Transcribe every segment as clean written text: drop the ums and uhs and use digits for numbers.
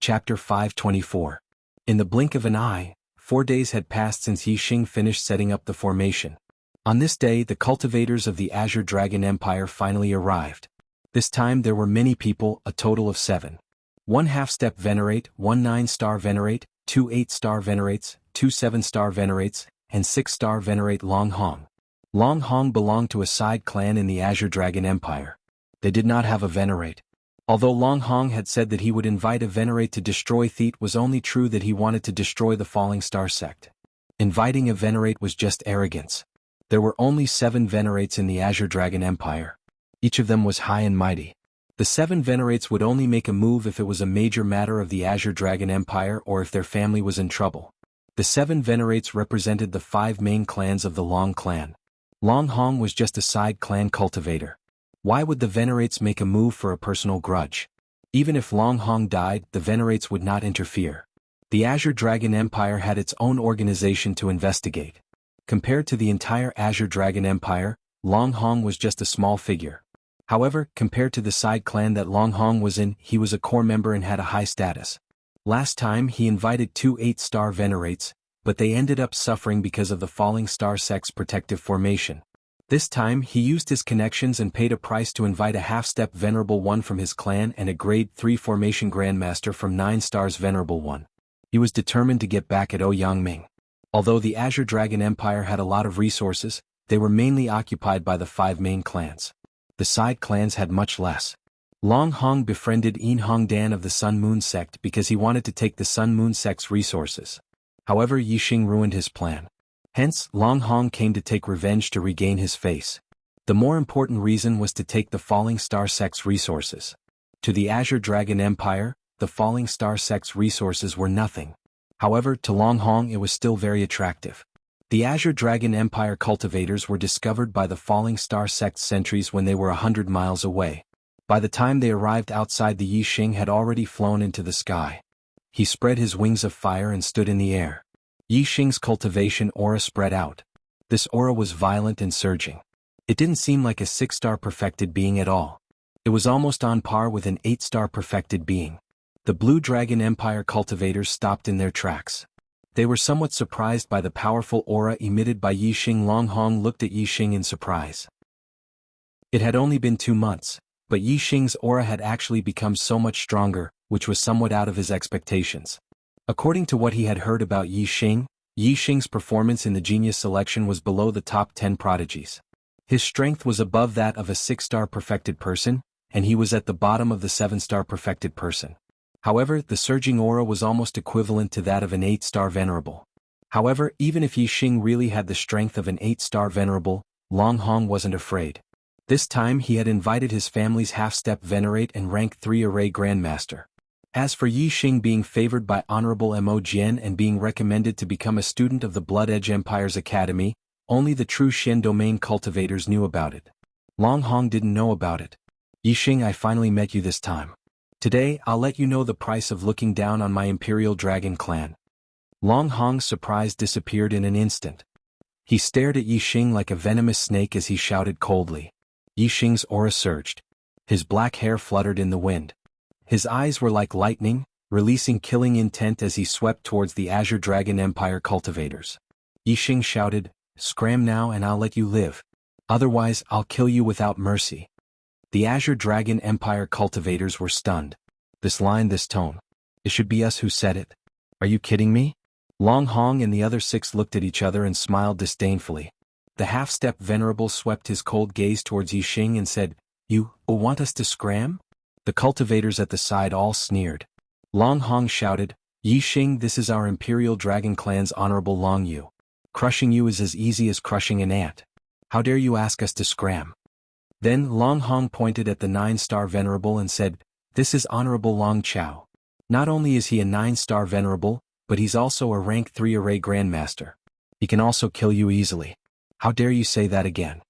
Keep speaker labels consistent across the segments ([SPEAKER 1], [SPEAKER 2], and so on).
[SPEAKER 1] Chapter 524. In the blink of an eye, 4 days had passed since Yi Xing finished setting up the formation. On this day the cultivators of the Azure Dragon Empire finally arrived. This time there were many people, a total of 7. 1 half-step venerate, 1 9-star venerate, 2 8-star venerates, 2 7-star venerates, and 6-star venerate Long Hong. Long Hong belonged to a side clan in the Azure Dragon Empire. They did not have a venerate. Although Long Hong had said that he would invite a venerate to destroy Theet, was only true that he wanted to destroy the Falling Star sect. Inviting a venerate was just arrogance. There were only 7 venerates in the Azure Dragon Empire. Each of them was high and mighty. The 7 venerates would only make a move if it was a major matter of the Azure Dragon Empire or if their family was in trouble. The 7 venerates represented the 5 main clans of the Long clan. Long Hong was just a side clan cultivator. Why would the venerates make a move for a personal grudge? Even if Long Hong died, the venerates would not interfere. The Azure Dragon Empire had its own organization to investigate. Compared to the entire Azure Dragon Empire, Long Hong was just a small figure. However, compared to the side clan that Long Hong was in, he was a core member and had a high status. Last time he invited 2 8-star venerates, but they ended up suffering because of the Falling Star sect's protective formation. This time he used his connections and paid a price to invite a half-step Venerable One from his clan and a Grade 3 formation Grandmaster from 9 stars Venerable One. He was determined to get back at Ouyangming. Although the Azure Dragon Empire had a lot of resources, they were mainly occupied by the 5 main clans. The side clans had much less. Long Hong befriended Yin Hongdan of the Sun Moon sect because he wanted to take the Sun Moon sect's resources. However, Yi Xing ruined his plan. Hence, Long Hong came to take revenge to regain his face. The more important reason was to take the Falling Star sect's resources. To the Azure Dragon Empire, the Falling Star sect's resources were nothing. However, to Long Hong it was still very attractive. The Azure Dragon Empire cultivators were discovered by the Falling Star sect sentries when they were 100 miles away. By the time they arrived outside, the Yi Xing had already flown into the sky. He spread his wings of fire and stood in the air. Yi Xing's cultivation aura spread out. This aura was violent and surging. It didn't seem like a 6-star perfected being at all. It was almost on par with an 8-star perfected being. The Blue Dragon Empire cultivators stopped in their tracks. They were somewhat surprised by the powerful aura emitted by Yi Xing. Long Hong looked at Yi Xing in surprise. It had only been 2 months, but Yi Xing's aura had actually become so much stronger, which was somewhat out of his expectations. According to what he had heard about Yi Xing's performance in the genius selection was below the top 10 prodigies. His strength was above that of a 6-star perfected person, and he was at the bottom of the 7-star perfected person. However, the surging aura was almost equivalent to that of an 8-star venerable. However, even if Yi Xing really had the strength of an 8-star venerable, Long Hong wasn't afraid. This time he had invited his family's half-step venerate and rank 3 array grandmaster. As for Yi Xing being favored by Honorable Mo Jian and being recommended to become a student of the Blood Edge Empire's academy, only the true Xian domain cultivators knew about it. Long Hong didn't know about it. Yi Xing, I finally met you this time. Today I'll let you know the price of looking down on my Imperial Dragon clan. Long Hong's surprise disappeared in an instant. He stared at Yi Xing like a venomous snake as he shouted coldly. Yi Xing's aura surged. His black hair fluttered in the wind. His eyes were like lightning, releasing killing intent as he swept towards the Azure Dragon Empire cultivators. Yi Xing shouted, "Scram now and I'll let you live. Otherwise I'll kill you without mercy." The Azure Dragon Empire cultivators were stunned. This line, this tone. It should be us who said it. Are you kidding me? Long Hong and the other 6 looked at each other and smiled disdainfully. The half-step venerable swept his cold gaze towards Yi Xing and said, "You want us to scram?" The cultivators at the side all sneered. Long Hong shouted, "Yi Xing, this is our Imperial Dragon clan's Honorable Long Yu. Crushing you is as easy as crushing an ant. How dare you ask us to scram?" Then Long Hong pointed at the 9-star venerable and said, "This is Honorable Long Chao. Not only is he a 9-star venerable, but he's also a rank 3 array grandmaster. He can also kill you easily. How dare you say that again?"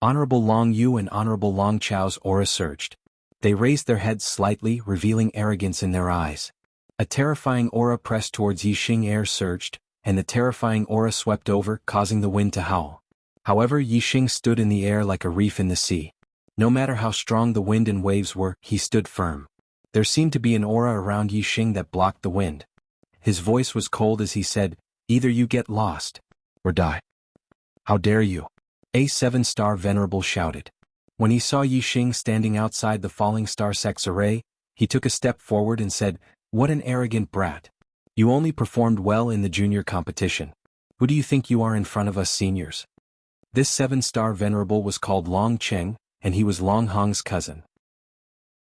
[SPEAKER 1] Honorable Long Yu and Honorable Long Chao's aura surged. They raised their heads slightly, revealing arrogance in their eyes. A terrifying aura pressed towards Yi Xing. Air surged, and the terrifying aura swept over, causing the wind to howl. However, Yi Xing stood in the air like a reef in the sea. No matter how strong the wind and waves were, he stood firm. There seemed to be an aura around Yi Xing that blocked the wind. His voice was cold as he said, "Either you get lost, or die." "How dare you?" A 7-star venerable shouted. When he saw Yi Xing standing outside the falling star sect's array, he took a step forward and said, "What an arrogant brat. You only performed well in the junior competition. Who do you think you are in front of us seniors?" This 7-star venerable was called Long Cheng, and he was Long Hong's cousin.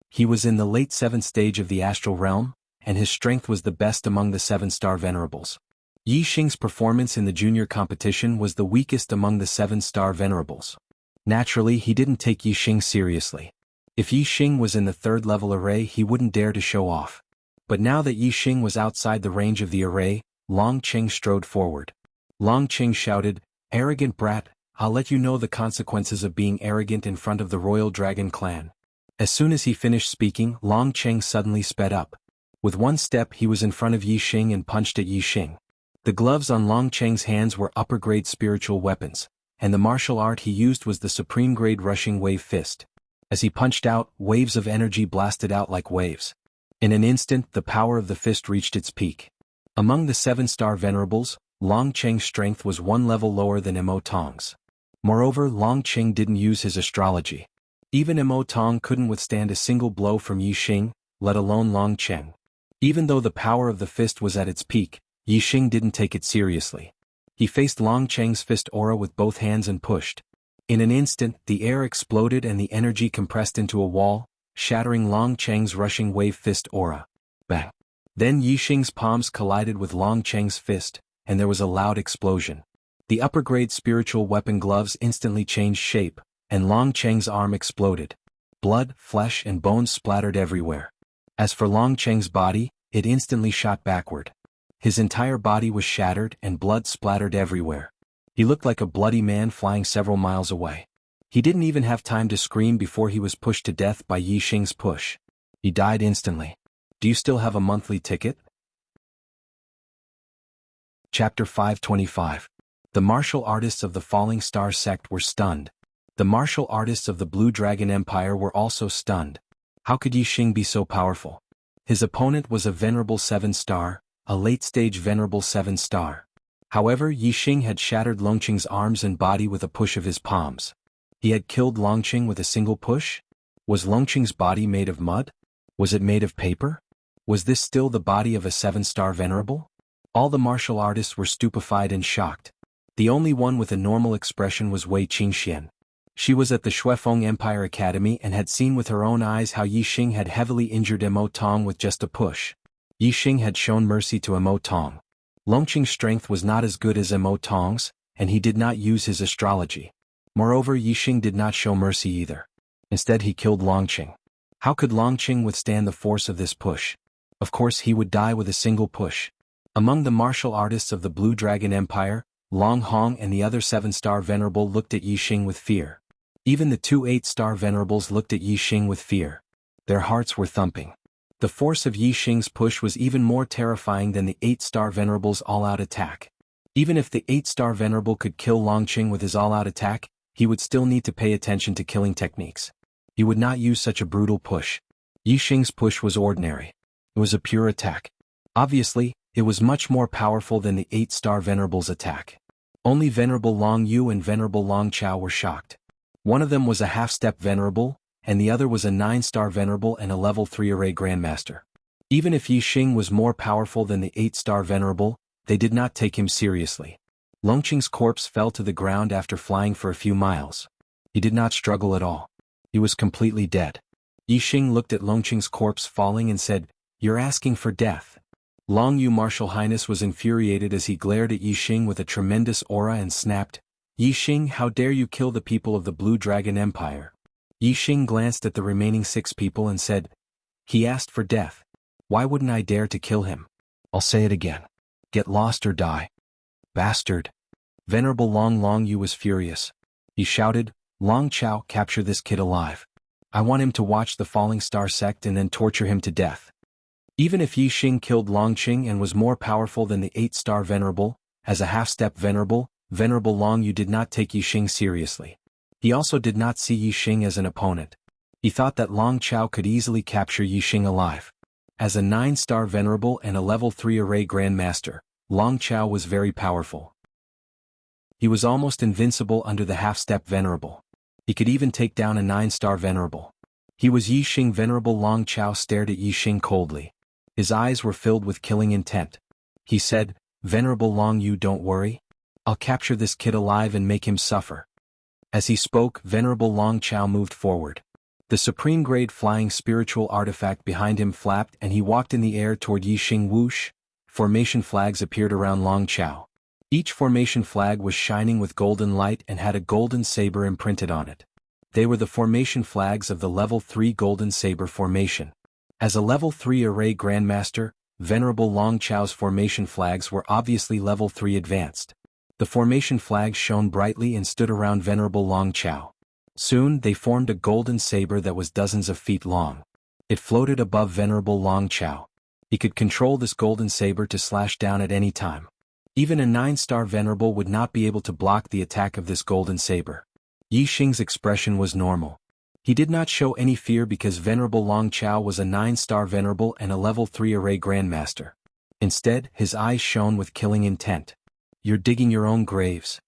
[SPEAKER 1] He was in the late 7th stage of the astral realm, and his strength was the best among the 7-star venerables. Yi Xing's performance in the junior competition was the weakest among the 7-star venerables. Naturally, he didn't take Yi Xing seriously. If Yi Xing was in the 3rd level array, he wouldn't dare to show off. But now that Yi Xing was outside the range of the array, Long Cheng strode forward. Long Cheng shouted, "Arrogant brat, I'll let you know the consequences of being arrogant in front of the Royal Dragon clan." As soon as he finished speaking, Long Cheng suddenly sped up. With one step he was in front of Yi Xing and punched at Yi Xing. The gloves on Long Cheng's hands were upper-grade spiritual weapons, and the martial art he used was the supreme-grade rushing wave fist. As he punched out, waves of energy blasted out like waves. In an instant, the power of the fist reached its peak. Among the 7-star venerables, Long Cheng's strength was 1 level lower than Mo Tong's. Moreover, Long Cheng didn't use his astrology. Even Mo Tong couldn't withstand a single blow from Yi Xing, let alone Long Cheng. Even though the power of the fist was at its peak, Yi Xing didn't take it seriously. He faced Long Cheng's fist aura with both hands and pushed. In an instant, the air exploded and the energy compressed into a wall, shattering Long Cheng's rushing wave fist aura. Bang! Then Yi Xing's palms collided with Long Cheng's fist, and there was a loud explosion. The upper-grade spiritual weapon gloves instantly changed shape, and Long Cheng's arm exploded. Blood, flesh and bones splattered everywhere. As for Long Cheng's body, it instantly shot backward. His entire body was shattered and blood splattered everywhere. He looked like a bloody man flying several miles away. He didn't even have time to scream before he was pushed to death by Yi Xing's push. He died instantly. Do you still have a monthly ticket? Chapter 525. The martial artists of the Falling Star sect were stunned. The martial artists of the Blue Dragon Empire were also stunned. How could Yi Xing be so powerful? His opponent was a venerable 7-star, a late-stage venerable 7-star. However, Yi Xing had shattered Longqing's arms and body with a push of his palms. He had killed Longqing with a single push? Was Longqing's body made of mud? Was it made of paper? Was this still the body of a 7-star venerable? All the martial artists were stupefied and shocked. The only one with a normal expression was Wei Qingxian. She was at the Shuefeng Empire Academy and had seen with her own eyes how Yi Xing had heavily injured Mo Tong with just a push. Yi Xing had shown mercy to Mo Tong. Longqing's strength was not as good as Mo Tong's, and he did not use his astrology. Moreover, Yi Xing did not show mercy either. Instead, he killed Longqing. How could Longqing withstand the force of this push? Of course, he would die with a single push. Among the martial artists of the Blue Dragon Empire, Long Hong and the other 7-star venerable looked at Yi Xing with fear. Even the 2 8-star venerables looked at Yi Xing with fear. Their hearts were thumping. The force of Yi Xing's push was even more terrifying than the 8-star venerable's all-out attack. Even if the 8-star venerable could kill Longqing with his all-out attack, he would still need to pay attention to killing techniques. He would not use such a brutal push. Yi Xing's push was ordinary. It was a pure attack. Obviously, it was much more powerful than the 8-star venerable's attack. Only Venerable Long Yu and Venerable Long Chao were shocked. One of them was a half-step venerable, and the other was a 9-star venerable and a level 3 array grandmaster. Even if Yi Xing was more powerful than the 8-star venerable, they did not take him seriously. Longqing's corpse fell to the ground after flying for a few miles. He did not struggle at all. He was completely dead. Yi Xing looked at Longqing's corpse falling and said, "You're asking for death." Long Yu Martial Highness was infuriated as he glared at Yi Xing with a tremendous aura and snapped, "Yi Xing, how dare you kill the people of the Blue Dragon Empire?" Yi Xing glanced at the remaining 6 people and said, "He asked for death. Why wouldn't I dare to kill him? I'll say it again. Get lost or die. Bastard." Venerable Long Yu was furious. He shouted, "Long Chao, capture this kid alive. I want him to watch the Falling Star sect and then torture him to death." Even if Yi Xing killed Longqing and was more powerful than the 8-star venerable, as a half-step venerable, Venerable Long Yu did not take Yi Xing seriously. He also did not see Yi Xing as an opponent. He thought that Long Chao could easily capture Yixing alive. As a 9-star Venerable and a level 3 Array Grandmaster, Long Chao was very powerful. He was almost invincible under the half-step Venerable. He could even take down a 9-star Venerable. He was Yixing. Venerable Long Chao stared at Yixing coldly. His eyes were filled with killing intent. He said, "Venerable Long, you don't worry. I'll capture this kid alive and make him suffer." As he spoke, Venerable Long Chao moved forward. The supreme-grade flying spiritual artifact behind him flapped and he walked in the air toward Yixing. Whoosh! Formation flags appeared around Long Chao. Each formation flag was shining with golden light and had a golden saber imprinted on it. They were the formation flags of the level 3 Golden Saber formation. As a level 3 Array Grandmaster, Venerable Long Chao's formation flags were obviously level 3 advanced. The formation flags shone brightly and stood around Venerable Long Chao. Soon they formed a golden saber that was dozens of feet long. It floated above Venerable Long Chao. He could control this golden saber to slash down at any time. Even a 9-star Venerable would not be able to block the attack of this golden saber. Yixing's expression was normal. He did not show any fear because Venerable Long Chao was a 9-star Venerable and a level 3 Array Grandmaster. Instead, his eyes shone with killing intent. "You're digging your own graves,"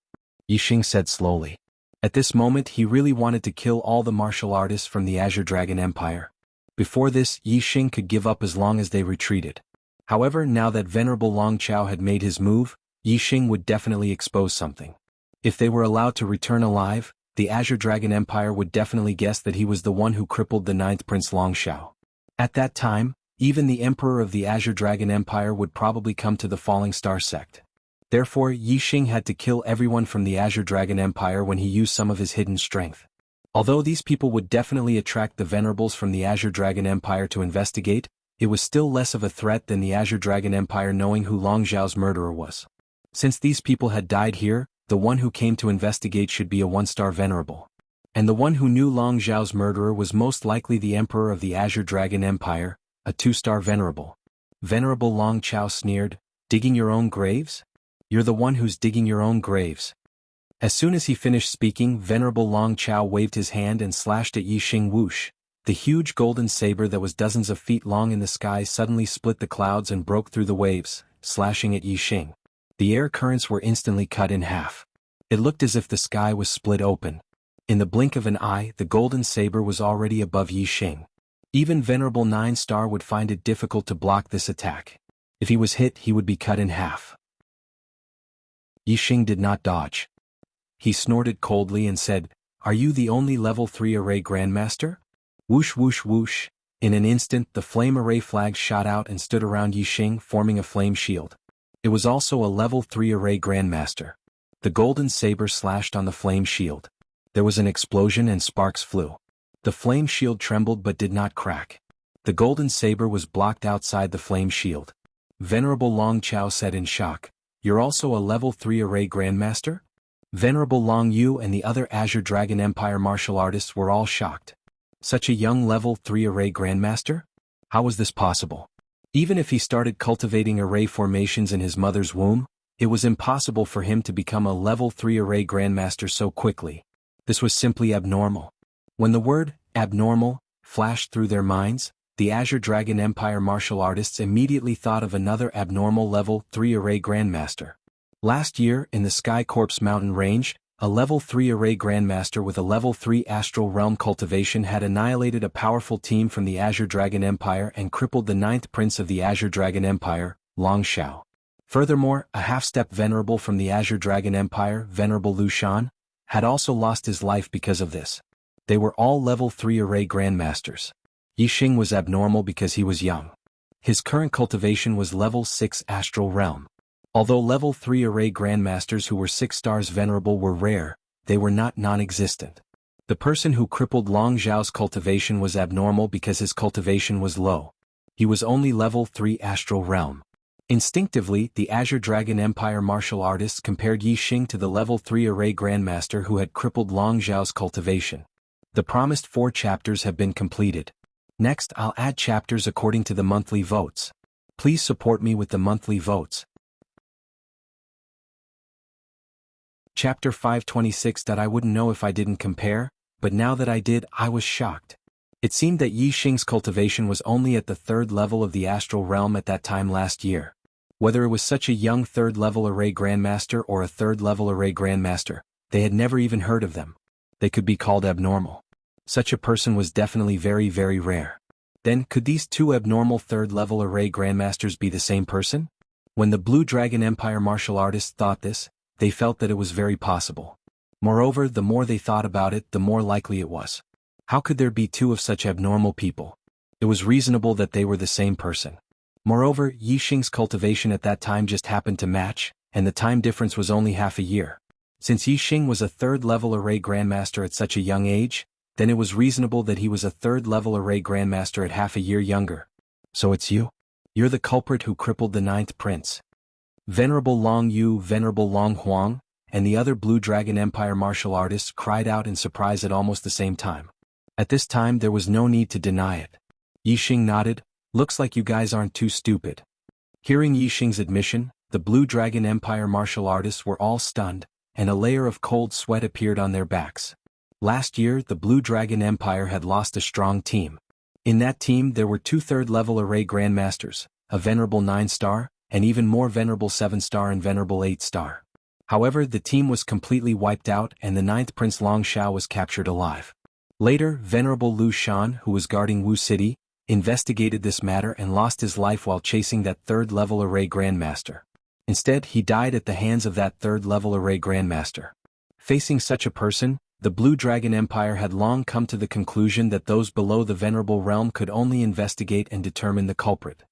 [SPEAKER 1] Yixing said slowly. At this moment he really wanted to kill all the martial artists from the Azure Dragon Empire. Before this, Yixing could give up as long as they retreated. However, now that Venerable Long Chao had made his move, Yixing would definitely expose something. If they were allowed to return alive, the Azure Dragon Empire would definitely guess that he was the one who crippled the 9th Prince Long Chao. At that time, even the Emperor of the Azure Dragon Empire would probably come to the Falling Star sect. Therefore, Yixing had to kill everyone from the Azure Dragon Empire when he used some of his hidden strength. Although these people would definitely attract the Venerables from the Azure Dragon Empire to investigate, it was still less of a threat than the Azure Dragon Empire knowing who Long Zhao's murderer was. Since these people had died here, the one who came to investigate should be a 1-star Venerable. And the one who knew Long Zhao's murderer was most likely the Emperor of the Azure Dragon Empire, a 2-star Venerable. Venerable Long Chao sneered, "Digging your own graves? You're the one who's digging your own graves." As soon as he finished speaking, Venerable Long Chao waved his hand and slashed at Yixing. Whoosh! The huge golden saber that was dozens of feet long in the sky suddenly split the clouds and broke through the waves, slashing at Yixing. The air currents were instantly cut in half. It looked as if the sky was split open. In the blink of an eye, the golden saber was already above Yixing. Even Venerable 9-star would find it difficult to block this attack. If he was hit, he would be cut in half. Yixing did not dodge. He snorted coldly and said, "Are you the only level 3 Array Grandmaster?" Whoosh whoosh whoosh. In an instant the flame array flags shot out and stood around Yixing, forming a flame shield. It was also a level 3 Array Grandmaster. The golden saber slashed on the flame shield. There was an explosion and sparks flew. The flame shield trembled but did not crack. The golden saber was blocked outside the flame shield. Venerable Long Chao said in shock, "You're also a level 3 Array Grandmaster?" Venerable Long Yu and the other Azure Dragon Empire martial artists were all shocked. Such a young level 3 Array Grandmaster? How was this possible? Even if he started cultivating array formations in his mother's womb, it was impossible for him to become a level 3 Array Grandmaster so quickly. This was simply abnormal. When the word abnormal flashed through their minds, the Azure Dragon Empire martial artists immediately thought of another abnormal level 3 Array Grandmaster. Last year, in the Sky Corpse mountain range, a level 3 Array Grandmaster with a level 3 Astral Realm cultivation had annihilated a powerful team from the Azure Dragon Empire and crippled the 9th Prince of the Azure Dragon Empire, Long Zhao. Furthermore, a half-step Venerable from the Azure Dragon Empire, Venerable Lu Shan, had also lost his life because of this. They were all level 3 Array Grandmasters. Yixing was abnormal because he was young. His current cultivation was level 6 Astral Realm. Although level 3 Array Grandmasters who were 6 stars Venerable were rare, they were not non-existent. The person who crippled Long Zhao's cultivation was abnormal because his cultivation was low. He was only level 3 Astral Realm. Instinctively, the Azure Dragon Empire martial artists compared Yixing to the level 3 Array Grandmaster who had crippled Long Zhao's cultivation. The promised 4 chapters have been completed. Next, I'll add chapters according to the monthly votes. Please support me with the monthly votes. Chapter 526. I wouldn't know if I didn't compare, but now that I did, I was shocked. It seemed that Yi Xing's cultivation was only at the 3rd level of the astral realm at that time last year. Whether it was such a young 3rd level array grandmaster or a 3rd level array grandmaster, they had never even heard of them. They could be called abnormal. Such a person was definitely very, very rare. Then, could these two abnormal 3rd level array grandmasters be the same person? When the Blue Dragon Empire martial artists thought this, they felt that it was very possible. Moreover, the more they thought about it, the more likely it was. How could there be two of such abnormal people? It was reasonable that they were the same person. Moreover, Yi Xing's cultivation at that time just happened to match, and the time difference was only half a year. Since Yi Xing was a 3rd level array grandmaster at such a young age, then it was reasonable that he was a 3rd level array grandmaster at half a year younger. So it's you? You're the culprit who crippled the 9th prince. Venerable Long Yu, Venerable Long Huang, and the other Blue Dragon Empire martial artists cried out in surprise at almost the same time. At this time there was no need to deny it. Yi Xing nodded. Looks like you guys aren't too stupid. Hearing Yi Xing's admission, the Blue Dragon Empire martial artists were all stunned, and a layer of cold sweat appeared on their backs. Last year, the Blue Dragon Empire had lost a strong team. In that team there were 2 3rd level array grandmasters, a venerable 9-star, and even more venerable 7-star and venerable 8-star. However, the team was completely wiped out and the 9th Prince Long Xiao was captured alive. Later, Venerable Lu Shan, who was guarding Wu City, investigated this matter and lost his life while chasing that 3rd level array grandmaster. Instead, he died at the hands of that 3rd level array grandmaster. Facing such a person, the Blue Dragon Empire had long come to the conclusion that those below the Venerable realm could only investigate and determine the culprit.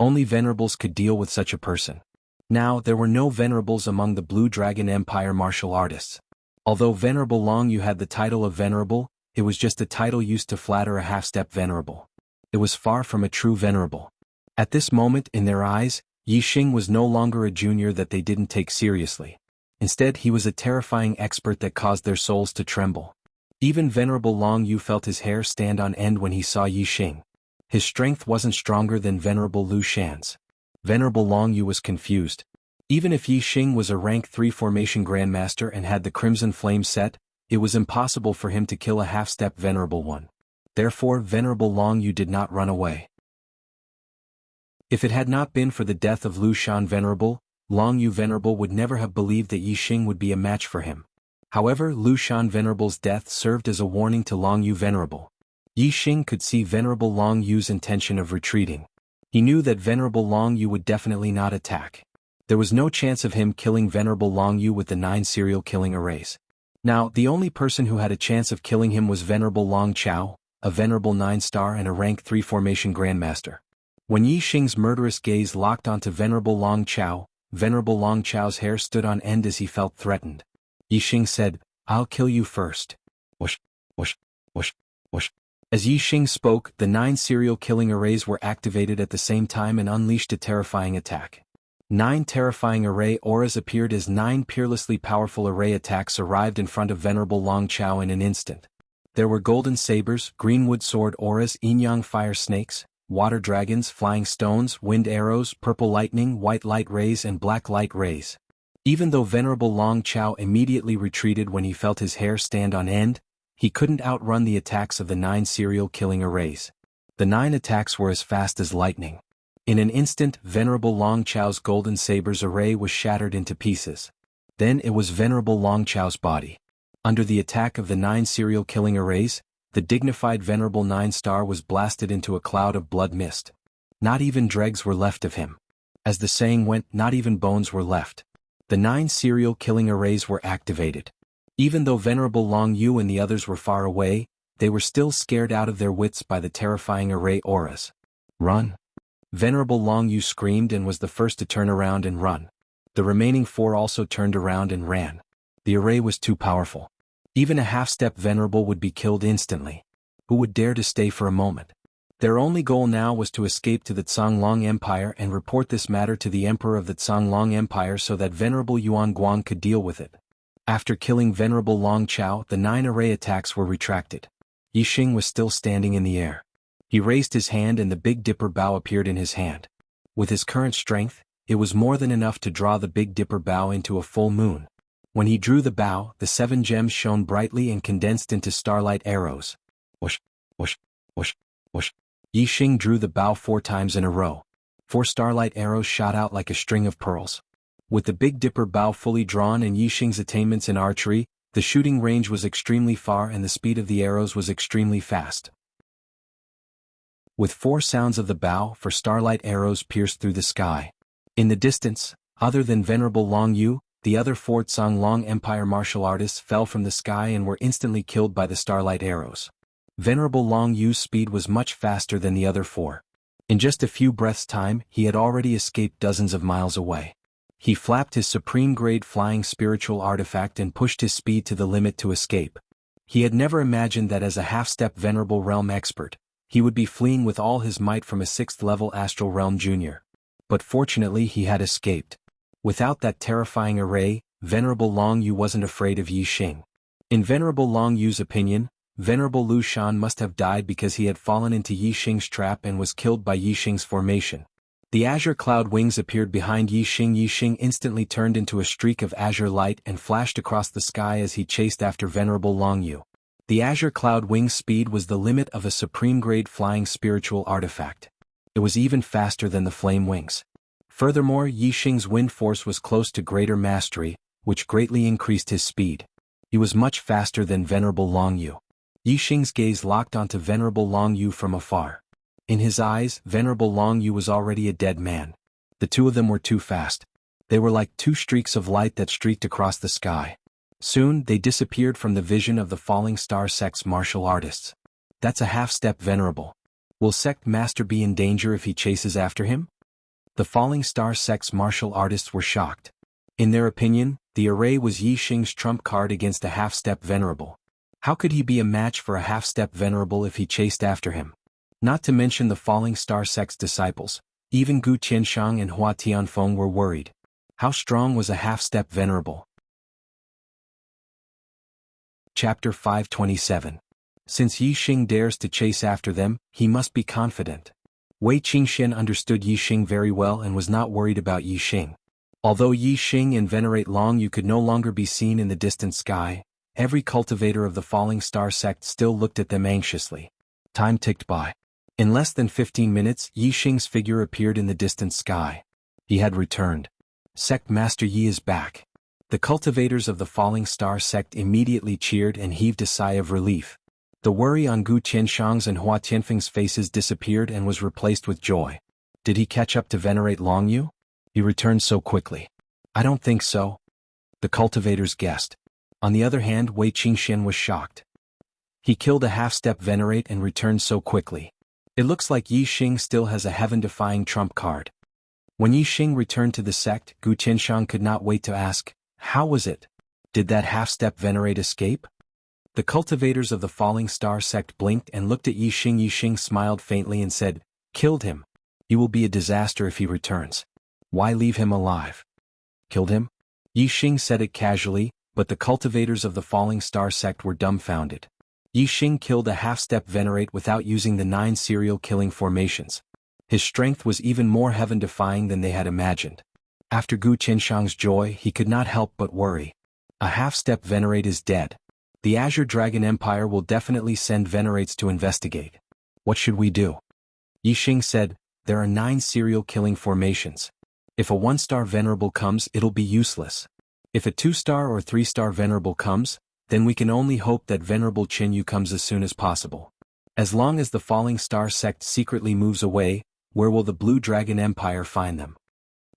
[SPEAKER 1] Only Venerables could deal with such a person. Now, there were no Venerables among the Blue Dragon Empire martial artists. Although Venerable Long Yu had the title of Venerable, it was just a title used to flatter a half-step Venerable. It was far from a true Venerable. At this moment, in their eyes, Yi Xing was no longer a junior that they didn't take seriously. Instead, he was a terrifying expert that caused their souls to tremble. Even Venerable Long Yu felt his hair stand on end when he saw Yi Xing. His strength wasn't stronger than Venerable Lu Shan's. Venerable Long Yu was confused. Even if Yi Xing was a rank 3 formation grandmaster and had the Crimson Flame set, it was impossible for him to kill a half-step Venerable one. Therefore, Venerable Long Yu did not run away. If it had not been for the death of Lu Shan Venerable, Long Yu Venerable would never have believed that Yi Xing would be a match for him. However, Lu Shan Venerable's death served as a warning to Long Yu Venerable. Yi Xing could see Venerable Long Yu's intention of retreating. He knew that Venerable Long Yu would definitely not attack. There was no chance of him killing Venerable Long Yu with the 9 serial killing arrays. Now, the only person who had a chance of killing him was Venerable Long Qiao, a venerable 9-star and a rank 3 formation grandmaster. When Yi Xing's murderous gaze locked onto Venerable Long Qiao, Venerable Long Qiao's hair stood on end as he felt threatened. Yi Xing said, "I'll kill you first." Whoosh, whoosh, whoosh, whoosh. As Yi Xing spoke, the 9 serial killing arrays were activated at the same time and unleashed a terrifying attack. 9 terrifying array auras appeared as 9 peerlessly powerful array attacks arrived in front of Venerable Long Qiao in an instant. There were golden sabers, greenwood sword auras, yin-yang fire snakes, water dragons, flying stones, wind arrows, purple lightning, white light rays and black light rays. Even though Venerable Long Qiao immediately retreated when he felt his hair stand on end, he couldn't outrun the attacks of the 9 serial killing arrays. The 9 attacks were as fast as lightning. In an instant, Venerable Long Qiao's golden sabers array was shattered into pieces. Then it was Venerable Long Qiao's body. Under the attack of the 9 serial killing arrays, the dignified Venerable 9-star was blasted into a cloud of blood mist. Not even dregs were left of him. As the saying went, not even bones were left. The 9 serial killing arrays were activated. Even though Venerable Long Yu and the others were far away, they were still scared out of their wits by the terrifying array auras. "Run!" Venerable Long Yu screamed and was the first to turn around and run. The remaining 4 also turned around and ran. The array was too powerful. Even a half-step Venerable would be killed instantly. Who would dare to stay for a moment? Their only goal now was to escape to the Zhonglong Empire and report this matter to the Emperor of the Zhonglong Empire so that Venerable Yuan Guang could deal with it. After killing Venerable Long Qiao, the 9 array attacks were retracted. Yi Xing was still standing in the air. He raised his hand and the Big Dipper bow appeared in his hand. With his current strength, it was more than enough to draw the Big Dipper bow into a full moon. When he drew the bow, the 7 gems shone brightly and condensed into starlight arrows. Whoosh, whoosh, Whoosh, whoosh. Yi Xing drew the bow 4 times in a row. 4 starlight arrows shot out like a string of pearls. With the Big Dipper bow fully drawn and Yi Xing's attainments in archery, the shooting range was extremely far and the speed of the arrows was extremely fast. With 4 sounds of the bow, 4 starlight arrows pierced through the sky. In the distance, other than Venerable Long Yu, the other 4 Tsang Long Empire martial artists fell from the sky and were instantly killed by the starlight arrows. Venerable Long Yu's speed was much faster than the other 4. In just a few breaths' time, he had already escaped dozens of miles away. He flapped his supreme-grade flying spiritual artifact and pushed his speed to the limit to escape. He had never imagined that as a half-step Venerable Realm expert, he would be fleeing with all his might from a 6th-level Astral Realm Junior. But fortunately he had escaped. Without that terrifying array, Venerable Long Yu wasn't afraid of Yi Xing. In Venerable Long Yu's opinion, Venerable Lu Shan must have died because he had fallen into Yi Xing's trap and was killed by Yi Xing's formation. The azure cloud wings appeared behind Yi Xing. Yi Xing instantly turned into a streak of azure light and flashed across the sky as he chased after Venerable Long Yu. The azure cloud wing's speed was the limit of a supreme-grade flying spiritual artifact. It was even faster than the flame wings. Furthermore, Yi Xing's wind force was close to greater mastery, which greatly increased his speed. He was much faster than Venerable Long Yu. Yi Xing's gaze locked onto Venerable Long Yu from afar. In his eyes, Venerable Long Yu was already a dead man. The 2 of them were too fast. They were like 2 streaks of light that streaked across the sky. Soon, they disappeared from the vision of the Falling Star Sect's martial artists. That's a half-step Venerable. Will Sect Master be in danger if he chases after him? The Falling Star Sect's martial artists were shocked. In their opinion, the array was Yi Xing's trump card against a half-step Venerable. How could he be a match for a half-step Venerable if he chased after him? Not to mention the Falling Star Sect's disciples, even Gu Qianshang and Hua Tianfeng were worried. How strong was a half-step Venerable? Chapter 527. Since Yi Xing dares to chase after them, he must be confident. Wei Qingxian understood Yi Xing very well and was not worried about Yi Xing. Although Yi Xing and Venerate Long Yu could no longer be seen in the distant sky, every cultivator of the Falling Star Sect still looked at them anxiously. Time ticked by. In less than 15 minutes, Yi Xing's figure appeared in the distant sky. He had returned. Sect Master Yi is back. The cultivators of the Falling Star Sect immediately cheered and heaved a sigh of relief. The worry on Gu Qianshang's and Hua Tianfeng's faces disappeared and was replaced with joy. Did he catch up to Venerate Long Yu? He returned so quickly. I don't think so. The cultivators guessed. On the other hand, Wei Qingxian was shocked. He killed a half-step Venerate and returned so quickly. It looks like Yi Xing still has a heaven-defying trump card. When Yi Xing returned to the sect, Gu Qianshang could not wait to ask, how was it? Did that half-step Venerate escape? The cultivators of the Falling Star Sect blinked and looked at Yi Xing. Yi Xing smiled faintly and said, killed him. He will be a disaster if he returns. Why leave him alive? Killed him? Yi Xing said it casually, but the cultivators of the Falling Star Sect were dumbfounded. Yi Xing killed a half-step Venerate without using the 9 serial killing formations. His strength was even more heaven-defying than they had imagined. After Gu Qianshang's joy, he could not help but worry. A half-step Venerate is dead. The Azure Dragon Empire will definitely send Venerates to investigate. What should we do? Yi Xing said, there are 9 serial killing formations. If a 1-star Venerable comes, it'll be useless. If a 2-star or 3-star Venerable comes, then we can only hope that Venerable Qin Yu comes as soon as possible. As long as the Falling Star Sect secretly moves away, where will the Blue Dragon Empire find them?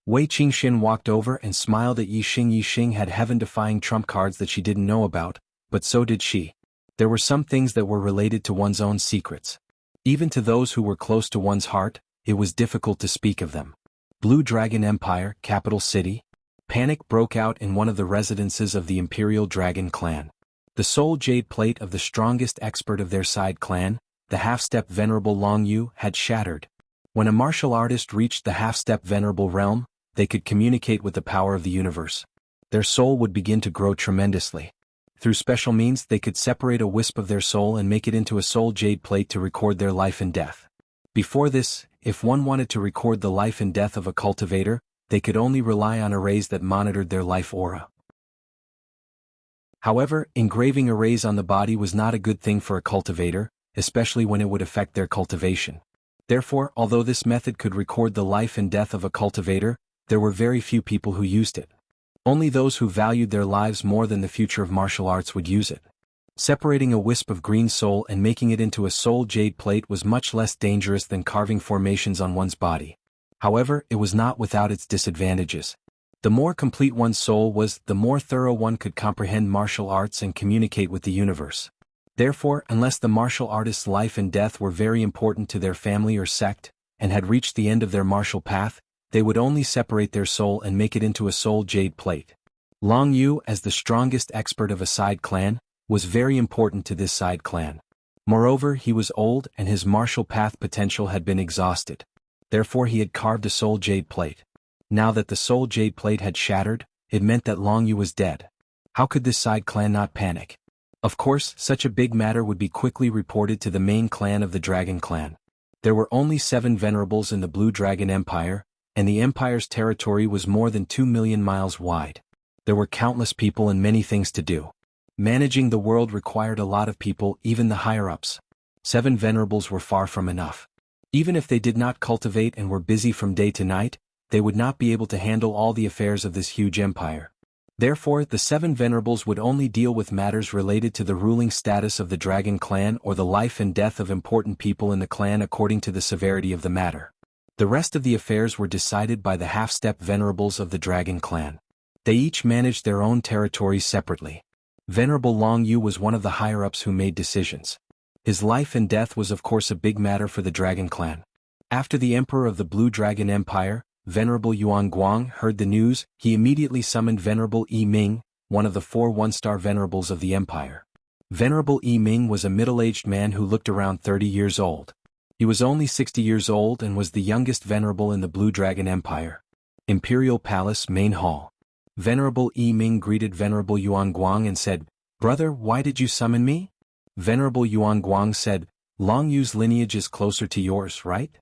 [SPEAKER 1] Wei Qingxian walked over and smiled at Yi Xing. Yi Xing had heaven-defying trump cards that she didn't know about, but so did she. There were some things that were related to one's own secrets. Even to those who were close to one's heart, it was difficult to speak of them. Blue Dragon Empire, capital city. Panic broke out in one of the residences of the Imperial Dragon clan. The sole jade plate of the strongest expert of their side clan, the half-step Venerable Long Yu, had shattered. When a martial artist reached the half-step Venerable realm, they could communicate with the power of the universe. Their soul would begin to grow tremendously. Through special means, they could separate a wisp of their soul and make it into a soul jade plate to record their life and death. Before this, if one wanted to record the life and death of a cultivator, they could only rely on arrays that monitored their life aura. However, engraving arrays on the body was not a good thing for a cultivator, especially when it would affect their cultivation. Therefore, although this method could record the life and death of a cultivator, there were very few people who used it. Only those who valued their lives more than the future of martial arts would use it. Separating a wisp of green soul and making it into a soul jade plate was much less dangerous than carving formations on one's body. However, it was not without its disadvantages. The more complete one's soul was, the more thorough one could comprehend martial arts and communicate with the universe. Therefore, unless the martial artist's life and death were very important to their family or sect, and had reached the end of their martial path, they would only separate their soul and make it into a soul jade plate. Long Yu, as the strongest expert of a side clan, was very important to this side clan. Moreover, he was old and his martial path potential had been exhausted. Therefore he had carved a soul jade plate. Now that the soul jade plate had shattered, it meant that Long Yu was dead. How could this side clan not panic? Of course, such a big matter would be quickly reported to the main clan of the Dragon Clan. There were only 7 venerables in the Blue Dragon Empire, and the empire's territory was more than 2 million miles wide. There were countless people and many things to do. Managing the world required a lot of people, even the higher-ups. 7 venerables were far from enough. Even if they did not cultivate and were busy from day to night, they would not be able to handle all the affairs of this huge empire. Therefore, the 7 venerables would only deal with matters related to the ruling status of the Dragon Clan or the life and death of important people in the clan according to the severity of the matter. The rest of the affairs were decided by the half-step venerables of the Dragon Clan. They each managed their own territories separately. Venerable Long Yu was one of the higher-ups who made decisions. His life and death was of course a big matter for the Dragon Clan. After the Emperor of the Blue Dragon Empire, Venerable Yuan Guang, heard the news, he immediately summoned Venerable Yi Ming, one of the 4 one-star venerables of the empire. Venerable Yi Ming was a middle-aged man who looked around 30 years old. He was only 60 years old and was the youngest venerable in the Blue Dragon Empire. Imperial Palace Main Hall. Venerable Yi Ming greeted Venerable Yuan Guang and said, "Brother, why did you summon me?" Venerable Yuan Guang said, "Long Yu's lineage is closer to yours, right?"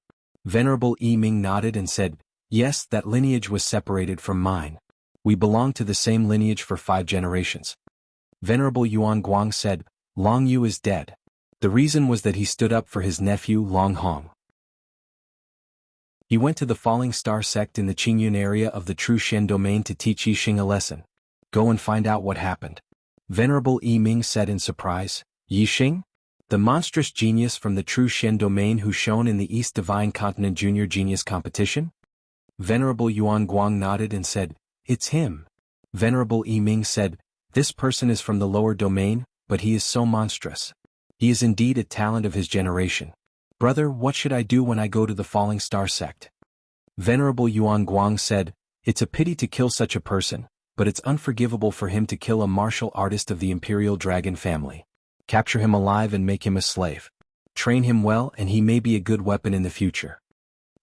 [SPEAKER 1] Venerable Yi Ming nodded and said, "Yes, that lineage was separated from mine. We belong to the same lineage for 5 generations." Venerable Yuan Guang said, "Long Yu is dead." The reason was that he stood up for his nephew Long Hong. He went to the Falling Star sect in the Qingyun area of the True Shen domain to teach Yixing a lesson. Go and find out what happened. Venerable Yi Ming said in surprise, "Yixing? The monstrous genius from the True Shen domain who shone in the East Divine Continent Junior Genius Competition?" Venerable Yuan Guang nodded and said, "It's him." Venerable Yi Ming said, "This person is from the lower domain, but he is so monstrous. He is indeed a talent of his generation. Brother, what should I do when I go to the Falling Star sect?" Venerable Yuan Guang said, "It's a pity to kill such a person, but it's unforgivable for him to kill a martial artist of the Imperial Dragon family. Capture him alive and make him a slave. Train him well and he may be a good weapon in the future."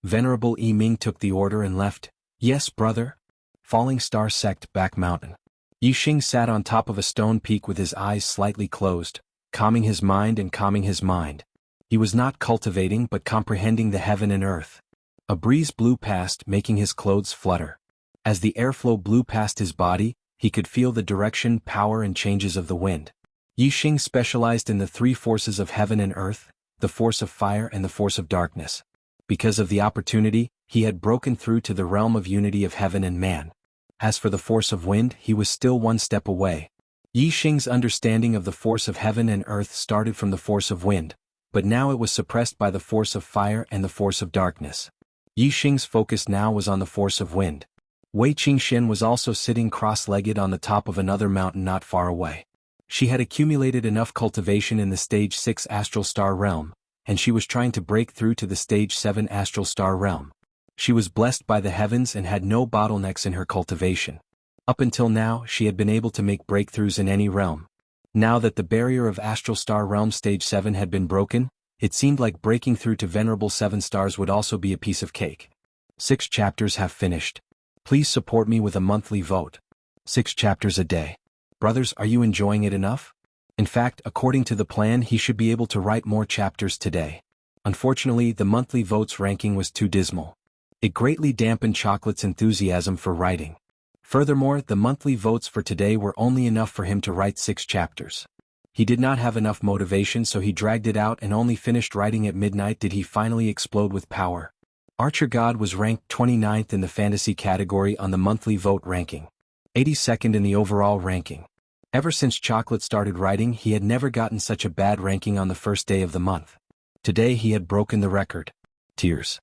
[SPEAKER 1] Venerable Yi Ming took the order and left. "Yes, brother." Falling Star sect Back Mountain. Yixing sat on top of a stone peak with his eyes slightly closed, calming his mind and calming his mind. He was not cultivating but comprehending the heaven and earth. A breeze blew past, making his clothes flutter. As the airflow blew past his body, he could feel the direction, power and changes of the wind. Yixing specialized in the 3 forces of heaven and earth, the force of fire and the force of darkness. Because of the opportunity, he had broken through to the realm of unity of heaven and man. As for the force of wind, he was still 1 step away. Yixing's understanding of the force of heaven and earth started from the force of wind, but now it was suppressed by the force of fire and the force of darkness. Yixing's focus now was on the force of wind. Wei Qingxian was also sitting cross-legged on the top of another mountain not far away. She had accumulated enough cultivation in the Stage 6 Astral Star realm, and she was trying to break through to the Stage 7 Astral Star realm. She was blessed by the heavens and had no bottlenecks in her cultivation. Up until now, she had been able to make breakthroughs in any realm. Now that the barrier of Astral Star Realm Stage 7 had been broken, it seemed like breaking through to Venerable 7 stars would also be a piece of cake. 6 chapters have finished. Please support me with a monthly vote. 6 chapters a day. Brothers, are you enjoying it enough? In fact, according to the plan, he should be able to write more chapters today. Unfortunately, the monthly votes ranking was too dismal. It greatly dampened Chocolate's enthusiasm for writing. Furthermore, the monthly votes for today were only enough for him to write 6 chapters. He did not have enough motivation, so he dragged it out and only finished writing at midnight did he finally explode with power. Archer God was ranked 29th in the fantasy category on the monthly vote ranking, 82nd in the overall ranking. Ever since Chocolate started writing, he had never gotten such a bad ranking on the first day of the month. Today he had broken the record. Tears.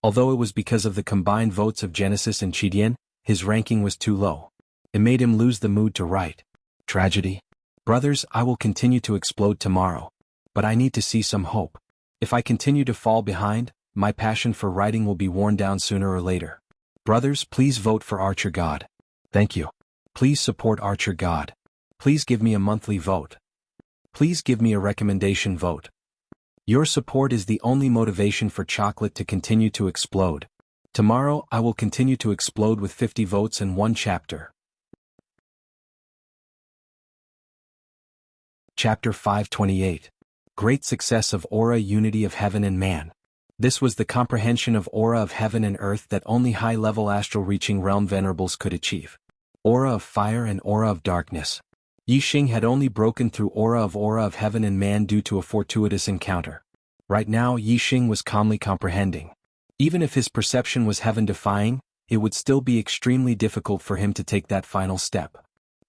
[SPEAKER 1] Although it was because of the combined votes of Genesis and Chidian, his ranking was too low. It made him lose the mood to write. Tragedy. Brothers, I will continue to explode tomorrow. But I need to see some hope. If I continue to fall behind, my passion for writing will be worn down sooner or later. Brothers, please vote for Archer God. Thank you. Please support Archer God. Please give me a monthly vote. Please give me a recommendation vote. Your support is the only motivation for Chocolate to continue to explode. Tomorrow I will continue to explode with 50 votes and 1 chapter. Chapter 528. Great Success of Aura Unity of Heaven and Man. This was the comprehension of Aura of Heaven and Earth that only high-level astral-reaching realm venerables could achieve. Aura of Fire and Aura of Darkness. Yixing had only broken through Aura of Heaven and Man due to a fortuitous encounter. Right now Yixing was calmly comprehending. Even if his perception was heaven-defying, it would still be extremely difficult for him to take that final step.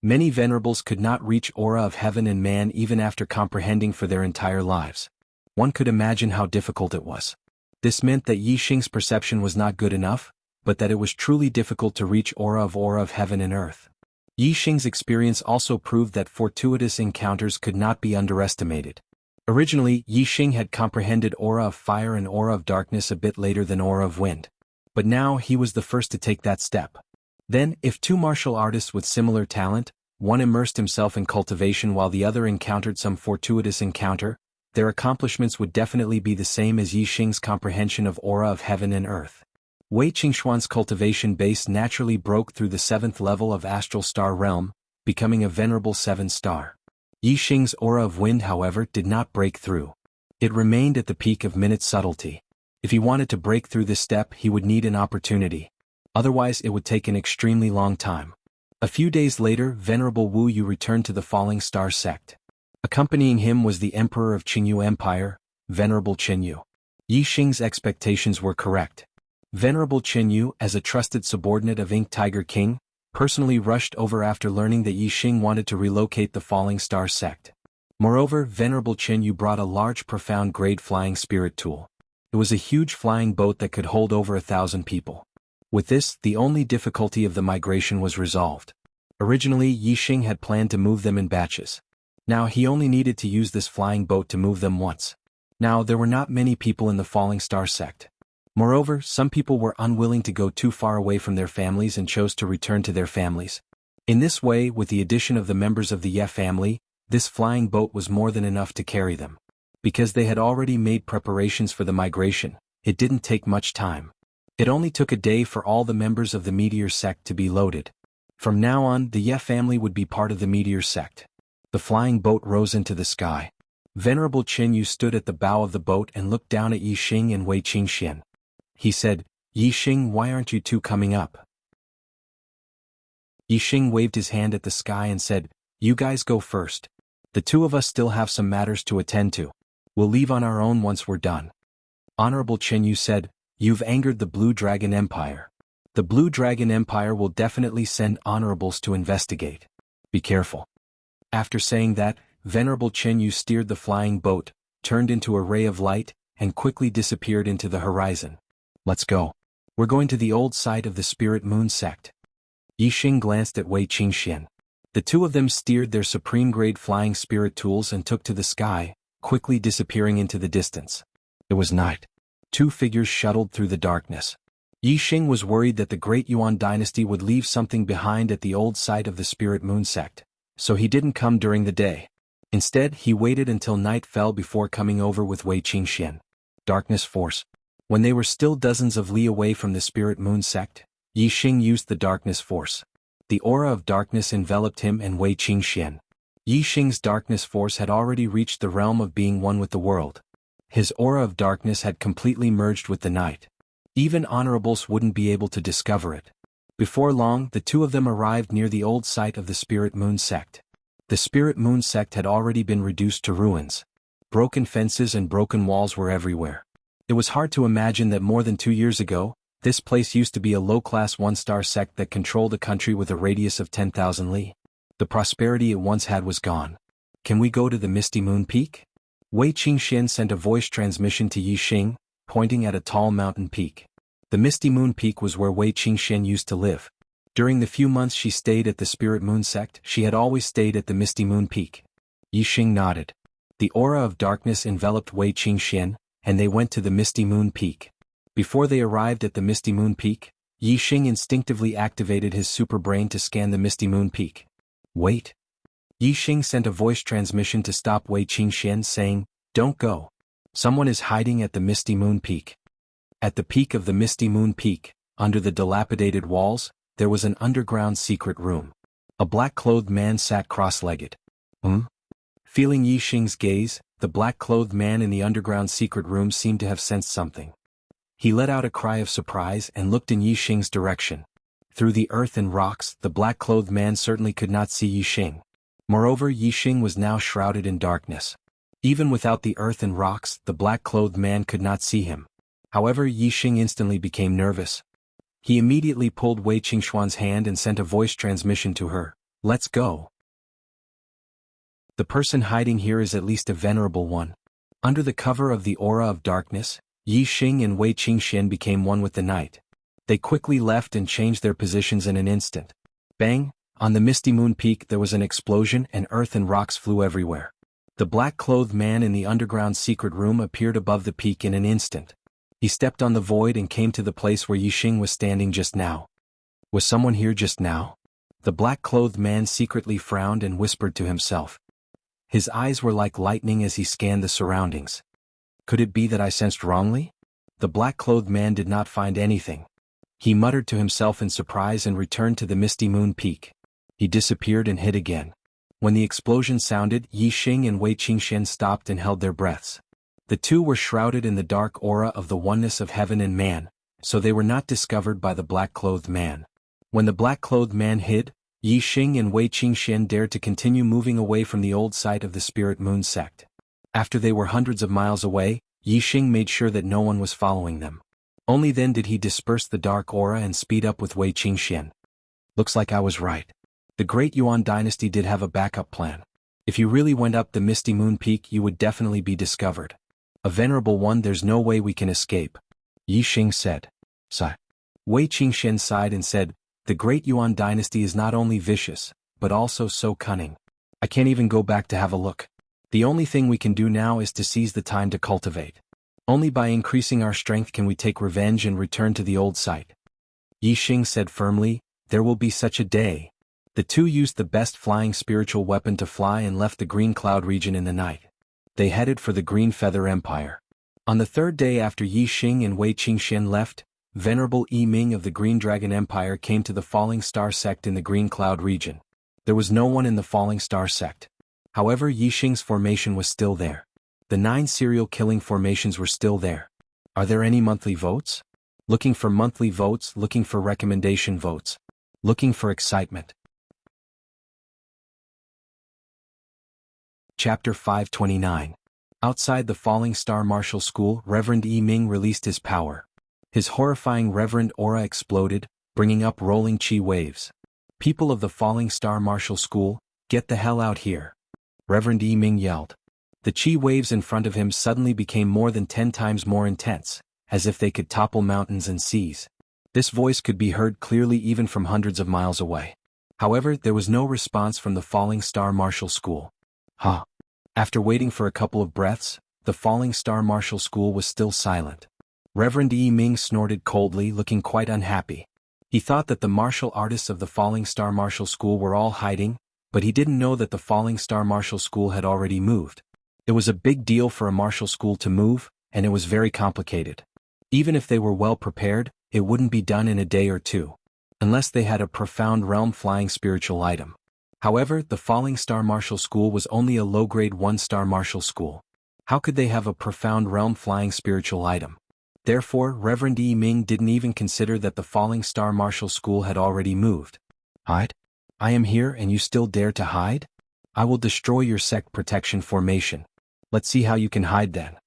[SPEAKER 1] Many venerables could not reach Aura of Heaven and Man even after comprehending for their entire lives. One could imagine how difficult it was. This meant that Yixing's perception was not good enough, but that it was truly difficult to reach Aura of Heaven and Earth. Yixing's experience also proved that fortuitous encounters could not be underestimated. Originally, Yixing had comprehended Aura of Fire and Aura of Darkness a bit later than Aura of Wind. But now he was the first to take that step. Then, if two martial artists with similar talent, one immersed himself in cultivation while the other encountered some fortuitous encounter, their accomplishments would definitely be the same as Yixing's comprehension of Aura of Heaven and Earth. Wei Qingxuan's cultivation base naturally broke through the 7th level of Astral Star Realm, becoming a venerable 7-star. Yixing's Aura of Wind, however, did not break through. It remained at the peak of minute subtlety. If he wanted to break through this step, he would need an opportunity. Otherwise it would take an extremely long time. A few days later, Venerable Wu Yu returned to the Falling Star sect. Accompanying him was the Emperor of Qingyu Empire, Venerable Qinyu. Yixing's expectations were correct. Venerable Qinyu, as a trusted subordinate of Ink Tiger King, personally rushed over after learning that Yixing wanted to relocate the Falling Star sect. Moreover, Venerable Qinyu brought a large profound grade flying spirit tool. It was a huge flying boat that could hold over 1,000 people. With this, the only difficulty of the migration was resolved. Originally, Yixing had planned to move them in batches. Now he only needed to use this flying boat to move them once. Now there were not many people in the Falling Star sect. Moreover, some people were unwilling to go too far away from their families and chose to return to their families. In this way, with the addition of the members of the Ye family, this flying boat was more than enough to carry them. Because they had already made preparations for the migration, it didn't take much time. It only took a day for all the members of the Meteor sect to be loaded. From now on, the Ye family would be part of the Meteor sect. The flying boat rose into the sky. Venerable Qinyu stood at the bow of the boat and looked down at Yixing and Wei Qingxian. He said, "Yixing, why aren't you two coming up?" Yixing waved his hand at the sky and said, "You guys go first. The two of us still have some matters to attend to. We'll leave on our own once we're done." Honorable Qinyu said, "You've angered the Blue Dragon Empire. The Blue Dragon Empire will definitely send honorables to investigate. Be careful." After saying that, Venerable Qinyu steered the flying boat, turned into a ray of light, and quickly disappeared into the horizon. "Let's go. We're going to the old site of the Spirit Moon sect." Yixing glanced at Wei Qingxian. The two of them steered their supreme-grade flying spirit tools and took to the sky, quickly disappearing into the distance. It was night. Two figures shuttled through the darkness. Yixing was worried that the Great Yuan dynasty would leave something behind at the old site of the Spirit Moon sect, so he didn't come during the day. Instead, he waited until night fell before coming over with Wei Qingxian. Darkness Force. When they were still dozens of li away from the Spirit Moon sect, Yixing used the Darkness Force. The aura of darkness enveloped him and Wei Qingxian. Yixing's Darkness Force had already reached the realm of being one with the world. His aura of darkness had completely merged with the night. Even honorables wouldn't be able to discover it. Before long, the two of them arrived near the old site of the Spirit Moon sect. The Spirit Moon sect had already been reduced to ruins. Broken fences and broken walls were everywhere. It was hard to imagine that more than 2 years ago, this place used to be a low-class one-star sect that controlled a country with a radius of 10,000 li. The prosperity it once had was gone. Can we go to the Misty Moon Peak? Wei Qingxian sent a voice transmission to Yi Xing, pointing at a tall mountain peak. The Misty Moon Peak was where Wei Qingxian used to live. During the few months she stayed at the Spirit Moon sect, she had always stayed at the Misty Moon Peak. Yi Xing nodded. The aura of darkness enveloped Wei Qingxian, and they went to the Misty Moon Peak. Before they arrived at the Misty Moon Peak, Yi Xing instinctively activated his super brain to scan the Misty Moon Peak. Wait. Yi Xing sent a voice transmission to stop Wei Qingxian, saying, "Don't go. Someone is hiding at the Misty Moon Peak." At the peak of the Misty Moon Peak, under the dilapidated walls, there was an underground secret room. A black-clothed man sat cross-legged. Feeling Yi Xing's gaze, the black-clothed man in the underground secret room seemed to have sensed something. He let out a cry of surprise and looked in Yi Xing's direction. Through the earth and rocks, the black-clothed man certainly could not see Yi Xing. Moreover, Yi Xing was now shrouded in darkness. Even without the earth and rocks, the black-clothed man could not see him. However, Yi Xing instantly became nervous. He immediately pulled Wei Qingxuan's hand and sent a voice transmission to her. "Let's go. The person hiding here is at least a venerable one." Under the cover of the aura of darkness, Yi Xing and Wei Qingxian became one with the night. They quickly left and changed their positions in an instant. Bang! On the Misty Moon Peak there was an explosion and earth and rocks flew everywhere. The black-clothed man in the underground secret room appeared above the peak in an instant. He stepped on the void and came to the place where Yi Xing was standing just now. Was someone here just now? The black-clothed man secretly frowned and whispered to himself. His eyes were like lightning as he scanned the surroundings. Could it be that I sensed wrongly? The black-clothed man did not find anything. He muttered to himself in surprise and returned to the Misty Moon Peak. He disappeared and hid again. When the explosion sounded, Yi Xing and Wei Qingxian stopped and held their breaths. The two were shrouded in the dark aura of the oneness of heaven and man, so they were not discovered by the black-clothed man. When the black-clothed man hid, Yi Xing and Wei Qingxian dared to continue moving away from the old site of the Spirit Moon sect. After they were hundreds of miles away, Yi Xing made sure that no one was following them. Only then did he disperse the dark aura and speed up with Wei Qingxian. Looks like I was right. The Great Yuan dynasty did have a backup plan. If you really went up the Misty Moon Peak you would definitely be discovered. A venerable one, there's no way we can escape. Yi Xing said. Sigh. Wei Qingxian sighed and said, the Great Yuan dynasty is not only vicious, but also so cunning. I can't even go back to have a look. The only thing we can do now is to seize the time to cultivate. Only by increasing our strength can we take revenge and return to the old site. Yi Xing said firmly, there will be such a day. The two used the best flying spiritual weapon to fly and left the Green Cloud region in the night. They headed for the Green Feather Empire. On the third day after Yi Xing and Wei Qingxian left, Venerable Yi Ming of the Green Dragon Empire came to the Falling Star sect in the Green Cloud region. There was no one in the Falling Star sect. However, Yi Xing's formation was still there. The 9 serial killing formations were still there. Are there any monthly votes? Looking for monthly votes, looking for recommendation votes. Looking for excitement. Chapter 529. Outside the Falling Star Martial School, Reverend Yi Ming released his power. His horrifying reverend aura exploded, bringing up rolling chi waves. People of the Falling Star Martial School, get the hell out here. Reverend Yi Ming yelled. The chi waves in front of him suddenly became more than 10 times more intense, as if they could topple mountains and seas. This voice could be heard clearly even from hundreds of miles away. However, there was no response from the Falling Star Martial School. Huh. After waiting for a couple of breaths, the Falling Star Martial School was still silent. Reverend Yi Ming snorted coldly, looking quite unhappy. He thought that the martial artists of the Falling Star Martial School were all hiding, but he didn't know that the Falling Star Martial School had already moved. It was a big deal for a martial school to move, and it was very complicated. Even if they were well prepared, it wouldn't be done in a day or two. Unless they had a profound realm flying spiritual item. However, the Falling Star Martial School was only a low-grade 1-star martial school. How could they have a profound realm flying spiritual item? Therefore, Reverend Yi Ming didn't even consider that the Falling Star Martial School had already moved. Hide? I am here and you still dare to hide? I will destroy your sect protection formation. Let's see how you can hide then.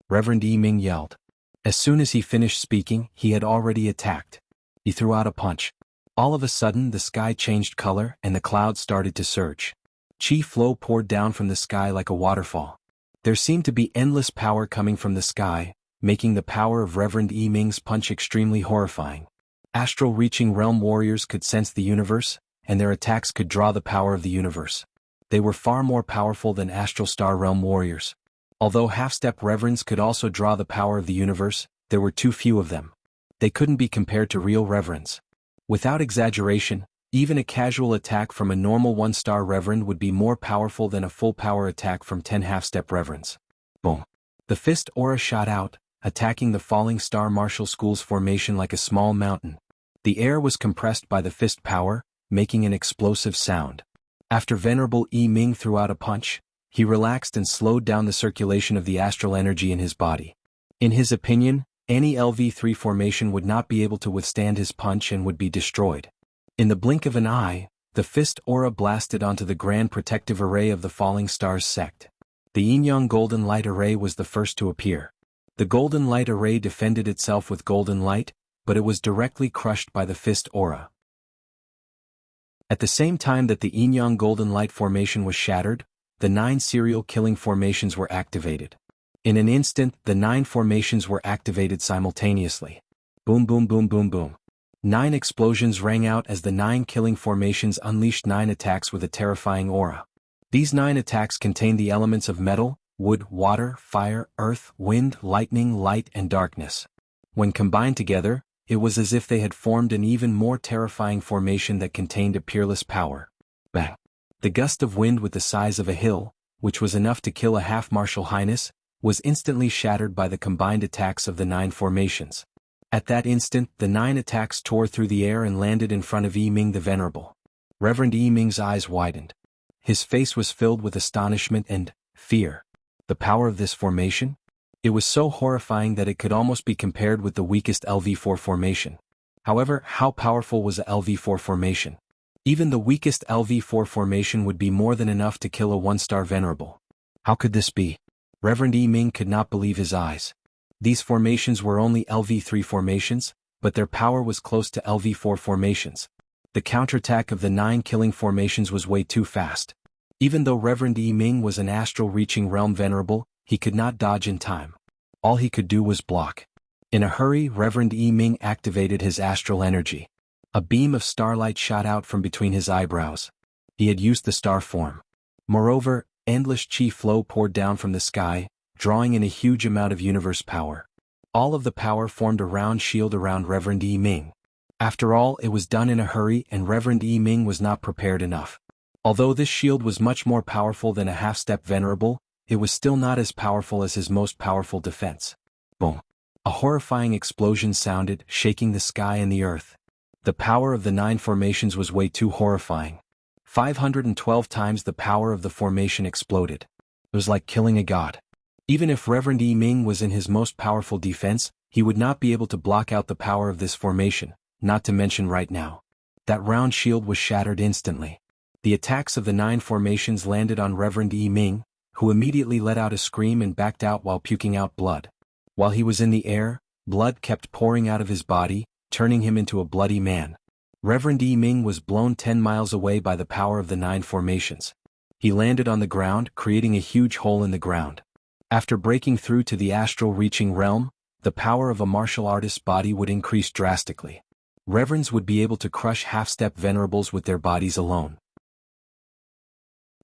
[SPEAKER 1] Reverend Yiming yelled. As soon as he finished speaking, he had already attacked. He threw out a punch. All of a sudden the sky changed color and the clouds started to surge. Qi flow poured down from the sky like a waterfall. There seemed to be endless power coming from the sky, making the power of Reverend Yiming's punch extremely horrifying. Astral-reaching realm warriors could sense the universe, and their attacks could draw the power of the universe. They were far more powerful than astral star realm warriors. Although half-step reverends could also draw the power of the universe, there were too few of them. They couldn't be compared to real reverends. Without exaggeration, even a casual attack from a normal one-star reverend would be more powerful than a full-power attack from 10 half-step reverends. Boom. The fist aura shot out, attacking the falling star martial school's formation like a small mountain. The air was compressed by the fist power, making an explosive sound. After Venerable Yi Ming threw out a punch, he relaxed and slowed down the circulation of the astral energy in his body. In his opinion, any LV3 formation would not be able to withstand his punch and would be destroyed. In the blink of an eye, the fist aura blasted onto the grand protective array of the falling stars sect. The Yin-Yang Golden Light Array was the first to appear. The Golden Light Array defended itself with golden light, but it was directly crushed by the fist aura. At the same time that the Yin-Yang Golden Light formation was shattered, the 9 serial killing formations were activated. In an instant, the 9 formations were activated simultaneously. Boom boom boom boom boom. 9 explosions rang out as the 9 killing formations unleashed 9 attacks with a terrifying aura. These 9 attacks contained the elements of metal, wood, water, fire, earth, wind, lightning, light, and darkness. When combined together, it was as if they had formed an even more terrifying formation that contained a peerless power. Bang! The gust of wind with the size of a hill, which was enough to kill a half-martial highness, was instantly shattered by the combined attacks of the 9 formations. At that instant, the 9 attacks tore through the air and landed in front of Yi Ming the Venerable. Reverend Yi Ming's eyes widened. His face was filled with astonishment and fear. The power of this formation? It was so horrifying that it could almost be compared with the weakest LV4 formation. However, how powerful was a LV4 formation? Even the weakest LV4 formation would be more than enough to kill a 1-star Venerable. How could this be? Reverend Yi Ming could not believe his eyes. These formations were only LV3 formations, but their power was close to LV4 formations. The counterattack of the 9 killing formations was way too fast. Even though Reverend Yi Ming was an astral-reaching realm Venerable, he could not dodge in time. All he could do was block. In a hurry, Reverend Yi Ming activated his astral energy. A beam of starlight shot out from between his eyebrows. He had used the star form. Moreover, endless qi flow poured down from the sky, drawing in a huge amount of universe power. All of the power formed a round shield around Reverend Yi Ming. After all, it was done in a hurry and Reverend Yi Ming was not prepared enough. Although this shield was much more powerful than a half-step Venerable, it was still not as powerful as his most powerful defense. Boom! A horrifying explosion sounded, shaking the sky and the earth. The power of the 9 formations was way too horrifying. 512 times the power of the formation exploded. It was like killing a god. Even if Reverend Yi Ming was in his most powerful defense, he would not be able to block out the power of this formation, not to mention right now. That round shield was shattered instantly. The attacks of the 9 formations landed on Reverend Yi Ming, who immediately let out a scream and backed out while puking out blood. While he was in the air, blood kept pouring out of his body, turning him into a bloody man. Reverend Yi Ming was blown 10 miles away by the power of the 9 formations. He landed on the ground, creating a huge hole in the ground. After breaking through to the astral-reaching realm, the power of a martial artist's body would increase drastically. Reverends would be able to crush half-step Venerables with their bodies alone.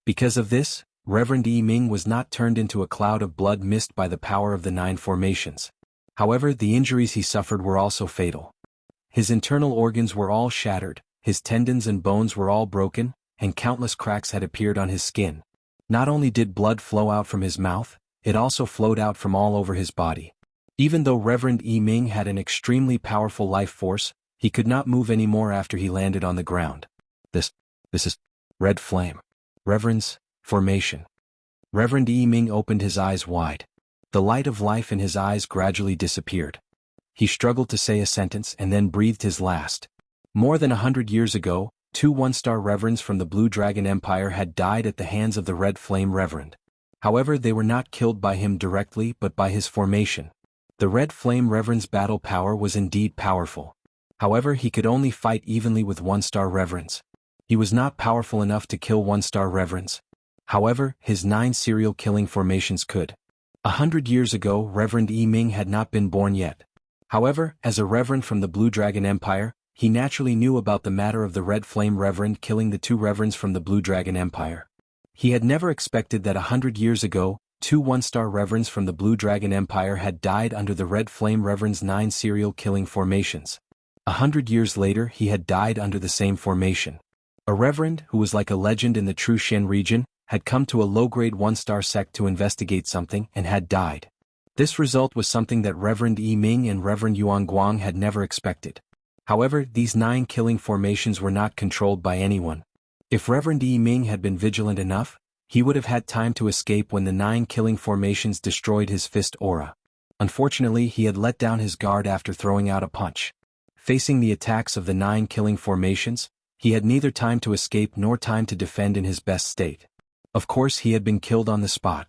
[SPEAKER 1] Because of this, Reverend Yi Ming was not turned into a cloud of blood mist by the power of the 9 formations. However, the injuries he suffered were also fatal. His internal organs were all shattered, his tendons and bones were all broken, and countless cracks had appeared on his skin. Not only did blood flow out from his mouth, it also flowed out from all over his body. Even though Reverend Yi Ming had an extremely powerful life force, he could not move anymore after he landed on the ground. This is red flame. Reverend's formation. Reverend Yi Ming opened his eyes wide. The light of life in his eyes gradually disappeared. He struggled to say a sentence and then breathed his last. More than 100 years ago, 2 one-star reverends from the Blue Dragon Empire had died at the hands of the Red Flame Reverend. However, they were not killed by him directly but by his formation. The Red Flame Reverend's battle power was indeed powerful. However, he could only fight evenly with one-star reverends. He was not powerful enough to kill one-star reverends. However, his 9 serial killing formations could. 100 years ago, Reverend Yi Ming had not been born yet. However, as a reverend from the Blue Dragon Empire, he naturally knew about the matter of the Red Flame Reverend killing the 2 reverends from the Blue Dragon Empire. He had never expected that 100 years ago, 2 one-star reverends from the Blue Dragon Empire had died under the Red Flame Reverend's 9 serial killing formations. 100 years later, he had died under the same formation. A reverend, who was like a legend in the True Shen region, had come to a low-grade one-star sect to investigate something and had died. This result was something that Reverend Yi Ming and Reverend Yuan Guang had never expected. However, these 9 killing formations were not controlled by anyone. If Reverend Yi Ming had been vigilant enough, he would have had time to escape when the 9 killing formations destroyed his fist aura. Unfortunately, he had let down his guard after throwing out a punch. Facing the attacks of the 9 killing formations, he had neither time to escape nor time to defend in his best state. Of course, he had been killed on the spot.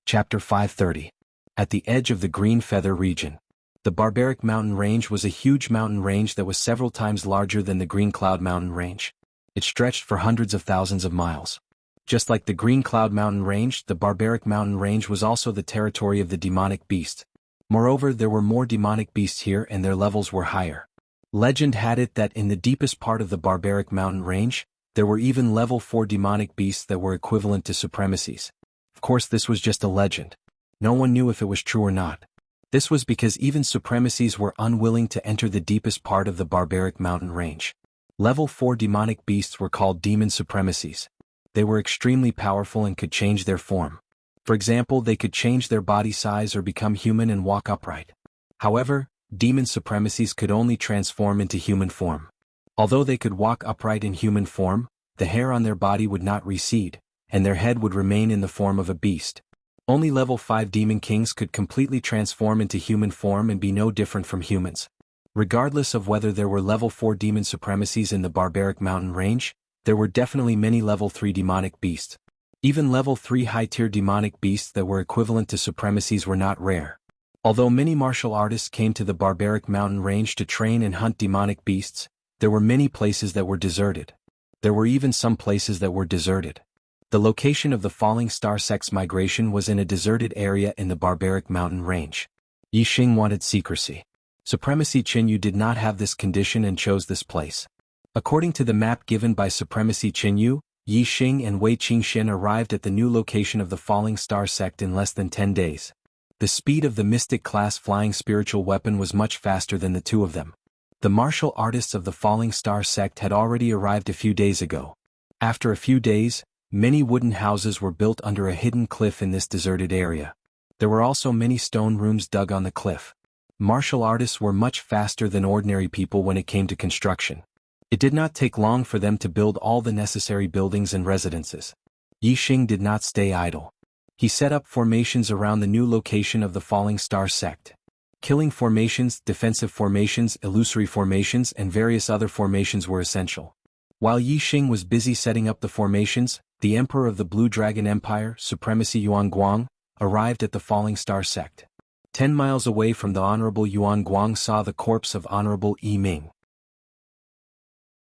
[SPEAKER 1] Chapter 530. At the edge of the Green Feather region. The Barbaric Mountain Range was a huge mountain range that was several times larger than the Green Cloud Mountain Range. It stretched for hundreds of thousands of miles. Just like the Green Cloud Mountain Range, the Barbaric Mountain Range was also the territory of the demonic beast. Moreover, there were more demonic beasts here and their levels were higher. Legend had it that in the deepest part of the Barbaric Mountain Range, there were even level 4 demonic beasts that were equivalent to supremacies. Of course, this was just a legend. No one knew if it was true or not. This was because even supremacies were unwilling to enter the deepest part of the Barbaric Mountain Range. Level 4 demonic beasts were called demon supremacies. They were extremely powerful and could change their form. For example, they could change their body size or become human and walk upright. However, demon supremacies could only transform into human form. Although they could walk upright in human form, the hair on their body would not recede, and their head would remain in the form of a beast. Only level 5 demon kings could completely transform into human form and be no different from humans. Regardless of whether there were level 4 demon supremacies in the Barbaric Mountain Range, there were definitely many level 3 demonic beasts. Even level 3 high-tier demonic beasts that were equivalent to supremacies were not rare. Although many martial artists came to the Barbaric Mountain Range to train and hunt demonic beasts, there were many places that were deserted. There were even some places that were deserted. The location of the Falling Star Sect's migration was in a deserted area in the Barbaric Mountain Range. Yi Xing wanted secrecy. Supremacy Qinyu did not have this condition and chose this place. According to the map given by Supremacy Qinyu, Yi Xing and Wei Qingxian arrived at the new location of the Falling Star Sect in less than 10 days. The speed of the Mystic class flying spiritual weapon was much faster than the two of them. The martial artists of the Falling Star Sect had already arrived a few days ago. After a few days, many wooden houses were built under a hidden cliff in this deserted area. There were also many stone rooms dug on the cliff. Martial artists were much faster than ordinary people when it came to construction. It did not take long for them to build all the necessary buildings and residences. Yi Xing did not stay idle. He set up formations around the new location of the Falling Star Sect. Killing formations, defensive formations, illusory formations, and various other formations were essential. While Yi Xing was busy setting up the formations, the Emperor of the Blue Dragon Empire, Supremacy Yuan Guang, arrived at the Falling Star Sect. 10 miles away from the Honorable Yuan Guang saw the corpse of Honorable Yi Ming.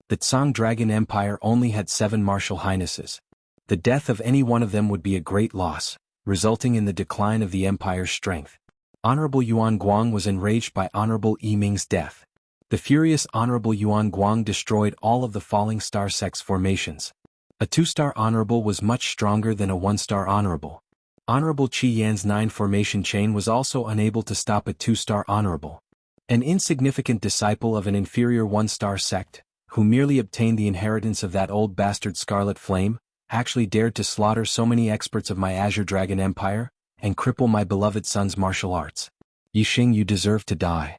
[SPEAKER 1] The Tsang Dragon Empire only had 7 martial highnesses. The death of any one of them would be a great loss, resulting in the decline of the empire's strength. Honorable Yuan Guang was enraged by Honorable Yi Ming's death. The furious Honorable Yuan Guang destroyed all of the Falling Star Sect's formations. A 2-star honorable was much stronger than a 1-star honorable. Honorable Qi Yan's 9 formation chain was also unable to stop a 2-star honorable. An insignificant disciple of an inferior 1-star sect, who merely obtained the inheritance of that old bastard Scarlet Flame, actually dared to slaughter so many experts of my Azure Dragon Empire, and cripple my beloved son's martial arts. Yi Xing, you deserve to die.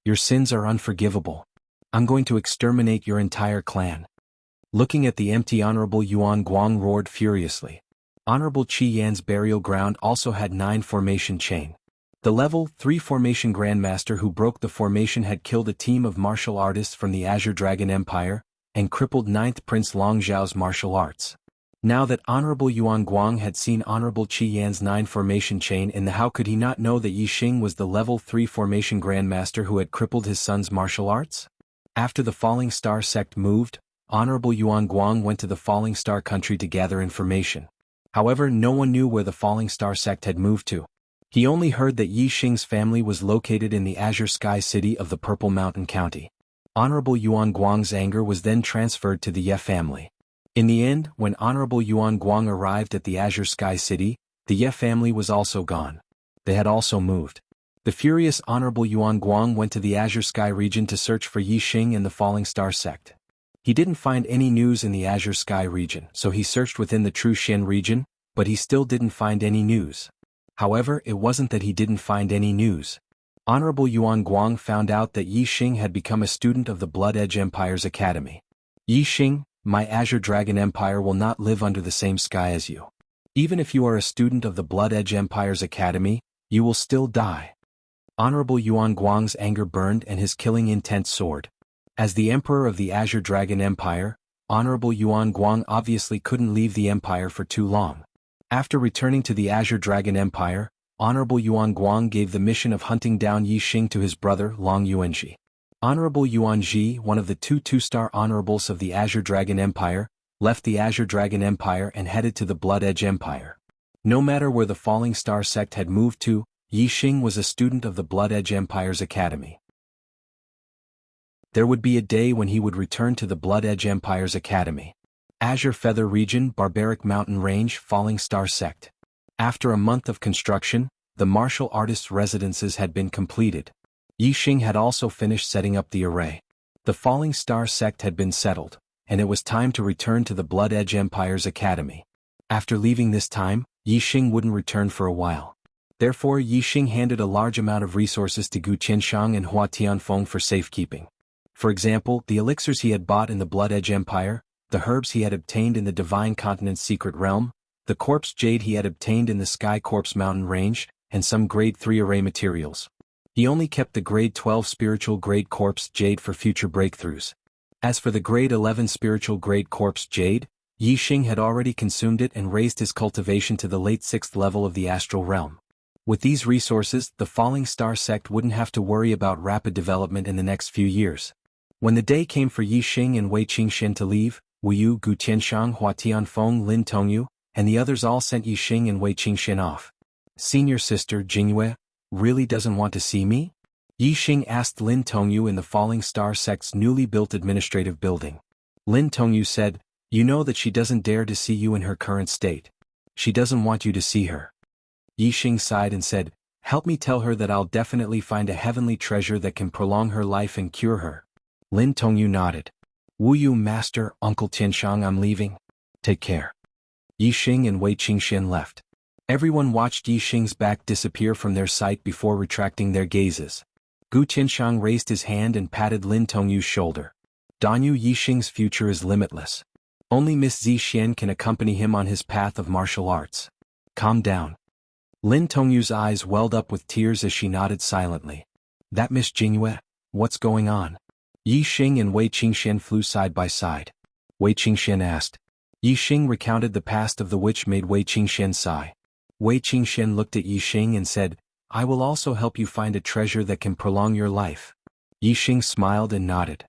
[SPEAKER 1] Your sins are unforgivable. I'm going to exterminate your entire clan. Looking at the empty Honorable Yuan Guang roared furiously. Honorable Qi Yan's burial ground also had 9 formation chain. The Level 3 Formation Grandmaster who broke the formation had killed a team of martial artists from the Azure Dragon Empire, and crippled 9th Prince Long Zhao's martial arts. Now that Honorable Yuan Guang had seen Honorable Qi Yan's 9 formation chain in the how could he not know that Yi Xing was the Level 3 Formation Grandmaster who had crippled his son's martial arts? After the Falling Star sect moved, Honorable Yuan Guang went to the Falling Star country to gather information. However, no one knew where the Falling Star sect had moved to. He only heard that Yi Xing's family was located in the Azure Sky City of the Purple Mountain County. Honorable Yuan Guang's anger was then transferred to the Ye family. In the end, when Honorable Yuan Guang arrived at the Azure Sky City, the Ye family was also gone. They had also moved. The furious Honorable Yuan Guang went to the Azure Sky region to search for Yi Xing and the Falling Star sect. He didn't find any news in the Azure Sky region, so he searched within the True Shen region, but he still didn't find any news. However, it wasn't that he didn't find any news. Honorable Yuan Guang found out that Yi Xing had become a student of the Blood Edge Empire's academy. Yi Xing, my Azure Dragon Empire will not live under the same sky as you. Even if you are a student of the Blood Edge Empire's academy, you will still die. Honorable Yuan Guang's anger burned and his killing intent soared. As the Emperor of the Azure Dragon Empire, Honorable Yuan Guang obviously couldn't leave the empire for too long. After returning to the Azure Dragon Empire, Honorable Yuan Guang gave the mission of hunting down Yi Xing to his brother Long Yuanji. Honorable Yuanji, one of the two-star honorables of the Azure Dragon Empire, left the Azure Dragon Empire and headed to the Blood Edge Empire. No matter where the Falling Star sect had moved to, Yi Xing was a student of the Blood Edge Empire's academy. There would be a day when he would return to the Blood Edge Empire's academy. Azure Feather Region, Barbaric Mountain Range, Falling Star Sect. After a month of construction, the martial artists' residences had been completed. Yi Xing had also finished setting up the array. The Falling Star Sect had been settled, and it was time to return to the Blood Edge Empire's academy. After leaving this time, Yi Xing wouldn't return for a while. Therefore, Yi Xing handed a large amount of resources to Gu Qianshang and Hua Tianfeng for safekeeping. For example, the elixirs he had bought in the Blood Edge Empire, the herbs he had obtained in the Divine Continent's secret realm, the corpse jade he had obtained in the Sky Corpse Mountain Range, and some Grade 3 array materials. He only kept the Grade 12 Spiritual Grade Corpse Jade for future breakthroughs. As for the Grade 11 Spiritual Grade Corpse Jade, Yi Xing had already consumed it and raised his cultivation to the late 6th level of the Astral Realm. With these resources, the Falling Star sect wouldn't have to worry about rapid development in the next few years. When the day came for Yi Xing and Wei Qingxian to leave, Wu Yu, Gu Tianshang, Hua Tianfeng, Lin Tongyu, and the others all sent Yi Xing and Wei Qingxian off. Senior sister Jingyue really doesn't want to see me? Yi Xing asked Lin Tongyu in the Falling Star sect's newly built administrative building. Lin Tongyu said, you know that she doesn't dare to see you in her current state. She doesn't want you to see her. Yi Xing sighed and said, help me tell her that I'll definitely find a heavenly treasure that can prolong her life and cure her. Lin Tongyu nodded. Wu Yu, Master, Uncle Tianshang, I'm leaving. Take care. Yi Xing and Wei Qingxian left. Everyone watched Yi Xing's back disappear from their sight before retracting their gazes. Gu Tianshang raised his hand and patted Lin Tongyu's shoulder. Danyu, Yi Xing's future is limitless. Only Miss Zixian can accompany him on his path of martial arts. Calm down. Lin Tongyu's eyes welled up with tears as she nodded silently. That Miss Jingyue? What's going on? Yi Xing and Wei Qingxian flew side by side. Wei Qingxian asked. Yi Xing recounted the past of the witch made Wei Qingxian sigh. Wei Qingxian looked at Yi Xing and said, I will also help you find a treasure that can prolong your life. Yi Xing smiled and nodded.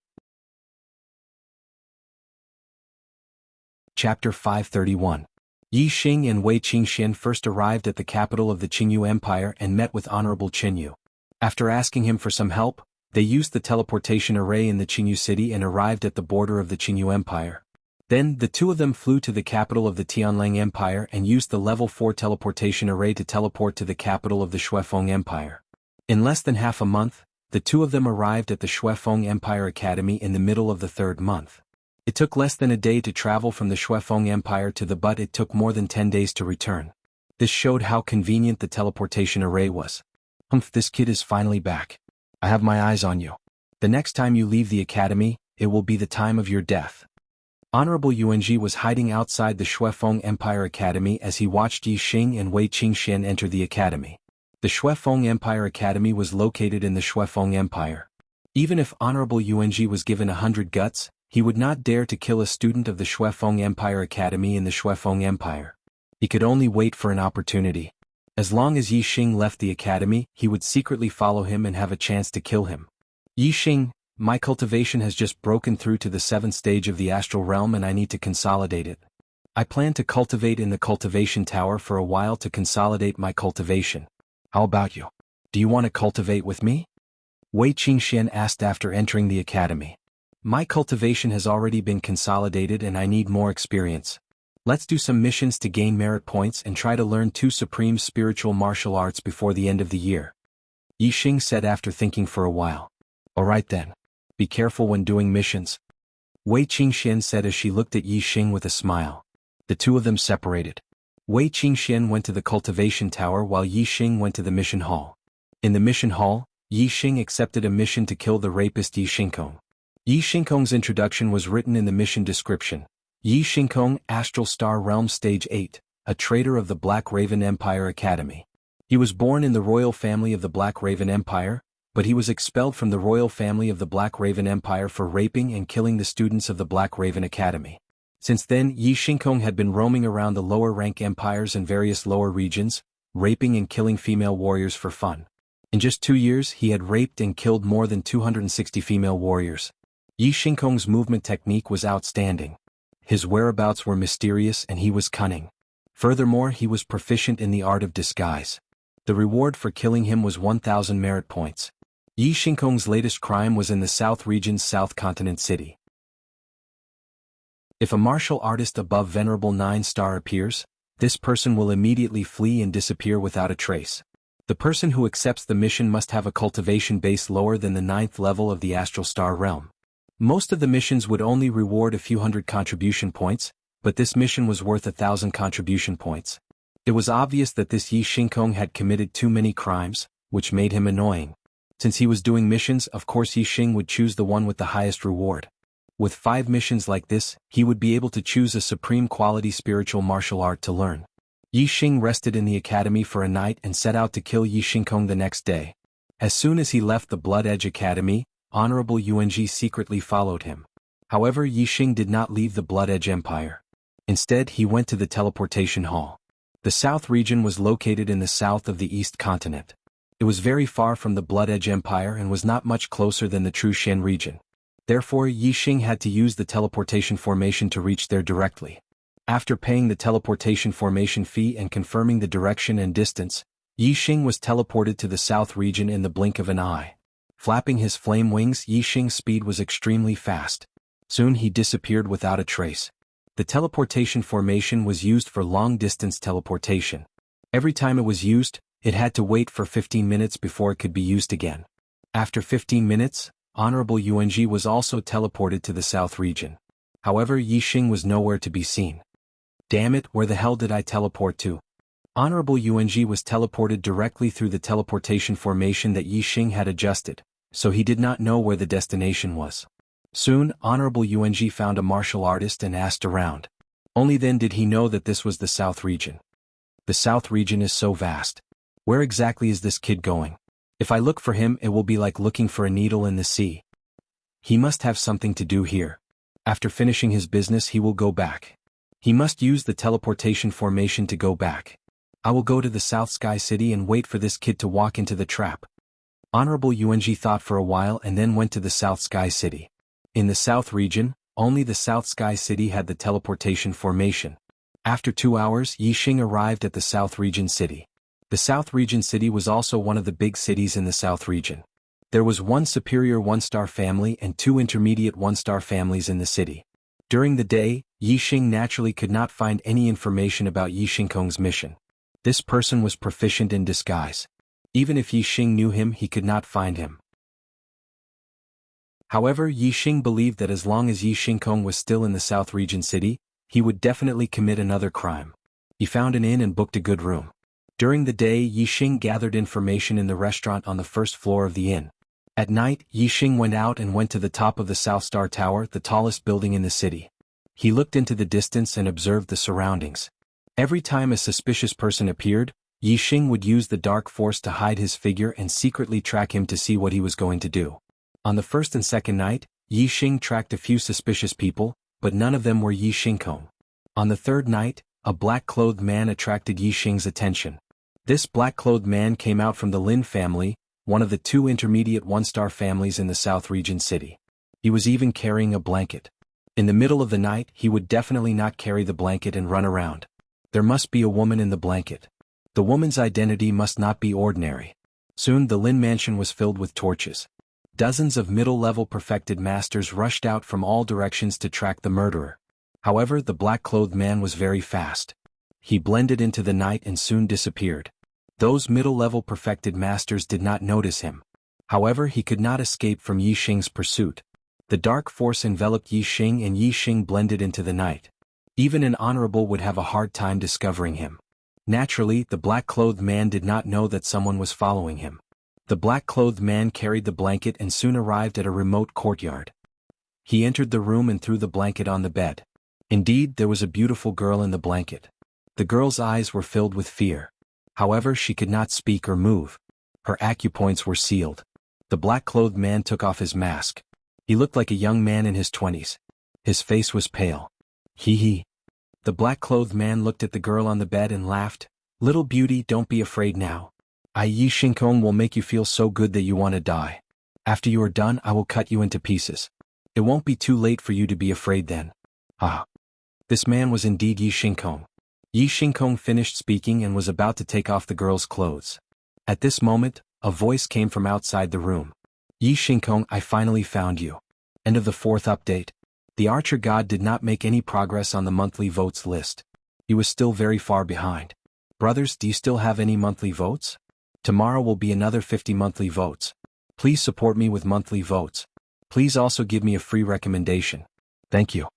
[SPEAKER 1] Chapter 531. Yi Xing and Wei Qingxian first arrived at the capital of the Qingyu Empire and met with Honorable Qingyu. After asking him for some help, they used the teleportation array in the Qingyu city and arrived at the border of the Qingyu Empire. Then, the two of them flew to the capital of the Tianlang Empire and used the level 4 teleportation array to teleport to the capital of the Shuefeng Empire. In less than half a month, the two of them arrived at the Shuefeng Empire Academy in the middle of the 3rd month. It took less than a day to travel from the Shuefeng Empire to the but it took more than 10 days to return. This showed how convenient the teleportation array was. This kid is finally back. I have my eyes on you. The next time you leave the academy, it will be the time of your death. Honorable Yuanji was hiding outside the Shuefeng Empire Academy as he watched Yi Xing and Wei Qingxian enter the academy. The Shuefeng Empire Academy was located in the Shuefeng Empire. Even if Honorable Yuanji was given 100 guts, he would not dare to kill a student of the Shuefeng Empire Academy in the Shuefeng Empire. He could only wait for an opportunity. As long as Yi Xing left the academy, he would secretly follow him and have a chance to kill him. Yi Xing, my cultivation has just broken through to the 7th stage of the astral realm and I need to consolidate it. I plan to cultivate in the cultivation tower for a while to consolidate my cultivation. How about you? Do you want to cultivate with me? Wei Qingxian asked after entering the academy. My cultivation has already been consolidated and I need more experience. Let's do some missions to gain merit points and try to learn 2 supreme spiritual martial arts before the end of the year. Yi Xing said after thinking for a while. Alright then. Be careful when doing missions. Wei Qingxian said as she looked at Yi Xing with a smile. The two of them separated. Wei Qingxian went to the cultivation tower while Yi Xing went to the mission hall. In the mission hall, Yi Xing accepted a mission to kill the rapist Yi Xingkong. Yi Xingkong's introduction was written in the mission description. Yi Xingkong, Astral Star Realm Stage 8, a traitor of the Black Raven Empire Academy. He was born in the royal family of the Black Raven Empire, but he was expelled from the royal family of the Black Raven Empire for raping and killing the students of the Black Raven Academy. Since then, Yi Xingkong had been roaming around the lower rank empires and various lower regions, raping and killing female warriors for fun. In just 2 years, he had raped and killed more than 260 female warriors. Yi Xingkong's movement technique was outstanding. His whereabouts were mysterious and he was cunning. Furthermore, he was proficient in the art of disguise. The reward for killing him was 1,000 merit points. Yi Xingkong's latest crime was in the South Region's South Continent City. If a martial artist above Venerable 9-star appears, this person will immediately flee and disappear without a trace. The person who accepts the mission must have a cultivation base lower than the 9th level of the Astral Star Realm. Most of the missions would only reward a few hundred contribution points, but this mission was worth 1,000 contribution points. It was obvious that this Yi Xingkong had committed too many crimes, which made him annoying. Since he was doing missions, of course Yi Xing would choose the one with the highest reward. With 5 missions like this, he would be able to choose a supreme quality spiritual martial art to learn. Yi Xing rested in the academy for a night and set out to kill Yi Xingkong the next day. As soon as he left the Blood Edge Academy, Honorable Yuanji secretly followed him. However, Yi Xing did not leave the Blood Edge Empire. Instead, he went to the teleportation hall. The South region was located in the south of the East continent. It was very far from the Blood Edge Empire and was not much closer than the True Shen region. Therefore, Yi Xing had to use the teleportation formation to reach there directly. After paying the teleportation formation fee and confirming the direction and distance, Yi Xing was teleported to the South region in the blink of an eye. Flapping his flame wings, Yi Xing's speed was extremely fast. Soon he disappeared without a trace. The teleportation formation was used for long-distance teleportation. Every time it was used, it had to wait for 15 minutes before it could be used again. After 15 minutes, Honorable Yuanji was also teleported to the South region. However, Yi Xing was nowhere to be seen. Damn it, where the hell did I teleport to? Honorable Yuanji was teleported directly through the teleportation formation that Yi Xing had adjusted, so he did not know where the destination was. Soon, Honorable Yuanji found a martial artist and asked around. Only then did he know that this was the South region. The South region is so vast. Where exactly is this kid going? If I look for him, it will be like looking for a needle in the sea. He must have something to do here. After finishing his business, he will go back. He must use the teleportation formation to go back. I will go to the South Sky City and wait for this kid to walk into the trap. Honorable Yuanji thought for a while and then went to the South Sky City. In the South region, only the South Sky City had the teleportation formation. After 2 hours, Yi Xing arrived at the South Region City. The South Region City was also one of the big cities in the South region. There was 1 superior 1-star family and 2 intermediate 1-star families in the city. During the day, Yi Xing naturally could not find any information about Yi Xingkong's mission. This person was proficient in disguise. Even if Yi Xing knew him, he could not find him. However, Yi Xing believed that as long as Yi Xingkong was still in the South Region City, he would definitely commit another crime. He found an inn and booked a good room. During the day, Yi Xing gathered information in the restaurant on the first floor of the inn. At night, Yi Xing went out and went to the top of the South Star Tower, the tallest building in the city. He looked into the distance and observed the surroundings. Every time a suspicious person appeared, Yi Xing would use the dark force to hide his figure and secretly track him to see what he was going to do. On the first and second night, Yi Xing tracked a few suspicious people, but none of them were Yi Xingkong. On the third night, a black-clothed man attracted Yi Xing's attention. This black-clothed man came out from the Lin family, one of the two intermediate one-star families in the South Region city. He was even carrying a blanket. In the middle of the night, he would definitely not carry the blanket and run around. There must be a woman in the blanket. The woman's identity must not be ordinary. Soon the Lin mansion was filled with torches. Dozens of middle-level perfected masters rushed out from all directions to track the murderer. However, the black-clothed man was very fast. He blended into the night and soon disappeared. Those middle-level perfected masters did not notice him. However, he could not escape from Yi Xing's pursuit. The dark force enveloped Yi Xing and Yi Xing blended into the night. Even an honorable would have a hard time discovering him. Naturally, the black-clothed man did not know that someone was following him. The black-clothed man carried the blanket and soon arrived at a remote courtyard. He entered the room and threw the blanket on the bed. Indeed, there was a beautiful girl in the blanket. The girl's eyes were filled with fear. However, she could not speak or move. Her acupoints were sealed. The black-clothed man took off his mask. He looked like a young man in his 20s. His face was pale. Hee. The black-clothed man looked at the girl on the bed and laughed. "Little beauty, don't be afraid now. Yi Xingkong will make you feel so good that you want to die. After you are done, I will cut you into pieces. It won't be too late for you to be afraid then." Ah. This man was indeed Yi Xingkong. Yi Xingkong finished speaking and was about to take off the girl's clothes. At this moment, a voice came from outside the room. "Yi Xingkong, I finally found you." End of the fourth update. The archer god did not make any progress on the monthly votes list. He was still very far behind. Brothers, do you still have any monthly votes? Tomorrow will be another 50 monthly votes. Please support me with monthly votes. Please also give me a free recommendation. Thank you.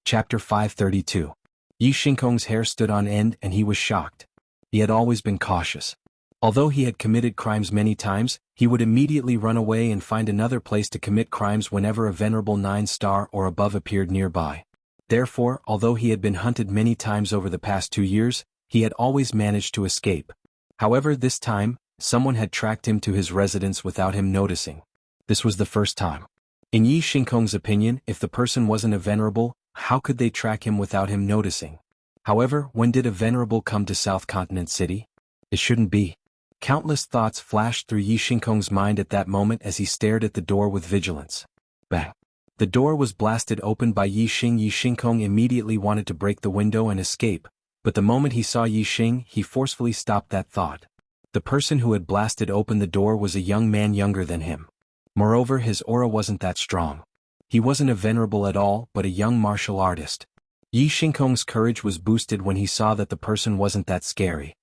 [SPEAKER 1] Chapter 532. Yi Xingkong's hair stood on end and he was shocked. He had always been cautious. Although he had committed crimes many times, he would immediately run away and find another place to commit crimes whenever a venerable 9-star or above appeared nearby. Therefore, although he had been hunted many times over the past 2 years, he had always managed to escape. However, this time, someone had tracked him to his residence without him noticing. This was the first time. In Yi Xingkong's opinion, if the person wasn't a venerable, how could they track him without him noticing? However, when did a venerable come to South Continent City? It shouldn't be. Countless thoughts flashed through Yi Xingkong's mind at that moment as he stared at the door with vigilance. Bang! The door was blasted open by Yi Xing. Yi Xingkong immediately wanted to break the window and escape, but the moment he saw Yi Xing, he forcefully stopped that thought. The person who had blasted open the door was a young man younger than him. Moreover, his aura wasn't that strong. He wasn't a venerable at all, but a young martial artist. Yi Xingkong's courage was boosted when he saw that the person wasn't that scary.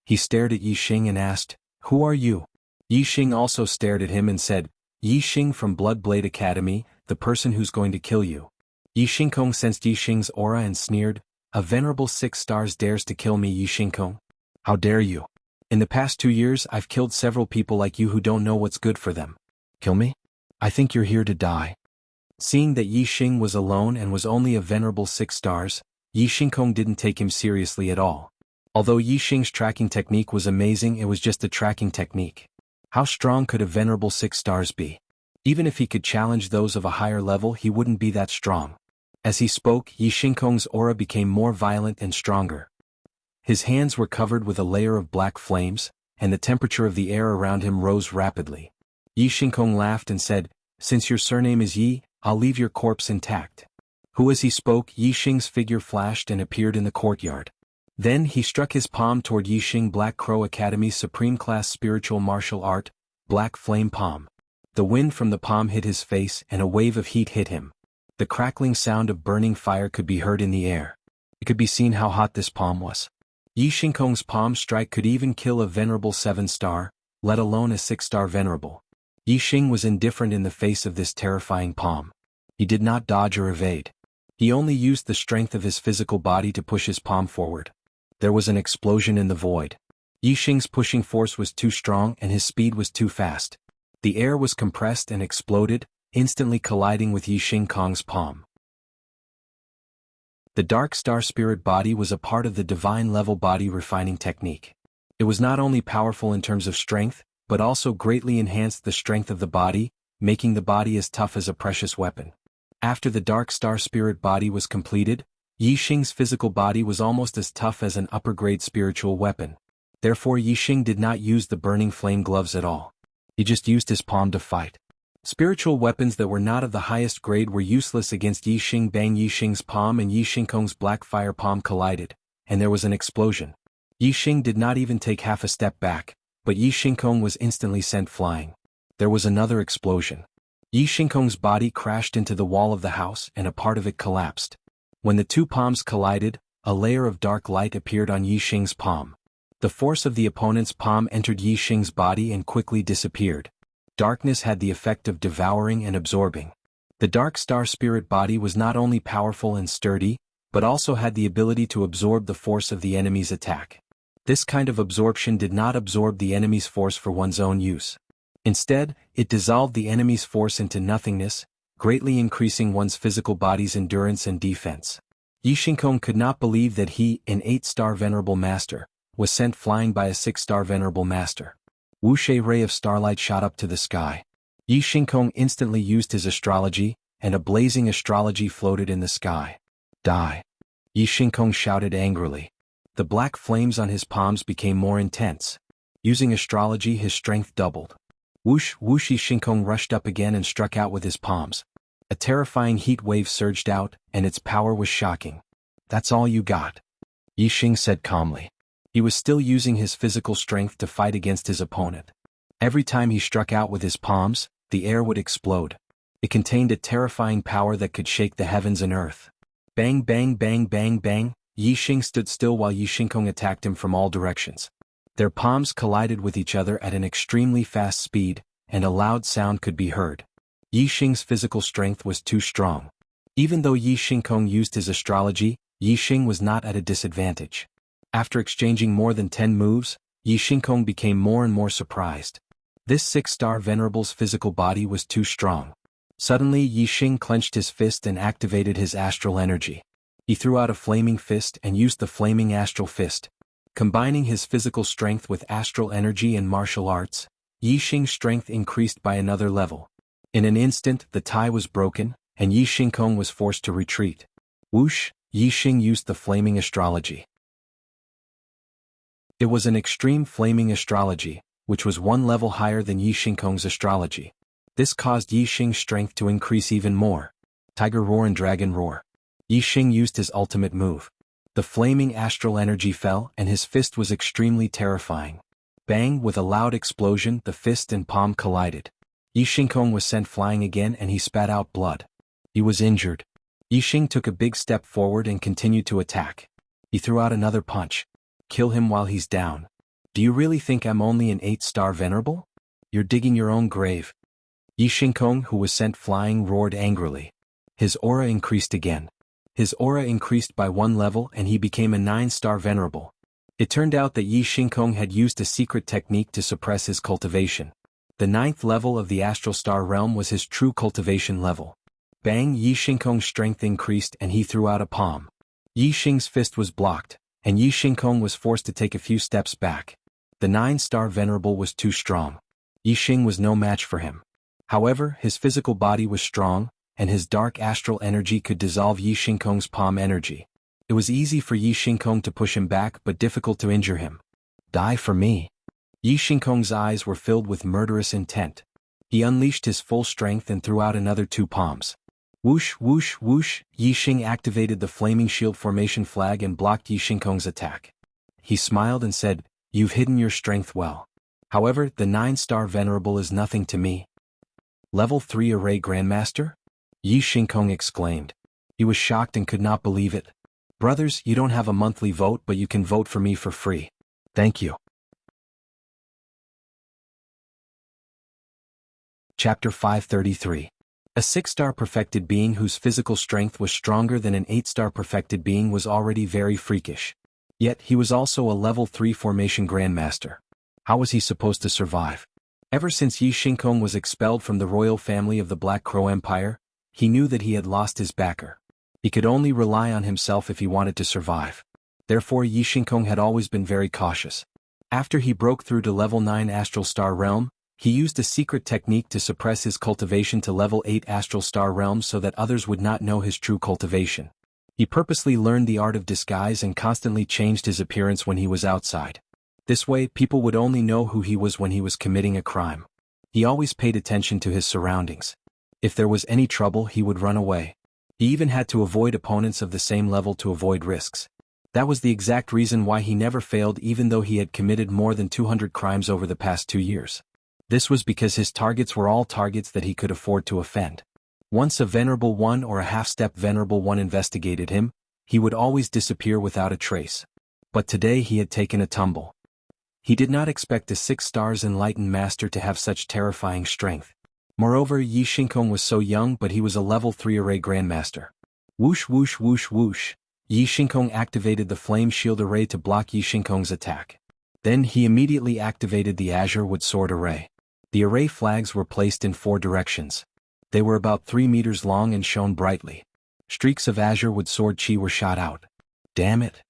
[SPEAKER 1] He stared at Yi Xing and asked, "Who are you?" Yi Xing also stared at him and said, "Yi Xing from Bloodblade Academy, the person who's going to kill you." Yi Xingkong sensed Yi Xing's aura and sneered, "A venerable 6 stars dares to kill me, Yi Xingkong? How dare you? In the past 2 years I've killed several people like you who don't know what's good for them. Kill me? I think you're here to die." Seeing that Yi Xing was alone and was only a venerable 6 stars, Yi Xingkong didn't take him seriously at all. Although Yi Xing's tracking technique was amazing, it was just a tracking technique. How strong could a venerable 6 stars be? Even if he could challenge those of a higher level, he wouldn't be that strong. As he spoke, Yi Xingkong's aura became more violent and stronger. His hands were covered with a layer of black flames, and the temperature of the air around him rose rapidly. Yi Xingkong laughed and said, "Since your surname is Yi, I'll leave your corpse intact." Who as he spoke, Yi Xing's figure flashed and appeared in the courtyard. Then he struck his palm toward Yi Xing Black Crow Academy's Supreme Class Spiritual Martial Art, Black Flame Palm. The wind from the palm hit his face and a wave of heat hit him. The crackling sound of burning fire could be heard in the air. It could be seen how hot this palm was. Yi Xingkong's palm strike could even kill a venerable 7-star, let alone a 6-star venerable. Yi Xing was indifferent in the face of this terrifying palm. He did not dodge or evade. He only used the strength of his physical body to push his palm forward. There was an explosion in the void. Yi Xing's pushing force was too strong and his speed was too fast. The air was compressed and exploded, instantly colliding with Yi Xingkong's palm. The Dark Star Spirit Body was a part of the divine level body refining technique. It was not only powerful in terms of strength, but also greatly enhanced the strength of the body, making the body as tough as a precious weapon. After the Dark Star Spirit Body was completed, Yixing's physical body was almost as tough as an upper-grade spiritual weapon. Therefore Yixing did not use the burning flame gloves at all. He just used his palm to fight. Spiritual weapons that were not of the highest grade were useless against Yixing. Bang! Yixing's palm and Yixing's black fire palm collided, and there was an explosion. Yixing did not even take half a step back, but Yixing was instantly sent flying. There was another explosion. Yixing's body crashed into the wall of the house and a part of it collapsed. When the two palms collided, a layer of dark light appeared on Yixing's palm. The force of the opponent's palm entered Yixing's body and quickly disappeared. Darkness had the effect of devouring and absorbing. The Dark Star Spirit Body was not only powerful and sturdy, but also had the ability to absorb the force of the enemy's attack. This kind of absorption did not absorb the enemy's force for one's own use. Instead, it dissolved the enemy's force into nothingness, greatly increasing one's physical body's endurance and defense. Yixing could not believe that he, an 8-star Venerable Master, was sent flying by a 6-star Venerable Master. Wuxia ray of starlight shot up to the sky. Yixing instantly used his astrology, and a blazing astrology floated in the sky. Die! Yixing shouted angrily. The black flames on his palms became more intense. Using astrology, his strength doubled. Whoosh! Whoosh! Yixing rushed up again and struck out with his palms. A terrifying heat wave surged out, and its power was shocking. That's all you got? Yixing said calmly. He was still using his physical strength to fight against his opponent. Every time he struck out with his palms, the air would explode. It contained a terrifying power that could shake the heavens and earth. Bang! Bang! Bang! Bang! Bang! Yixing stood still while Yixing attacked him from all directions. Their palms collided with each other at an extremely fast speed, and a loud sound could be heard. Yixing's physical strength was too strong. Even though Yixing used his astrology, Yixing was not at a disadvantage. After exchanging more than 10 moves, Yixing became more and more surprised. This 6-star Venerable's physical body was too strong. Suddenly Yixing clenched his fist and activated his astral energy. He threw out a flaming fist and used the flaming astral fist. Combining his physical strength with astral energy and martial arts, Yixing's strength increased by another level. In an instant the tie was broken, and Yixing was forced to retreat. Whoosh! Yixing used the flaming astrology. It was an extreme flaming astrology, which was one level higher than Yixing's astrology. This caused Yixing's strength to increase even more. Tiger Roar and Dragon Roar. Yixing used his ultimate move. The flaming astral energy fell and his fist was extremely terrifying. Bang! With a loud explosion, the fist and palm collided. Yixing was sent flying again and he spat out blood. He was injured. Yixing took a big step forward and continued to attack. He threw out another punch. Kill him while he's down. Do you really think I'm only an 8-star Venerable? You're digging your own grave. Yixing, who was sent flying, roared angrily. His aura increased again. His aura increased by 1 level and he became a 9-star Venerable. It turned out that Yixing had used a secret technique to suppress his cultivation. The 9th level of the Astral Star Realm was his true cultivation level. Bang! Yixing's strength increased and he threw out a palm. Yixing's fist was blocked, and Yixing was forced to take a few steps back. The 9-star Venerable was too strong. Yixing was no match for him. However, his physical body was strong, and his dark astral energy could dissolve Yixing's palm energy. It was easy for Yixing to push him back but difficult to injure him. Die for me. Yixing's eyes were filled with murderous intent. He unleashed his full strength and threw out another 2 palms. Whoosh! Whoosh! Whoosh! Yixing activated the flaming shield formation flag and blocked Yixing's attack. He smiled and said, "You've hidden your strength well. However, the 9-star Venerable is nothing to me." Level 3 Array Grandmaster? Yixing exclaimed. He was shocked and could not believe it. Brothers, you don't have a monthly vote but you can vote for me for free. Thank you. Chapter 533. A 6-star perfected being whose physical strength was stronger than an 8-star perfected being was already very freakish. Yet he was also a level 3 formation grandmaster. How was he supposed to survive? Ever since Yixing was expelled from the royal family of the Black Crow Empire, he knew that he had lost his backer. He could only rely on himself if he wanted to survive. Therefore Yi Xingkong had always been very cautious. After he broke through to level 9 Astral Star Realm, he used a secret technique to suppress his cultivation to level 8 Astral Star Realm so that others would not know his true cultivation. He purposely learned the art of disguise and constantly changed his appearance when he was outside. This way, people would only know who he was when he was committing a crime. He always paid attention to his surroundings. If there was any trouble, he would run away. He even had to avoid opponents of the same level to avoid risks. That was the exact reason why he never failed even though he had committed more than 200 crimes over the past 2 years. This was because his targets were all targets that he could afford to offend. Once a Venerable One or a half-step Venerable One investigated him, he would always disappear without a trace. But today he had taken a tumble. He did not expect a 6 stars enlightened master to have such terrifying strength. Moreover, Yi Xingkong was so young, but he was a level 3 array grandmaster. Whoosh whoosh whoosh whoosh. Yi Xingkong activated the flame shield array to block Yi Xingkong's attack. Then he immediately activated the Azure Wood Sword array. The array flags were placed in 4 directions. They were about 3 meters long and shone brightly. Streaks of Azure Wood Sword chi were shot out. Damn it!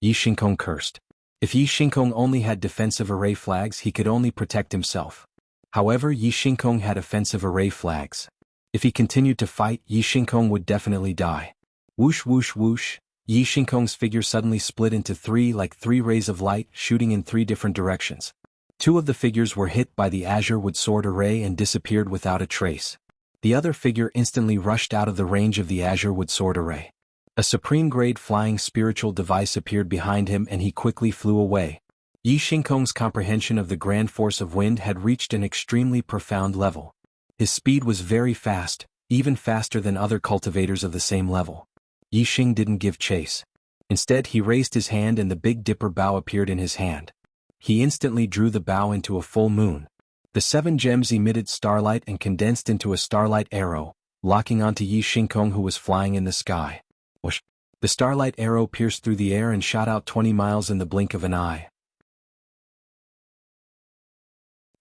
[SPEAKER 1] Yi Xingkong cursed. If Yi Xingkong only had defensive array flags, he could only protect himself. However, Yi Xingkong had offensive array flags. If he continued to fight, Yi Xingkong would definitely die. Whoosh whoosh whoosh. Yi Xingkong's figure suddenly split into 3 like 3 rays of light shooting in 3 different directions. 2 of the figures were hit by the Azure Wood Sword array and disappeared without a trace. The other figure instantly rushed out of the range of the Azure Wood Sword array. A supreme-grade flying spiritual device appeared behind him and he quickly flew away. Yi Xingkong's comprehension of the grand force of wind had reached an extremely profound level. His speed was very fast, even faster than other cultivators of the same level. Yi Xing didn't give chase. Instead, he raised his hand and the Big Dipper bow appeared in his hand. He instantly drew the bow into a full moon. The 7 gems emitted starlight and condensed into a starlight arrow, locking onto Yi Xingkong who was flying in the sky. Whoosh! The starlight arrow pierced through the air and shot out 20 miles in the blink of an eye.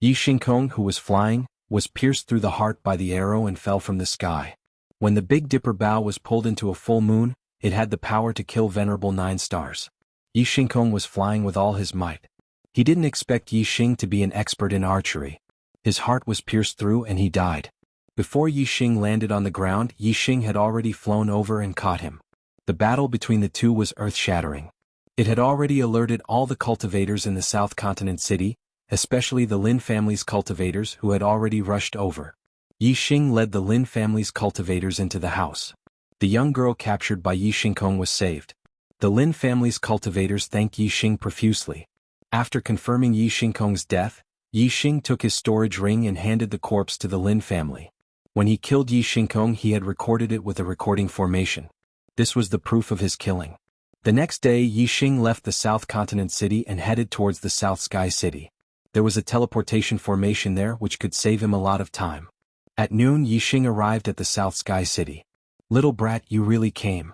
[SPEAKER 1] Yi Xingkong, who was flying, was pierced through the heart by the arrow and fell from the sky. When the Big Dipper bow was pulled into a full moon, it had the power to kill Venerable 9 stars. Yi Xingkong was flying with all his might. He didn't expect Yi Xing to be an expert in archery. His heart was pierced through and he died. Before Yi Xing landed on the ground, Yi Xing had already flown over and caught him. The battle between the two was earth-shattering. It had already alerted all the cultivators in the South Continent City, especially the Lin family's cultivators who had already rushed over. Yi Xing led the Lin family's cultivators into the house. The young girl captured by Yi Xingkong was saved. The Lin family's cultivators thanked Yi Xing profusely. After confirming Yi Xingkong's death, Yi Xing took his storage ring and handed the corpse to the Lin family. When he killed Yi Xingkong, he had recorded it with a recording formation. This was the proof of his killing. The next day, Yi Xing left the South Continent City and headed towards the South Sky City. There was a teleportation formation there which could save him a lot of time. At noon, Yi Xing arrived at the South Sky City. Little brat, you really came.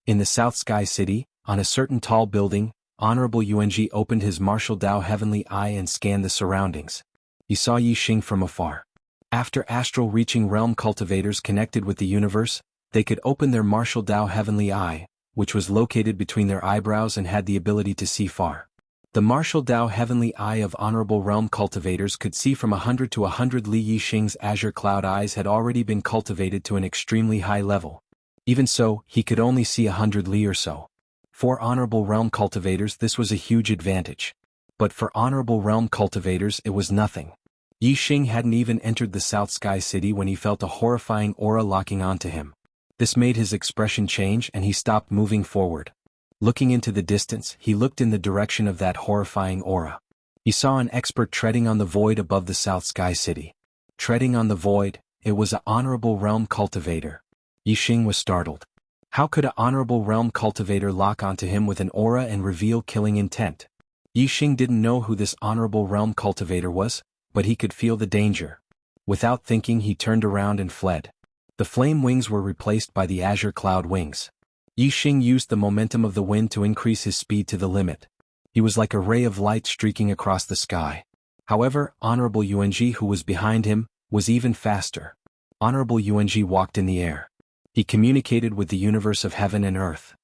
[SPEAKER 1] In the South Sky City, on a certain tall building, Honorable Yuanji opened his martial Dao heavenly eye and scanned the surroundings. He saw Yi Xing from afar. After astral reaching realm cultivators connected with the universe, they could open their martial Dao heavenly eye, which was located between their eyebrows and had the ability to see far. The martial Dao heavenly eye of honorable realm cultivators could see from 100 to 100 li. Yi Xing's azure cloud eyes had already been cultivated to an extremely high level. Even so, he could only see 100 li or so. For honorable realm cultivators, this was a huge advantage. But for honorable realm cultivators, it was nothing. Yi Xing hadn't even entered the South Sky City when he felt a horrifying aura locking onto him. This made his expression change and he stopped moving forward. Looking into the distance, he looked in the direction of that horrifying aura. He saw an expert treading on the void above the South Sky City. Treading on the void, it was an honorable realm cultivator. Yi Xing was startled. How could an honorable realm cultivator lock onto him with an aura and reveal killing intent? Yi Xing didn't know who this honorable realm cultivator was, but he could feel the danger. Without thinking, he turned around and fled. The flame wings were replaced by the azure cloud wings. Yi Xing used the momentum of the wind to increase his speed to the limit. He was like a ray of light streaking across the sky. However, Honorable Yuanji, who was behind him, was even faster. Honorable Yuanji walked in the air. He communicated with the universe of heaven and earth.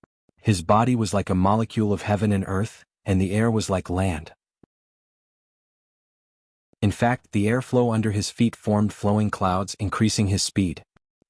[SPEAKER 1] His body was like a molecule of heaven and earth, and the air was like land. In fact, the airflow under his feet formed flowing clouds, increasing his speed.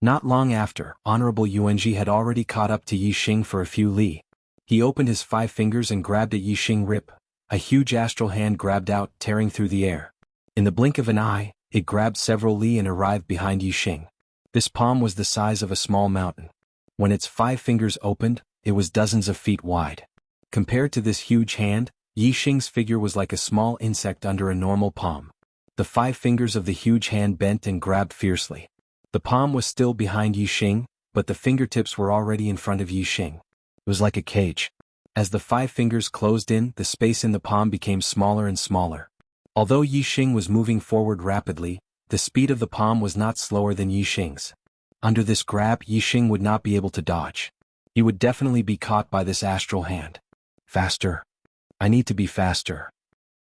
[SPEAKER 1] Not long after, Honorable Yuanji had already caught up to Yi Xing for a few li. He opened his 5 fingers and grabbed at Yi Xing rip. A huge astral hand grabbed out, tearing through the air. In the blink of an eye, it grabbed several li and arrived behind Yi Xing. This palm was the size of a small mountain. When its 5 fingers opened, it was dozens of feet wide. Compared to this huge hand, Yi Xing's figure was like a small insect under a normal palm. The 5 fingers of the huge hand bent and grabbed fiercely. The palm was still behind Yi Xing, but the fingertips were already in front of Yi Xing. It was like a cage. As the 5 fingers closed in, the space in the palm became smaller and smaller. Although Yi Xing was moving forward rapidly, the speed of the palm was not slower than Yi Xing's. Under this grab, Yi Xing would not be able to dodge. He would definitely be caught by this astral hand. Faster. I need to be faster.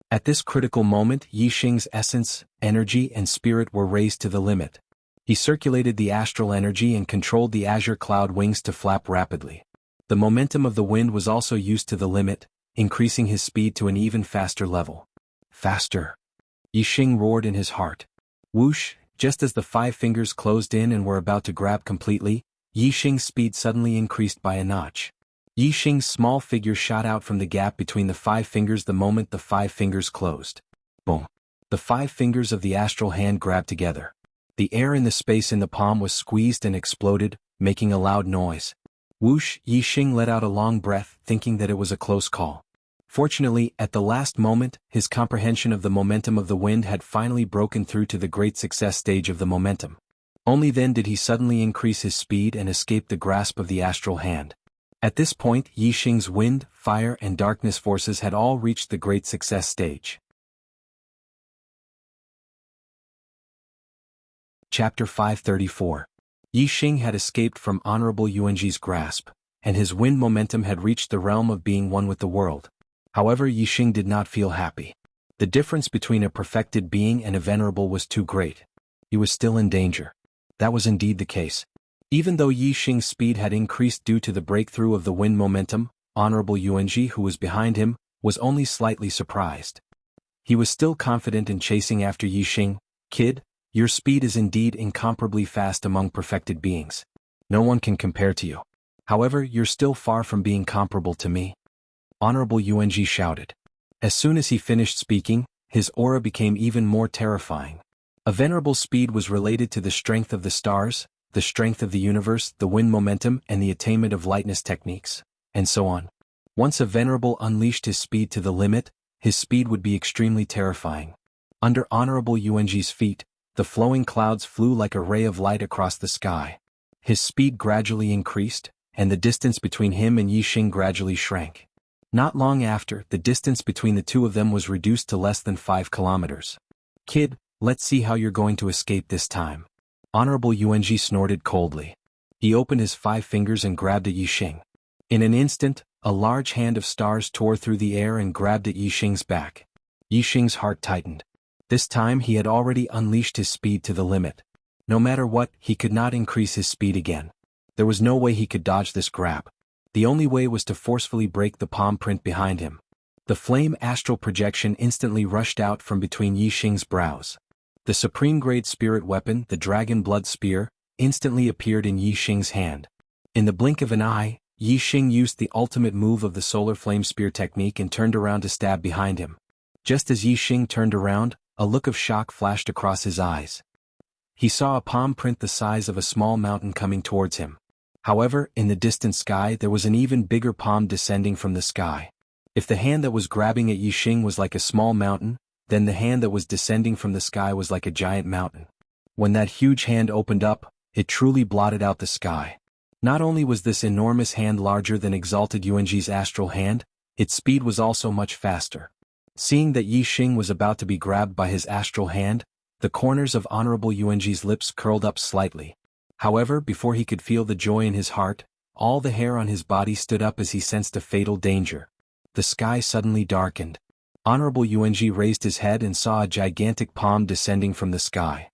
[SPEAKER 1] At this critical moment, Yi Xing's essence, energy and spirit were raised to the limit. He circulated the astral energy and controlled the azure cloud wings to flap rapidly. The momentum of the wind was also used to the limit, increasing his speed to an even faster level. Faster. Yi Xing roared in his heart. Whoosh, just as the 5 fingers closed in and were about to grab completely, Yi Xing's speed suddenly increased by a notch. Yi Xing's small figure shot out from the gap between the 5 fingers the moment the 5 fingers closed. Boom. The 5 fingers of the astral hand grabbed together. The air in the space in the palm was squeezed and exploded, making a loud noise. Whoosh, Yi Xing let out a long breath, thinking that it was a close call. Fortunately, at the last moment, his comprehension of the momentum of the wind had finally broken through to the great success stage of the momentum. Only then did he suddenly increase his speed and escape the grasp of the astral hand. At this point, Yi Xing's wind, fire and darkness forces had all reached the great success stage. Chapter 534. Yi Xing had escaped from Honorable Yuanji's grasp, and his wind momentum had reached the realm of being one with the world. However, Yi Xing did not feel happy. The difference between a perfected being and a venerable was too great. He was still in danger. That was indeed the case. Even though Yi Xing's speed had increased due to the breakthrough of the wind momentum, Honorable Yuanji, who was behind him, was only slightly surprised. He was still confident in chasing after Yi Xing. Kid, your speed is indeed incomparably fast among perfected beings. No one can compare to you. However, you're still far from being comparable to me. Honorable Yuanji shouted. As soon as he finished speaking, his aura became even more terrifying. A venerable speed was related to the strength of the stars, the strength of the universe, the wind momentum and the attainment of lightness techniques, and so on. Once a venerable unleashed his speed to the limit, his speed would be extremely terrifying. Under Honorable Yuanji's feet, the flowing clouds flew like a ray of light across the sky. His speed gradually increased, and the distance between him and Yi Xing gradually shrank. Not long after, the distance between the two of them was reduced to less than 5 kilometers. Kid, let's see how you're going to escape this time. Honorable Yuanji snorted coldly. He opened his 5 fingers and grabbed at Yi Xing. In an instant, a large hand of stars tore through the air and grabbed at Yi Xing's back. Yi Xing's heart tightened. This time he had already unleashed his speed to the limit. No matter what, he could not increase his speed again. There was no way he could dodge this grab. The only way was to forcefully break the palm print behind him. The flame astral projection instantly rushed out from between Yi Xing's brows. The supreme-grade spirit weapon, the Dragon Blood Spear, instantly appeared in Yi Xing's hand. In the blink of an eye, Yi Xing used the ultimate move of the Solar Flame Spear technique and turned around to stab behind him. Just as Yi Xing turned around, a look of shock flashed across his eyes. He saw a palm print the size of a small mountain coming towards him. However, in the distant sky there was an even bigger palm descending from the sky. If the hand that was grabbing at Yi Xing was like a small mountain, then the hand that was descending from the sky was like a giant mountain. When that huge hand opened up, it truly blotted out the sky. Not only was this enormous hand larger than Exalted Yuanji's astral hand, its speed was also much faster. Seeing that Yi Xing was about to be grabbed by his astral hand, the corners of Honorable Yuanji's lips curled up slightly. However, before he could feel the joy in his heart, all the hair on his body stood up as he sensed a fatal danger. The sky suddenly darkened. Honorable Yuanji raised his head and saw a gigantic palm descending from the sky.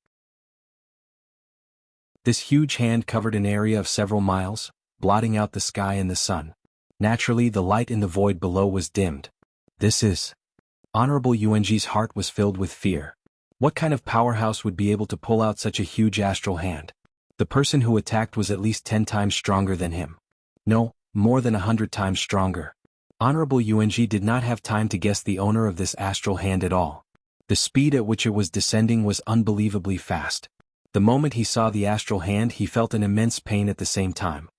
[SPEAKER 1] This huge hand covered an area of several miles, blotting out the sky and the sun. Naturally, the light in the void below was dimmed. This is... Honorable Yuanji's heart was filled with fear. What kind of powerhouse would be able to pull out such a huge astral hand? The person who attacked was at least 10 times stronger than him. No, more than 100 times stronger. Honorable Yuanji did not have time to guess the owner of this astral hand at all. The speed at which it was descending was unbelievably fast. The moment he saw the astral hand, he felt an immense pain at the same time.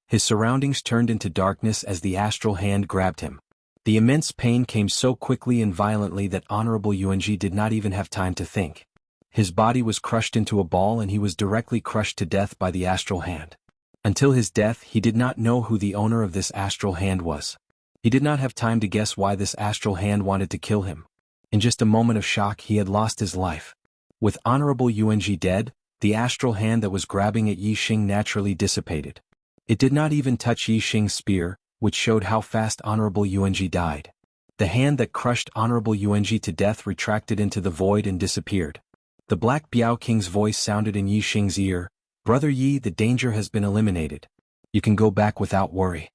[SPEAKER 1] His surroundings turned into darkness as the astral hand grabbed him. The immense pain came so quickly and violently that Honorable Yuanji did not even have time to think. His body was crushed into a ball and he was directly crushed to death by the astral hand. Until his death, he did not know who the owner of this astral hand was. He did not have time to guess why this astral hand wanted to kill him. In just a moment of shock, he had lost his life. With Honorable Yuanji dead, the astral hand that was grabbing at Yi Xing naturally dissipated. It did not even touch Yi Xing's spear, which showed how fast Honorable Yuanji died. The hand that crushed Honorable Yuanji to death retracted into the void and disappeared. The Black Biao King's voice sounded in Yi Xing's ear, "Brother Yi, the danger has been eliminated. You can go back without worry."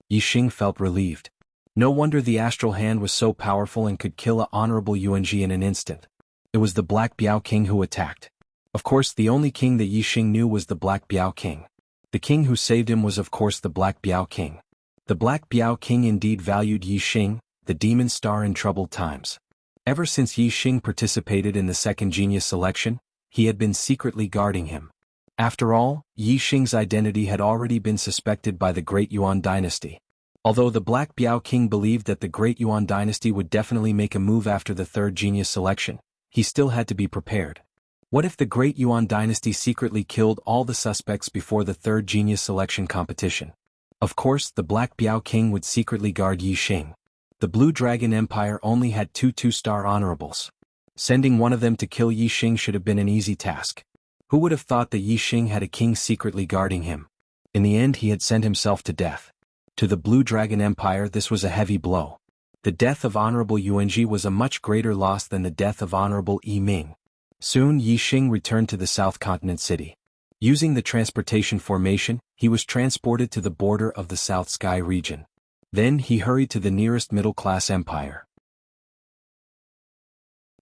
[SPEAKER 1] Yi Xing felt relieved. No wonder the astral hand was so powerful and could kill Honorable Yuanji in an instant. It was the Black Biao King who attacked. Of course, the only king that Yi Xing knew was the Black Biao King. The king who saved him was of course the Black Biao King. The Black Biao King indeed valued Yi Xing, the demon star in troubled times. Ever since Yi Xing participated in the second genius selection, he had been secretly guarding him. After all, Yi Xing's identity had already been suspected by the Great Yuan dynasty. Although the Black Biao King believed that the Great Yuan dynasty would definitely make a move after the third genius selection, he still had to be prepared. What if the Great Yuan dynasty secretly killed all the suspects before the third genius selection competition? Of course, the Black Biao King would secretly guard Yi Xing. The Blue Dragon Empire only had two two-star honorables. Sending one of them to kill Yi Xing should have been an easy task. Who would have thought that Yi Xing had a king secretly guarding him? In the end, he had sent himself to death. To the Blue Dragon Empire, this was a heavy blow. The death of Honorable Yuanji was a much greater loss than the death of Honorable Yi Ming. Soon, Yi Xing returned to the South Continent city. Using the transportation formation, he was transported to the border of the South Sky region. Then he hurried to the nearest middle-class empire.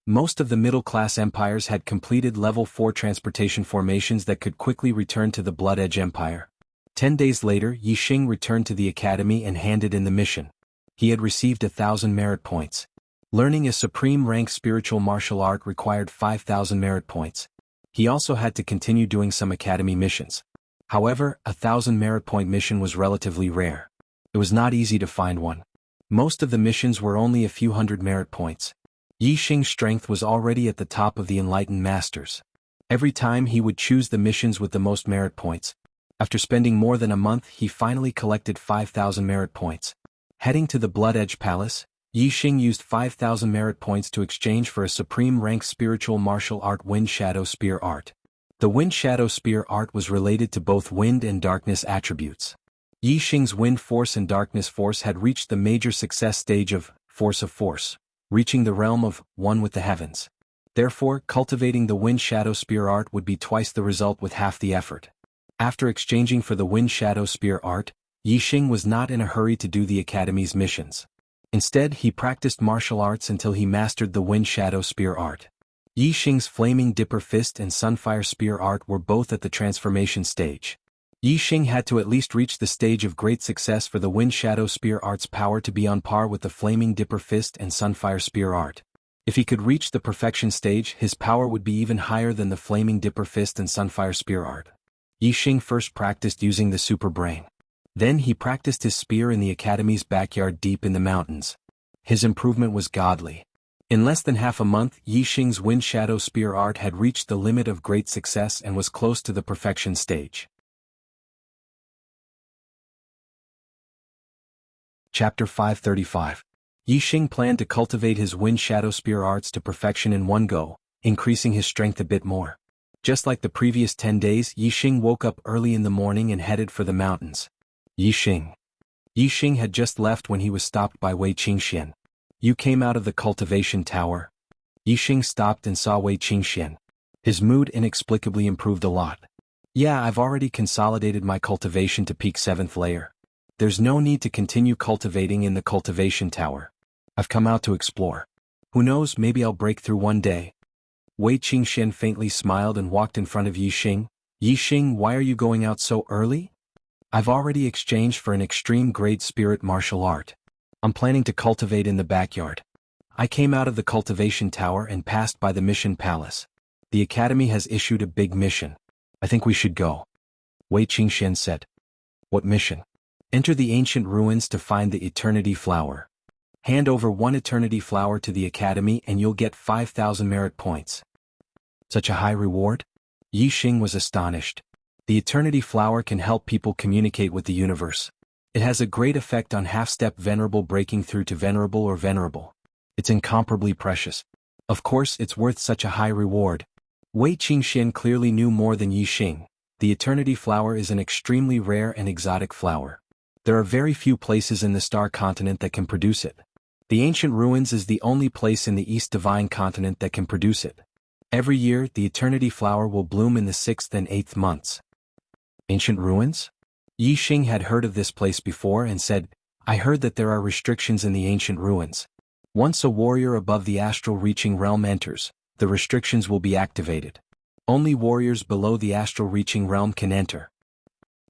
[SPEAKER 1] Most of the middle-class empires had completed level 4 transportation formations that could quickly return to the Blood Edge Empire. 10 days later, Yi Xing returned to the academy and handed in the mission. He had received 1,000 merit points. Learning a supreme rank spiritual martial art required 5,000 merit points. He also had to continue doing some academy missions. However, 1,000 merit point mission was relatively rare. It was not easy to find one. Most of the missions were only a few hundred merit points. Yi Xing's strength was already at the top of the enlightened masters. Every time he would choose the missions with the most merit points. After spending more than a month, he finally collected 5,000 merit points. Heading to the Blood Edge Palace, Yi Xing used 5,000 merit points to exchange for a supreme rank spiritual martial art Wind Shadow Spear art. The Wind Shadow Spear art was related to both wind and darkness attributes. Yi Xing's wind force and darkness force had reached the major success stage of force, reaching the realm of one with the heavens. Therefore, cultivating the Wind Shadow Spear art would be twice the result with half the effort. After exchanging for the Wind Shadow Spear art, Yi Xing was not in a hurry to do the academy's missions. Instead, he practiced martial arts until he mastered the Wind Shadow Spear art. Yi Xing's Flaming Dipper Fist and Sunfire Spear art were both at the transformation stage. Yi Xing had to at least reach the stage of great success for the Wind Shadow Spear art's power to be on par with the Flaming Dipper Fist and Sunfire Spear art. If he could reach the perfection stage, his power would be even higher than the Flaming Dipper Fist and Sunfire Spear art. Yi Xing first practiced using the Super Brain. Then he practiced his spear in the academy's backyard deep in the mountains. His improvement was godly. In less than half a month, Yi Xing's Wind Shadow Spear art had reached the limit of great success and was close to the perfection stage. Chapter 535. Yi Xing planned to cultivate his Wind Shadow Spear arts to perfection in one go, increasing his strength a bit more. Just like the previous 10 days, Yi Xing woke up early in the morning and headed for the mountains. Yi Xing. Yi Xing had just left when he was stopped by Wei Qingxian. You came out of the cultivation tower? Yi Xing stopped and saw Wei Qingxian. His mood inexplicably improved a lot. Yeah, I've already consolidated my cultivation to peak 7th layer. There's no need to continue cultivating in the cultivation tower. I've come out to explore. Who knows, maybe I'll break through one day. Wei Qingxian faintly smiled and walked in front of Yi Xing. Yi Xing, why are you going out so early? I've already exchanged for an extreme grade spirit martial art. I'm planning to cultivate in the backyard. I came out of the cultivation tower and passed by the mission palace. The academy has issued a big mission. I think we should go. Wei Qingxian said. What mission? Enter the ancient ruins to find the eternity flower. Hand over one eternity flower to the academy and you'll get 5,000 merit points. Such a high reward? Yi Xing was astonished. The eternity flower can help people communicate with the universe. It has a great effect on half-step venerable breaking through to venerable or venerable. It's incomparably precious. Of course, it's worth such a high reward. Wei Qingxian clearly knew more than Yi Xing. The eternity flower is an extremely rare and exotic flower. There are very few places in the star continent that can produce it. The ancient ruins is the only place in the East Divine continent that can produce it. Every year, the eternity flower will bloom in the 6th and 8th months. Ancient ruins? Yi Xing had heard of this place before and said, I heard that there are restrictions in the ancient ruins. Once a warrior above the astral reaching realm enters, the restrictions will be activated. Only warriors below the astral reaching realm can enter.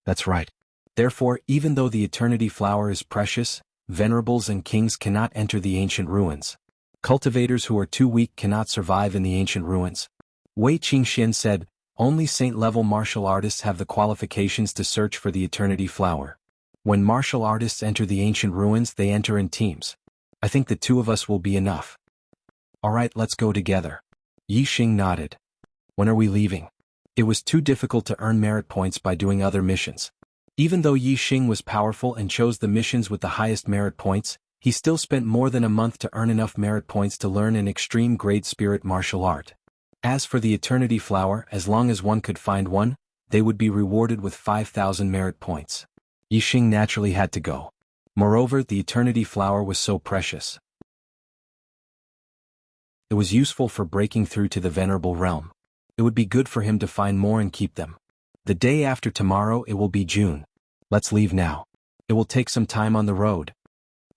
[SPEAKER 1] That's right. Therefore, even though the eternity flower is precious, venerables and kings cannot enter the ancient ruins. Cultivators who are too weak cannot survive in the ancient ruins. Wei Qingxian said, only saint-level martial artists have the qualifications to search for the eternity flower. When martial artists enter the ancient ruins, they enter in teams. I think the two of us will be enough. Alright, let's go together. Yi Xing nodded. When are we leaving? It was too difficult to earn merit points by doing other missions. Even though Yi Xing was powerful and chose the missions with the highest merit points, he still spent more than a month to earn enough merit points to learn an extreme grade spirit martial art. As for the eternity flower, as long as one could find one, they would be rewarded with 5,000 merit points. Yi Xing naturally had to go. Moreover, the eternity flower was so precious. It was useful for breaking through to the venerable realm. It would be good for him to find more and keep them. The day after tomorrow it will be June. Let's leave now. It will take some time on the road.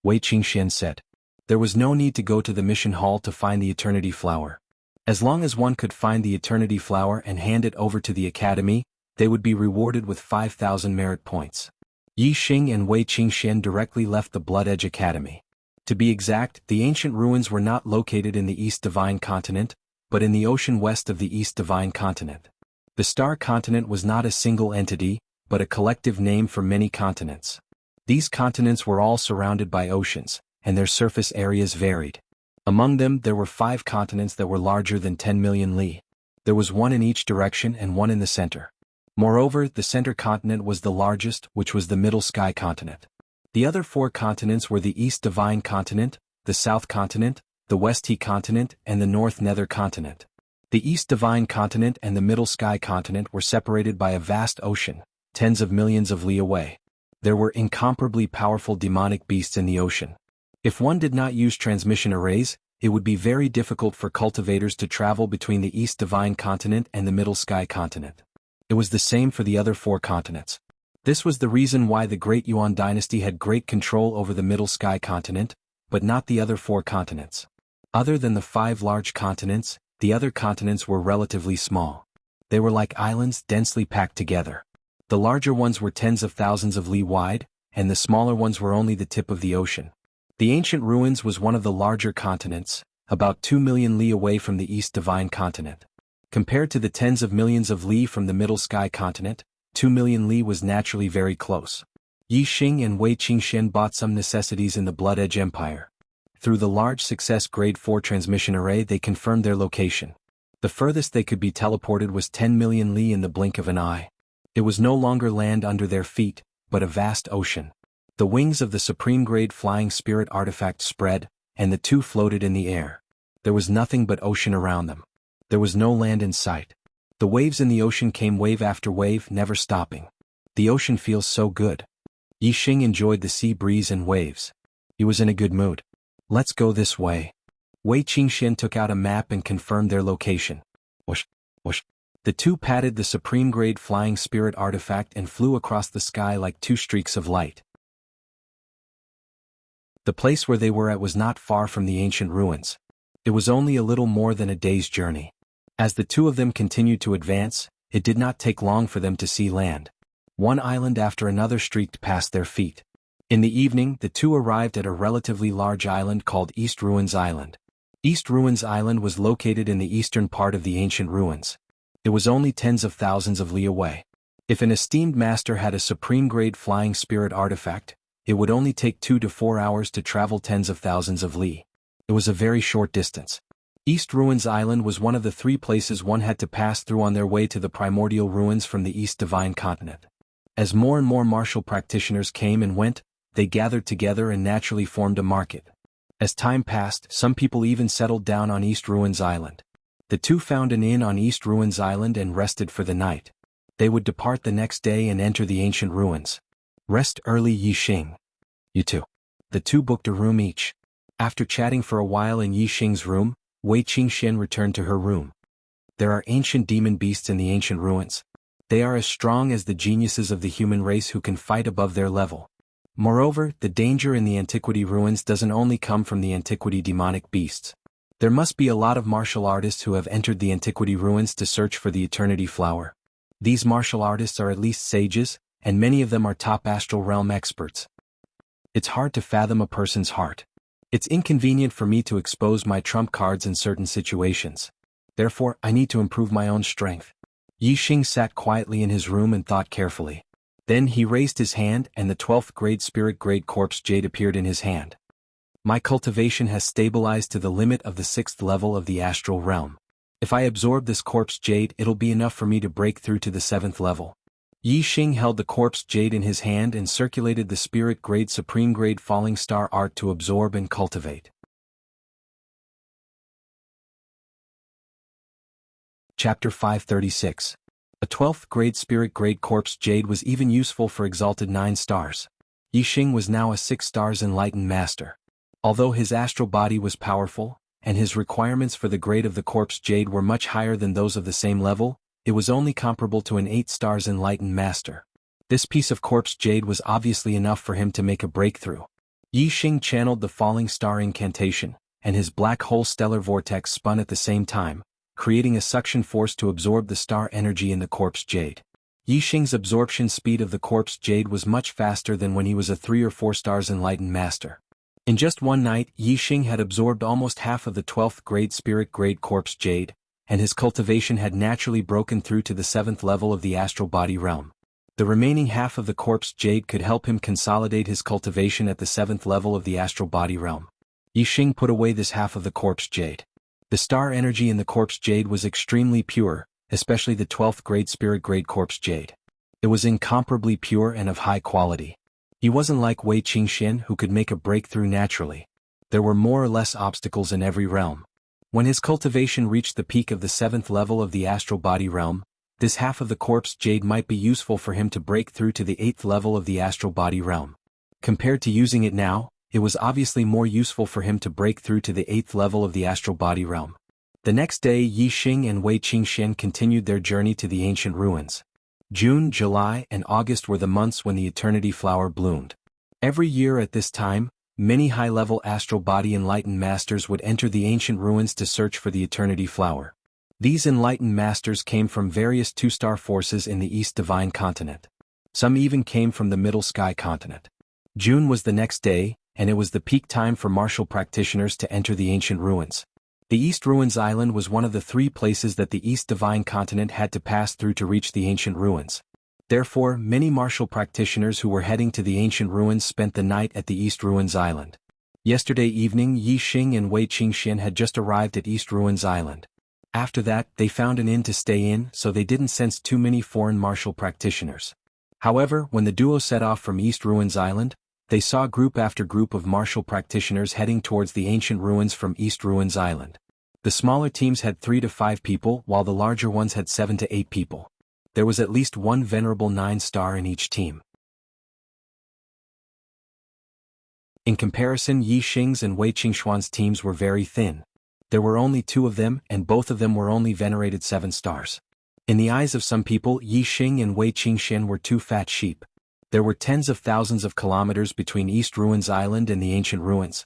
[SPEAKER 1] Wei Qingxian said. There was no need to go to the mission hall to find the eternity flower. As long as one could find the eternity flower and hand it over to the academy, they would be rewarded with 5,000 merit points. Yi Xing and Wei Qingxian directly left the Blood Edge Academy. To be exact, the ancient ruins were not located in the East Divine Continent, but in the ocean west of the East Divine Continent. The Star Continent was not a single entity, but a collective name for many continents. These continents were all surrounded by oceans, and their surface areas varied. Among them there were 5 continents that were larger than 10 million li. There was one in each direction and one in the center. Moreover, the center continent was the largest, which was the Middle Sky Continent. The other 4 continents were the East Divine Continent, the South Continent, the West He Continent, and the North Nether Continent. The East Divine Continent and the Middle Sky Continent were separated by a vast ocean, tens of millions of li away. There were incomparably powerful demonic beasts in the ocean. If one did not use transmission arrays, it would be very difficult for cultivators to travel between the East Divine Continent and the Middle Sky Continent. It was the same for the other 4 continents. This was the reason why the Great Yuan dynasty had great control over the Middle Sky Continent, but not the other 4 continents. Other than the 5 large continents, the other continents were relatively small. They were like islands densely packed together. The larger ones were tens of thousands of li wide, and the smaller ones were only the tip of the ocean. The ancient ruins was one of the larger continents, about 2 million li away from the East Divine Continent. Compared to the tens of millions of li from the Middle Sky Continent, 2 million li was naturally very close. Yi Xing and Wei Qingxian bought some necessities in the Blood Edge Empire. Through the large success Grade 4 transmission array they confirmed their location. The furthest they could be teleported was 10 million li in the blink of an eye. It was no longer land under their feet, but a vast ocean. The wings of the Supreme Grade Flying Spirit artifact spread, and the two floated in the air. There was nothing but ocean around them. There was no land in sight. The waves in the ocean came wave after wave, never stopping. The ocean feels so good. Yi Xing enjoyed the sea breeze and waves. He was in a good mood. Let's go this way. Wei Qingxian took out a map and confirmed their location. Whoosh, whoosh. The two patted the supreme-grade flying spirit artifact and flew across the sky like two streaks of light. The place where they were at was not far from the ancient ruins. It was only a little more than a day's journey. As the two of them continued to advance, it did not take long for them to see land. One island after another streaked past their feet. In the evening, the two arrived at a relatively large island called East Ruins Island. East Ruins Island was located in the eastern part of the ancient ruins. It was only tens of thousands of li away. If an esteemed master had a supreme-grade flying spirit artifact, it would only take 2 to 4 hours to travel tens of thousands of li. It was a very short distance. East Ruins Island was one of the 3 places one had to pass through on their way to the primordial ruins from the East Divine Continent. As more and more martial practitioners came and went, they gathered together and naturally formed a market. As time passed, some people even settled down on East Ruins Island. The two found an inn on East Ruins Island and rested for the night. They would depart the next day and enter the ancient ruins. Rest early, Yixing. You too. The two booked a room each. After chatting for a while in Yixing's room, Wei Qingxian returned to her room. There are ancient demon beasts in the ancient ruins. They are as strong as the geniuses of the human race who can fight above their level. Moreover, the danger in the antiquity ruins doesn't only come from the antiquity demonic beasts. There must be a lot of martial artists who have entered the antiquity ruins to search for the eternity flower. These martial artists are at least sages, and many of them are top astral realm experts. It's hard to fathom a person's heart. It's inconvenient for me to expose my trump cards in certain situations. Therefore, I need to improve my own strength. Yixing sat quietly in his room and thought carefully. Then he raised his hand and the 12th grade spirit grade corpse jade appeared in his hand. My cultivation has stabilized to the limit of the 6th level of the astral realm. If I absorb this corpse jade, it'll be enough for me to break through to the 7th level. Yixing held the corpse jade in his hand and circulated the spirit grade supreme grade falling star art to absorb and cultivate. Chapter 536. A 12th grade spirit grade corpse jade was even useful for exalted 9 stars. Yixing was now a 6 stars enlightened master. Although his astral body was powerful, and his requirements for the grade of the corpse jade were much higher than those of the same level, it was only comparable to an 8 stars enlightened master. This piece of corpse jade was obviously enough for him to make a breakthrough. Yixing channeled the falling star incantation, and his black hole stellar vortex spun at the same time, creating a suction force to absorb the star energy in the corpse jade. Yixing's absorption speed of the corpse jade was much faster than when he was a 3 or 4 stars enlightened master. In just one night, Yixing had absorbed almost half of the 12th grade spirit grade corpse jade, and his cultivation had naturally broken through to the 7th level of the astral body realm. The remaining half of the corpse jade could help him consolidate his cultivation at the 7th level of the astral body realm. Yixing put away this half of the corpse jade. The star energy in the corpse jade was extremely pure, especially the 12th grade spirit grade corpse jade. It was incomparably pure and of high quality. He wasn't like Wei Qingxian who could make a breakthrough naturally. There were more or less obstacles in every realm. When his cultivation reached the peak of the 7th level of the astral body realm, this half of the corpse jade might be useful for him to break through to the 8th level of the astral body realm. Compared to using it now, it was obviously more useful for him to break through to the 8th level of the astral body realm. The next day, Yixing and Wei Qingxian continued their journey to the ancient ruins. June, July, and August were the months when the eternity flower bloomed. Every year at this time, many high-level astral body enlightened masters would enter the ancient ruins to search for the eternity flower. These enlightened masters came from various 2-star forces in the East Divine Continent. Some even came from the Middle Sky Continent. June was the next day, and it was the peak time for martial practitioners to enter the ancient ruins. The East Ruins Island was one of the 3 places that the East Divine Continent had to pass through to reach the ancient ruins. Therefore, many martial practitioners who were heading to the ancient ruins spent the night at the East Ruins Island. Yesterday evening, Yixing and Wei Qingxian had just arrived at East Ruins Island. After that, they found an inn to stay in, so they didn't sense too many foreign martial practitioners. However, when the duo set off from East Ruins Island, they saw group after group of martial practitioners heading towards the ancient ruins from East Ruins Island. The smaller teams had 3 to 5 people, while the larger ones had 7 to 8 people. There was at least one venerable 9-star in each team. In comparison, Yixing's and Wei Qingxian's teams were very thin. There were only 2 of them, and both of them were only venerated 7 stars. In the eyes of some people, Yi Xing and Wei Qingxian were two fat sheep. There were tens of thousands of kilometers between East Ruins Island and the ancient ruins.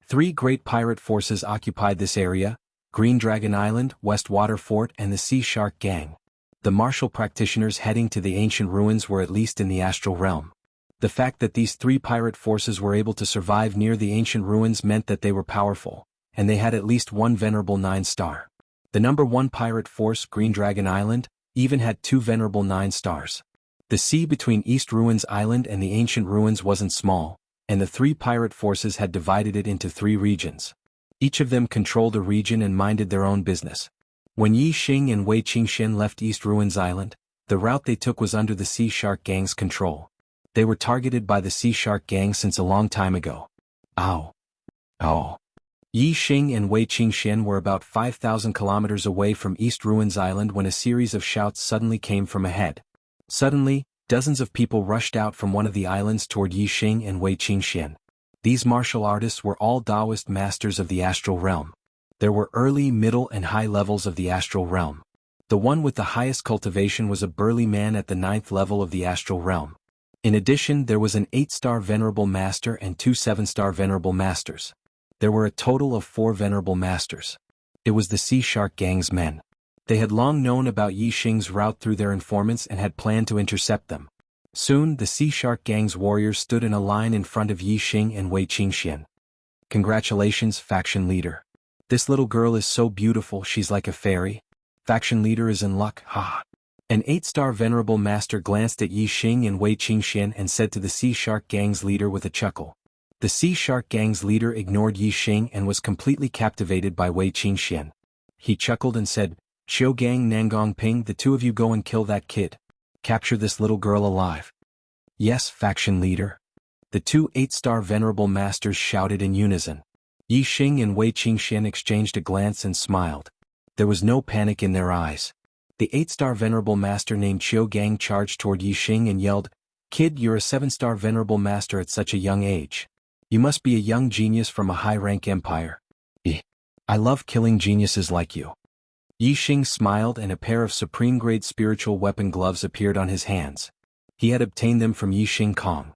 [SPEAKER 1] Three great pirate forces occupied this area: Green Dragon Island, West Water Fort, and the Sea Shark Gang. The martial practitioners heading to the ancient ruins were at least in the astral realm. The fact that these three pirate forces were able to survive near the ancient ruins meant that they were powerful, and they had at least one venerable 9-star. The number 1 pirate force, Green Dragon Island, even had 2 venerable 9-stars. The sea between East Ruins Island and the ancient ruins wasn't small, and the 3 pirate forces had divided it into 3 regions. Each of them controlled a region and minded their own business. When Yi Xing and Wei Qingxian left East Ruins Island, the route they took was under the Sea Shark Gang's control. They were targeted by the Sea Shark Gang since a long time ago. Ow. Oh. Yi Xing and Wei Qingxian were about 5,000 kilometers away from East Ruins Island when a series of shouts suddenly came from ahead. Suddenly, dozens of people rushed out from one of the islands toward Yi Xing and Wei Qingxian. These martial artists were all Taoist masters of the astral realm. There were early, middle, and high levels of the astral realm. The one with the highest cultivation was a burly man at the 9th level of the astral realm. In addition, there was an 8-star Venerable Master and 2 7-star Venerable Masters. There were a total of 4 Venerable Masters. It was the Sea Shark Gang's men. They had long known about Yi Xing's route through their informants and had planned to intercept them. Soon, the Sea Shark Gang's warriors stood in a line in front of Yi Xing and Wei Qingxian. "Congratulations, faction leader. This little girl is so beautiful, she's like a fairy. Faction leader is in luck, ha." An 8-star Venerable Master glanced at Yi Xing and Wei Qingxian and said to the Sea Shark Gang's leader with a chuckle. The Sea Shark Gang's leader ignored Yi Xing and was completely captivated by Wei Qingxian. He chuckled and said, "Qiu Gang, Nangong Ping, the 2 of you go and kill that kid. Capture this little girl alive." "Yes, faction leader." The 2 8-star Venerable Masters shouted in unison. Yi Xing and Wei Qingxian exchanged a glance and smiled. There was no panic in their eyes. The 8-star Venerable Master named Qiu Gang charged toward Yi Xing and yelled, "Kid, you're a 7-star Venerable Master at such a young age. You must be a young genius from a high-rank empire. I love killing geniuses like you." Yi Xing smiled and a pair of supreme-grade spiritual weapon gloves appeared on his hands. He had obtained them from Yi Xing Kong.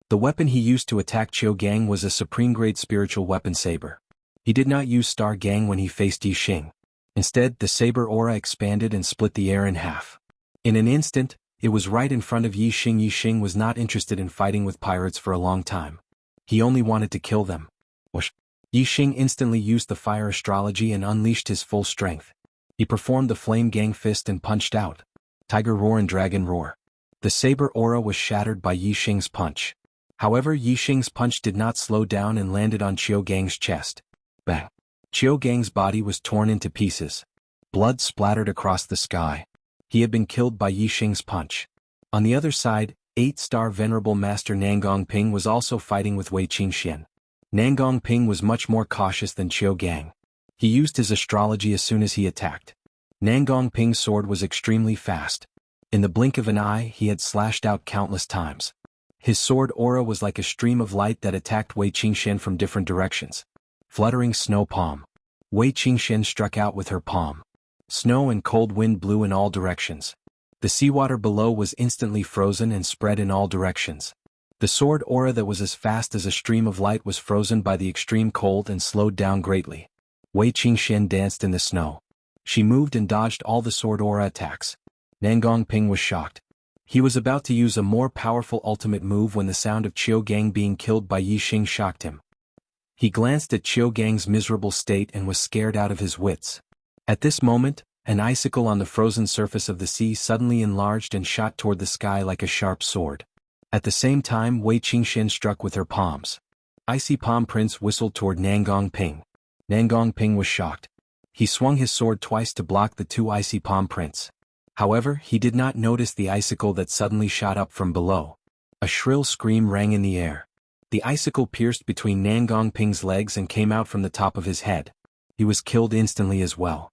[SPEAKER 1] The weapon he used to attack Qiu Gang was a supreme-grade spiritual weapon saber. He did not use Star Gang when he faced Yi Xing. Instead, the saber aura expanded and split the air in half. In an instant, it was right in front of Yi Xing. Yi Xing was not interested in fighting with pirates for a long time. He only wanted to kill them. Whoosh. Yi Xing instantly used the fire astrology and unleashed his full strength. He performed the Flame Gang Fist and punched out. Tiger Roar and Dragon Roar. The saber aura was shattered by Yi Xing's punch. However, Yi Xing's punch did not slow down and landed on Qiu Gang's chest. Bang! Qiu Gang's body was torn into pieces. Blood splattered across the sky. He had been killed by Yi Xing's punch. On the other side, 8-star Venerable Master Nangong Ping was also fighting with Wei Qingxian. Nangong Ping was much more cautious than Qiu Gang. He used his astrology as soon as he attacked. Nangong Ping's sword was extremely fast. In the blink of an eye, he had slashed out countless times. His sword aura was like a stream of light that attacked Wei Qingxian from different directions. Fluttering snow palm. Wei Qingxian struck out with her palm. Snow and cold wind blew in all directions. The seawater below was instantly frozen and spread in all directions. The sword aura that was as fast as a stream of light was frozen by the extreme cold and slowed down greatly. Wei Qingxian danced in the snow. She moved and dodged all the sword aura attacks. Nangong Ping was shocked. He was about to use a more powerful ultimate move when the sound of Qiu Gang being killed by Yi Xing shocked him. He glanced at Qiu Gang's miserable state and was scared out of his wits. At this moment, an icicle on the frozen surface of the sea suddenly enlarged and shot toward the sky like a sharp sword. At the same time, Wei Qingxian struck with her palms. Icy palm prints whistled toward Nangong Ping. Nangong Ping was shocked. He swung his sword twice to block the 2 icy palm prints. However, he did not notice the icicle that suddenly shot up from below. A shrill scream rang in the air. The icicle pierced between Nangong Ping's legs and came out from the top of his head. He was killed instantly as well.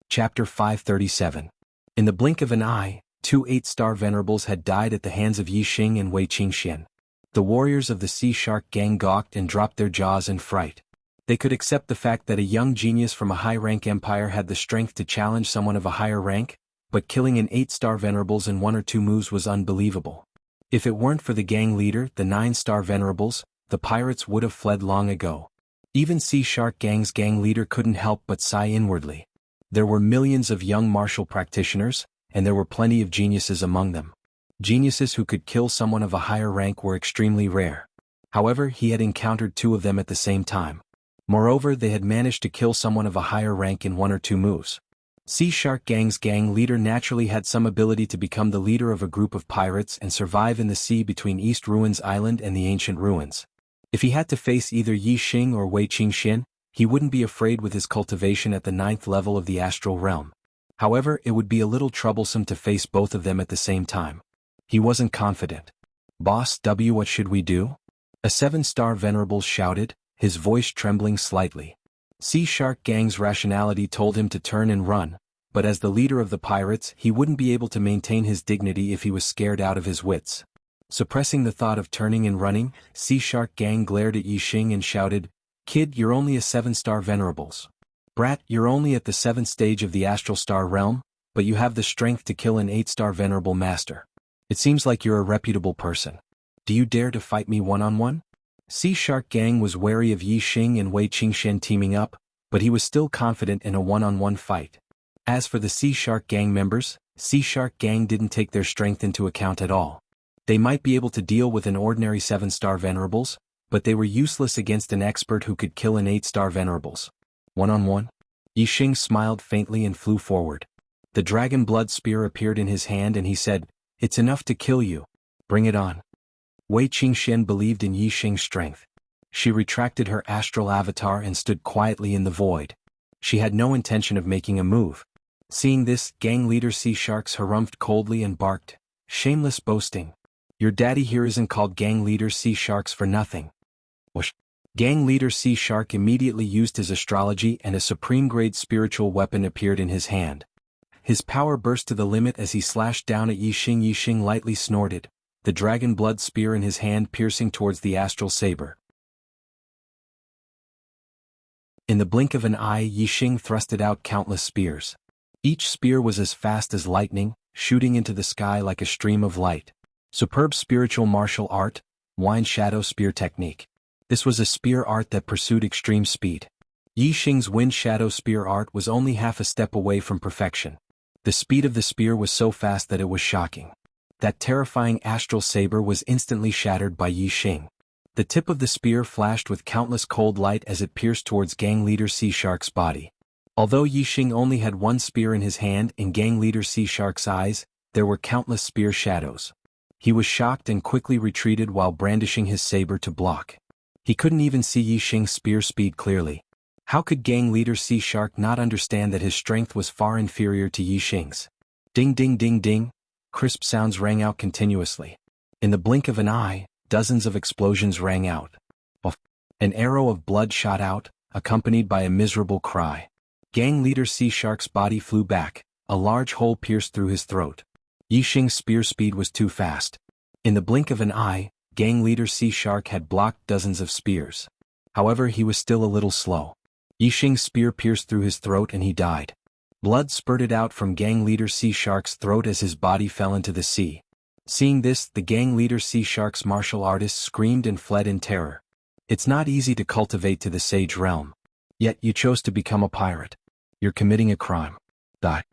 [SPEAKER 1] Chapter 537. In the blink of an eye, 2 8-star venerables had died at the hands of Yi Xing and Wei Qingxian. The warriors of the Sea Shark Gang gawked and dropped their jaws in fright. They could accept the fact that a young genius from a high-rank empire had the strength to challenge someone of a higher rank, but killing an 8-star venerables in 1 or 2 moves was unbelievable. If it weren't for the gang leader, the 9-star venerables, the pirates would have fled long ago. Even Sea Shark Gang's gang leader couldn't help but sigh inwardly. There were millions of young martial practitioners, and there were plenty of geniuses among them. Geniuses who could kill someone of a higher rank were extremely rare. However, he had encountered 2 of them at the same time. Moreover, they had managed to kill someone of a higher rank in 1 or 2 moves. Sea Shark Gang's gang leader naturally had some ability to become the leader of a group of pirates and survive in the sea between East Ruins Island and the ancient ruins. If he had to face either Yi Xing or Wei Qingxian, he wouldn't be afraid with his cultivation at the 9th level of the astral realm. However, it would be a little troublesome to face both of them at the same time. He wasn't confident. "Boss W, what should we do?" A 7-star venerable shouted, his voice trembling slightly. Sea Shark Gang's rationality told him to turn and run, but as the leader of the pirates, he wouldn't be able to maintain his dignity if he was scared out of his wits. Suppressing the thought of turning and running, Sea Shark Gang glared at Yi Xing and shouted, "Kid, you're only a 7-star venerables. Brat, you're only at the 7th stage of the astral star realm, but you have the strength to kill an 8-star venerable master. It seems like you're a reputable person. Do you dare to fight me one-on-one?" Sea Shark Gang was wary of Yi Xing and Wei Qingxian teaming up, but he was still confident in a one-on-one fight. As for the Sea Shark Gang members, Sea Shark Gang didn't take their strength into account at all. They might be able to deal with an ordinary 7-star venerables, but they were useless against an expert who could kill an 8-star venerables. One-on-one? Yi Xing smiled faintly and flew forward. The dragon blood spear appeared in his hand and he said, "It's enough to kill you. Bring it on." Wei Qingxian believed in Yi Xing's strength. She retracted her astral avatar and stood quietly in the void. She had no intention of making a move. Seeing this, gang leader Sea Sharks harumphed coldly and barked, "Shameless boasting. Your daddy here isn't called gang leader Sea Sharks for nothing." Whoosh. Gang leader Sea Shark immediately used his astrology and a supreme-grade spiritual weapon appeared in his hand. His power burst to the limit as he slashed down at Yi Xing. Yi Xing lightly snorted, the dragon blood spear in his hand piercing towards the astral saber. In the blink of an eye, Yi Xing thrusted out countless spears. Each spear was as fast as lightning, shooting into the sky like a stream of light. Superb spiritual martial art, Wind Shadow Spear Technique. This was a spear art that pursued extreme speed. Yi Xing's Wind Shadow Spear art was only half a step away from perfection. The speed of the spear was so fast that it was shocking. That terrifying astral saber was instantly shattered by Yi Xing. The tip of the spear flashed with countless cold light as it pierced towards gang leader Sea Shark's body. Although Yi Xing only had 1 spear in his hand, in gang leader Sea Shark's eyes, there were countless spear shadows. He was shocked and quickly retreated while brandishing his saber to block. He couldn't even see Yi Xing's spear speed clearly. How could gang leader Sea Shark not understand that his strength was far inferior to Yi Xing's? Ding ding ding ding, crisp sounds rang out continuously. In the blink of an eye, dozens of explosions rang out. An arrow of blood shot out, accompanied by a miserable cry. Gang leader Sea Shark's body flew back, a large hole pierced through his throat. Yi Xing's spear speed was too fast. In the blink of an eye, gang leader Sea Shark had blocked dozens of spears. However, he was still a little slow. Yi Xing's spear pierced through his throat and he died. Blood spurted out from gang leader Sea Shark's throat as his body fell into the sea. Seeing this, the gang leader Sea Shark's martial artists screamed and fled in terror. It's not easy to cultivate to the sage realm. Yet you chose to become a pirate. You're committing a crime. Die.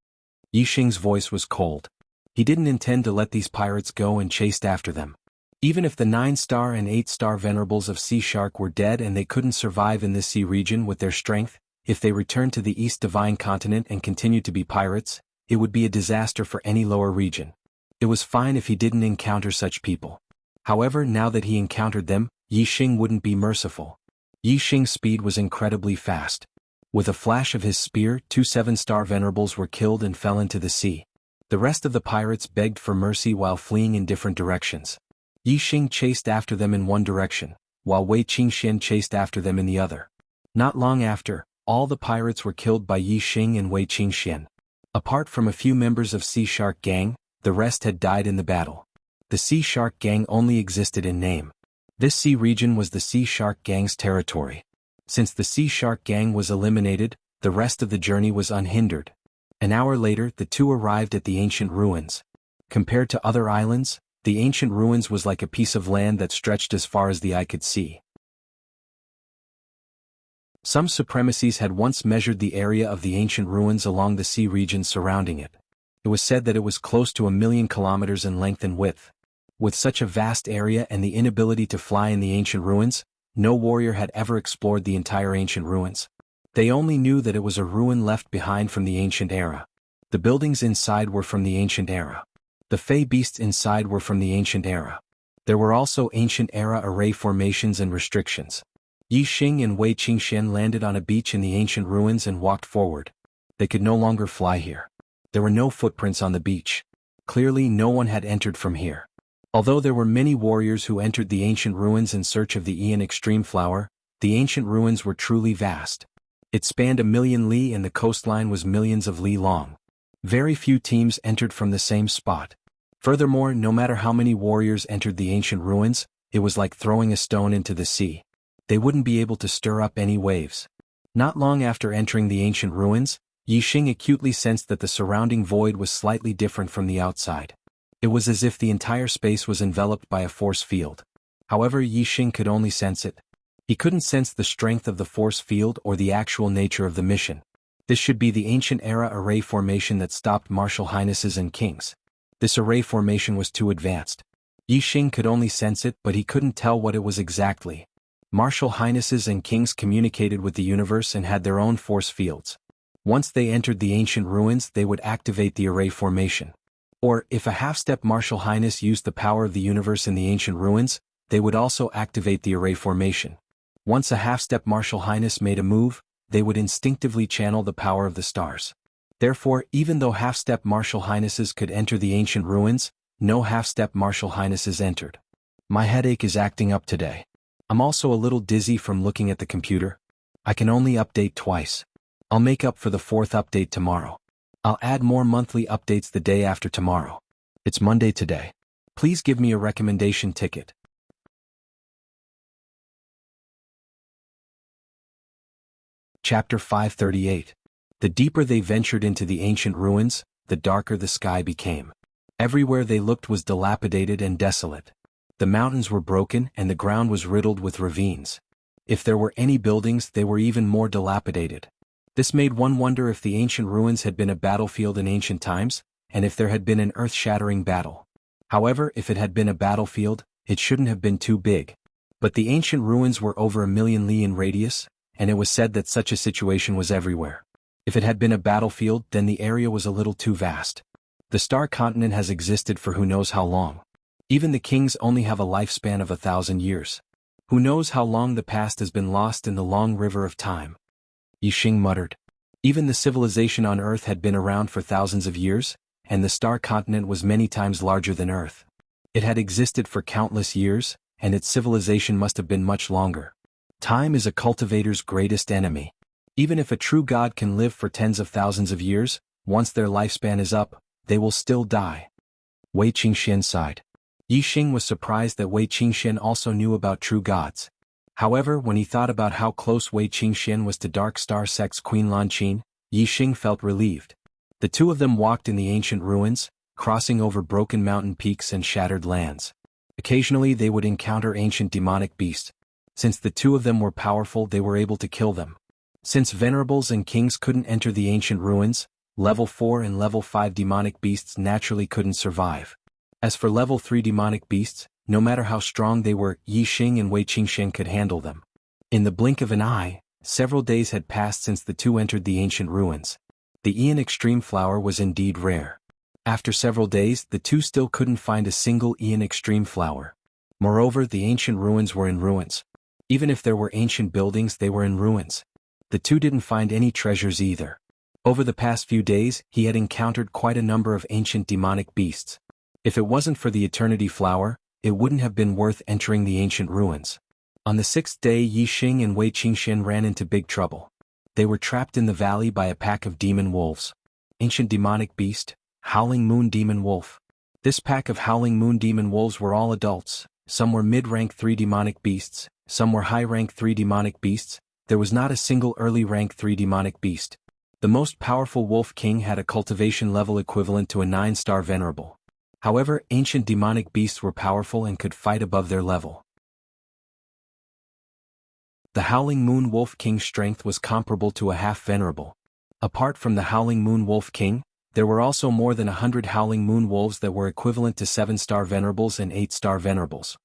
[SPEAKER 1] Yi Xing's voice was cold. He didn't intend to let these pirates go and chased after them. Even if the 9-star and 8-star venerables of Sea Shark were dead and they couldn't survive in this sea region with their strength, if they returned to the East Divine Continent and continued to be pirates, it would be a disaster for any lower region. It was fine if he didn't encounter such people. However, now that he encountered them, Yi Xing wouldn't be merciful. Yi Xing's speed was incredibly fast. With a flash of his spear, 2 7-star venerables were killed and fell into the sea. The rest of the pirates begged for mercy while fleeing in different directions. Yi Xing chased after them in one direction, while Wei Qingxian chased after them in the other. Not long after, all the pirates were killed by Yi Xing and Wei Qingxian. Apart from a few members of Sea Shark Gang, the rest had died in the battle. The Sea Shark Gang only existed in name. This sea region was the Sea Shark Gang's territory. Since the sea shark gang was eliminated, the rest of the journey was unhindered. An hour later, the two arrived at the ancient ruins. Compared to other islands, the ancient ruins was like a piece of land that stretched as far as the eye could see. Some supremacies had once measured the area of the ancient ruins along the sea region surrounding it. It was said that it was close to 1,000,000 kilometers in length and width. With such a vast area and the inability to fly in the ancient ruins, no warrior had ever explored the entire ancient ruins. They only knew that it was a ruin left behind from the ancient era. The buildings inside were from the ancient era. The fey beasts inside were from the ancient era. There were also ancient era array formations and restrictions. Yi Xing and Wei Qingxian landed on a beach in the ancient ruins and walked forward. They could no longer fly here. There were no footprints on the beach. Clearly no one had entered from here. Although there were many warriors who entered the ancient ruins in search of the Ian Extreme Flower, the ancient ruins were truly vast. It spanned 1,000,000 li and the coastline was millions of li long. Very few teams entered from the same spot. Furthermore, no matter how many warriors entered the ancient ruins, it was like throwing a stone into the sea. They wouldn't be able to stir up any waves. Not long after entering the ancient ruins, Yi Xing acutely sensed that the surrounding void was slightly different from the outside. It was as if the entire space was enveloped by a force field. However, Yi Xing could only sense it. He couldn't sense the strength of the force field or the actual nature of the mission. This should be the ancient era array formation that stopped martial highnesses and kings. This array formation was too advanced. Yi Xing could only sense it, but he couldn't tell what it was exactly. Martial highnesses and kings communicated with the universe and had their own force fields. Once they entered the ancient ruins, they would activate the array formation. Or, if a half-step martial highness used the power of the universe in the ancient ruins, they would also activate the array formation. Once a half-step martial highness made a move, they would instinctively channel the power of the stars. Therefore, even though half-step martial highnesses could enter the ancient ruins, no half-step martial highnesses entered. My headache is acting up today. I'm also a little dizzy from looking at the computer. I can only update twice. I'll make up for the 4th update tomorrow. I'll add more monthly updates the day after tomorrow. It's Monday today. Please give me a recommendation ticket. Chapter 538. The deeper they ventured into the ancient ruins, the darker the sky became. Everywhere they looked was dilapidated and desolate. The mountains were broken and the ground was riddled with ravines. If there were any buildings, they were even more dilapidated. This made one wonder if the ancient ruins had been a battlefield in ancient times, and if there had been an earth-shattering battle. However, if it had been a battlefield, it shouldn't have been too big. But the ancient ruins were over 1,000,000 li in radius, and it was said that such a situation was everywhere. If it had been a battlefield, then the area was a little too vast. The star continent has existed for who knows how long. Even the kings only have a lifespan of 1,000 years. Who knows how long the past has been lost in the long river of time. Yi Xing muttered. Even the civilization on Earth had been around for thousands of years, and the star continent was many times larger than Earth. It had existed for countless years, and its civilization must have been much longer. Time is a cultivator's greatest enemy. Even if a true god can live for tens of thousands of years, once their lifespan is up, they will still die. Wei Qingxian sighed. Yi Xing was surprised that Wei Qingxian also knew about true gods. However, when he thought about how close Wei Qingxian was to Dark Star Sect's Queen Lan Qin, Yi Xing felt relieved. The two of them walked in the ancient ruins, crossing over broken mountain peaks and shattered lands. Occasionally they would encounter ancient demonic beasts. Since the two of them were powerful, they were able to kill them. Since venerables and kings couldn't enter the ancient ruins, level 4 and level 5 demonic beasts naturally couldn't survive. As for level 3 demonic beasts, no matter how strong they were, Yi Xing and Wei Qingxian could handle them. In the blink of an eye, several days had passed since the two entered the ancient ruins. The Ian Extreme Flower was indeed rare. After several days, the two still couldn't find a single Ian Extreme Flower. Moreover, the ancient ruins were in ruins. Even if there were ancient buildings, they were in ruins. The two didn't find any treasures either. Over the past few days, he had encountered quite a number of ancient demonic beasts. If it wasn't for the Eternity Flower, it wouldn't have been worth entering the ancient ruins. On the 6th day, Yi Xing and Wei Qingxian ran into big trouble. They were trapped in the valley by a pack of demon wolves. Ancient demonic beast, Howling Moon Demon Wolf. This pack of Howling Moon Demon Wolves were all adults. Some were mid-rank 3 demonic beasts, some were high-rank 3 demonic beasts. there was not a single early rank 3 demonic beast. The most powerful Wolf King had a cultivation level equivalent to a 9-star venerable. However, ancient demonic beasts were powerful and could fight above their level. The Howling Moon Wolf King's strength was comparable to a half-venerable. Apart from the Howling Moon Wolf King, there were also more than 100 Howling Moon Wolves that were equivalent to 7-star venerables and 8-star venerables.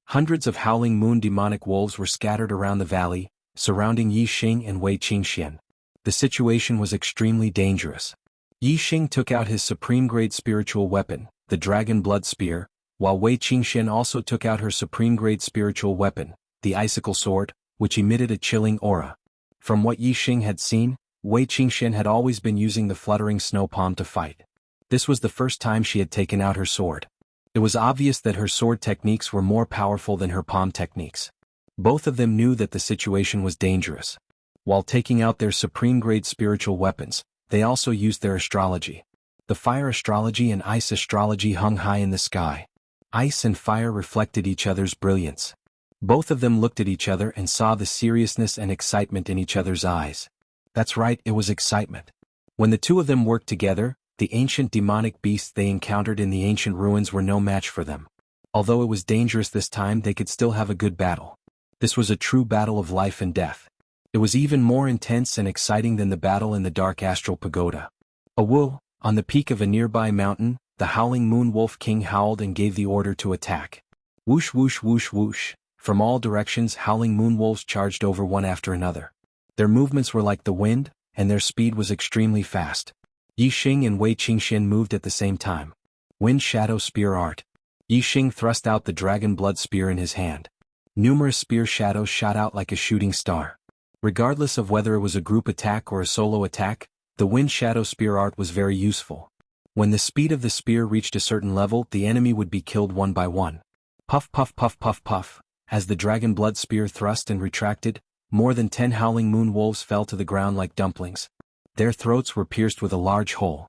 [SPEAKER 1] Hundreds of Howling Moon demonic wolves were scattered around the valley, surrounding Yi Xing and Wei Qingxian. The situation was extremely dangerous. Yi Xing took out his supreme-grade spiritual weapon, the Dragon Blood Spear, while Wei Qingxian also took out her supreme-grade spiritual weapon, the Icicle Sword, which emitted a chilling aura. From what Yi Xing had seen, Wei Qingxian had always been using the fluttering snow palm to fight. This was the first time she had taken out her sword. It was obvious that her sword techniques were more powerful than her palm techniques. Both of them knew that the situation was dangerous. While taking out their supreme-grade spiritual weapons, they also used their astrology. The fire astrology and ice astrology hung high in the sky. Ice and fire reflected each other's brilliance. Both of them looked at each other and saw the seriousness and excitement in each other's eyes. That's right, it was excitement. When the two of them worked together, the ancient demonic beasts they encountered in the ancient ruins were no match for them. Although it was dangerous this time, they could still have a good battle. This was a true battle of life and death. It was even more intense and exciting than the battle in the Dark Astral Pagoda. On the peak of a nearby mountain, the Howling Moon Wolf King howled and gave the order to attack. Whoosh whoosh whoosh whoosh. From all directions Howling Moon Wolves charged over one after another. Their movements were like the wind, and their speed was extremely fast. Yi Xing and Wei Qingxian moved at the same time. Wind Shadow Spear Art. Yi Xing thrust out the Dragon Blood Spear in his hand. Numerous spear shadows shot out like a shooting star. Regardless of whether it was a group attack or a solo attack, the Wind Shadow Spear Art was very useful. When the speed of the spear reached a certain level, the enemy would be killed one by one. Puff puff puff puff puff. As the Dragon Blood Spear thrust and retracted, more than 10 Howling Moon Wolves fell to the ground like dumplings. Their throats were pierced with a large hole.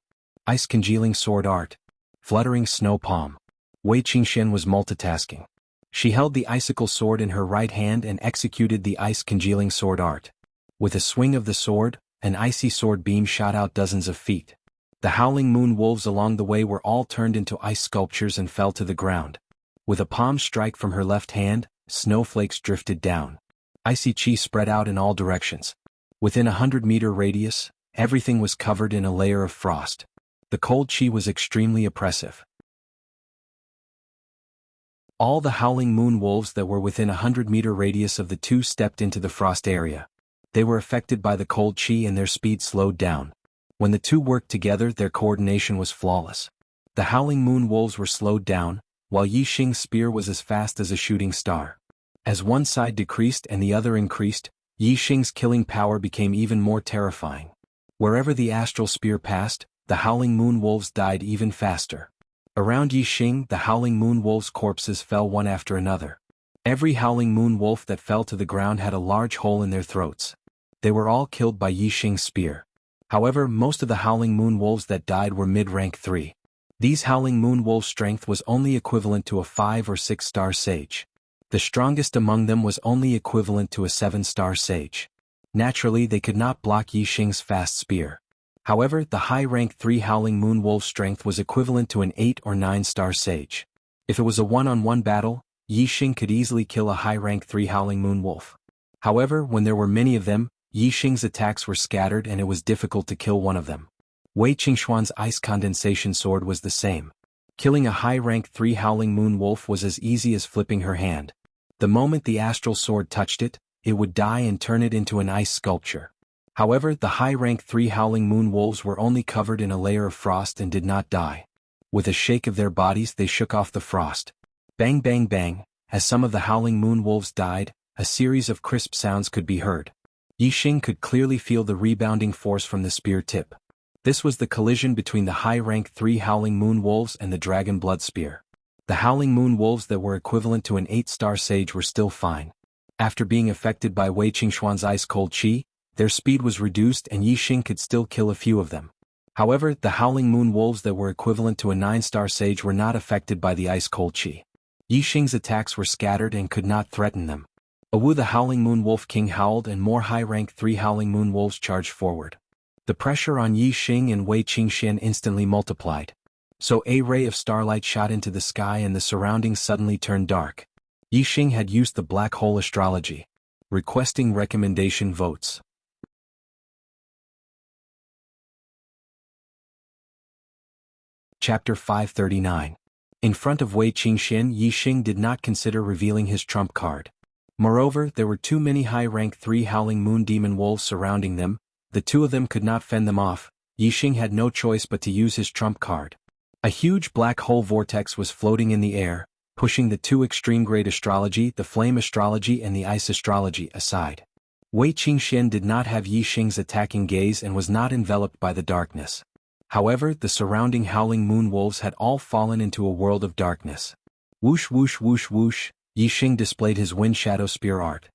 [SPEAKER 1] Ice Congealing Sword Art. Fluttering Snow Palm. Wei Qingxian was multitasking. She held the icicle sword in her right hand and executed the Ice Congealing Sword Art. With a swing of the sword, an icy sword beam shot out dozens of feet. The Howling Moon Wolves along the way were all turned into ice sculptures and fell to the ground. With a palm strike from her left hand, snowflakes drifted down. Icy chi spread out in all directions. Within 100-meter radius, everything was covered in a layer of frost. The cold chi was extremely oppressive. All the Howling Moon Wolves that were within 100-meter radius of the two stepped into the frost area. They were affected by the cold chi and their speed slowed down. When the two worked together, their coordination was flawless. The Howling Moon Wolves were slowed down, while Yi Xing's spear was as fast as a shooting star. As one side decreased and the other increased, Yi Xing's killing power became even more terrifying. Wherever the astral spear passed, the Howling Moon Wolves died even faster. Around Yi Xing, the Howling Moon Wolves' corpses fell one after another. Every Howling Moon Wolf that fell to the ground had a large hole in their throats. They were all killed by Yi Xing's spear. However, most of the Howling Moon Wolves that died were mid-rank 3. These Howling Moon Wolves' strength was only equivalent to a 5 or 6-star sage. The strongest among them was only equivalent to a 7-star sage. Naturally, they could not block Yi Xing's fast spear. However, the high-rank 3 Howling Moon Wolf's strength was equivalent to an 8 or 9-star sage. If it was a one-on-one battle, Yi Xing could easily kill a high-rank 3 Howling Moon Wolf. However, when there were many of them, Yi Xing's attacks were scattered and it was difficult to kill one of them. Wei Qingxuan's Ice Condensation Sword was the same. Killing a high-rank 3 Howling Moon Wolf was as easy as flipping her hand. The moment the astral sword touched it, it would die and turn it into an ice sculpture. However, the high-rank 3 Howling Moon Wolves were only covered in a layer of frost and did not die. With a shake of their bodies they shook off the frost. Bang bang bang, as some of the Howling Moon Wolves died, a series of crisp sounds could be heard. Yi Xing could clearly feel the rebounding force from the spear tip. This was the collision between the high-rank 3 Howling Moon Wolves and the Dragon Blood Spear. The Howling Moon Wolves that were equivalent to an 8-star sage were still fine. After being affected by Wei Qingxuan's ice-cold chi, their speed was reduced and Yi Xing could still kill a few of them. However, the Howling Moon Wolves that were equivalent to a 9-star sage were not affected by the ice-cold chi. Yi Xing's attacks were scattered and could not threaten them. Awu the Howling Moon Wolf King howled and more high-rank 3 Howling Moon Wolves charged forward. The pressure on Yi Xing and Wei Qingxian instantly multiplied. So a ray of starlight shot into the sky and the surroundings suddenly turned dark. Yi Xing had used the black hole astrology. Requesting recommendation votes. Chapter 539. In front of Wei Qingxian, Yi Xing did not consider revealing his trump card. Moreover, there were too many high-rank 3 Howling Moon Demon Wolves surrounding them. The two of them could not fend them off. Yi Xing had no choice but to use his trump card. A huge black hole vortex was floating in the air, pushing the two extreme-grade astrology, the flame astrology and the ice astrology, aside. Wei Qingxian did not have Yi Xing's attacking gaze and was not enveloped by the darkness. However, the surrounding Howling Moon Wolves had all fallen into a world of darkness. Whoosh whoosh whoosh whoosh, Yi Xing displayed his wind shadow spear art.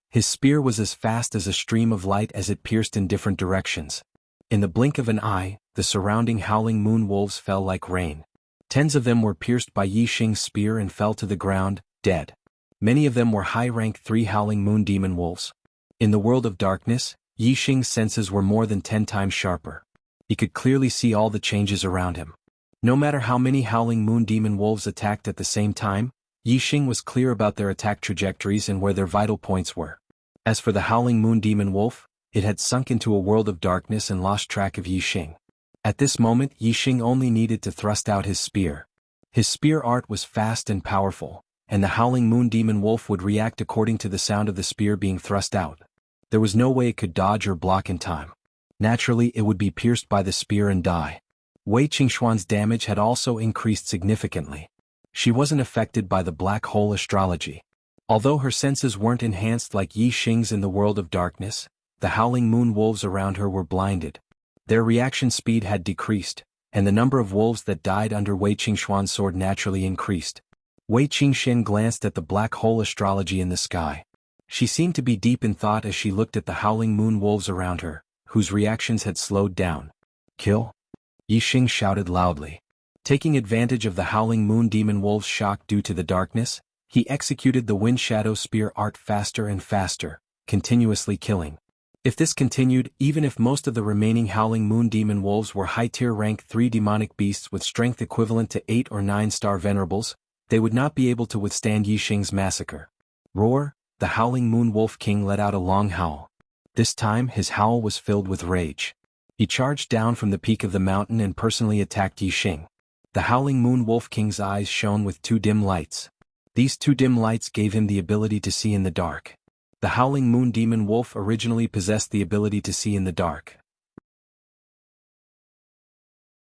[SPEAKER 1] His spear was as fast as a stream of light as it pierced in different directions. In the blink of an eye, the surrounding Howling Moon Wolves fell like rain. Tens of them were pierced by Yi Xing's spear and fell to the ground, dead. Many of them were high-rank 3 Howling Moon Demon Wolves. In the world of darkness, Yi Xing's senses were more than 10 times sharper. He could clearly see all the changes around him. No matter how many Howling Moon Demon Wolves attacked at the same time, Yi Xing was clear about their attack trajectories and where their vital points were. As for the Howling Moon Demon Wolf, it had sunk into a world of darkness and lost track of Yi Xing. At this moment, Yi Xing only needed to thrust out his spear. His spear art was fast and powerful, and the Howling Moon Demon Wolf would react according to the sound of the spear being thrust out. There was no way it could dodge or block in time. Naturally, it would be pierced by the spear and die. Wei Qingxian's damage had also increased significantly. She wasn't affected by the black hole astrology. Although her senses weren't enhanced like Yi Xing's in the world of darkness, the Howling Moon Wolves around her were blinded. Their reaction speed had decreased, and the number of wolves that died under Wei Qingxian's sword naturally increased. Wei Qingxian glanced at the black hole astrology in the sky. She seemed to be deep in thought as she looked at the Howling Moon Wolves around her, whose reactions had slowed down. Kill? Yi Xing shouted loudly. Taking advantage of the Howling Moon Demon Wolf's shock due to the darkness, he executed the Wind Shadow Spear art faster and faster, continuously killing. If this continued, even if most of the remaining Howling Moon Demon Wolves were high-tier rank 3 demonic beasts with strength equivalent to 8 or 9-star venerables, they would not be able to withstand Yi Xing's massacre. Roar! The Howling Moon Wolf King let out a long howl. This time his howl was filled with rage. He charged down from the peak of the mountain and personally attacked Yi Xing. The Howling Moon Wolf King's eyes shone with 2 dim lights. These 2 dim lights gave him the ability to see in the dark. The Howling Moon Demon Wolf originally possessed the ability to see in the dark.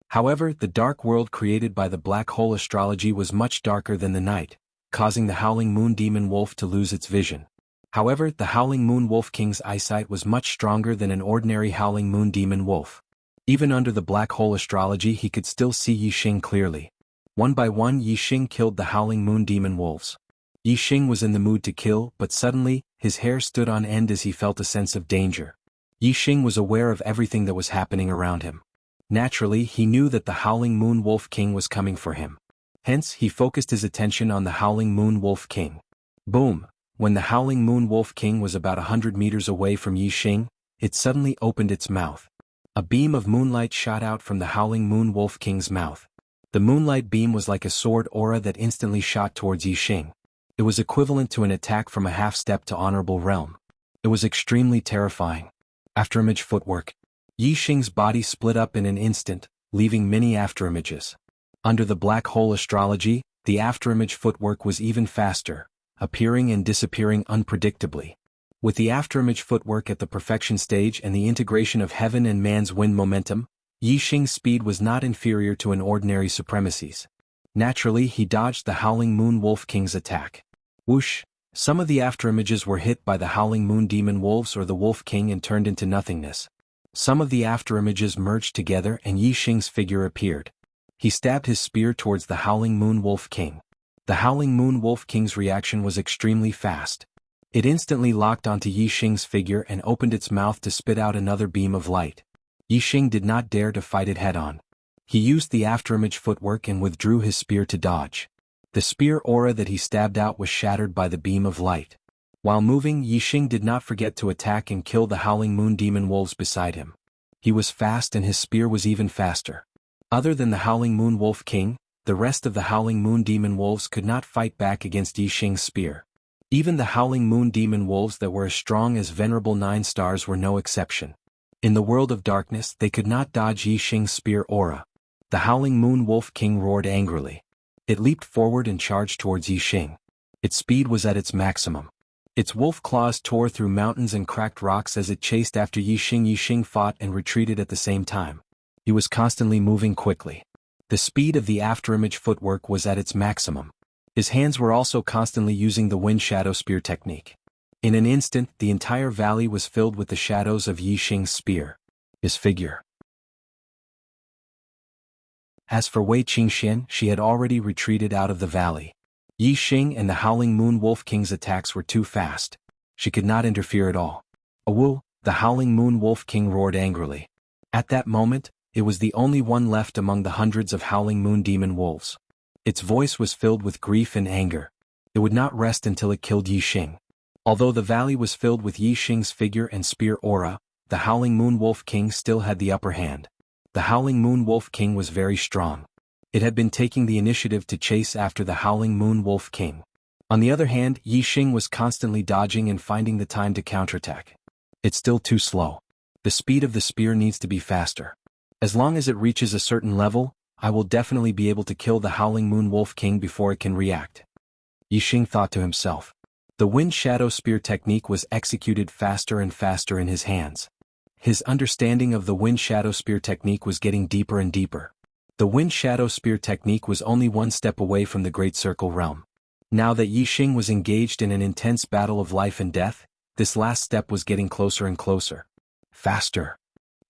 [SPEAKER 1] However, the dark world created by the black hole astrology was much darker than the night, causing the Howling Moon Demon Wolf to lose its vision. However, the Howling Moon Wolf King's eyesight was much stronger than an ordinary Howling Moon Demon Wolf. Even under the black hole astrology he could still see Yi Xing clearly. One by one Yi Xing killed the Howling Moon Demon Wolves. Yi Xing was in the mood to kill, but suddenly, his hair stood on end as he felt a sense of danger. Yi Xing was aware of everything that was happening around him. Naturally, he knew that the Howling Moon Wolf King was coming for him. Hence, he focused his attention on the Howling Moon Wolf King. Boom! When the Howling Moon Wolf King was about 100 meters away from Yi Xing, it suddenly opened its mouth. A beam of moonlight shot out from the Howling Moon Wolf King's mouth. The moonlight beam was like a sword aura that instantly shot towards Yi Xing. It was equivalent to an attack from a half-step to honorable realm. It was extremely terrifying. Afterimage footwork. Yi Xing's body split up in an instant, leaving many afterimages. Under the black hole astrology, the afterimage footwork was even faster, appearing and disappearing unpredictably. With the afterimage footwork at the perfection stage and the integration of heaven and man's wind momentum, Yi Xing's speed was not inferior to an ordinary supremacy's. Naturally, he dodged the Howling Moon Wolf King's attack. Whoosh! Some of the afterimages were hit by the Howling Moon Demon Wolves or the Wolf King and turned into nothingness. Some of the afterimages merged together and Yi Xing's figure appeared. He stabbed his spear towards the Howling Moon Wolf King. The Howling Moon Wolf King's reaction was extremely fast. It instantly locked onto Yi Xing's figure and opened its mouth to spit out another beam of light. Yi Xing did not dare to fight it head-on. He used the afterimage footwork and withdrew his spear to dodge. The spear aura that he stabbed out was shattered by the beam of light. While moving, Yixing did not forget to attack and kill the howling moon demon wolves beside him. He was fast and his spear was even faster. Other than the howling moon wolf king, the rest of the howling moon demon wolves could not fight back against Yixing's spear. Even the howling moon demon wolves that were as strong as venerable 9 stars were no exception. In the world of darkness, they could not dodge Yixing's spear aura. The howling moon wolf king roared angrily. It leaped forward and charged towards Yixing. Its speed was at its maximum. Its wolf claws tore through mountains and cracked rocks as it chased after Yixing. Yixing fought and retreated at the same time. He was constantly moving quickly. The speed of the afterimage footwork was at its maximum. His hands were also constantly using the wind shadow spear technique. In an instant, the entire valley was filled with the shadows of Yixing's spear. His figure. As for Wei Qingxian, she had already retreated out of the valley. Yixing and the howling moon wolf king's attacks were too fast. She could not interfere at all. Awu, the howling moon wolf king roared angrily. At that moment, it was the only one left among the hundreds of howling moon demon wolves. Its voice was filled with grief and anger. It would not rest until it killed Yixing. Although the valley was filled with Yixing's figure and spear aura, the howling moon wolf king still had the upper hand. The howling moon wolf king was very strong. It had been taking the initiative to chase after the howling moon wolf king. On the other hand, Yixing was constantly dodging and finding the time to counterattack. It's still too slow. The speed of the spear needs to be faster. As long as it reaches a certain level, I will definitely be able to kill the howling moon wolf king before it can react. Yixing thought to himself. The wind shadow spear technique was executed faster and faster in his hands. His understanding of the wind shadow spear technique was getting deeper and deeper. The wind shadow spear technique was only one step away from the Great Circle realm. Now that Yixing was engaged in an intense battle of life and death, this last step was getting closer and closer. Faster!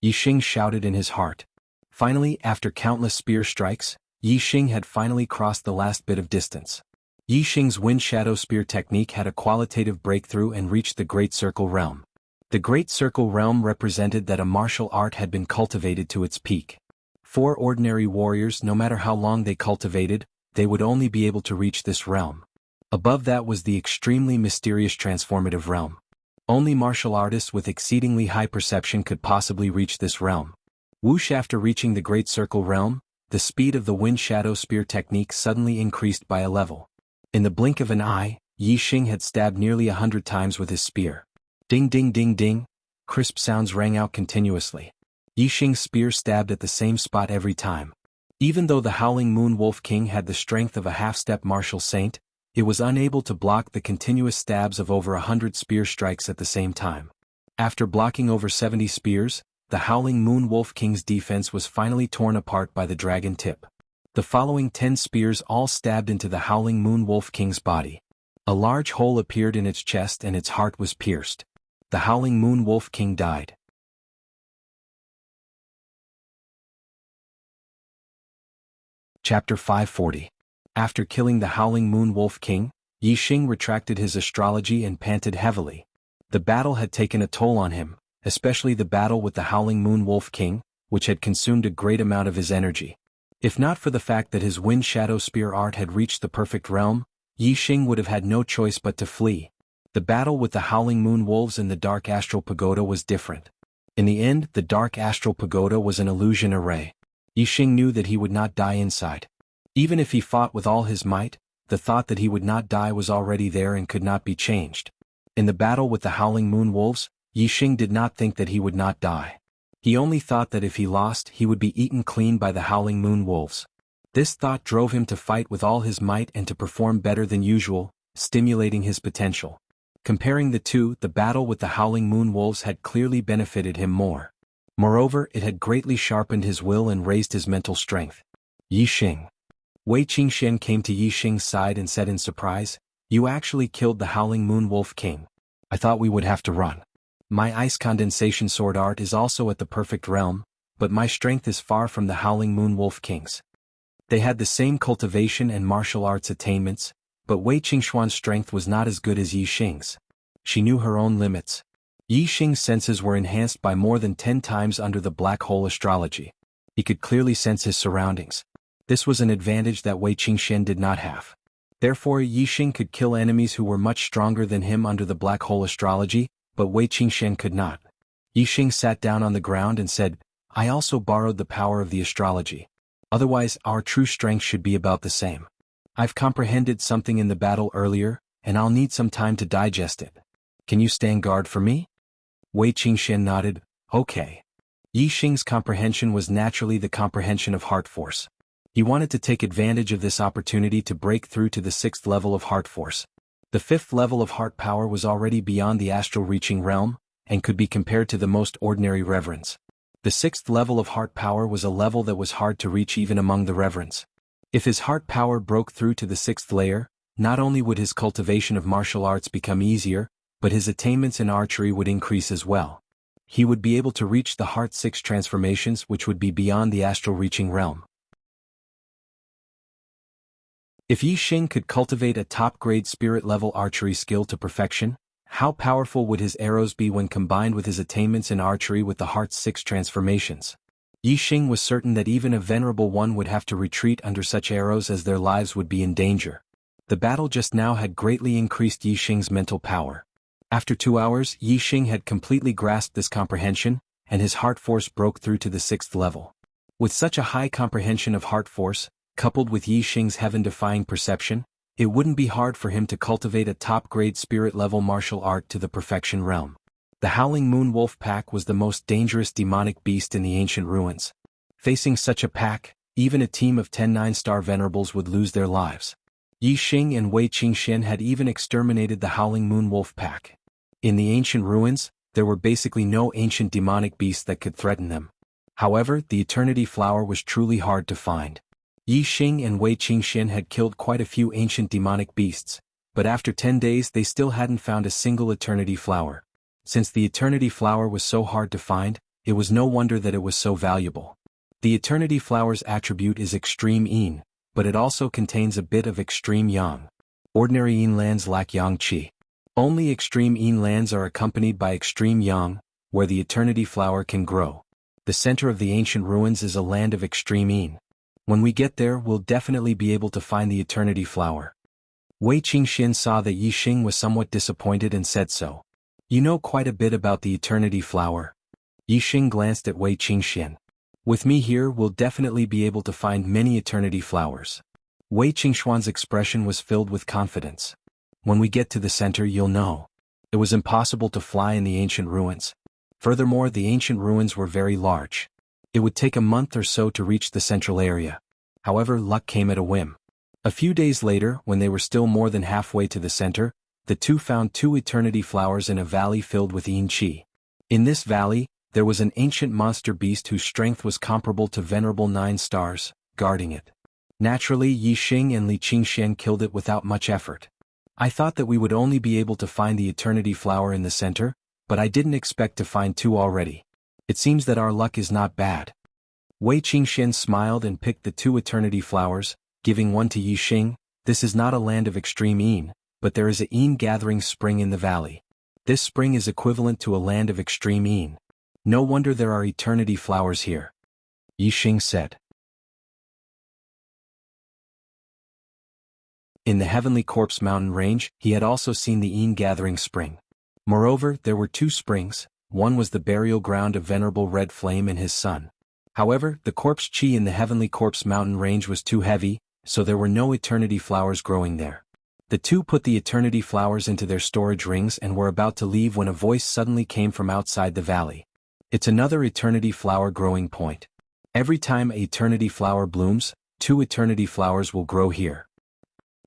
[SPEAKER 1] Yixing shouted in his heart. Finally, after countless spear strikes, Yixing had finally crossed the last bit of distance. Yixing's wind shadow spear technique had a qualitative breakthrough and reached the Great Circle realm. The Great Circle realm represented that a martial art had been cultivated to its peak. 4 ordinary warriors, no matter how long they cultivated, they would only be able to reach this realm. Above that was the extremely mysterious transformative realm. Only martial artists with exceedingly high perception could possibly reach this realm. Whoosh! After reaching the Great Circle realm, the speed of the wind shadow spear technique suddenly increased by a level. In the blink of an eye, Yixing had stabbed nearly 100 times with his spear. Ding ding ding ding, crisp sounds rang out continuously. Yixing's spear stabbed at the same spot every time. Even though the howling moon wolf king had the strength of a half-step martial saint, it was unable to block the continuous stabs of over 100 spear strikes at the same time. After blocking over 70 spears, the howling moon wolf king's defense was finally torn apart by the dragon tip. The following 10 spears all stabbed into the howling moon wolf king's body. A large hole appeared in its chest and its heart was pierced. The howling moon wolf king died. Chapter 540. After killing the howling moon wolf king, Yixing retracted his astrology and panted heavily. The battle had taken a toll on him, especially the battle with the howling moon wolf king, which had consumed a great amount of his energy. If not for the fact that his wind shadow spear art had reached the perfect realm, Yixing would have had no choice but to flee. The battle with the howling moon wolves in the dark astral pagoda was different. In the end, the dark astral pagoda was an illusion array. Yixing knew that he would not die inside. Even if he fought with all his might, the thought that he would not die was already there and could not be changed. In the battle with the howling moon wolves, Yixing did not think that he would not die. He only thought that if he lost, he would be eaten clean by the howling moon wolves. This thought drove him to fight with all his might and to perform better than usual, stimulating his potential. Comparing the two, the battle with the howling moon wolves had clearly benefited him more. Moreover, it had greatly sharpened his will and raised his mental strength. Yixing. Wei Qingxian came to Yixing's side and said in surprise, "You actually killed the howling moon wolf king. I thought we would have to run. My ice condensation sword art is also at the perfect realm, but my strength is far from the howling moon wolf king's." They had the same cultivation and martial arts attainments, but Wei Qingxuan's strength was not as good as Yixing's. She knew her own limits. Yixing's senses were enhanced by more than 10 times under the black hole astrology. He could clearly sense his surroundings. This was an advantage that Wei Qingxian did not have. Therefore Yixing could kill enemies who were much stronger than him under the black hole astrology, but Wei Qingxian could not. Yixing sat down on the ground and said, I also borrowed the power of the astrology. Otherwise our true strength should be about the same. I've comprehended something in the battle earlier, and I'll need some time to digest it. Can you stand guard for me? Wei Qingxian nodded, okay. Yixing's comprehension was naturally the comprehension of heart force. He wanted to take advantage of this opportunity to break through to the 6th level of heart force. The 5th level of heart power was already beyond the astral reaching realm, and could be compared to the most ordinary reverends. The 6th level of heart power was a level that was hard to reach even among the reverends. If his heart power broke through to the 6th layer, not only would his cultivation of martial arts become easier, but his attainments in archery would increase as well. He would be able to reach the Heart 6 transformations, which would be beyond the astral reaching realm. If Yixing could cultivate a top-grade spirit-level archery skill to perfection, how powerful would his arrows be when combined with his attainments in archery with the Heart 6 transformations? Yixing was certain that even a venerable one would have to retreat under such arrows, as their lives would be in danger. The battle just now had greatly increased Yixing's mental power. After 2 hours, Yixing had completely grasped this comprehension, and his heart force broke through to the 6th level. With such a high comprehension of heart force, coupled with Yixing's heaven-defying perception, it wouldn't be hard for him to cultivate a top-grade spirit-level martial art to the perfection realm. The Howling Moon Wolf Pack was the most dangerous demonic beast in the ancient ruins. Facing such a pack, even a team of 10 9-star venerables would lose their lives. Yixing and Wei Qingxian had even exterminated the Howling Moon Wolf Pack. In the ancient ruins, there were basically no ancient demonic beasts that could threaten them. However, the Eternity Flower was truly hard to find. Yixing and Wei Qingxian had killed quite a few ancient demonic beasts, but after 10 days they still hadn't found a single Eternity Flower. Since the Eternity Flower was so hard to find, it was no wonder that it was so valuable. The Eternity Flower's attribute is extreme yin, but it also contains a bit of extreme yang. Ordinary yin lands lack yang qi. Only extreme yin lands are accompanied by extreme yang, where the Eternity Flower can grow. The center of the ancient ruins is a land of extreme yin. When we get there, we'll definitely be able to find the Eternity Flower. Wei Qingxian saw that Yixing was somewhat disappointed and said so. You know quite a bit about the Eternity Flower. Yixing glanced at Wei Qingxian. With me here, we'll definitely be able to find many Eternity Flowers. Wei Qingxian's expression was filled with confidence. When we get to the center, you'll know. It was impossible to fly in the ancient ruins. Furthermore, the ancient ruins were very large. It would take a month or so to reach the central area. However, luck came at a whim. A few days later, when they were still more than halfway to the center, the two found 2 Eternity Flowers in a valley filled with yin qi. In this valley, there was an ancient monster beast whose strength was comparable to venerable 9 stars, guarding it. Naturally, Yixing and Li Qingxian killed it without much effort. I thought that we would only be able to find the Eternity Flower in the center, but I didn't expect to find 2 already. It seems that our luck is not bad. Wei Qingxian smiled and picked the 2 Eternity Flowers, giving one to Yixing. This is not a land of extreme yin, but there is a yin gathering spring in the valley. This spring is equivalent to a land of extreme yin. No wonder there are Eternity Flowers here. Yixing said. In the Heavenly Corpse mountain range, he had also seen the yin gathering spring. Moreover, there were 2 springs. One was the burial ground of Venerable Red Flame and his son. However, the corpse chi in the Heavenly Corpse mountain range was too heavy, so there were no Eternity Flowers growing there. The 2 put the Eternity Flowers into their storage rings and were about to leave when a voice suddenly came from outside the valley. It's another Eternity Flower growing point. Every time an Eternity Flower blooms, 2 Eternity Flowers will grow here.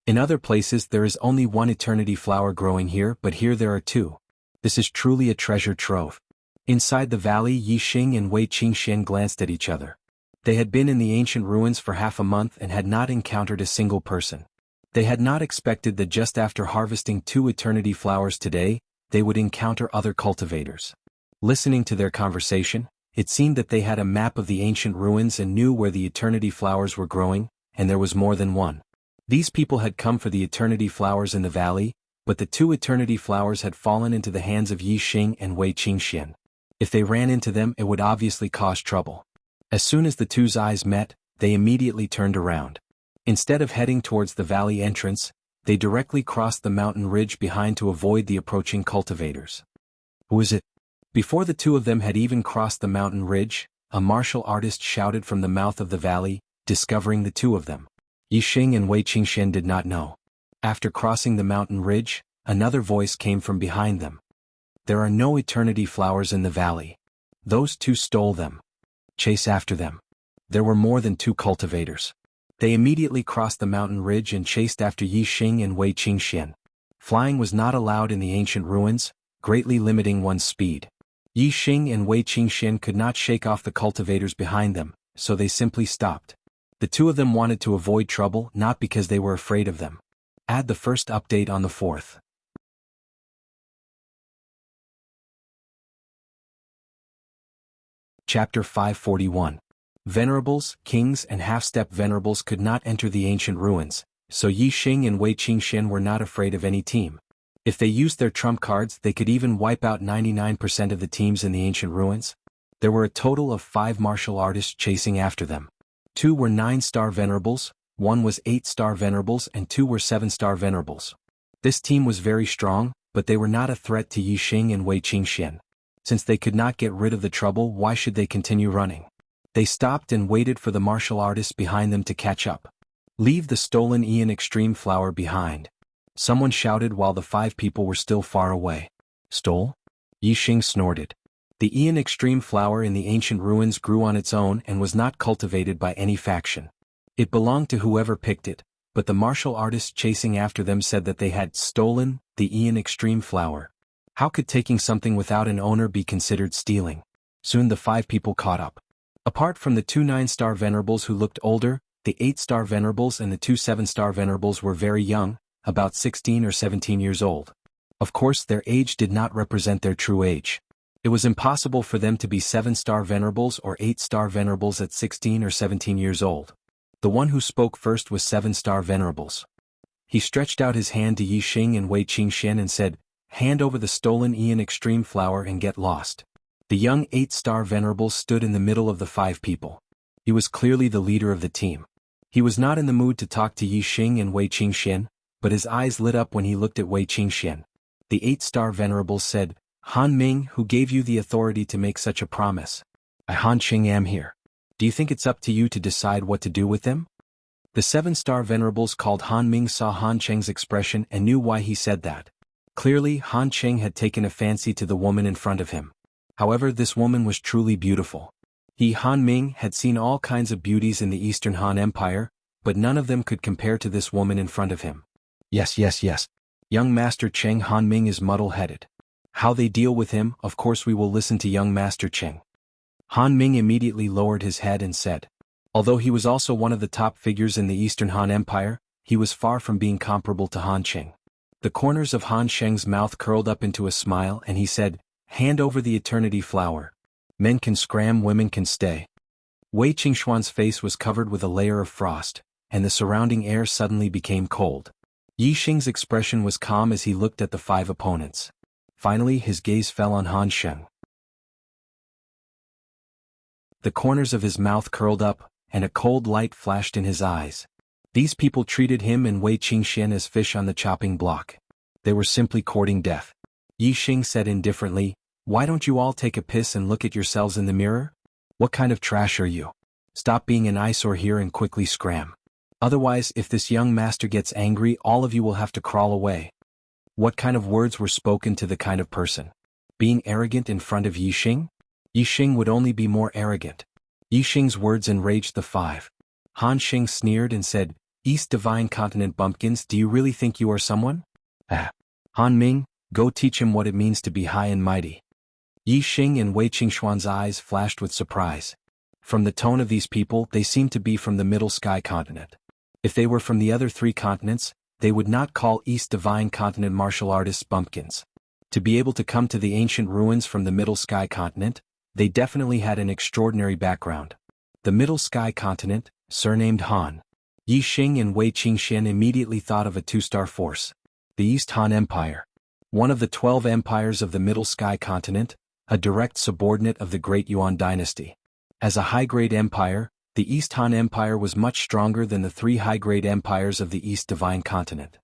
[SPEAKER 1] In other places there is only 1 Eternity Flower growing here, but here there are 2. This is truly a treasure trove. Inside the valley, Yixing and Wei Qingxian glanced at each other. They had been in the ancient ruins for half a month and had not encountered a single person. They had not expected that just after harvesting 2 Eternity Flowers today, they would encounter other cultivators. Listening to their conversation, it seemed that they had a map of the ancient ruins and knew where the Eternity Flowers were growing, and there was more than one. These people had come for the Eternity Flowers in the valley, but the 2 Eternity Flowers had fallen into the hands of Yixing and Wei Qingxian. If they ran into them, it would obviously cause trouble. As soon as the 2's eyes met, they immediately turned around. Instead of heading towards the valley entrance, They directly crossed the mountain ridge behind to avoid the approaching cultivators. Who is it? Before the two of them had even crossed the mountain ridge, a martial artist shouted from the mouth of the valley, discovering the two of them. Yixing and Wei Qingxian did not know. After crossing the mountain ridge, another voice came from behind them. There are no eternity flowers in the valley. Those two stole them. Chase after them. There were more than 2 cultivators. They immediately crossed the mountain ridge and chased after Yixing and Wei Qingxian. Flying was not allowed in the ancient ruins, greatly limiting one's speed. Yixing and Wei Qingxian could not shake off the cultivators behind them, so they simply stopped. The two of them wanted to avoid trouble, not because they were afraid of them. Add the first update on the 4th. Chapter 541. Venerables, kings and half-step venerables could not enter the ancient ruins, so Yixing and Wei Qingxian were not afraid of any team. If they used their trump cards, they could even wipe out 99% of the teams in the ancient ruins. There were a total of 5 martial artists chasing after them. 2 were 9-star venerables, 1 was 8-star venerables and 2 were 7-star venerables. This team was very strong, but they were not a threat to Yixing and Wei Qingxian. Since they could not get rid of the trouble, why should they continue running? They stopped and waited for the martial artists behind them to catch up. Leave the stolen Ian Extreme Flower behind. Someone shouted while the 5 people were still far away. Stole? Yixing snorted. The Ian Extreme Flower in the ancient ruins grew on its own and was not cultivated by any faction. It belonged to whoever picked it, but the martial artists chasing after them said that they had stolen the Ian Extreme Flower. How could taking something without an owner be considered stealing? Soon the 5 people caught up. Apart from the 2 9-star venerables who looked older, the 8-star venerables and the 2 7-star venerables were very young, about 16 or 17 years old. Of course, their age did not represent their true age. It was impossible for them to be 7-star venerables or 8-star venerables at 16 or 17 years old. The one who spoke first was 7-star venerables. He stretched out his hand to Yixing and Wei Qingxian and said, "Hand over the stolen Ian Extreme Flower and get lost." The young 8-star venerable stood in the middle of the 5 people. He was clearly the leader of the team. He was not in the mood to talk to Yixing and Wei Qingxian, but his eyes lit up when he looked at Wei Qingxian. The 8-star venerable said, "Han Ming, who gave you the authority to make such a promise? I Han Qing am here. Do you think it's up to you to decide what to do with them?" The 7-star venerables called Han Ming saw Han Cheng's expression and knew why he said that. Clearly, Han Cheng had taken a fancy to the woman in front of him. However, this woman was truly beautiful. He, Han Ming, had seen all kinds of beauties in the Eastern Han Empire, but none of them could compare to this woman in front of him. Yes. Young Master Cheng. Han Ming is muddle-headed. How they deal with him, of course we will listen to young Master Cheng. Han Ming immediately lowered his head and said. Although he was also one of the top figures in the Eastern Han Empire, he was far from being comparable to Han Cheng. The corners of Han Cheng's mouth curled up into a smile and he said, "Hand over the Eternity Flower. Men can scram, women can stay." Wei Qingxuan's face was covered with a layer of frost, and the surrounding air suddenly became cold. Yixing's expression was calm as he looked at the 5 opponents. Finally his gaze fell on Han Sheng. The corners of his mouth curled up, and a cold light flashed in his eyes. These people treated him and Wei Qingxian as fish on the chopping block. They were simply courting death. Yixing said indifferently, "Why don't you all take a piss and look at yourselves in the mirror? What kind of trash are you? Stop being an eyesore here and quickly scram. Otherwise, if this young master gets angry, all of you will have to crawl away." What kind of words were spoken to the kind of person? Being arrogant in front of Yixing? Yixing would only be more arrogant. Yixing's words enraged the 5. Han Xing sneered and said, "East Divine Continent bumpkins, do you really think you are someone? Han Ming, go teach him what it means to be high and mighty." Yixing and Wei Qingxuan's eyes flashed with surprise. From the tone of these people, they seemed to be from the Middle Sky Continent. If they were from the other 3 continents, they would not call East Divine Continent martial artists bumpkins. To be able to come to the ancient ruins from the Middle Sky Continent, they definitely had an extraordinary background. The Middle Sky Continent, surnamed Han. Yixing and Wei Qingxian immediately thought of a 2-star force. The East Han Empire. One of the 12 empires of the Middle Sky Continent, a direct subordinate of the Great Yuan dynasty. As a high-grade empire, the East Han Empire was much stronger than the 3 high-grade empires of the East Divine Continent.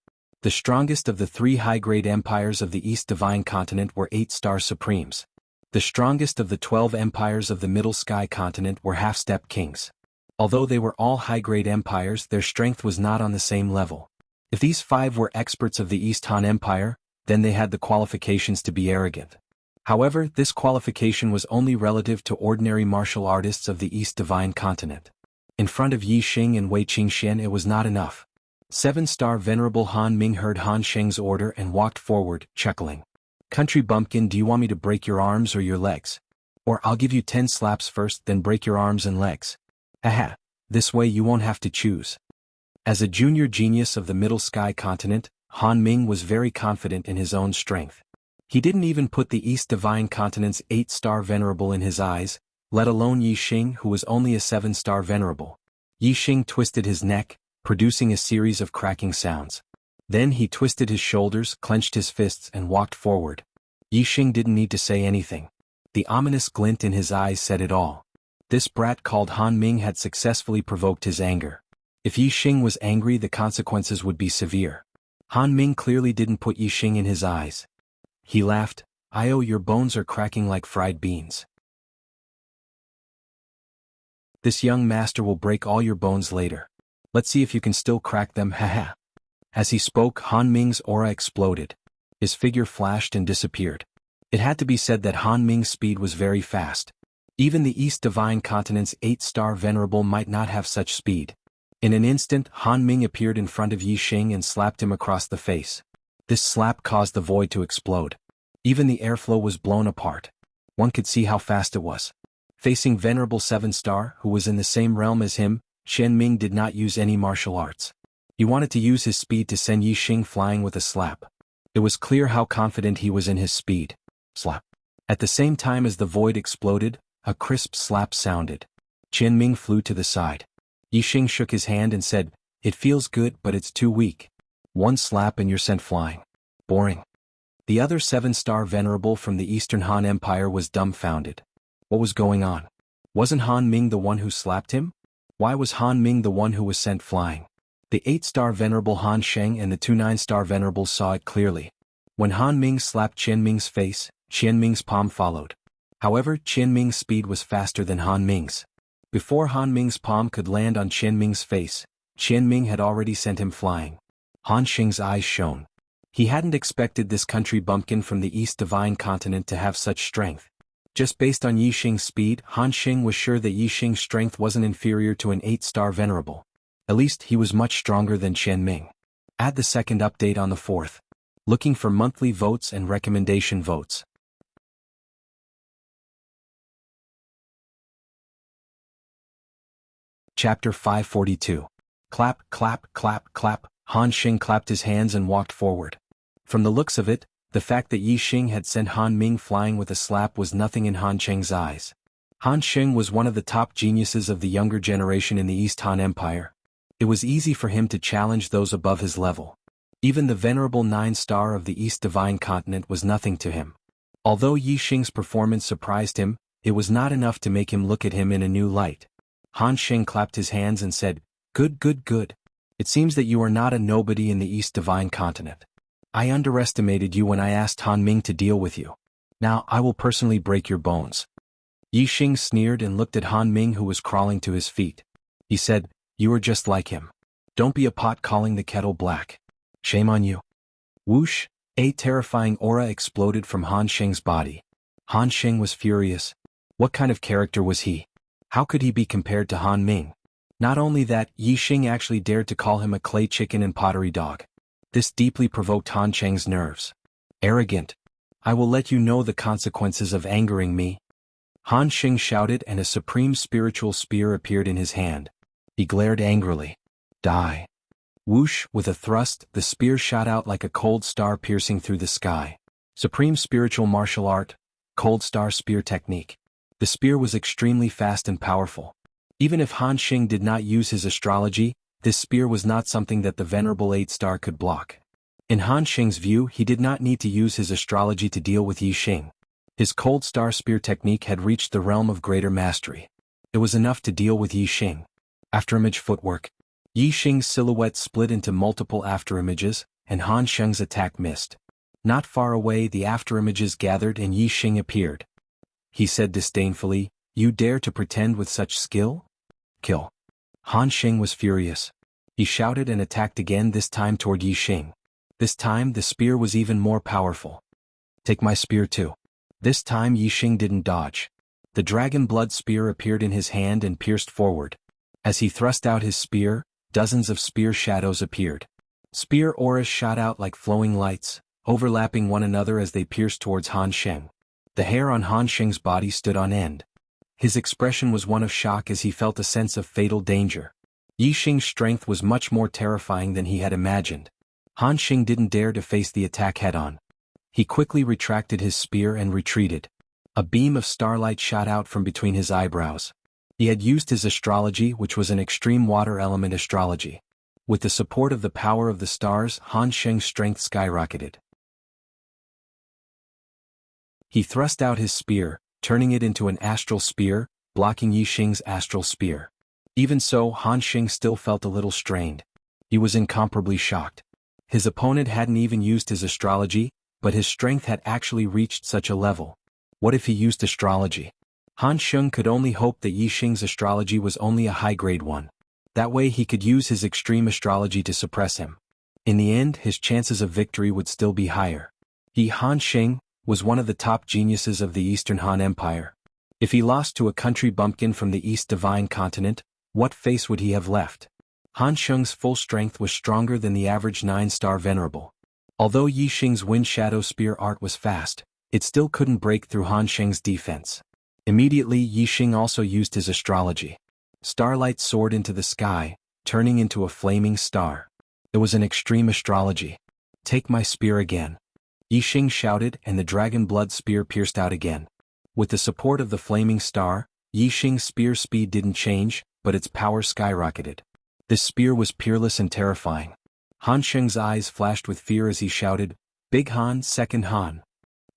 [SPEAKER 1] The strongest of the 3 high-grade empires of the East Divine Continent were 8-star supremes. The strongest of the 12 empires of the Middle Sky Continent were half-step kings. Although they were all high-grade empires, their strength was not on the same level. If these 5 were experts of the East Han Empire, then they had the qualifications to be arrogant. However, this qualification was only relative to ordinary martial artists of the East Divine Continent. In front of Yi Xing and Wei Qingxian it was not enough. 7-star Venerable Han Ming heard Han Sheng's order and walked forward, chuckling. "Country bumpkin, do you want me to break your arms or your legs? Or I'll give you 10 slaps first, then break your arms and legs. Haha, this way you won't have to choose." As a junior genius of the Middle Sky Continent, Han Ming was very confident in his own strength. He didn't even put the East Divine Continent's 8-star Venerable in his eyes, let alone Yi Xing, who was only a 7-star Venerable. Yi Xing twisted his neck, producing a series of cracking sounds. Then he twisted his shoulders, clenched his fists and walked forward. Yi Xing didn't need to say anything. The ominous glint in his eyes said it all. This brat called Han Ming had successfully provoked his anger. If Yi Xing was angry, the consequences would be severe. Han Ming clearly didn't put Yi Xing in his eyes. He laughed. "Io, your bones are cracking like fried beans. This young master will break all your bones later. Let's see if you can still crack them, haha." As he spoke, Han Ming's aura exploded. His figure flashed and disappeared. It had to be said that Han Ming's speed was very fast. Even the East Divine Continent's 8-star Venerable might not have such speed. In an instant, Han Ming appeared in front of Yi Xing and slapped him across the face. This slap caused the void to explode. Even the airflow was blown apart. One could see how fast it was. Facing Venerable 7-star, who was in the same realm as him, Chen Ming did not use any martial arts. He wanted to use his speed to send Yi Xing flying with a slap. It was clear how confident he was in his speed. Slap. At the same time as the void exploded, a crisp slap sounded. Chen Ming flew to the side. Yi Xing shook his hand and said, "It feels good, but it's too weak. 1 slap and you're sent flying. Boring." The other 7-star Venerable from the Eastern Han Empire was dumbfounded. What was going on? Wasn't Han Ming the one who slapped him? Why was Han Ming the one who was sent flying? The 8-star Venerable Han Sheng and the 2 9-star Venerables saw it clearly. When Han Ming slapped Chen Ming's face, Chen Ming's palm followed. However, Chen Ming's speed was faster than Han Ming's. Before Han Ming's palm could land on Chen Ming's face, Chen Ming had already sent him flying. Han Sheng's eyes shone. He hadn't expected this country bumpkin from the East Divine Continent to have such strength. Just based on Yi Xing's speed, Han Sheng was sure that Yi Xing's strength wasn't inferior to an 8-star Venerable. At least he was much stronger than Chen Ming. Add the second update on the 4th. Looking for monthly votes and recommendation votes. Chapter 542. Clap, clap, clap, clap. Han Sheng clapped his hands and walked forward. From the looks of it, the fact that Yi Xing had sent Han Ming flying with a slap was nothing in Han Sheng's eyes. Han Sheng was one of the top geniuses of the younger generation in the East Han Empire. It was easy for him to challenge those above his level. Even the Venerable 9-star of the East Divine Continent was nothing to him. Although Yi Xing's performance surprised him, it was not enough to make him look at him in a new light. Han Sheng clapped his hands and said, "Good, good, good. It seems that you are not a nobody in the East Divine Continent. I underestimated you when I asked Han Ming to deal with you. Now I will personally break your bones." Yi Xing sneered and looked at Han Ming, who was crawling to his feet. He said, "You are just like him. Don't be a pot calling the kettle black. Shame on you." Whoosh! A terrifying aura exploded from Han Sheng's body. Han Sheng was furious. What kind of character was he? How could he be compared to Han Ming? Not only that, Yi Xing actually dared to call him a clay chicken and pottery dog. This deeply provoked Han Sheng's nerves. "Arrogant. I will let you know the consequences of angering me." Han Sheng shouted, and a supreme spiritual spear appeared in his hand. He glared angrily. "Die." Whoosh! With a thrust, the spear shot out like a cold star piercing through the sky. Supreme spiritual martial art, cold star spear technique. The spear was extremely fast and powerful. Even if Han Sheng did not use his astrology, this spear was not something that the Venerable 8-star could block. In Han Sheng's view, he did not need to use his astrology to deal with Yi Xing. His cold star spear technique had reached the realm of greater mastery. It was enough to deal with Yi Xing. Afterimage footwork. Yi Xing's silhouette split into multiple afterimages, and Han Sheng's attack missed. Not far away the afterimages gathered and Yi Xing appeared. He said disdainfully, "You dare to pretend with such skill? Kill." Han Sheng was furious. He shouted and attacked again, this time toward Yi Xing. This time the spear was even more powerful. "Take my spear too." This time Yi Xing didn't dodge. The dragon blood spear appeared in his hand and pierced forward. As he thrust out his spear, dozens of spear shadows appeared. Spear auras shot out like flowing lights, overlapping one another as they pierced towards Han Sheng. The hair on Han Sheng's body stood on end. His expression was one of shock as he felt a sense of fatal danger. Yi Xing's strength was much more terrifying than he had imagined. Han Sheng didn't dare to face the attack head-on. He quickly retracted his spear and retreated. A beam of starlight shot out from between his eyebrows. He had used his astrology, which was an extreme water element astrology. With the support of the power of the stars, Han Sheng's strength skyrocketed. He thrust out his spear, turning it into an astral spear, blocking Yi Xing's astral spear. Even so, Han Sheng still felt a little strained. He was incomparably shocked. His opponent hadn't even used his astrology, but his strength had actually reached such a level. What if he used astrology? Han Sheng could only hope that Yi Xing's astrology was only a high-grade one. That way he could use his extreme astrology to suppress him. In the end, his chances of victory would still be higher. Han Sheng was one of the top geniuses of the Eastern Han Empire. If he lost to a country bumpkin from the East Divine Continent, what face would he have left? Han Sheng's full strength was stronger than the average 9-star venerable. Although Yi Xing's wind shadow spear art was fast, it still couldn't break through Han Sheng's defense. Immediately Yi Xing also used his astrology. Starlight soared into the sky, turning into a flaming star. It was an extreme astrology. "Take my spear again." Yi Xing shouted, and the dragon blood spear pierced out again. With the support of the flaming star, Yi Xing's spear speed didn't change, but its power skyrocketed. This spear was peerless and terrifying. Han Sheng's eyes flashed with fear as he shouted, "Big Han, Second Han."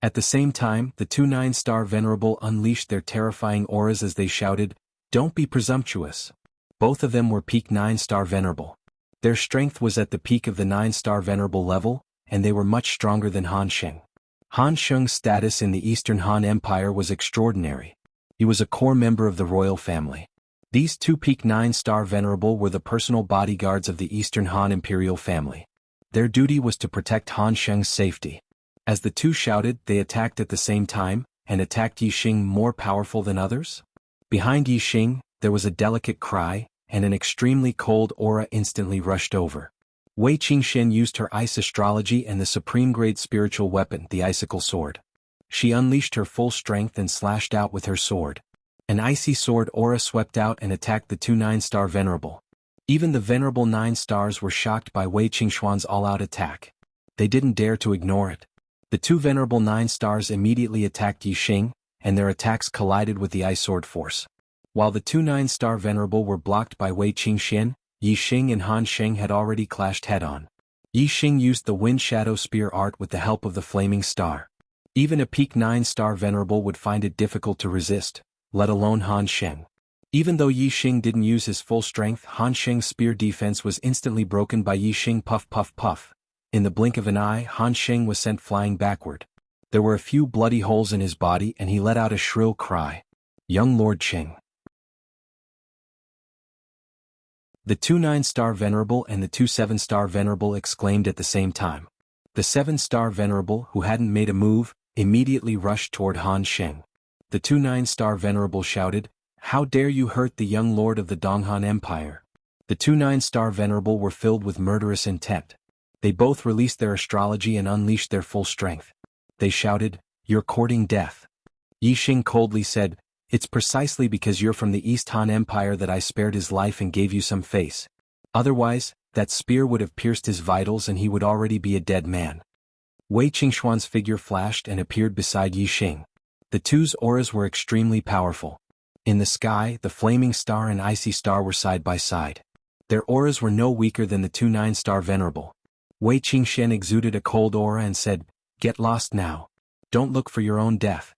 [SPEAKER 1] At the same time, the two 9-star venerable unleashed their terrifying auras as they shouted, "Don't be presumptuous." Both of them were peak 9-star venerable. Their strength was at the peak of the 9-star venerable level, and they were much stronger than Han Sheng. Han Sheng's status in the Eastern Han Empire was extraordinary. He was a core member of the royal family. These two peak 9-star venerable were the personal bodyguards of the Eastern Han imperial family. Their duty was to protect Han Sheng's safety. As the two shouted, they attacked at the same time, and attacked Yi Xing more powerful than others. Behind Yi Xing, there was a delicate cry, and an extremely cold aura instantly rushed over. Wei Qingxian used her ice astrology and the supreme-grade spiritual weapon, the icicle sword. She unleashed her full strength and slashed out with her sword. An icy sword aura swept out and attacked the two 9-star venerable. Even the venerable 9 stars were shocked by Wei Qingxuan's all-out attack. They didn't dare to ignore it. The two venerable 9 stars immediately attacked Yi Xing, and their attacks collided with the ice sword force. While the two 9-star venerable were blocked by Wei Qingxian, Yi Xing and Han Sheng had already clashed head-on. Yi Xing used the wind shadow spear art with the help of the flaming star. Even a peak 9-star venerable would find it difficult to resist, let alone Han Sheng. Even though Yi Xing didn't use his full strength, Han Sheng's spear defense was instantly broken by Yi Xing. Puff puff puff. In the blink of an eye, Han Sheng was sent flying backward. There were a few bloody holes in his body and he let out a shrill cry. "Young Lord Qing." The two 9-star venerable and the two 7-star venerable exclaimed at the same time. The 7-star venerable, who hadn't made a move, immediately rushed toward Han Sheng. The two 9-star venerable shouted, "How dare you hurt the young lord of the Donghan Empire?" The two 9-star venerable were filled with murderous intent. They both released their astrology and unleashed their full strength. They shouted, "You're courting death." Yi Xing coldly said, "It's precisely because you're from the East Han Empire that I spared his life and gave you some face. Otherwise, that spear would have pierced his vitals and he would already be a dead man." Wei Qingxuan's figure flashed and appeared beside Yi Xing. The two's auras were extremely powerful. In the sky, the flaming star and icy star were side by side. Their auras were no weaker than the two 9-star venerable. Wei Qingxian exuded a cold aura and said, "Get lost now. Don't look for your own death."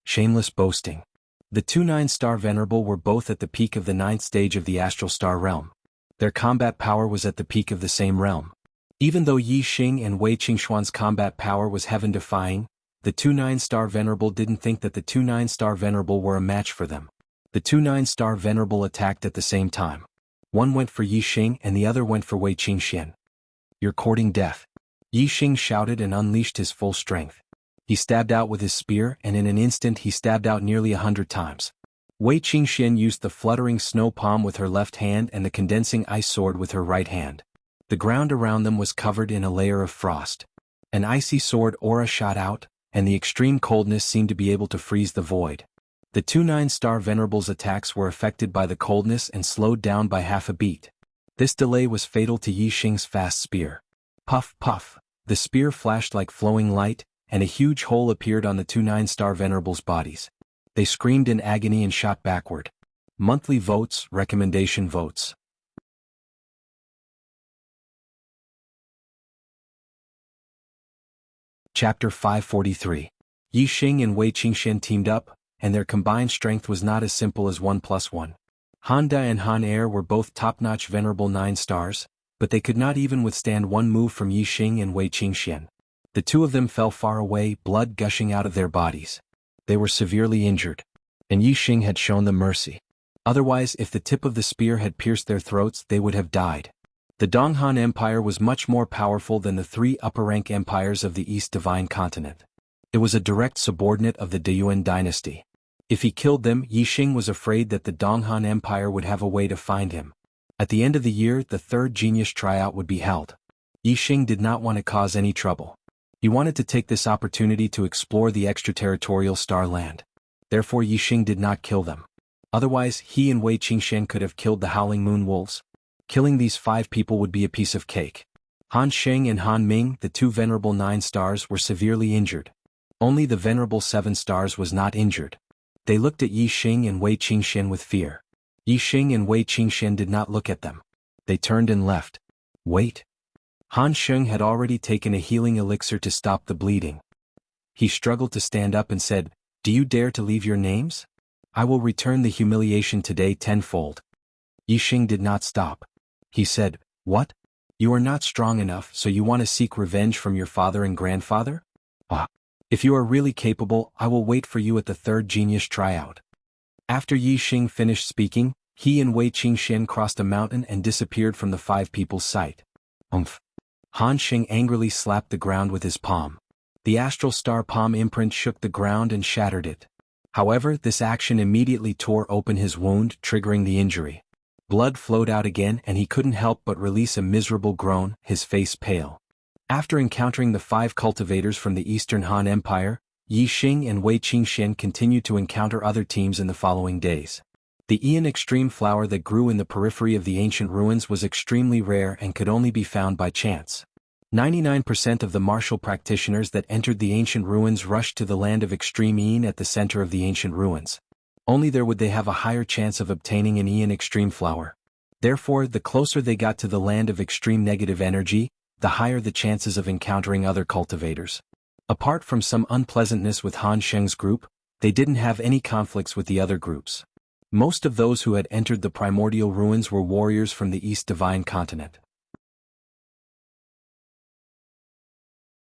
[SPEAKER 1] Shameless boasting. The two 9-star venerable were both at the peak of the 9th stage of the astral star realm. Their combat power was at the peak of the same realm. Even though Yi Xing and Wei Qingxuan's combat power was heaven-defying, the two 9-star Venerable didn't think that the two 9-star Venerable were a match for them. The two 9-star Venerable attacked at the same time. One went for Yi Xing and the other went for Wei Qingxian. "You're courting death." Yi Xing shouted and unleashed his full strength. He stabbed out with his spear, and in an instant he stabbed out nearly 100 times. Wei Qingxian used the fluttering snow palm with her left hand and the condensing ice sword with her right hand. The ground around them was covered in a layer of frost. An icy sword aura shot out, and the extreme coldness seemed to be able to freeze the void. The two 9-star Venerable's attacks were affected by the coldness and slowed down by half a beat. This delay was fatal to Yi Xing's fast spear. Puff, puff, the spear flashed like flowing light, and a huge hole appeared on the two 9-star Venerable's bodies. They screamed in agony and shot backward. Monthly votes, recommendation votes. Chapter 543. Yi Xing and Wei Qingxian teamed up, and their combined strength was not as simple as 1+1. Han Da and Han Er were both top-notch Venerable 9 stars, but they could not even withstand one move from Yi Xing and Wei Qingxian. The two of them fell far away, blood gushing out of their bodies. They were severely injured, and Yi Xing had shown them mercy. Otherwise, if the tip of the spear had pierced their throats, they would have died. The Donghan Empire was much more powerful than the three upper-rank empires of the East Divine Continent. It was a direct subordinate of the Deyuan dynasty. If he killed them, Yi Xing was afraid that the Donghan Empire would have a way to find him. At the end of the year, the third genius tryout would be held. Yi Xing did not want to cause any trouble. He wanted to take this opportunity to explore the extraterritorial star land. Therefore Yi Xing did not kill them. Otherwise, he and Wei Qingxian could have killed the Howling Moon Wolves. Killing these 5 people would be a piece of cake. Han Sheng and Han Ming, the two Venerable 9 stars, were severely injured. Only the Venerable 7 stars was not injured. They looked at Yi Xing and Wei Qingxian with fear. Yi Xing and Wei Qingxian did not look at them. They turned and left. Wait. Han Sheng had already taken a healing elixir to stop the bleeding. He struggled to stand up and said, "Do you dare to leave your names? I will return the humiliation today tenfold." Yi Xing did not stop. He said, "What? You are not strong enough, so you want to seek revenge from your father and grandfather? Ah. If you are really capable, I will wait for you at the third genius tryout." After Yi Xing finished speaking, he and Wei Qingxian crossed a mountain and disappeared from the 5 people's sight. Umph. Han Sheng angrily slapped the ground with his palm. The astral star palm imprint shook the ground and shattered it. However, this action immediately tore open his wound, triggering the injury. Blood flowed out again and he couldn't help but release a miserable groan, his face pale. After encountering the 5 cultivators from the Eastern Han Empire, Yi Xing and Wei Qingxian continued to encounter other teams in the following days. The Ian Extreme flower that grew in the periphery of the ancient ruins was extremely rare and could only be found by chance. 99% of the martial practitioners that entered the ancient ruins rushed to the land of Extreme Ian at the center of the ancient ruins. Only there would they have a higher chance of obtaining an Ian Extreme flower. Therefore, the closer they got to the land of extreme negative energy, the higher the chances of encountering other cultivators. Apart from some unpleasantness with Han Sheng's group, they didn't have any conflicts with the other groups. Most of those who had entered the primordial ruins were warriors from the East Divine Continent.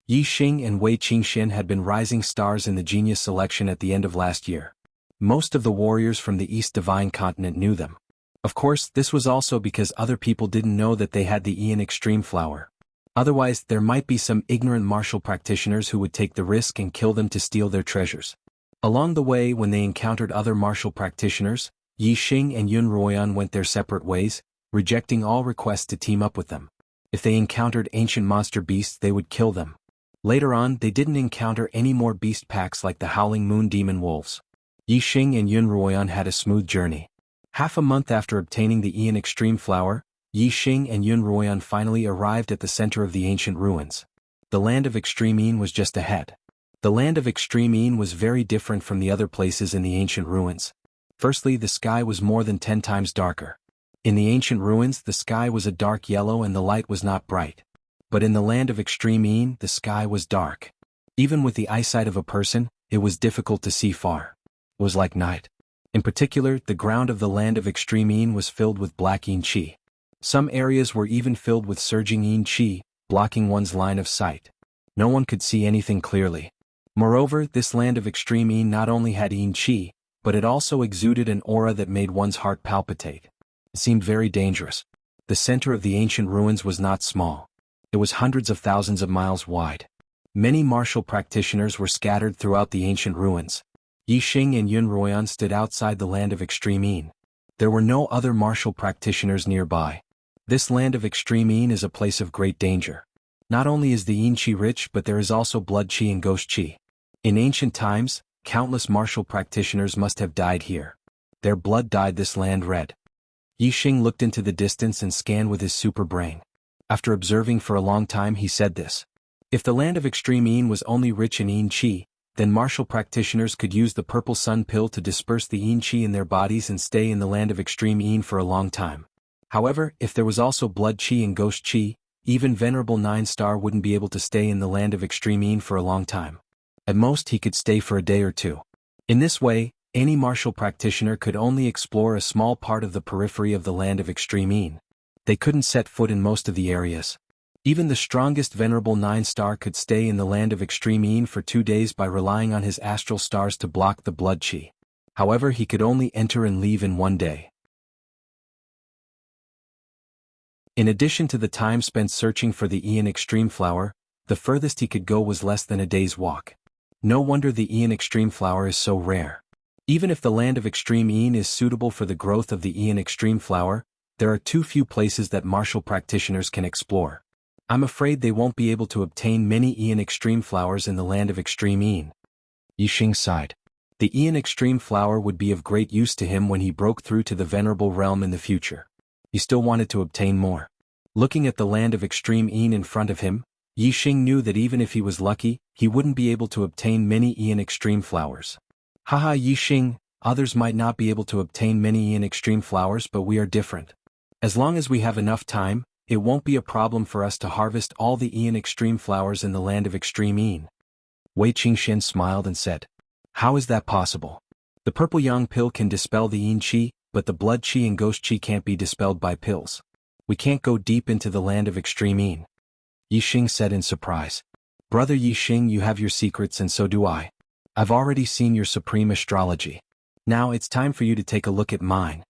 [SPEAKER 1] Yi Xing and Wei Qingxian had been rising stars in the genius selection at the end of last year. Most of the warriors from the East Divine Continent knew them. Of course, this was also because other people didn't know that they had the Ian Extreme flower. Otherwise, there might be some ignorant martial practitioners who would take the risk and kill them to steal their treasures. Along the way, when they encountered other martial practitioners, Yi Xing and Yun Ruoyan went their separate ways, rejecting all requests to team up with them. If they encountered ancient monster beasts, they would kill them. Later on, they didn't encounter any more beast packs like the Howling Moon Demon Wolves. Yi Xing and Yun Ruoyan had a smooth journey. Half a month after obtaining the Ian Extreme flower, Yi Xing and Yun Ruoyan finally arrived at the center of the ancient ruins. The land of Extreme Ian was just ahead. The land of Extreme Ian was very different from the other places in the ancient ruins. Firstly, the sky was more than 10 times darker. In the ancient ruins, the sky was a dark yellow and the light was not bright. But in the land of Extreme Ian, the sky was dark. Even with the eyesight of a person, it was difficult to see far. It was like night. In particular, the ground of the land of Extreme Ian was filled with black Yin Qi. Some areas were even filled with surging Yin Qi, blocking one's line of sight. No one could see anything clearly. Moreover, this land of extreme Yin not only had Yin Qi, but it also exuded an aura that made one's heart palpitate. It seemed very dangerous. The center of the ancient ruins was not small. It was hundreds of thousands of miles wide. Many martial practitioners were scattered throughout the ancient ruins. Yi Xing and Yun Ruoyan stood outside the land of extreme Yin. There were no other martial practitioners nearby. This land of extreme Yin is a place of great danger. Not only is the Yin Qi rich, but there is also blood Qi and ghost Qi. In ancient times, countless martial practitioners must have died here. Their blood dyed this land red. Yi Xing looked into the distance and scanned with his super brain. After observing for a long time, he said this. If the land of extreme Yin was only rich in Yin Qi, then martial practitioners could use the purple sun pill to disperse the Yin Qi in their bodies and stay in the land of extreme Yin for a long time. However, if there was also blood Qi and ghost Qi, even Venerable Nine Star wouldn't be able to stay in the land of extreme Yin for a long time. At most he could stay for a day or two. In this way, any martial practitioner could only explore a small part of the periphery of the land of extreme Yin. They couldn't set foot in most of the areas. Even the strongest Venerable Nine Star could stay in the land of extreme Yin for 2 days by relying on his astral stars to block the blood Qi. However, he could only enter and leave in 1 day. In addition to the time spent searching for the Ian Extreme Flower, the furthest he could go was less than a day's walk. No wonder the Ian Extreme Flower is so rare. Even if the land of extreme Ian is suitable for the growth of the Ian Extreme Flower, there are too few places that martial practitioners can explore. I'm afraid they won't be able to obtain many Ian Extreme Flowers in the land of extreme Ian. Yi Xing sighed. The Ian Extreme Flower would be of great use to him when he broke through to the Venerable Realm in the future. He still wanted to obtain more. Looking at the land of extreme Ian in front of him, Yi Xing knew that even if he was lucky, he wouldn't be able to obtain many Ian Extreme Flowers. Haha, Yi Xing, others might not be able to obtain many Ian Extreme Flowers, but we are different. As long as we have enough time, it won't be a problem for us to harvest all the Ian Extreme Flowers in the land of extreme Ian. Wei Qingxian smiled and said, how is that possible? The purple yang pill can dispel the Yin Qi, but the blood Qi and ghost Qi can't be dispelled by pills. We can't go deep into the land of extreme Yin. Yi Xing said in surprise. Brother Yi Xing, you have your secrets and so do I. I've already seen your supreme astrology. Now it's time for you to take a look at mine.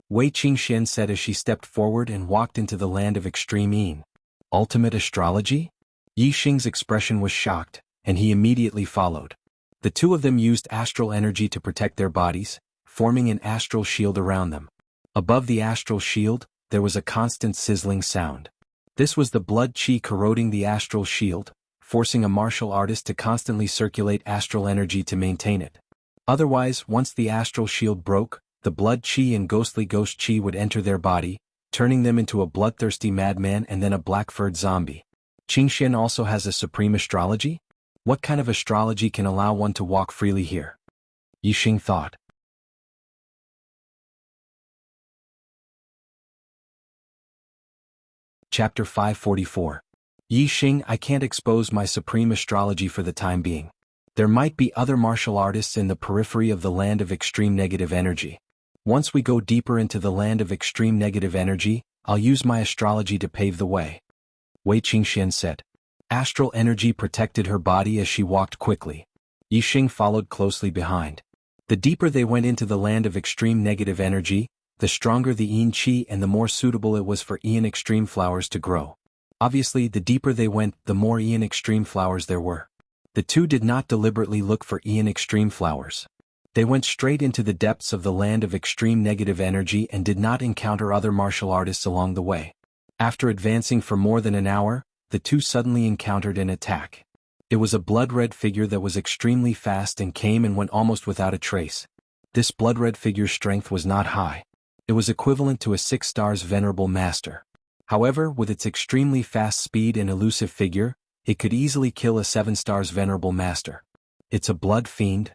[SPEAKER 1] Wei Qingxian said as she stepped forward and walked into the land of extreme Yin. Ultimate astrology? Yi Xing's expression was shocked, and he immediately followed. The two of them used astral energy to protect their bodies, forming an astral shield around them. Above the astral shield, there was a constant sizzling sound. This was the blood Qi corroding the astral shield, forcing a martial artist to constantly circulate astral energy to maintain it. Otherwise, once the astral shield broke, the blood Qi and ghostly ghost Qi would enter their body, turning them into a bloodthirsty madman and then a black-furred zombie. Qingxian also has a supreme astrology? What kind of astrology can allow one to walk freely here? Yi Xing thought. Chapter 544. Yi Xing, I can't expose my supreme astrology for the time being. There might be other martial artists in the periphery of the land of extreme negative energy. Once we go deeper into the land of extreme negative energy, I'll use my astrology to pave the way. Wei Qingxian said. Astral energy protected her body as she walked quickly. Yi Xing followed closely behind. The deeper they went into the land of extreme negative energy, the stronger the Yin Qi and the more suitable it was for Ian Extreme Flowers to grow. Obviously, the deeper they went, the more Ian Extreme Flowers there were. The two did not deliberately look for Ian Extreme Flowers. They went straight into the depths of the land of extreme negative energy and did not encounter other martial artists along the way. After advancing for more than an hour, the two suddenly encountered an attack. It was a blood-red figure that was extremely fast and came and went almost without a trace. This blood-red figure's strength was not high. It was equivalent to a 6 stars venerable master. However, with its extremely fast speed and elusive figure, it could easily kill a 7 stars venerable master. It's a blood fiend?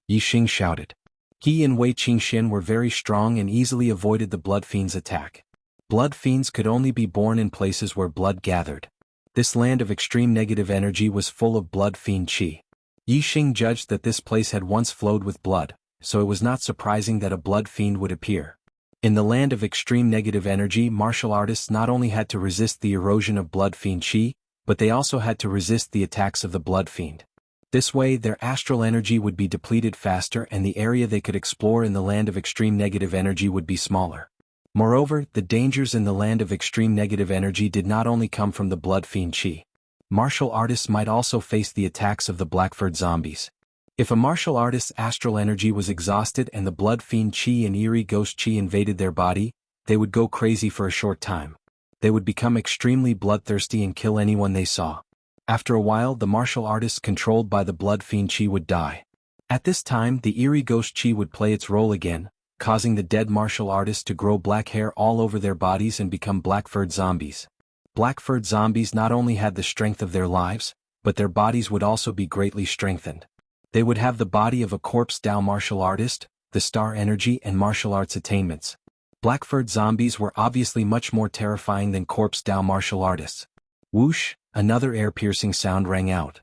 [SPEAKER 1] Yi Xing shouted. He and Wei Qingxian were very strong and easily avoided the blood fiend's attack. Blood fiends could only be born in places where blood gathered. This land of extreme negative energy was full of blood fiend Qi. Yi Xing judged that this place had once flowed with blood, so it was not surprising that a blood fiend would appear. In the land of extreme negative energy, martial artists not only had to resist the erosion of blood fiend chi, but they also had to resist the attacks of the blood fiend. This way, their astral energy would be depleted faster and the area they could explore in the land of extreme negative energy would be smaller. Moreover, the dangers in the land of extreme negative energy did not only come from the blood fiend chi. Martial artists might also face the attacks of the black-furred zombies. If a martial artist's astral energy was exhausted and the blood fiend chi and eerie ghost chi invaded their body, they would go crazy for a short time. They would become extremely bloodthirsty and kill anyone they saw. After a while, the martial artists controlled by the blood fiend chi would die. At this time, the eerie ghost chi would play its role again, causing the dead martial artists to grow black hair all over their bodies and become black-furred zombies. Black-furred zombies not only had the strength of their lives, but their bodies would also be greatly strengthened. They would have the body of a corpse Dao martial artist, the star energy and martial arts attainments. Black-furred zombies were obviously much more terrifying than corpse Dao martial artists. Whoosh, another air-piercing sound rang out.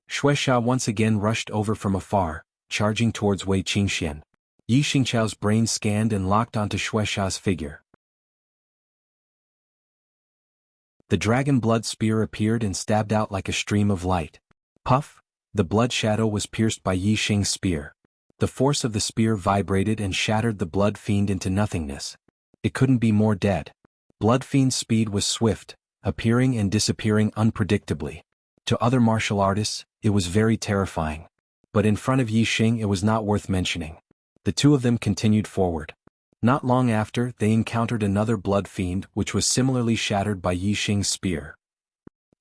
[SPEAKER 1] Shueisha once again rushed over from afar, charging towards Wei Qingxian. Yi Xingqiao's brain scanned and locked onto Shueisha's figure. The dragon blood spear appeared and stabbed out like a stream of light. Puff! The blood shadow was pierced by Yi Xing's spear. The force of the spear vibrated and shattered the blood fiend into nothingness. It couldn't be more dead. Blood fiend's speed was swift, appearing and disappearing unpredictably. To other martial artists, it was very terrifying. But in front of Yi Xing it was not worth mentioning. The two of them continued forward. Not long after, they encountered another blood fiend which was similarly shattered by Yi Xing's spear.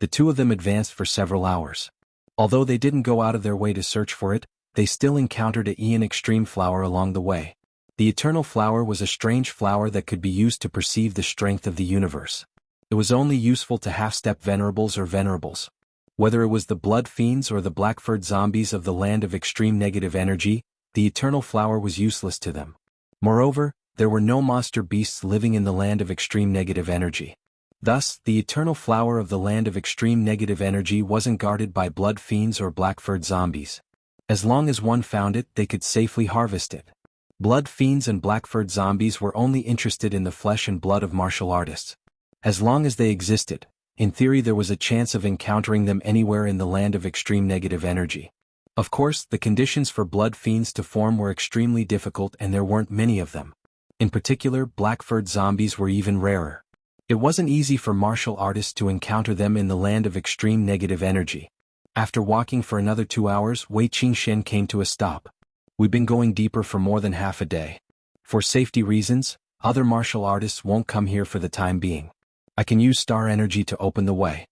[SPEAKER 1] The two of them advanced for several hours. Although they didn't go out of their way to search for it, they still encountered a Ian extreme flower along the way. The eternal flower was a strange flower that could be used to perceive the strength of the universe. It was only useful to half-step venerables or venerables. Whether it was the blood fiends or the black-furred zombies of the land of extreme negative energy, the eternal flower was useless to them. Moreover, there were no monster beasts living in the land of extreme negative energy. Thus, the eternal flower of the land of extreme negative energy wasn't guarded by blood fiends or black-furred zombies. As long as one found it, they could safely harvest it. Blood fiends and black-furred zombies were only interested in the flesh and blood of martial artists. As long as they existed, in theory there was a chance of encountering them anywhere in the land of extreme negative energy. Of course, the conditions for blood fiends to form were extremely difficult and there weren't many of them. In particular, black-furred zombies were even rarer. It wasn't easy for martial artists to encounter them in the land of extreme negative energy. After walking for another 2 hours, Wei Qingxian came to a stop. We've been going deeper for more than half a day. For safety reasons, other martial artists won't come here for the time being. I can use star energy to open the way.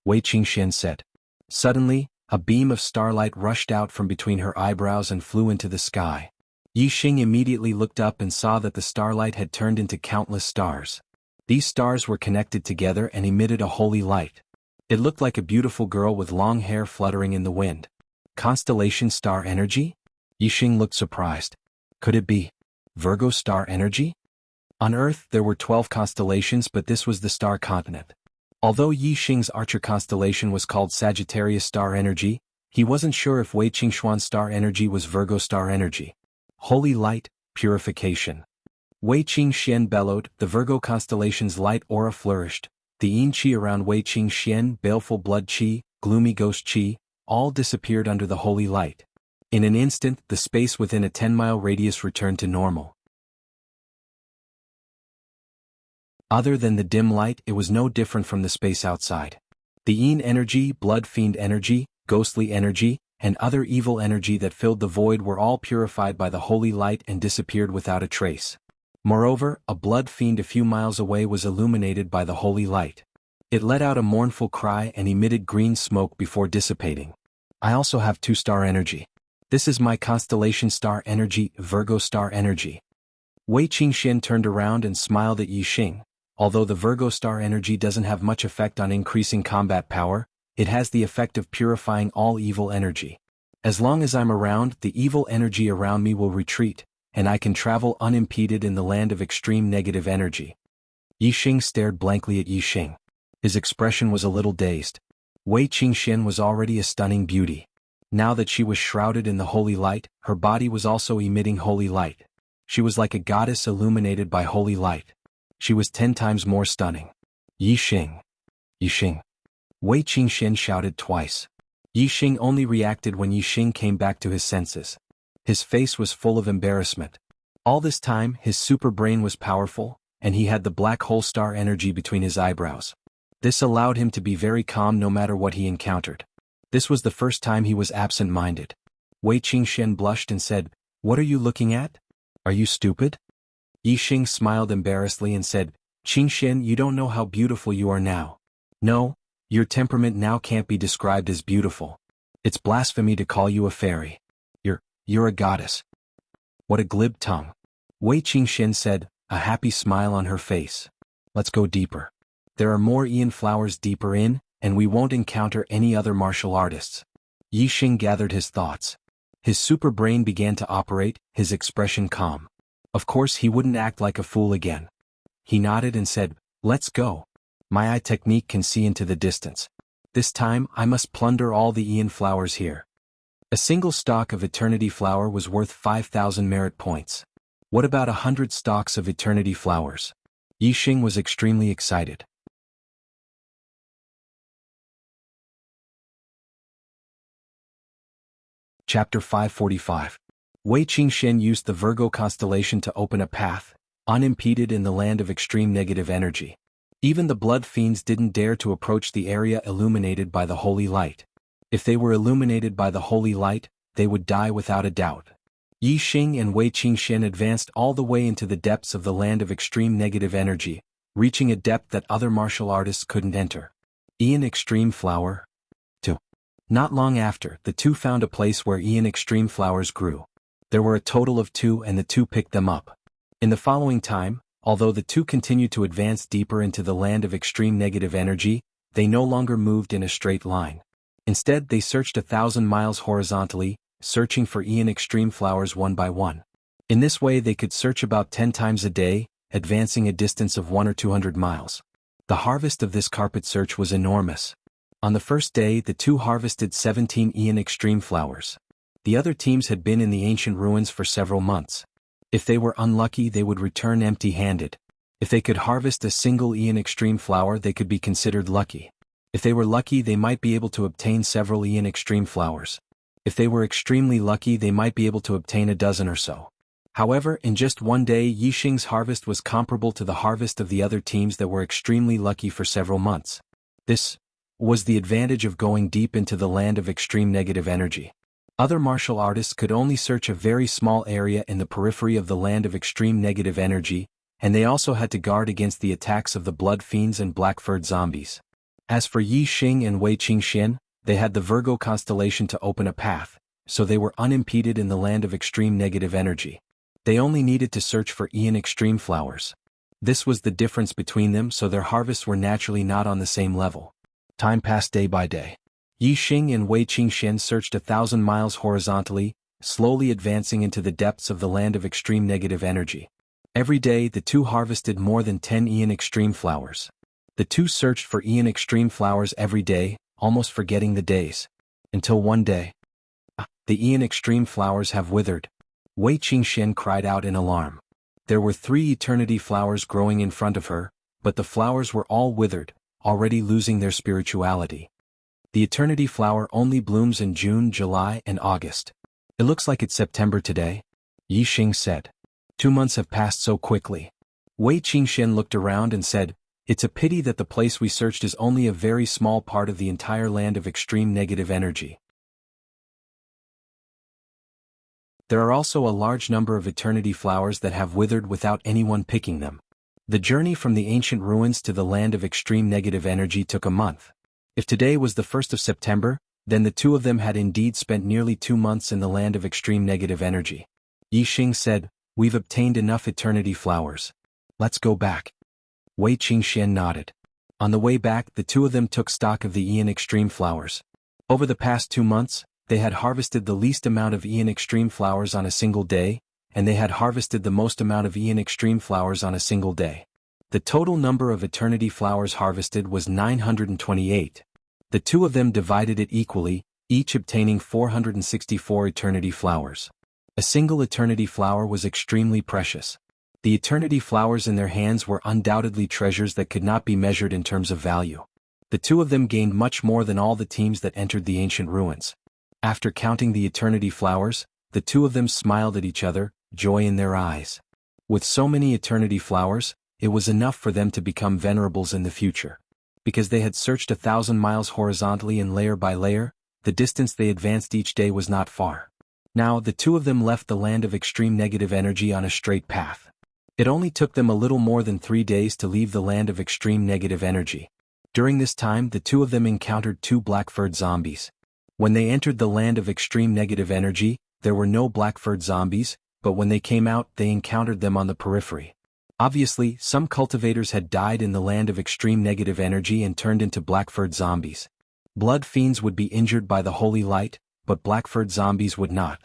[SPEAKER 1] Wei Qingxian said. Suddenly, a beam of starlight rushed out from between her eyebrows and flew into the sky. Yi Xing immediately looked up and saw that the starlight had turned into countless stars. These stars were connected together and emitted a holy light. It looked like a beautiful girl with long hair fluttering in the wind. Constellation star energy? Yi Xing looked surprised. Could it be Virgo star energy? On Earth there were 12 constellations, but this was the star continent. Although Yi Xing's Archer constellation was called Sagittarius star energy, he wasn't sure if Wei Qingxuan's star energy was Virgo star energy. Holy light, purification. Wei Qingxian bellowed, the Virgo constellation's light aura flourished. The yin qi around Wei Qingxian, baleful blood qi, gloomy ghost qi, all disappeared under the holy light. In an instant, the space within a 10-mile radius returned to normal. Other than the dim light, it was no different from the space outside. The yin energy, blood fiend energy, ghostly energy, and other evil energy that filled the void were all purified by the holy light and disappeared without a trace. Moreover, a blood fiend a few miles away was illuminated by the holy light. It let out a mournful cry and emitted green smoke before dissipating. I also have 2-star energy. This is my constellation star energy, Virgo star energy. Wei Qingxian turned around and smiled at Yi Xing. Although the Virgo star energy doesn't have much effect on increasing combat power, it has the effect of purifying all evil energy. As long as I'm around, the evil energy around me will retreat, and I can travel unimpeded in the land of extreme negative energy. Yi Xing stared blankly at Yi Xing. His expression was a little dazed. Wei Qingxian was already a stunning beauty. Now that she was shrouded in the holy light, her body was also emitting holy light. She was like a goddess illuminated by holy light. She was 10 times more stunning. Yi Xing. Yi Xing. Wei Qingxian shouted twice. Yi Xing only reacted when Yi Xing came back to his senses. His face was full of embarrassment. All this time, his super brain was powerful, and he had the black hole star energy between his eyebrows. This allowed him to be very calm no matter what he encountered. This was the first time he was absent-minded. Wei Qingxian blushed and said, "What are you looking at? Are you stupid?" Yi Xing smiled embarrassedly and said, "Qingxian, you don't know how beautiful you are now. No, your temperament now can't be described as beautiful. It's blasphemy to call you a fairy. You're a goddess." What a glib tongue. Wei Qingxian said, a happy smile on her face. "Let's go deeper. There are more Ian flowers deeper in, and we won't encounter any other martial artists." Yi Xing gathered his thoughts. His super brain began to operate, his expression calm. Of course he wouldn't act like a fool again. He nodded and said, "Let's go. My eye technique can see into the distance. This time I must plunder all the Ian flowers here." A single stalk of eternity flower was worth 5,000 merit points. What about 100 stalks of eternity flowers? Yi Xing was extremely excited. Chapter 545. Wei Qingxian used the Virgo constellation to open a path, unimpeded in the land of extreme negative energy. Even the blood fiends didn't dare to approach the area illuminated by the holy light. If they were illuminated by the holy light, they would die without a doubt. Yi Xing and Wei Qingxian advanced all the way into the depths of the land of extreme negative energy, reaching a depth that other martial artists couldn't enter. Ian Extreme Flower. 2. Not long after, the two found a place where Ian Extreme flowers grew. There were a total of 2 and the two picked them up. In the following time, although the two continued to advance deeper into the land of extreme negative energy, they no longer moved in a straight line. Instead, they searched 1,000 miles horizontally, searching for Ian Extreme flowers one by one. In this way they could search about 10 times a day, advancing a distance of 100 or 200 miles. The harvest of this carpet search was enormous. On the first day the two harvested 17 Ian Extreme flowers. The other teams had been in the ancient ruins for several months. If they were unlucky they would return empty-handed. If they could harvest a single Ian Extreme flower they could be considered lucky. If they were lucky they might be able to obtain several Ian Extreme flowers. If they were extremely lucky they might be able to obtain a dozen or so. However, in just one day Yi Xing's harvest was comparable to the harvest of the other teams that were extremely lucky for several months. This was the advantage of going deep into the land of extreme negative energy. Other martial artists could only search a very small area in the periphery of the land of extreme negative energy, and they also had to guard against the attacks of the blood fiends and black-furred zombies. As for Yi Xing and Wei Qingxian, they had the Virgo constellation to open a path, so they were unimpeded in the land of extreme negative energy. They only needed to search for Ian Extreme flowers. This was the difference between them, so their harvests were naturally not on the same level. Time passed day by day. Yi Xing and Wei Qingxian searched 1,000 miles horizontally, slowly advancing into the depths of the land of extreme negative energy. Every day the two harvested more than 10 Ian Extreme flowers. The two searched for Ian Extreme flowers every day, almost forgetting the days. Until one day. The Ian Extreme flowers have withered. Wei Qingxian cried out in alarm. There were 3 eternity flowers growing in front of her, but the flowers were all withered, already losing their spirituality. The eternity flower only blooms in June, July, and August. It looks like it's September today, Yi Xing said. 2 months have passed so quickly. Wei Qingxian looked around and said, "It's a pity that the place we searched is only a very small part of the entire land of extreme negative energy. There are also a large number of eternity flowers that have withered without anyone picking them. The journey from the ancient ruins to the land of extreme negative energy took a month. If today was the 1st of September, then the two of them had indeed spent nearly 2 months in the land of extreme negative energy." Yi Xing said, "We've obtained enough eternity flowers. Let's go back." Wei Qingxian nodded. On the way back the two of them took stock of the Ian Extreme flowers. Over the past 2 months, they had harvested the least amount of Ian Extreme flowers on a single day, and they had harvested the most amount of Ian Extreme flowers on a single day. The total number of eternity flowers harvested was 928. The two of them divided it equally, each obtaining 464 eternity flowers. A single eternity flower was extremely precious. The eternity flowers in their hands were undoubtedly treasures that could not be measured in terms of value. The two of them gained much more than all the teams that entered the ancient ruins. After counting the eternity flowers, the two of them smiled at each other, joy in their eyes. With so many eternity flowers, it was enough for them to become venerables in the future. Because they had searched 1,000 miles horizontally and layer by layer, the distance they advanced each day was not far. Now the two of them left the land of extreme negative energy on a straight path. It only took them a little more than 3 days to leave the land of extreme negative energy. During this time the two of them encountered 2 black-furred zombies. When they entered the land of extreme negative energy, there were no black-furred zombies, but when they came out they encountered them on the periphery. Obviously, some cultivators had died in the land of extreme negative energy and turned into black-furred zombies. Blood fiends would be injured by the holy light, but black-furred zombies would not.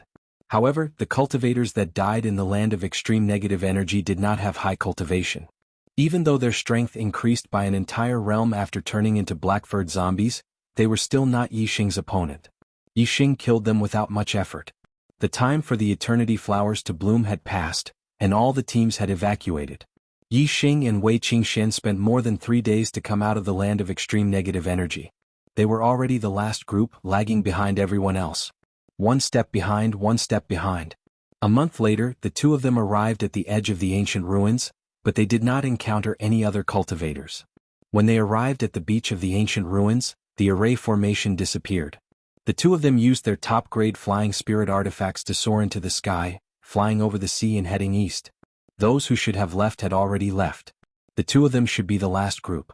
[SPEAKER 1] However, the cultivators that died in the land of extreme negative energy did not have high cultivation. Even though their strength increased by an entire realm after turning into black-furred zombies, they were still not Yixing's opponent. Yixing killed them without much effort. The time for the eternity flowers to bloom had passed, and all the teams had evacuated. Yixing and Wei Qingxian spent more than 3 days to come out of the land of extreme negative energy. They were already the last group, lagging behind everyone else. One step behind, one step behind. A month later, the two of them arrived at the edge of the ancient ruins, but they did not encounter any other cultivators. When they arrived at the beach of the ancient ruins, the array formation disappeared. The two of them used their top-grade flying spirit artifacts to soar into the sky, flying over the sea and heading east. Those who should have left had already left. The two of them should be the last group.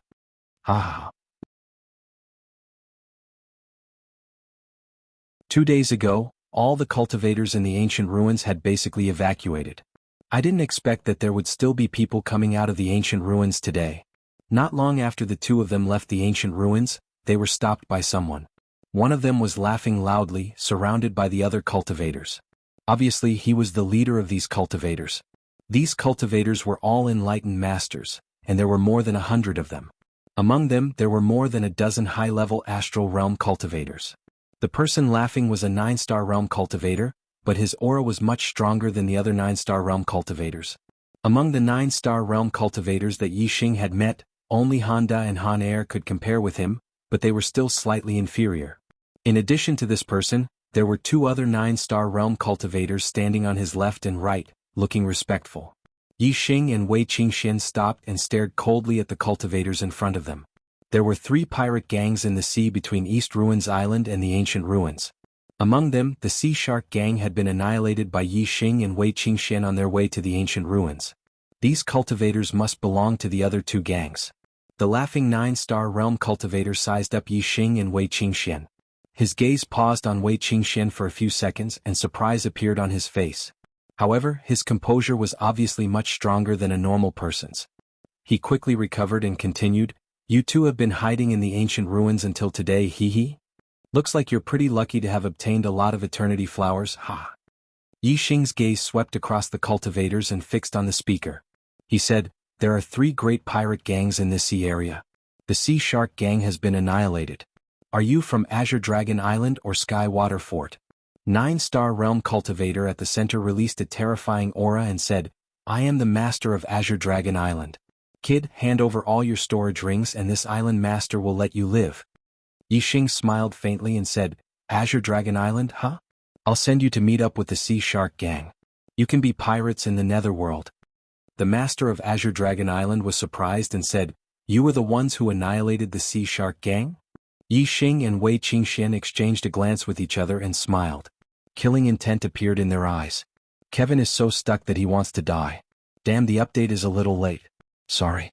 [SPEAKER 1] Ah. 2 days ago, all the cultivators in the ancient ruins had basically evacuated. I didn't expect that there would still be people coming out of the ancient ruins today. Not long after the two of them left the ancient ruins, they were stopped by someone. One of them was laughing loudly, surrounded by the other cultivators. Obviously, he was the leader of these cultivators. These cultivators were all enlightened masters, and there were more than 100 of them. Among them, there were more than a dozen high-level astral realm cultivators. The person laughing was a 9-star realm cultivator, but his aura was much stronger than the other 9-star realm cultivators. Among the 9-star realm cultivators that Yixing had met, only Honda and Han Air could compare with him, but they were still slightly inferior. In addition to this person, there were 2 other 9-star realm cultivators standing on his left and right, looking respectful. Yixing and Wei Qingxian stopped and stared coldly at the cultivators in front of them. There were 3 pirate gangs in the sea between East Ruins Island and the ancient ruins. Among them, the Sea Shark gang had been annihilated by Yixing and Wei Qingxian on their way to the ancient ruins. These cultivators must belong to the other 2 gangs. The laughing 9-star realm cultivator sized up Yixing and Wei Qingxian. His gaze paused on Wei Qingxian for a few seconds and surprise appeared on his face. However, his composure was obviously much stronger than a normal person's. He quickly recovered and continued, "You two have been hiding in the ancient ruins until today, hee. Looks like you're pretty lucky to have obtained a lot of eternity flowers, ha." Yixing's gaze swept across the cultivators and fixed on the speaker. He said, "There are 3 great pirate gangs in this sea area. The Sea Shark gang has been annihilated. Are you from Azure Dragon Island or Sky Water Fort?" 9-star realm cultivator at the center released a terrifying aura and said, "I am the master of Azure Dragon Island. Kid, hand over all your storage rings and this island master will let you live." Yixing smiled faintly and said, "Azure Dragon Island, huh? I'll send you to meet up with the Sea Shark gang. You can be pirates in the netherworld." The master of Azure Dragon Island was surprised and said, "You were the ones who annihilated the Sea Shark gang?" Yixing and Wei Qingxian exchanged a glance with each other and smiled. Killing intent appeared in their eyes. Kevin is so stuck that he wants to die. Damn, the update is a little late. Sorry.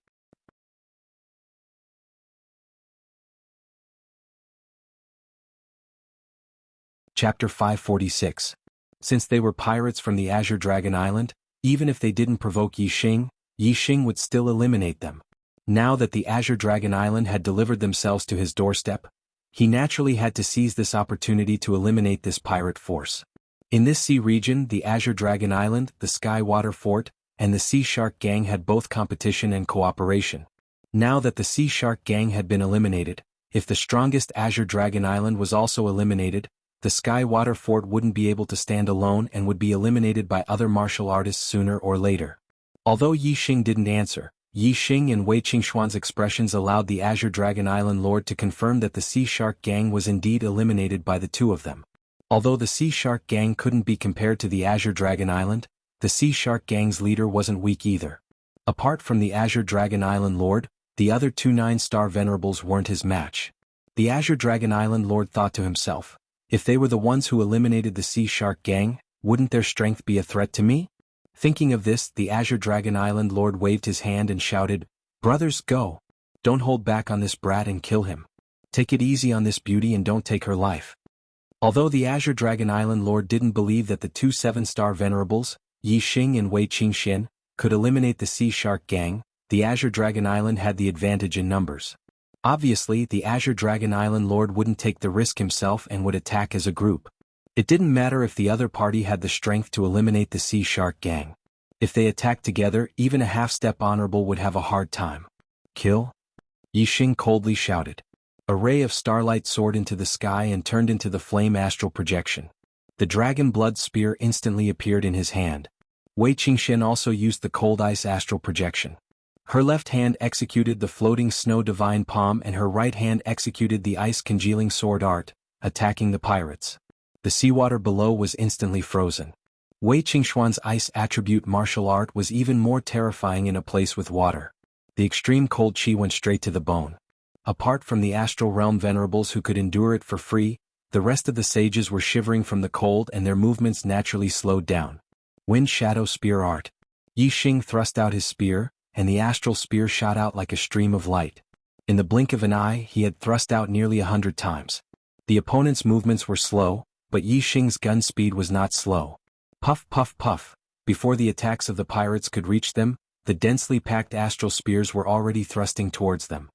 [SPEAKER 1] Chapter 546. Since they were pirates from the Azure Dragon Island, even if they didn't provoke Yixing, Yixing would still eliminate them. Now that the Azure Dragon Island had delivered themselves to his doorstep, he naturally had to seize this opportunity to eliminate this pirate force. In this sea region, the Azure Dragon Island, the Sky Water Fort, and the Sea Shark gang had both competition and cooperation. Now that the Sea Shark gang had been eliminated, if the strongest Azure Dragon Island was also eliminated, the Sky Water Fort wouldn't be able to stand alone and would be eliminated by other martial artists sooner or later. Although Yi Xing didn't answer, Yi Xing and Wei Qingxuan's expressions allowed the Azure Dragon Island Lord to confirm that the Sea Shark Gang was indeed eliminated by the two of them. Although the Sea Shark Gang couldn't be compared to the Azure Dragon Island, the Sea Shark Gang's leader wasn't weak either. Apart from the Azure Dragon Island Lord, the other two 9-star venerables weren't his match. The Azure Dragon Island Lord thought to himself, if they were the ones who eliminated the Sea Shark Gang, wouldn't their strength be a threat to me? Thinking of this, the Azure Dragon Island Lord waved his hand and shouted, "Brothers, go! Don't hold back on this brat and kill him. Take it easy on this beauty and don't take her life." Although the Azure Dragon Island Lord didn't believe that the two 7-star venerables, Yi Xing and Wei Qingxian, could eliminate the Sea Shark Gang, the Azure Dragon Island had the advantage in numbers. Obviously, the Azure Dragon Island Lord wouldn't take the risk himself and would attack as a group. It didn't matter if the other party had the strength to eliminate the Sea Shark Gang. If they attacked together, even a half-step honorable would have a hard time. "Kill?" Yi Xing coldly shouted. A ray of starlight soared into the sky and turned into the flame astral projection. The dragon blood spear instantly appeared in his hand. Wei Qingxian also used the cold ice astral projection. Her left hand executed the floating snow divine palm and her right hand executed the ice congealing sword art, attacking the pirates. The seawater below was instantly frozen. Wei Qingxuan's ice attribute martial art was even more terrifying in a place with water. The extreme cold chi went straight to the bone. Apart from the astral realm venerables who could endure it for free, the rest of the sages were shivering from the cold and their movements naturally slowed down. Wind Shadow Spear Art. Yi Xing thrust out his spear, and the astral spear shot out like a stream of light. In the blink of an eye, he had thrust out nearly 100 times. The opponent's movements were slow, but Yi Xing's gun speed was not slow. Puff puff puff, before the attacks of the pirates could reach them, the densely packed astral spears were already thrusting towards them.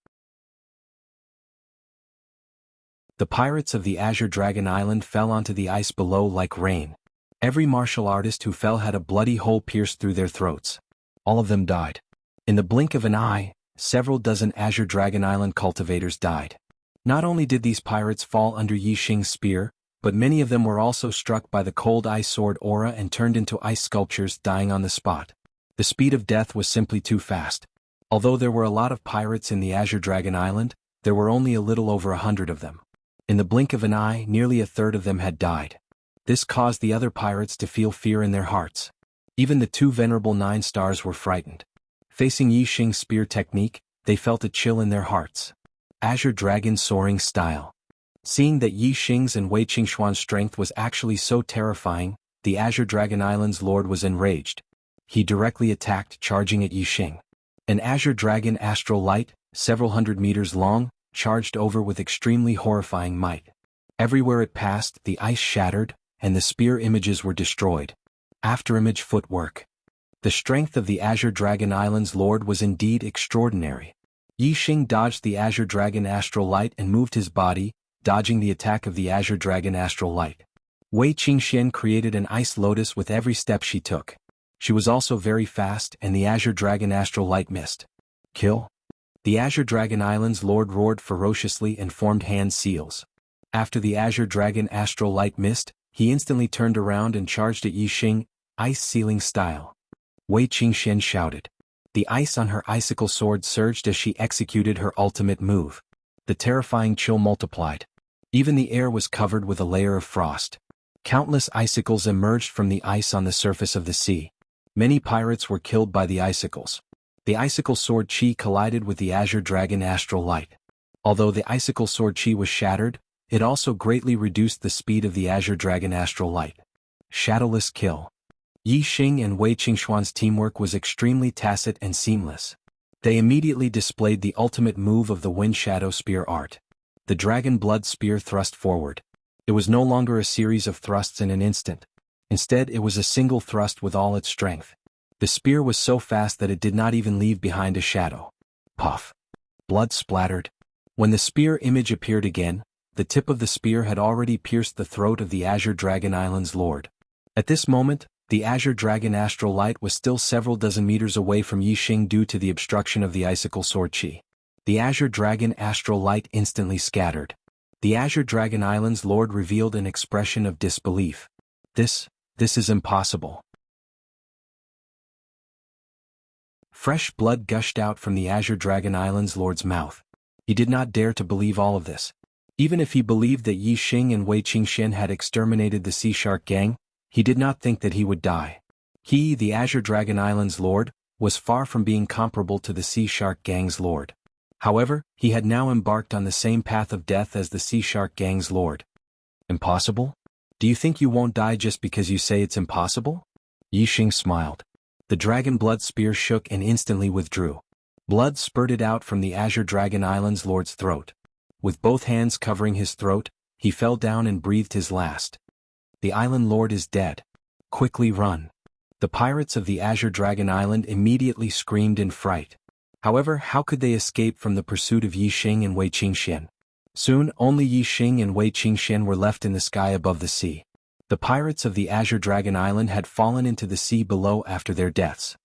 [SPEAKER 1] The pirates of the Azure Dragon Island fell onto the ice below like rain. Every martial artist who fell had a bloody hole pierced through their throats. All of them died. In the blink of an eye, several dozen Azure Dragon Island cultivators died. Not only did these pirates fall under Yi Xing's spear, but many of them were also struck by the cold ice sword aura and turned into ice sculptures, dying on the spot. The speed of death was simply too fast. Although there were a lot of pirates in the Azure Dragon Island, there were only a little over 100 of them. In the blink of an eye, nearly a third of them had died. This caused the other pirates to feel fear in their hearts. Even the two venerable 9 stars were frightened. Facing Yi Xing's spear technique, they felt a chill in their hearts. Azure Dragon Soaring Style. Seeing that Yi Xing's and Wei Qingxuan's strength was actually so terrifying, the Azure Dragon Island's lord was enraged. He directly attacked, charging at Yi Xing. An Azure Dragon Astral Light, several hundred meters long, charged over with extremely horrifying might. Everywhere it passed, the ice shattered, and the spear images were destroyed. Afterimage footwork. The strength of the Azure Dragon Island's lord was indeed extraordinary. Yi Xing dodged the Azure Dragon Astral Light and moved his body, dodging the attack of the Azure Dragon Astral Light. Wei Qingxian created an ice lotus with every step she took. She was also very fast and the Azure Dragon Astral Light missed. Kill? The Azure Dragon Island's lord roared ferociously and formed hand seals. After the Azure Dragon Astral Light missed, he instantly turned around and charged at Yi Xing, ice sealing style. Wei Qingxian shouted. The ice on her icicle sword surged as she executed her ultimate move. The terrifying chill multiplied. Even the air was covered with a layer of frost. Countless icicles emerged from the ice on the surface of the sea. Many pirates were killed by the icicles. The icicle sword chi collided with the Azure Dragon Astral Light. Although the icicle sword chi was shattered, it also greatly reduced the speed of the Azure Dragon Astral Light. Shadowless kill. Yi Xing and Wei Qingxuan's teamwork was extremely tacit and seamless. They immediately displayed the ultimate move of the Wind Shadow Spear art. The Dragon Blood Spear thrust forward. It was no longer a series of thrusts in an instant. Instead, it was a single thrust with all its strength. The spear was so fast that it did not even leave behind a shadow. Puff. Blood splattered. When the spear image appeared again, the tip of the spear had already pierced the throat of the Azure Dragon Island's lord. At this moment, the Azure Dragon Astral Light was still several dozen meters away from Yi Xing due to the obstruction of the icicle sword chi. The Azure Dragon Astral Light instantly scattered. The Azure Dragon Island's lord revealed an expression of disbelief. This is impossible. Fresh blood gushed out from the Azure Dragon Island's lord's mouth. He did not dare to believe all of this. Even if he believed that Yi Xing and Wei Qingxian had exterminated the Sea Shark Gang, he did not think that he would die. He, the Azure Dragon Island's lord, was far from being comparable to the Sea Shark Gang's lord. However, he had now embarked on the same path of death as the Sea Shark Gang's lord. Impossible? Do you think you won't die just because you say it's impossible? Yi Xing smiled. The dragon blood spear shook and instantly withdrew. Blood spurted out from the Azure Dragon Island's lord's throat. With both hands covering his throat, he fell down and breathed his last. The island lord is dead. Quickly run. The pirates of the Azure Dragon Island immediately screamed in fright. However, how could they escape from the pursuit of Yi Xing and Wei Qingxian? Soon, only Yi Xing and Wei Qingxian were left in the sky above the sea. The pirates of the Azure Dragon Island had fallen into the sea below after their deaths.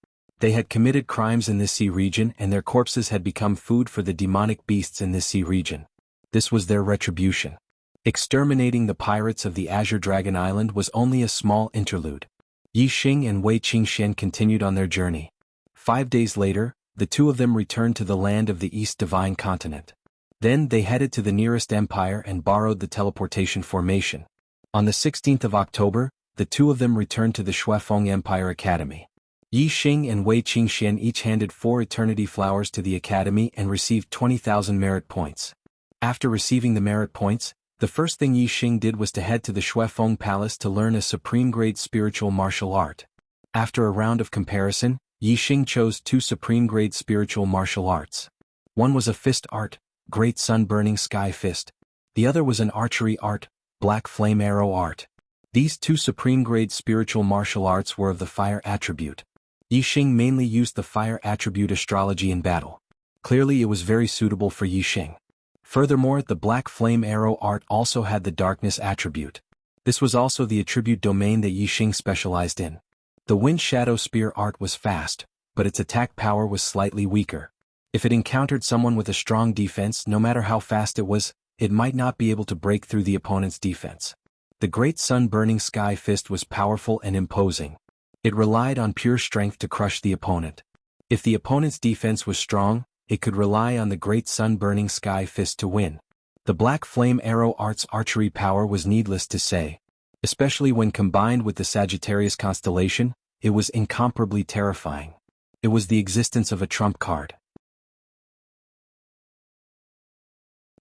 [SPEAKER 1] They had committed crimes in this sea region and their corpses had become food for the demonic beasts in this sea region. This was their retribution. Exterminating the pirates of the Azure Dragon Island was only a small interlude. Yi Xing and Wei Qingxian continued on their journey. 5 days later, the two of them returned to the land of the East Divine Continent. Then they headed to the nearest empire and borrowed the teleportation formation. On the 16th of October, the two of them returned to the Shuefeng Empire Academy. Yi Xing and Wei Qingxian each handed 4 eternity flowers to the academy and received 20,000 merit points. After receiving the merit points, the first thing Yi Xing did was to head to the Shuefeng Palace to learn a supreme-grade spiritual martial art. After a round of comparison, Yi Xing chose 2 supreme-grade spiritual martial arts. One was a fist art, Great Sun-Burning Sky Fist. The other was an archery art, Black Flame Arrow art. These 2 supreme-grade spiritual martial arts were of the fire attribute. Yi Xing mainly used the fire attribute astrology in battle. Clearly it was very suitable for Yi Xing. Furthermore, the Black Flame Arrow art also had the darkness attribute. This was also the attribute domain that Yi Xing specialized in. The Wind Shadow Spear art was fast, but its attack power was slightly weaker. If it encountered someone with a strong defense, no matter how fast it was, it might not be able to break through the opponent's defense. The Great Sun-Burning Sky Fist was powerful and imposing. It relied on pure strength to crush the opponent. If the opponent's defense was strong, it could rely on the Great Sun-Burning Sky Fist to win. The Black Flame Arrow art's archery power was needless to say. Especially when combined with the Sagittarius constellation, it was incomparably terrifying. It was the existence of a trump card.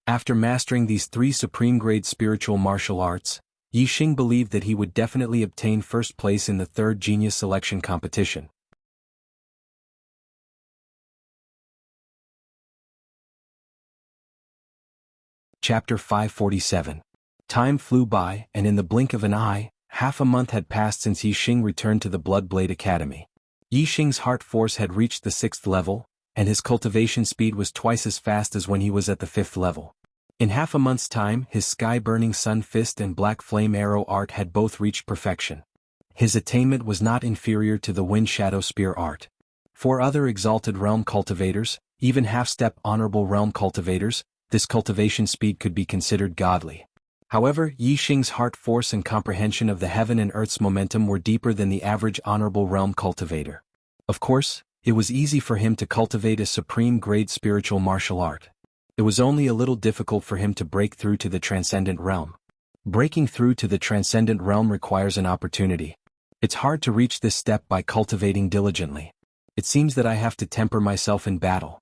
[SPEAKER 1] After mastering these 3 supreme-grade spiritual martial arts, Yi Xing believed that he would definitely obtain first place in the 3rd Genius Selection competition. Chapter 547. Time flew by, and in the blink of an eye, half a month had passed since Yi Xing returned to the Bloodblade Academy. Yi Xing's heart force had reached the 6th level, and his cultivation speed was twice as fast as when he was at the 5th level. In half a month's time, his sky-burning sun fist and black flame arrow art had both reached perfection. His attainment was not inferior to the wind shadow spear art. For other exalted realm cultivators, even half-step honorable realm cultivators, this cultivation speed could be considered godly. However, Yi Xing's heart force and comprehension of the heaven and earth's momentum were deeper than the average honorable realm cultivator. Of course, it was easy for him to cultivate a supreme-grade spiritual martial art. It was only a little difficult for him to break through to the transcendent realm. Breaking through to the transcendent realm requires an opportunity. It's hard to reach this step by cultivating diligently. It seems that I have to temper myself in battle.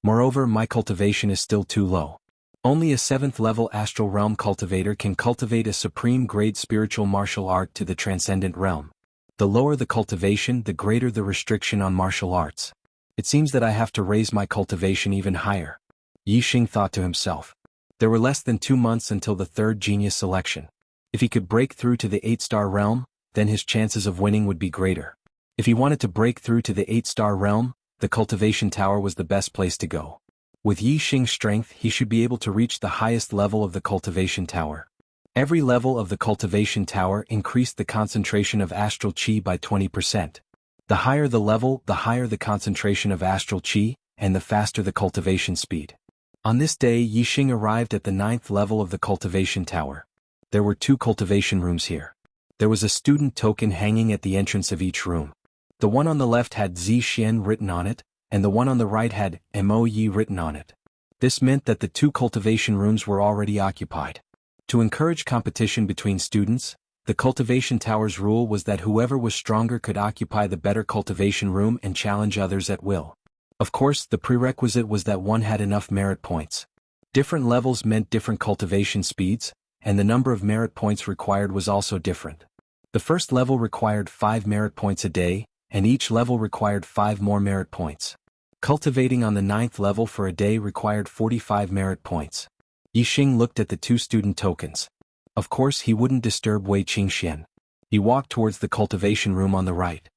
[SPEAKER 1] Moreover, my cultivation is still too low. Only a 7th-level astral realm cultivator can cultivate a supreme-grade spiritual martial art to the transcendent realm. The lower the cultivation, the greater the restriction on martial arts. It seems that I have to raise my cultivation even higher. Yi Xing thought to himself. There were less than 2 months until the 3rd genius selection. If he could break through to the 8-star realm, then his chances of winning would be greater. If he wanted to break through to the 8-star realm, the cultivation tower was the best place to go. With Yi Xing's strength, he should be able to reach the highest level of the cultivation tower. Every level of the cultivation tower increased the concentration of astral chi by 20%. The higher the level, the higher the concentration of astral chi, and the faster the cultivation speed. On this day Yixing arrived at the 9th level of the cultivation tower. There were 2 cultivation rooms here. There was a student token hanging at the entrance of each room. The one on the left had Zi Xian written on it, and the one on the right had Mo Yi written on it. This meant that the 2 cultivation rooms were already occupied. To encourage competition between students, the cultivation tower's rule was that whoever was stronger could occupy the better cultivation room and challenge others at will. Of course, the prerequisite was that one had enough merit points. Different levels meant different cultivation speeds, and the number of merit points required was also different. The first level required 5 merit points a day, and each level required 5 more merit points. Cultivating on the 9th level for a day required 45 merit points. Yixing looked at the 2 student tokens. Of course he wouldn't disturb Wei Qingxian. He walked towards the cultivation room on the right.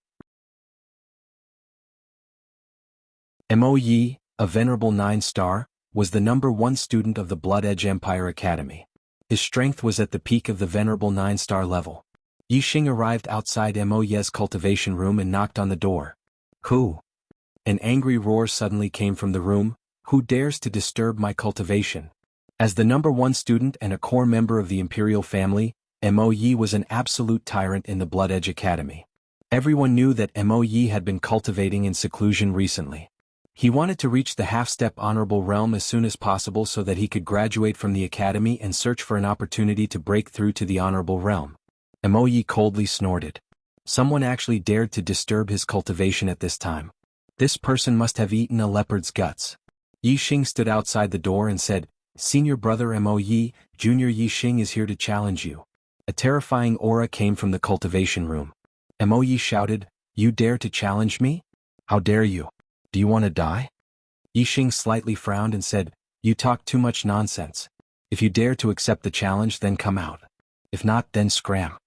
[SPEAKER 1] Mo Yi, a venerable 9-star, was the number 1 student of the Blood Edge Empire Academy. His strength was at the peak of the venerable 9-star level. Yixing arrived outside Mo Yi's cultivation room and knocked on the door. Who? An angry roar suddenly came from the room. Who dares to disturb my cultivation? As the number 1 student and a core member of the imperial family, Mo Yi was an absolute tyrant in the Blood Edge Academy. Everyone knew that Mo Yi had been cultivating in seclusion recently. He wanted to reach the half-step honorable realm as soon as possible so that he could graduate from the academy and search for an opportunity to break through to the honorable realm. Mo Yi coldly snorted. Someone actually dared to disturb his cultivation at this time. This person must have eaten a leopard's guts. Yixing stood outside the door and said, "Senior brother Mo Yi, Junior Yixing is here to challenge you." A terrifying aura came from the cultivation room. Mo Yi shouted, "You dare to challenge me? How dare you? Do you want to die?" Yixing slightly frowned and said, "You talk too much nonsense. If you dare to accept the challenge, then come out. If not, then scram."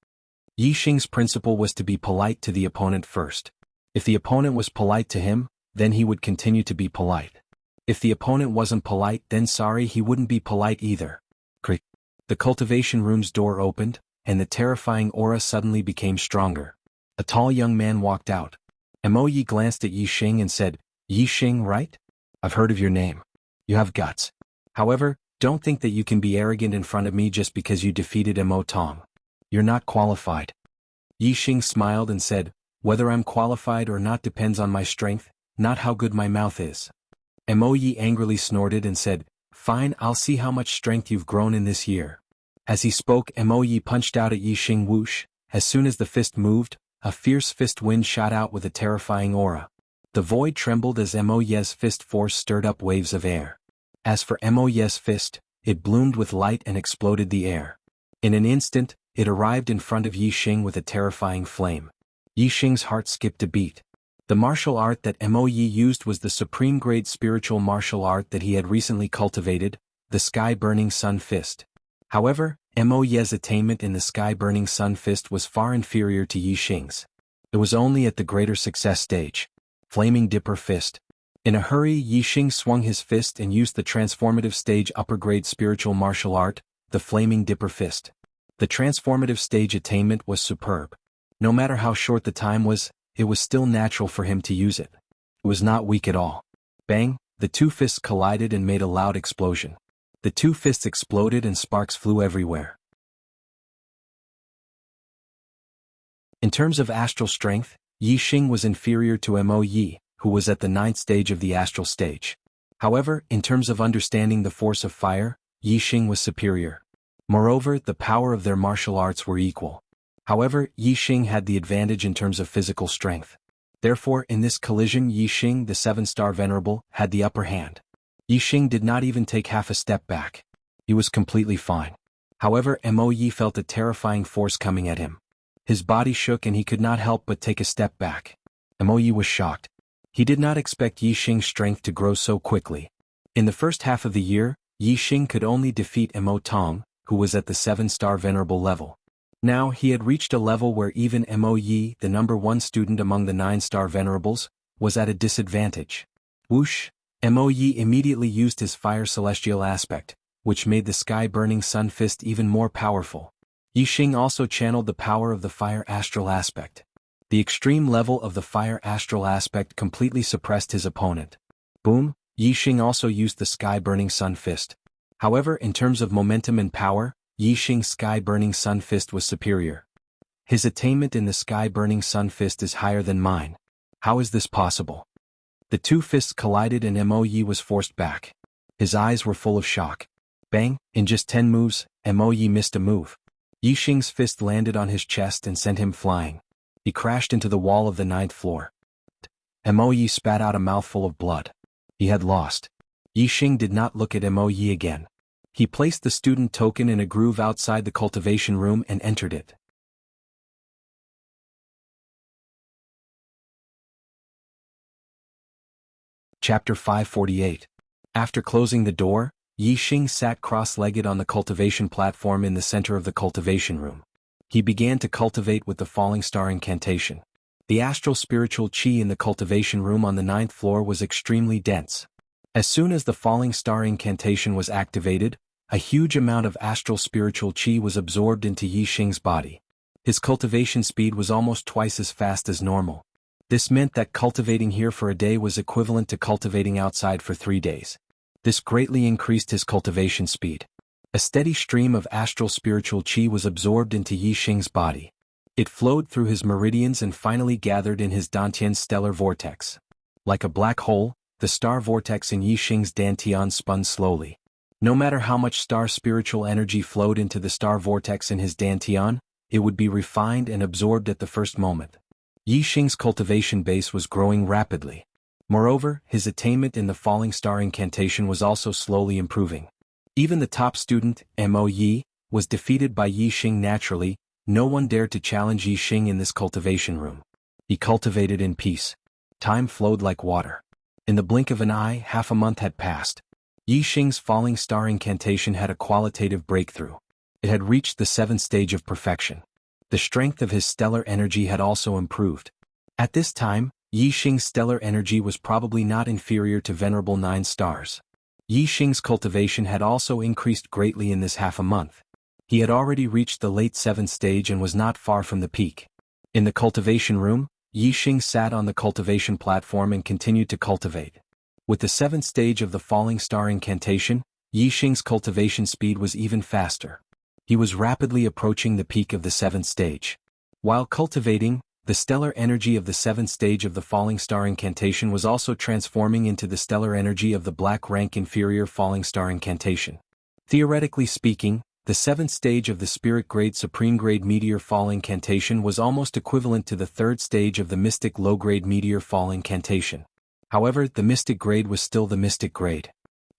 [SPEAKER 1] Yixing's principle was to be polite to the opponent first. If the opponent was polite to him, then he would continue to be polite. If the opponent wasn't polite, then sorry, he wouldn't be polite either. Crick. The cultivation room's door opened, and the terrifying aura suddenly became stronger. A tall young man walked out. Mo Yi glanced at Yixing and said, "Yixing, right? I've heard of your name. You have guts. However, don't think that you can be arrogant in front of me just because you defeated Mo Tong. You're not qualified." Yixing smiled and said, "Whether I'm qualified or not depends on my strength, not how good my mouth is." Mo Yi angrily snorted and said, "Fine, I'll see how much strength you've grown in this year." As he spoke, Mo Yi punched out at Yixing. Whoosh. As soon as the fist moved, a fierce fist wind shot out with a terrifying aura. The void trembled as Mo Yi's fist force stirred up waves of air. As for Mo Yi's fist, it bloomed with light and exploded the air. In an instant, it arrived in front of Yixing with a terrifying flame. Yixing's heart skipped a beat. The martial art that Mo Yi used was the supreme grade spiritual martial art that he had recently cultivated, the Sky-Burning Sun Fist. However, Mo Yi's attainment in the Sky-Burning Sun Fist was far inferior to Yixing's. It was only at the greater success stage. Flaming Dipper Fist. In a hurry, Yixing swung his fist and used the transformative stage upper-grade spiritual martial art, the Flaming Dipper Fist. The transformative stage attainment was superb. No matter how short the time was, it was still natural for him to use it. It was not weak at all. Bang, the 2 fists collided and made a loud explosion. The 2 fists exploded and sparks flew everywhere. In terms of astral strength, Yixing was inferior to Mo Yi, who was at the 9th stage of the astral stage. However, in terms of understanding the force of fire, Yixing was superior. Moreover, the power of their martial arts were equal. However, Yixing had the advantage in terms of physical strength. Therefore, in this collision, Yixing, the 7-star venerable, had the upper hand. Yixing did not even take half a step back. He was completely fine. However, Mo Yi felt a terrifying force coming at him. His body shook and he could not help but take a step back. Mo Yi was shocked. He did not expect Yixing's strength to grow so quickly. In the first half of the year, Yixing could only defeat Mo Tong, who was at the 7-star venerable level. Now he had reached a level where even Mo Yi, the number 1 student among the 9-star venerables, was at a disadvantage. Whoosh! Mo Yi immediately used his fire celestial aspect, which made the Sky-Burning Sun Fist even more powerful. Yixing also channeled the power of the fire astral aspect. The extreme level of the fire astral aspect completely suppressed his opponent. Boom! Yixing also used the sky-burning sun fist. However, in terms of momentum and power, Yixing's sky-burning sun fist was superior. His attainment in the sky-burning sun fist is higher than mine. How is this possible? The two fists collided and Mo Yi was forced back. His eyes were full of shock. Bang! In just 10 moves, Mo Yi missed a move. Yixing's fist landed on his chest and sent him flying. He crashed into the wall of the 9th floor. Mo Yi spat out a mouthful of blood. He had lost. Yixing did not look at Mo Yi again. He placed the student token in a groove outside the cultivation room and entered it. Chapter 548. After closing the door, Yixing sat cross-legged on the cultivation platform in the center of the cultivation room. He began to cultivate with the falling star incantation. The astral spiritual qi in the cultivation room on the 9th floor was extremely dense. As soon as the falling star incantation was activated, a huge amount of astral spiritual qi was absorbed into Yixing's body. His cultivation speed was almost twice as fast as normal. This meant that cultivating here for a day was equivalent to cultivating outside for 3 days. This greatly increased his cultivation speed. A steady stream of astral spiritual qi was absorbed into Yixing's body. It flowed through his meridians and finally gathered in his Dantian's stellar vortex. Like a black hole, the star vortex in Yixing's Dantian spun slowly. No matter how much star spiritual energy flowed into the star vortex in his Dantian, it would be refined and absorbed at the first moment. Yixing's cultivation base was growing rapidly. Moreover, his attainment in the falling star incantation was also slowly improving. Even the top student, Mo Yi, was defeated by Yixing naturally. No one dared to challenge Yixing in this cultivation room. He cultivated in peace. Time flowed like water. In the blink of an eye, half a month had passed. Yixing's falling star incantation had a qualitative breakthrough. It had reached the 7th stage of perfection. The strength of his stellar energy had also improved. At this time, Yixing's stellar energy was probably not inferior to venerable 9 stars. Yixing's cultivation had also increased greatly in this half a month. He had already reached the late 7th stage and was not far from the peak. In the cultivation room, Yixing sat on the cultivation platform and continued to cultivate. With the 7th stage of the falling star incantation, Yixing's cultivation speed was even faster. He was rapidly approaching the peak of the 7th stage. While cultivating, the stellar energy of the 7th stage of the falling star incantation was also transforming into the stellar energy of the black rank inferior falling star incantation. Theoretically speaking, the 7th stage of the spirit grade supreme grade meteor fall incantation was almost equivalent to the 3rd stage of the mystic low grade meteor fall incantation. However, the mystic grade was still the mystic grade.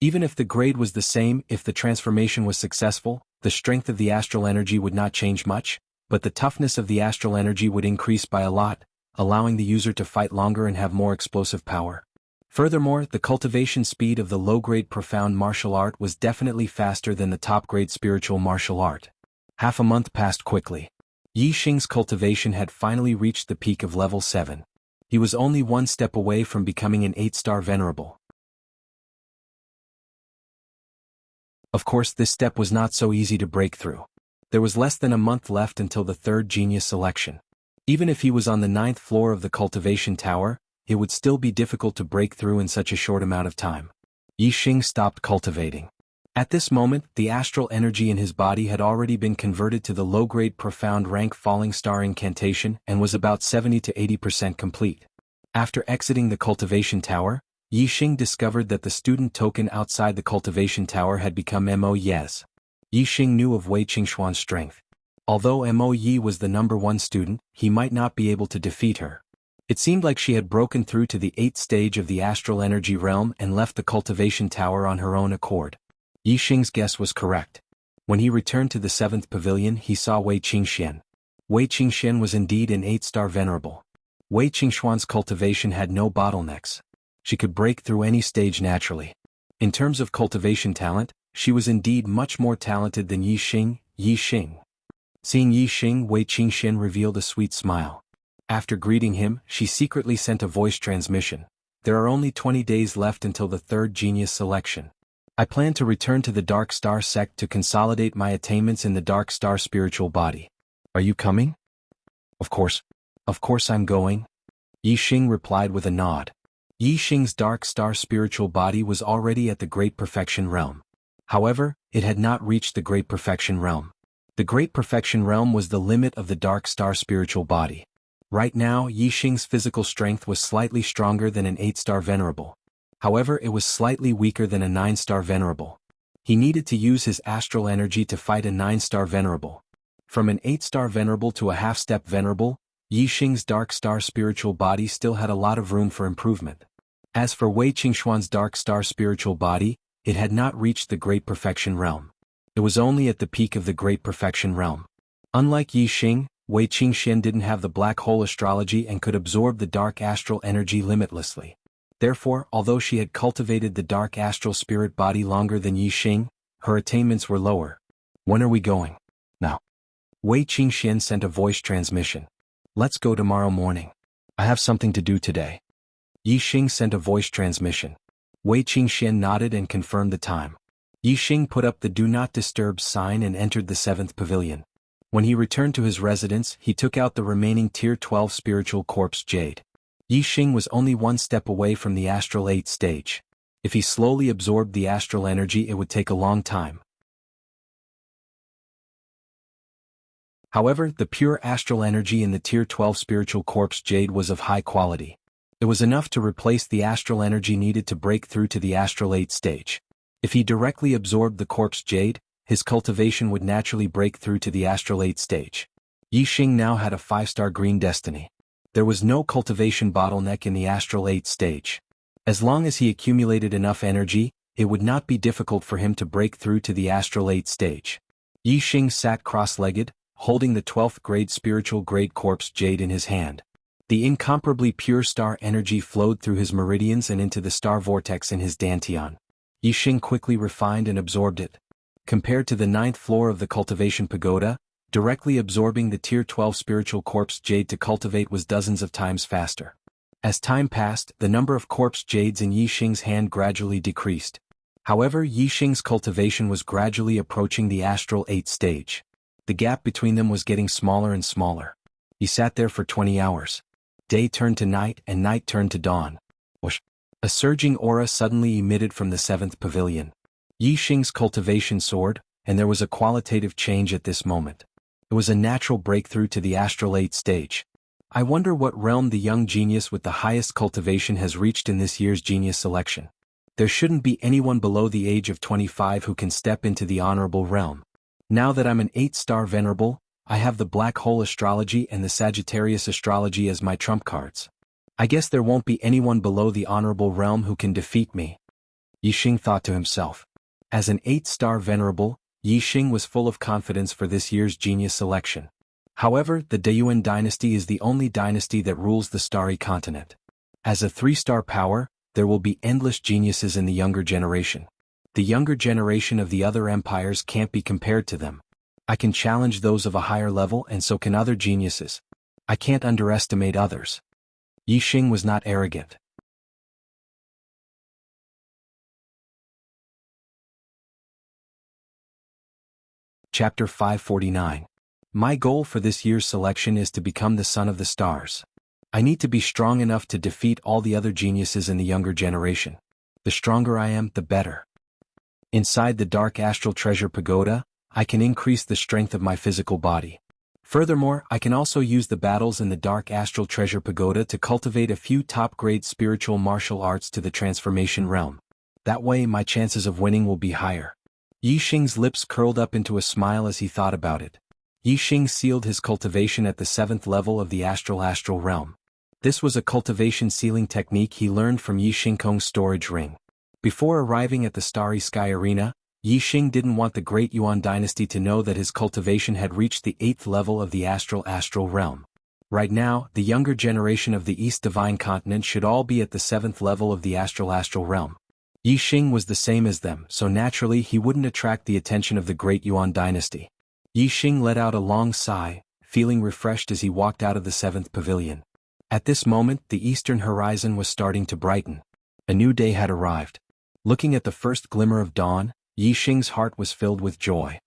[SPEAKER 1] Even if the grade was the same, if the transformation was successful, the strength of the astral energy would not change much, but the toughness of the astral energy would increase by a lot, allowing the user to fight longer and have more explosive power. Furthermore, the cultivation speed of the low-grade profound martial art was definitely faster than the top-grade spiritual martial art. Half a month passed quickly. Yixing's cultivation had finally reached the peak of level 7. He was only one step away from becoming an 8-star venerable. Of course, this step was not so easy to break through. There was less than a month left until the 3rd genius selection. Even if he was on the 9th floor of the cultivation tower, it would still be difficult to break through in such a short amount of time. Yixing stopped cultivating. At this moment, the astral energy in his body had already been converted to the low-grade profound rank falling star incantation and was about 70 to 80% complete. After exiting the cultivation tower, Yixing discovered that the student token outside the cultivation tower had become Mo Yi's. Yixing knew of Wei Qingxuan's strength. Although Mo Yi was the number 1 student, he might not be able to defeat her. It seemed like she had broken through to the 8th stage of the astral energy realm and left the cultivation tower on her own accord. Yixing's guess was correct. When he returned to the 7th pavilion, he saw Wei Qingxian. Wei Qingxian was indeed an 8-star venerable. Wei Qingxuan's cultivation had no bottlenecks. She could break through any stage naturally. In terms of cultivation talent, she was indeed much more talented than Yixing. Seeing Yixing, Wei Qingxian revealed a sweet smile. After greeting him, she secretly sent a voice transmission. There are only 20 days left until the 3rd genius selection. I plan to return to the Dark Star sect to consolidate my attainments in the Dark Star spiritual body. Are you coming? Of course I'm going. Yixing replied with a nod. Yi Xing's dark star spiritual body was already at the Great Perfection Realm. However, it had not reached the Great Perfection Realm. The Great Perfection Realm was the limit of the dark star spiritual body. Right now, Yi Xing's physical strength was slightly stronger than an 8-star venerable. However, it was slightly weaker than a 9-star venerable. He needed to use his astral energy to fight a 9-star venerable. From an 8-star venerable to a half-step venerable, Yi Xing's dark star spiritual body still had a lot of room for improvement. As for Wei Qingxuan's dark star spiritual body, it had not reached the Great Perfection Realm. It was only at the peak of the Great Perfection Realm. Unlike Yi Xing, Wei Qingxian didn't have the black hole astrology and could absorb the dark astral energy limitlessly. Therefore, although she had cultivated the dark astral spirit body longer than Yi Xing, her attainments were lower. When are we going? Now. Wei Qingxian sent a voice transmission. Let's go tomorrow morning. I have something to do today. Yi Xing sent a voice transmission. Wei Qingxian nodded and confirmed the time. Yi Xing put up the Do Not Disturb sign and entered the 7th pavilion. When he returned to his residence, he took out the remaining Tier 12 spiritual corpse jade. Yi Xing was only one step away from the astral 8 stage. If he slowly absorbed the astral energy, it would take a long time. However, the pure astral energy in the Tier 12 spiritual corpse jade was of high quality. It was enough to replace the astral energy needed to break through to the astral 8 stage. If he directly absorbed the corpse jade, his cultivation would naturally break through to the astral 8 stage. Yi Xing now had a 5-star green destiny. There was no cultivation bottleneck in the astral 8 stage. As long as he accumulated enough energy, it would not be difficult for him to break through to the astral 8 stage. Yi Xing sat cross-legged, holding the 12th grade spiritual grade corpse jade in his hand. The incomparably pure star energy flowed through his meridians and into the star vortex in his dantian. Yi Xing quickly refined and absorbed it. Compared to the 9th floor of the cultivation pagoda, directly absorbing the Tier 12 spiritual corpse jade to cultivate was dozens of times faster. As time passed, the number of corpse jades in Yi Xing's hand gradually decreased. However, Yi Xing's cultivation was gradually approaching the astral 8 stage. The gap between them was getting smaller and smaller. He sat there for 20 hours. Day turned to night and night turned to dawn. Whoosh! A surging aura suddenly emitted from the 7th pavilion. Yi Xing's cultivation soared, and there was a qualitative change at this moment. It was a natural breakthrough to the astral 8 stage. I wonder what realm the young genius with the highest cultivation has reached in this year's genius selection. There shouldn't be anyone below the age of 25 who can step into the honorable realm. Now that I'm an 8-star venerable, I have the black hole astrology and the Sagittarius astrology as my trump cards. I guess there won't be anyone below the honorable realm who can defeat me. Yi Xing thought to himself. As an 8-star venerable, Yi Xing was full of confidence for this year's genius selection. However, the Dayuan dynasty is the only dynasty that rules the starry continent. As a 3-star power, there will be endless geniuses in the younger generation. The younger generation of the other empires can't be compared to them. I can challenge those of a higher level and so can other geniuses. I can't underestimate others. Yi Xing was not arrogant. Chapter 549. My goal for this year's selection is to become the son of the stars. I need to be strong enough to defeat all the other geniuses in the younger generation. The stronger I am, the better. Inside the dark astral treasure pagoda, I can increase the strength of my physical body. Furthermore, I can also use the battles in the dark astral treasure pagoda to cultivate a few top-grade spiritual martial arts to the transformation realm. That way my chances of winning will be higher. Yi Xing's lips curled up into a smile as he thought about it. Yi Xing sealed his cultivation at the 7th level of the astral realm. This was a cultivation sealing technique he learned from Yi Xingkong's storage ring. Before arriving at the Starry Sky Arena, Yi Xing didn't want the Great Yuan dynasty to know that his cultivation had reached the 8th level of the astral realm. Right now, the younger generation of the East Divine Continent should all be at the 7th level of the astral realm. Yi Xing was the same as them, so naturally he wouldn't attract the attention of the Great Yuan dynasty. Yi Xing let out a long sigh, feeling refreshed as he walked out of the 7th pavilion. At this moment, the eastern horizon was starting to brighten. A new day had arrived. Looking at the first glimmer of dawn, Yi Xing's heart was filled with joy.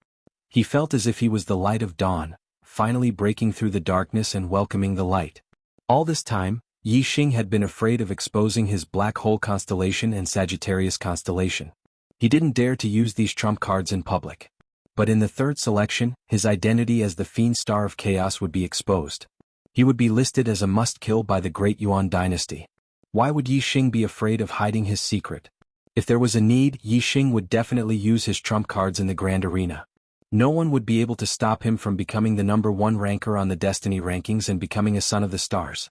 [SPEAKER 1] He felt as if he was the light of dawn, finally breaking through the darkness and welcoming the light. All this time, Yi Xing had been afraid of exposing his black hole constellation and Sagittarius constellation. He didn't dare to use these trump cards in public. But in the third selection, his identity as the Fiend Star of Chaos would be exposed. He would be listed as a must-kill by the Great Yuan dynasty. Why would Yi Xing be afraid of hiding his secret? If there was a need, Yi Xing would definitely use his trump cards in the grand arena. No one would be able to stop him from becoming the #1 ranker on the Destiny rankings and becoming a Son of the Stars.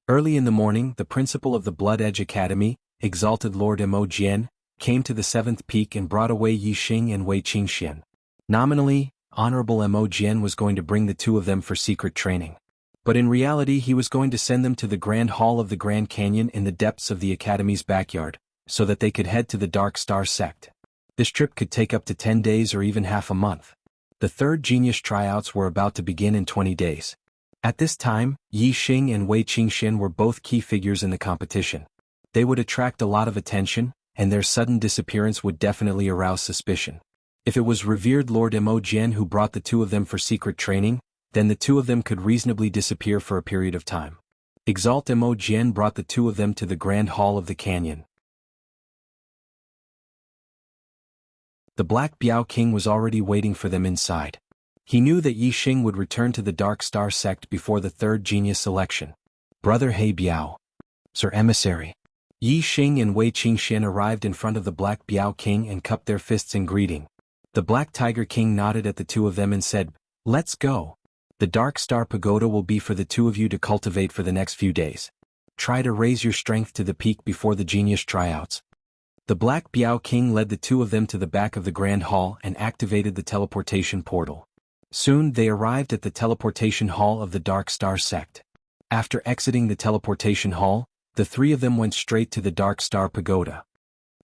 [SPEAKER 1] Early in the morning, the principal of the Blood Edge Academy, Exalted Lord Mo Jian, came to the 7th peak and brought away Yi Xing and Wei Qingxian. Nominally, Honorable Mo Jian was going to bring the two of them for secret training. But in reality he was going to send them to the Grand Hall of the Grand Canyon in the depths of the Academy's backyard, so that they could head to the Dark Star sect. This trip could take up to 10 days or even half a month. The third genius tryouts were about to begin in 20 days. At this time, Yi Xing and Wei Qingxian were both key figures in the competition. They would attract a lot of attention, and their sudden disappearance would definitely arouse suspicion. If it was revered Lord Mo Jian who brought the two of them for secret training, then the two of them could reasonably disappear for a period of time. Exalted Mo Jian brought the two of them to the Grand Hall of the Canyon. The Black Biao King was already waiting for them inside. He knew that Yi Xing would return to the Dark Star sect before the third genius selection. Brother He Biao. Sir Emissary. Yi Xing and Wei Qingxian arrived in front of the Black Biao King and cupped their fists in greeting. The Black Tiger King nodded at the two of them and said, "Let's go. The Dark Star Pagoda will be for the two of you to cultivate for the next few days. Try to raise your strength to the peak before the genius tryouts." The Black Biao King led the two of them to the back of the Grand Hall and activated the teleportation portal. Soon they arrived at the teleportation hall of the Dark Star sect. After exiting the teleportation hall, the three of them went straight to the Dark Star Pagoda.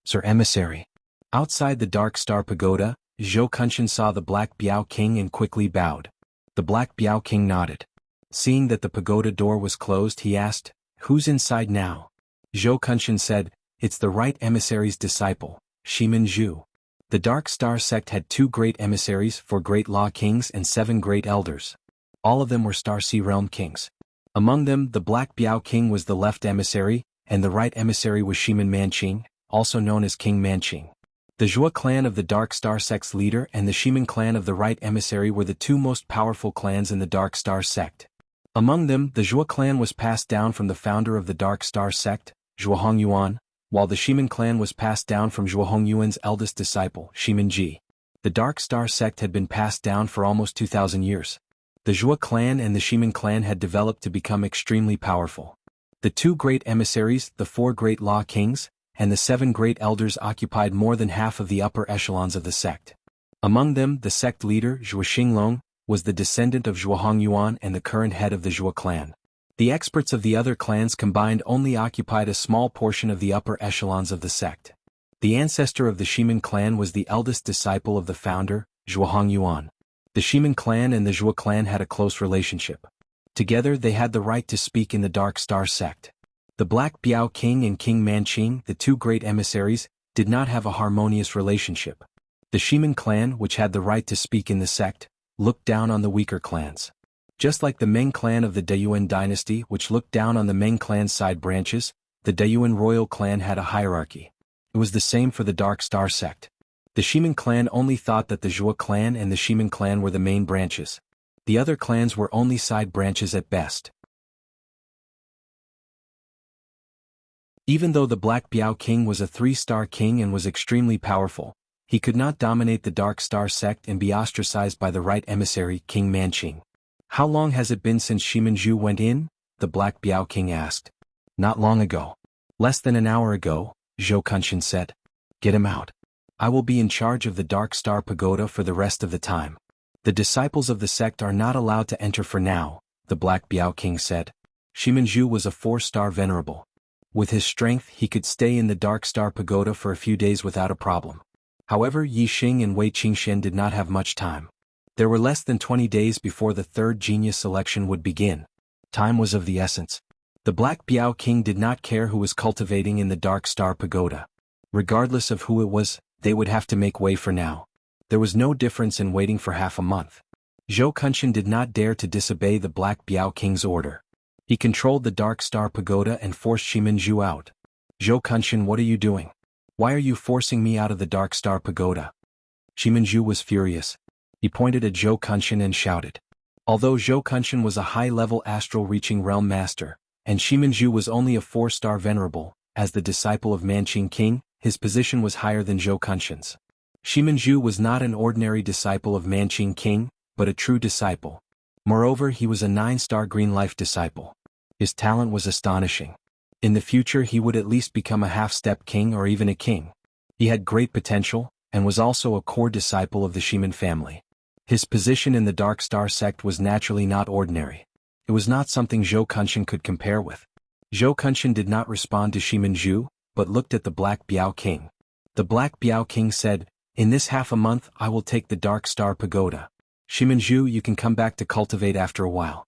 [SPEAKER 1] Sir Emissary. Outside the Dark Star Pagoda, Zhou Kunshan saw the Black Biao King and quickly bowed. The Black Biao King nodded. Seeing that the pagoda door was closed, he asked, "Who's inside now?" Zhou Kunshan said, "It's the right emissary's disciple, Shimin Zhu." The Dark Star sect had 2 great emissaries, 4 great law kings and 7 great elders. All of them were Star Sea Realm kings. Among them, the Black Biao King was the left emissary, and the right emissary was Shimin Manqing, also known as King Manqing. The Zhua clan of the Dark Star sect's leader and the Shimin clan of the right emissary were the 2 most powerful clans in the Dark Star sect. Among them, the Zhua clan was passed down from the founder of the Dark Star sect, Zhua Hongyuan, while the Shimin clan was passed down from Zhua Hongyuan's eldest disciple, Shimin Ji. The Dark Star sect had been passed down for almost 2,000 years. The Zhua clan and the Shimin clan had developed to become extremely powerful. The 2 great emissaries, the 4 great law kings, and the 7 great elders occupied more than half of the upper echelons of the sect. Among them, the sect leader, Zhua Xinglong, was the descendant of Zhua Hongyuan and the current head of the Zhua clan. The experts of the other clans combined only occupied a small portion of the upper echelons of the sect. The ancestor of the Shimin clan was the eldest disciple of the founder, Zhua Hongyuan. The Shimin clan and the Zhua clan had a close relationship. Together they had the right to speak in the Dark Star sect. The Black Biao King and King Manqing, the 2 great emissaries, did not have a harmonious relationship. The Shimin clan, which had the right to speak in the sect, looked down on the weaker clans. Just like the Meng clan of the Dayuan dynasty, which looked down on the Meng clan's side branches, the Dayuan royal clan had a hierarchy. It was the same for the Dark Star sect. The Shimin clan only thought that the Zhua clan and the Shimin clan were the main branches. The other clans were only side branches at best. Even though the Black Biao King was a 3-star king and was extremely powerful, he could not dominate the Dark Star sect and be ostracized by the right emissary, King Manqing. "How long has it been since Shimin Zhu went in?" the Black Biao King asked. "Not long ago. Less than an hour ago," Zhou Kunshan said. "Get him out. I will be in charge of the Dark Star Pagoda for the rest of the time. The disciples of the sect are not allowed to enter for now," the Black Biao King said. Shimin Zhu was a 4-star venerable. With his strength he could stay in the Dark Star Pagoda for a few days without a problem. However, Yi Xing and Wei Qingxian did not have much time. There were less than 20 days before the third genius selection would begin. Time was of the essence. The Black Biao King did not care who was cultivating in the Dark Star Pagoda. Regardless of who it was, they would have to make way for now. There was no difference in waiting for half a month. Zhou Kunshan did not dare to disobey the Black Biao King's order. He controlled the Dark Star Pagoda and forced Shiminju out. Zhou Kunshan, what are you doing? Why are you forcing me out of the Dark Star Pagoda? Shiminju was furious. He pointed at Zhou Kunshan and shouted. Although Zhou Kunshan was a high-level astral-reaching realm master, and Shiminju was only a 4-star venerable, as the disciple of Manqing King, his position was higher than Zhou Kunshan's. Shiminju was not an ordinary disciple of Manqing King, but a true disciple. Moreover, he was a 9-star Green Life disciple. His talent was astonishing. In the future he would at least become a half-step king or even a king. He had great potential, and was also a core disciple of the Shimin family. His position in the Dark Star sect was naturally not ordinary. It was not something Zhou Kunshan could compare with. Zhou Kunshan did not respond to Shiminju, but looked at the Black Biao King. The Black Biao King said, "In this half a month I will take the Dark Star Pagoda. Shiminju, you can come back to cultivate after a while."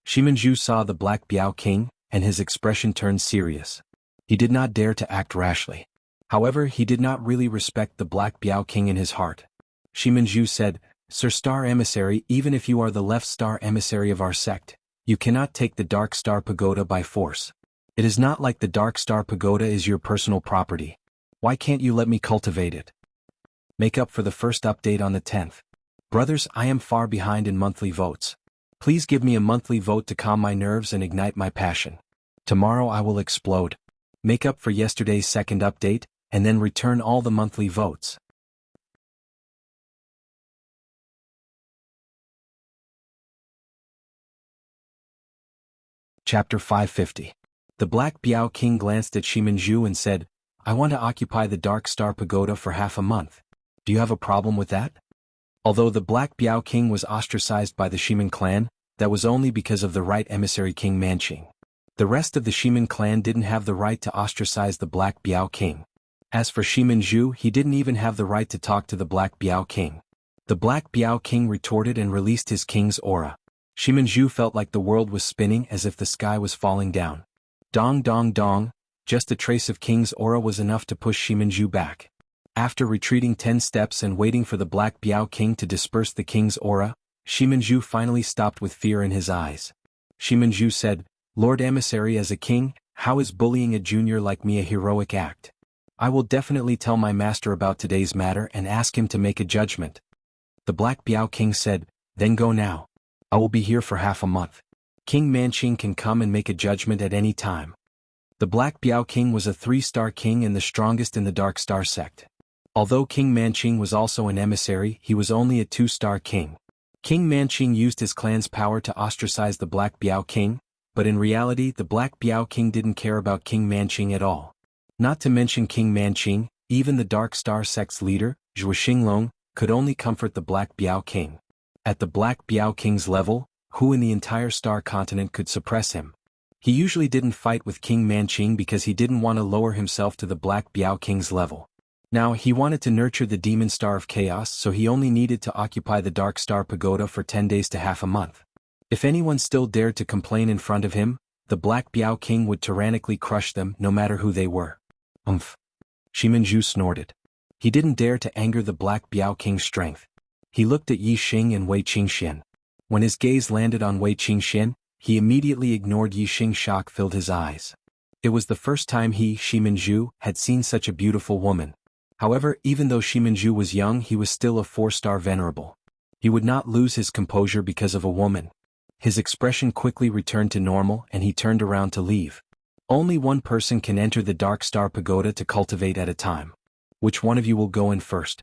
[SPEAKER 1] Shiminju saw the Black Biao King, and his expression turned serious. He did not dare to act rashly. However, he did not really respect the Black Biao King in his heart. Shiminju said, "Sir Star Emissary, even if you are the left star emissary of our sect, you cannot take the Dark Star Pagoda by force. It is not like the Dark Star Pagoda is your personal property. Why can't you let me cultivate it?" Make up for the first update on the 10th. Brothers, I am far behind in monthly votes. Please give me a monthly vote to calm my nerves and ignite my passion. Tomorrow I will explode. Make up for yesterday's second update, and then return all the monthly votes. Chapter 550. The Black Biao King glanced at Shiminju and said, "I want to occupy the Dark Star Pagoda for half a month. Do you have a problem with that?" Although the Black Biao King was ostracized by the Shimin clan, that was only because of the right emissary King Manqing. The rest of the Shimin clan didn't have the right to ostracize the Black Biao King. As for Shiminju, he didn't even have the right to talk to the Black Biao King. The Black Biao King retorted and released his king's aura. Shiminju felt like the world was spinning as if the sky was falling down. Dong dong dong, just a trace of king's aura was enough to push Shiminju back. After retreating 10 steps and waiting for the Black Biao King to disperse the king's aura, Shiminju finally stopped with fear in his eyes. Shiminju said, "Lord Emissary, as a king, how is bullying a junior like me a heroic act? I will definitely tell my master about today's matter and ask him to make a judgment." The Black Biao King said, "Then go now. I will be here for half a month. King Manqing can come and make a judgment at any time." The Black Biao King was a 3-star king and the strongest in the Dark Star sect. Although King Manqing was also an emissary, he was only a 2-star king. King Manqing used his clan's power to ostracize the Black Biao King, but in reality the Black Biao King didn't care about King Manqing at all. Not to mention King Manqing, even the Dark Star sect's leader, Zhuo Xinglong, could only comfort the Black Biao King. At the Black Biao King's level, who in the entire star continent could suppress him? He usually didn't fight with King Manqing because he didn't want to lower himself to the Black Biao King's level. Now he wanted to nurture the Demon Star of Chaos, so he only needed to occupy the Dark Star Pagoda for 10 days to half a month. If anyone still dared to complain in front of him, the Black Biao King would tyrannically crush them no matter who they were. Umph. Shiminju snorted. He didn't dare to anger the Black Biao King's strength. He looked at Yi Xing and Wei Qingxian. When his gaze landed on Wei Qingxian, he immediately ignored Yi Xing. Shock filled his eyes. It was the first time he, Shiminju, had seen such a beautiful woman. However, even though Shiminju was young, he was still a 4-star venerable. He would not lose his composure because of a woman. His expression quickly returned to normal and he turned around to leave. Only one person can enter the Dark Star Pagoda to cultivate at a time. Which one of you will go in first?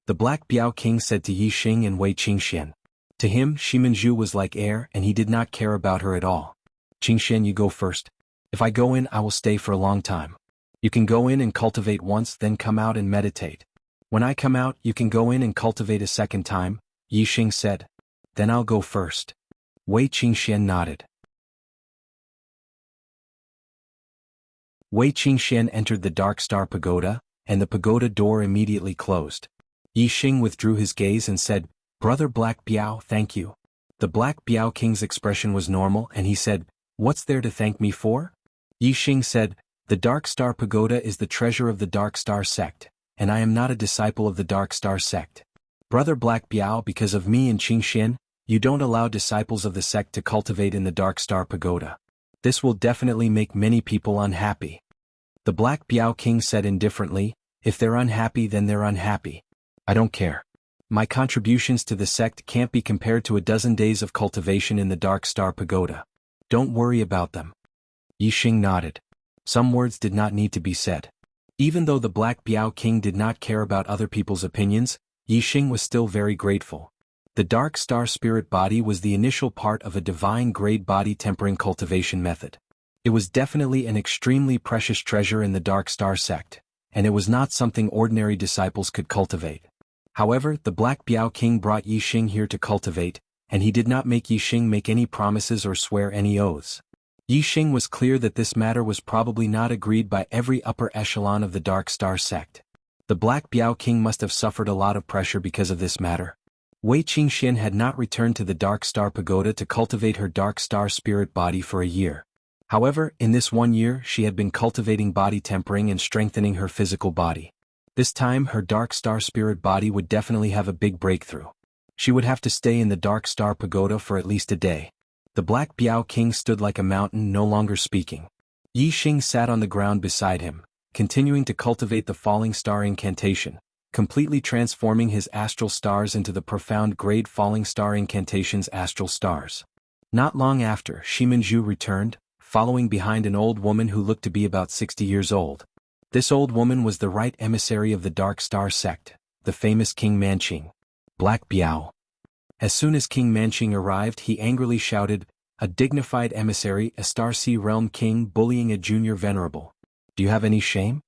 [SPEAKER 1] The Black Biao King said to Yi Xing and Wei Qingxian. To him, Shiminju was like air and he did not care about her at all. "Qingxian, you go first. If I go in, I will stay for a long time. You can go in and cultivate once, then come out and meditate. When I come out, you can go in and cultivate a second time," Yi Xing said. "Then I'll go first." Wei Qingxian nodded. Wei Qingxian entered the Dark Star Pagoda, and the pagoda door immediately closed. Yi Xing withdrew his gaze and said, "Brother Black Biao, thank you." The Black Biao King's expression was normal and he said, "What's there to thank me for?" Yi Xing said, "The Dark Star Pagoda is the treasure of the Dark Star sect, and I am not a disciple of the Dark Star sect. Brother Black Biao, because of me and Qingxian, you don't allow disciples of the sect to cultivate in the Dark Star Pagoda. This will definitely make many people unhappy. The Black Biao King said indifferently, if they're unhappy then they're unhappy. I don't care. My contributions to the sect can't be compared to a dozen days of cultivation in the Dark Star Pagoda. Don't worry about them. Yixing nodded. Some words did not need to be said. Even though the Black Biao King did not care about other people's opinions, Yixing was still very grateful. The Dark Star Spirit Body was the initial part of a divine grade body tempering cultivation method. It was definitely an extremely precious treasure in the Dark Star sect, and it was not something ordinary disciples could cultivate. However, the Black Biao King brought Yixing here to cultivate, and he did not make Yixing make any promises or swear any oaths. Yixing was clear that this matter was probably not agreed by every upper echelon of the Dark Star sect. The Black Biao King must have suffered a lot of pressure because of this matter. Wei Qingxian had not returned to the Dark Star Pagoda to cultivate her Dark Star Spirit Body for a year. However, in this 1 year she had been cultivating body tempering and strengthening her physical body. This time her Dark Star Spirit Body would definitely have a big breakthrough. She would have to stay in the Dark Star Pagoda for at least a day. The Black Biao King stood like a mountain, no longer speaking. Yixing sat on the ground beside him, continuing to cultivate the Falling Star Incantation, completely transforming his astral stars into the profound grade Falling Star Incantation's astral stars. Not long after, Shiminju returned, following behind an old woman who looked to be about 60 years old. This old woman was the right emissary of the Dark Star sect, the famous King Manqing. Black Biao. As soon as King Manqing arrived, he angrily shouted, "A dignified emissary, a Star Sea Realm King bullying a junior venerable. Do you have any shame?"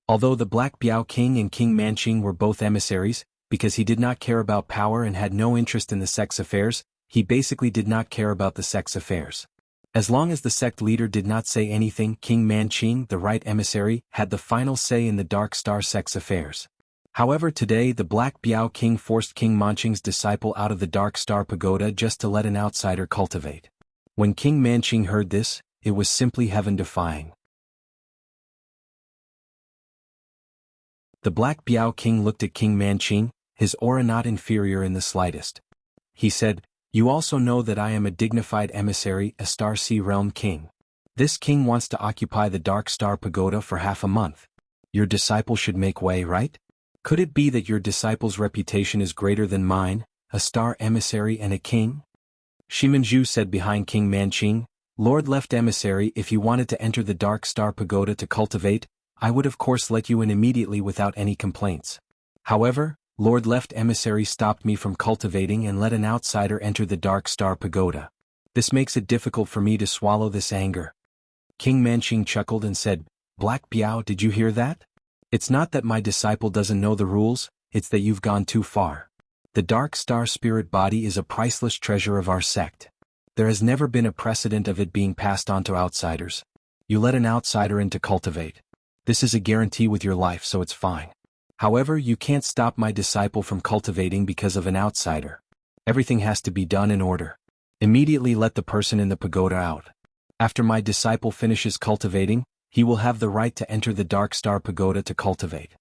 [SPEAKER 1] Although the Black Biao King and King Manqing were both emissaries, because he did not care about power and had no interest in the sect's affairs, he basically did not care about the sect's affairs. As long as the sect leader did not say anything, King Manqing, the right emissary, had the final say in the Dark Star sect's affairs. However, today the Black Biao King forced King Manqing's disciple out of the Dark Star Pagoda just to let an outsider cultivate. When King Manqing heard this, it was simply heaven-defying. The Black Biao King looked at King Manqing, his aura not inferior in the slightest. He said, "You also know that I am a dignified emissary, a Star Sea Realm King. This king wants to occupy the Dark Star Pagoda for half a month. Your disciple should make way, right? Could it be that your disciple's reputation is greater than mine, a star emissary and a king?" Shiminju said behind King Manqing, "Lord Left Emissary, if you wanted to enter the Dark Star Pagoda to cultivate, I would of course let you in immediately without any complaints. However, Lord Left Emissary stopped me from cultivating and let an outsider enter the Dark Star Pagoda. This makes it difficult for me to swallow this anger." King Manqing chuckled and said, "Black Biao, did you hear that? It's not that my disciple doesn't know the rules, it's that you've gone too far. The Dark Star Spirit Body is a priceless treasure of our sect. There has never been a precedent of it being passed on to outsiders. You let an outsider in to cultivate. This is a guarantee with your life, so it's fine. However, you can't stop my disciple from cultivating because of an outsider. Everything has to be done in order. Immediately let the person in the pagoda out. After my disciple finishes cultivating, he will have the right to enter the Dark Star Pagoda to cultivate."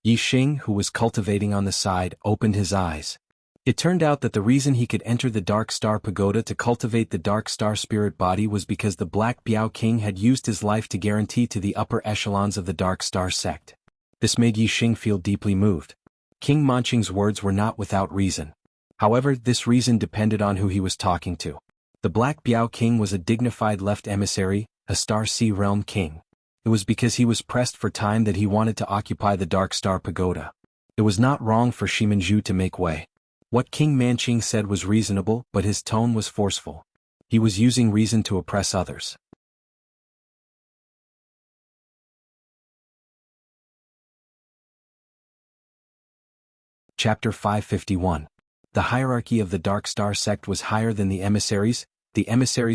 [SPEAKER 1] Yixing, who was cultivating on the side, opened his eyes. It turned out that the reason he could enter the Dark Star Pagoda to cultivate the Dark Star Spirit Body was because the Black Biao King had used his life to guarantee to the upper echelons of the Dark Star sect. This made Yixing feel deeply moved. King Manqing's words were not without reason. However, this reason depended on who he was talking to. The Black Biao King was a dignified left emissary, a Star Sea Realm King. It was because he was pressed for time that he wanted to occupy the Dark Star Pagoda. It was not wrong for Shiminju to make way. What King Manqing said was reasonable, but his tone was forceful. He was using reason to oppress others. Chapter 551. The hierarchy of the Dark Star sect was higher than the emissaries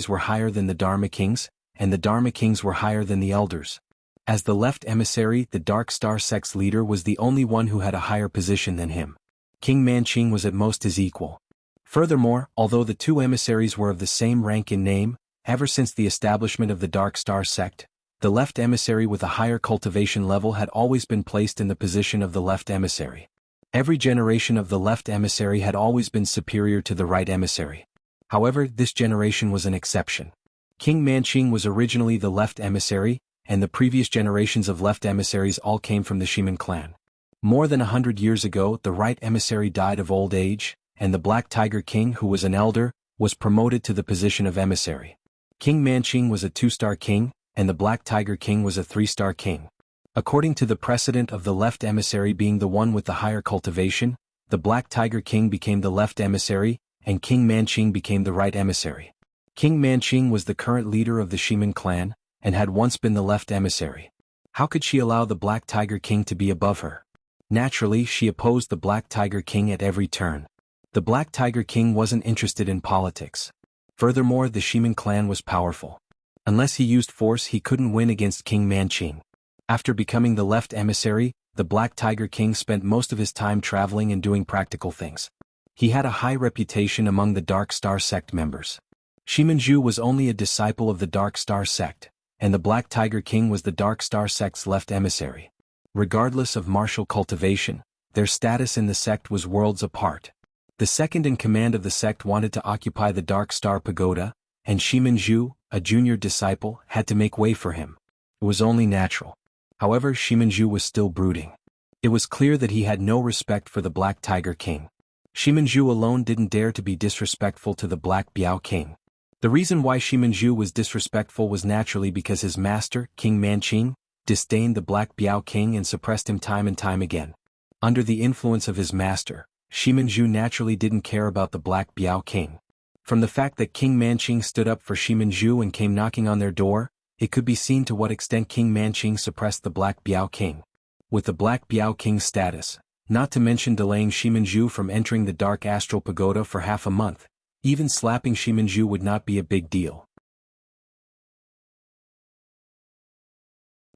[SPEAKER 1] were higher than the Dharma Kings, and the Dharma Kings were higher than the elders. As the left emissary, the Dark Star sect's leader was the only one who had a higher position than him. King Manqing was at most his equal. Furthermore, although the two emissaries were of the same rank in name, ever since the establishment of the Dark Star sect, the left emissary with a higher cultivation level had always been placed in the position of the left emissary. Every generation of the left emissary had always been superior to the right emissary. However, this generation was an exception. King Manqing was originally the left emissary, and the previous generations of left emissaries all came from the Shiman clan. More than 100 years ago, the right emissary died of old age, and the Black Tiger King, who was an elder, was promoted to the position of emissary. King Manqing was a 2-star king, and the Black Tiger King was a 3-star king. According to the precedent of the left emissary being the one with the higher cultivation, the Black Tiger King became the left emissary, and King Manqing became the right emissary. King Manqing was the current leader of the Shiman clan, and had once been the left emissary. How could she allow the Black Tiger King to be above her? Naturally, she opposed the Black Tiger King at every turn. The Black Tiger King wasn't interested in politics. Furthermore, the Shiman clan was powerful. Unless he used force, he couldn't win against King Manqing. After becoming the left emissary, the Black Tiger King spent most of his time traveling and doing practical things. He had a high reputation among the Dark Star sect members. Shimanju was only a disciple of the Dark Star sect, and the Black Tiger King was the Dark Star sect's left emissary. Regardless of martial cultivation, their status in the sect was worlds apart. The second in command of the sect wanted to occupy the Dark Star Pagoda, and Shimanju, a junior disciple, had to make way for him. It was only natural. However, Shimanju was still brooding. It was clear that he had no respect for the Black Tiger King. Shimanju alone didn't dare to be disrespectful to the Black Biao King. The reason why Shimanju was disrespectful was naturally because his master, King Manqing, disdained the Black Biao King and suppressed him time and time again. Under the influence of his master, Shimanju naturally didn't care about the Black Biao King. From the fact that King Manqing stood up for Shimanju and came knocking on their door, it could be seen to what extent King Manqing suppressed the Black Biao King. With the Black Biao King's status, not to mention delaying Shimanju from entering the Dark Astral Pagoda for half a month, even slapping Shimanju would not be a big deal.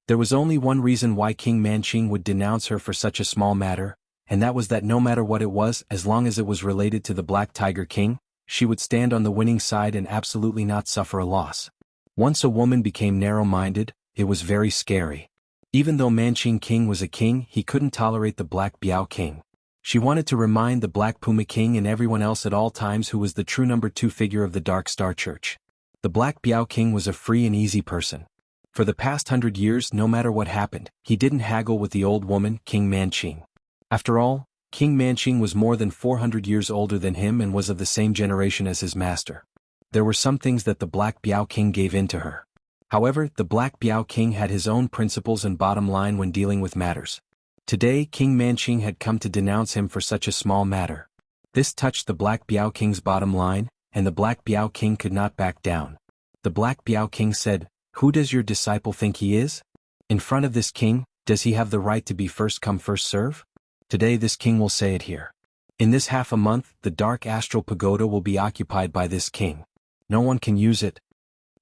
[SPEAKER 1] There was only one reason why King Manqing would denounce her for such a small matter, and that was that no matter what it was, as long as it was related to the Black Tiger King, she would stand on the winning side and absolutely not suffer a loss. Once a woman became narrow-minded, it was very scary. Even though Manqing King was a king, he couldn't tolerate the Black Biao King. She wanted to remind the Black Puma King and everyone else at all times who was the true number 2 figure of the Dark Star Church. The Black Biao King was a free and easy person. For the past 100 years, no matter what happened, he didn't haggle with the old woman, King Manqing. After all, King Manqing was more than 400 years older than him and was of the same generation as his master. There were some things that the Black Biao King gave in to her. However, the Black Biao King had his own principles and bottom line when dealing with matters. Today, King Manqing had come to denounce him for such a small matter. This touched the Black Biao King's bottom line, and the Black Biao King could not back down. The Black Biao King said, "Who does your disciple think he is? In front of this king, does he have the right to be first come first serve? Today this king will say it here. In this half a month, the Dark Astral Pagoda will be occupied by this king. No one can use it."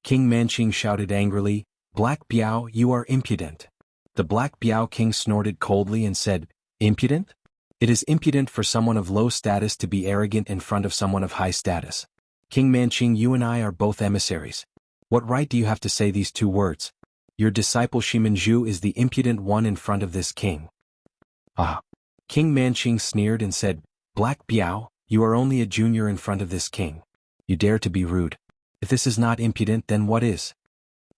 [SPEAKER 1] King Manqing shouted angrily, "Black Biao, you are impudent." The Black Biao King snorted coldly and said, "Impudent? It is impudent for someone of low status to be arrogant in front of someone of high status. King Manqing, you and I are both emissaries. What right do you have to say these 2 words? Your disciple Shimanju is the impudent one in front of this king." "Ah." King Manqing sneered and said, "Black Biao, you are only a junior in front of this king. You dare to be rude. If this is not impudent, then what is?"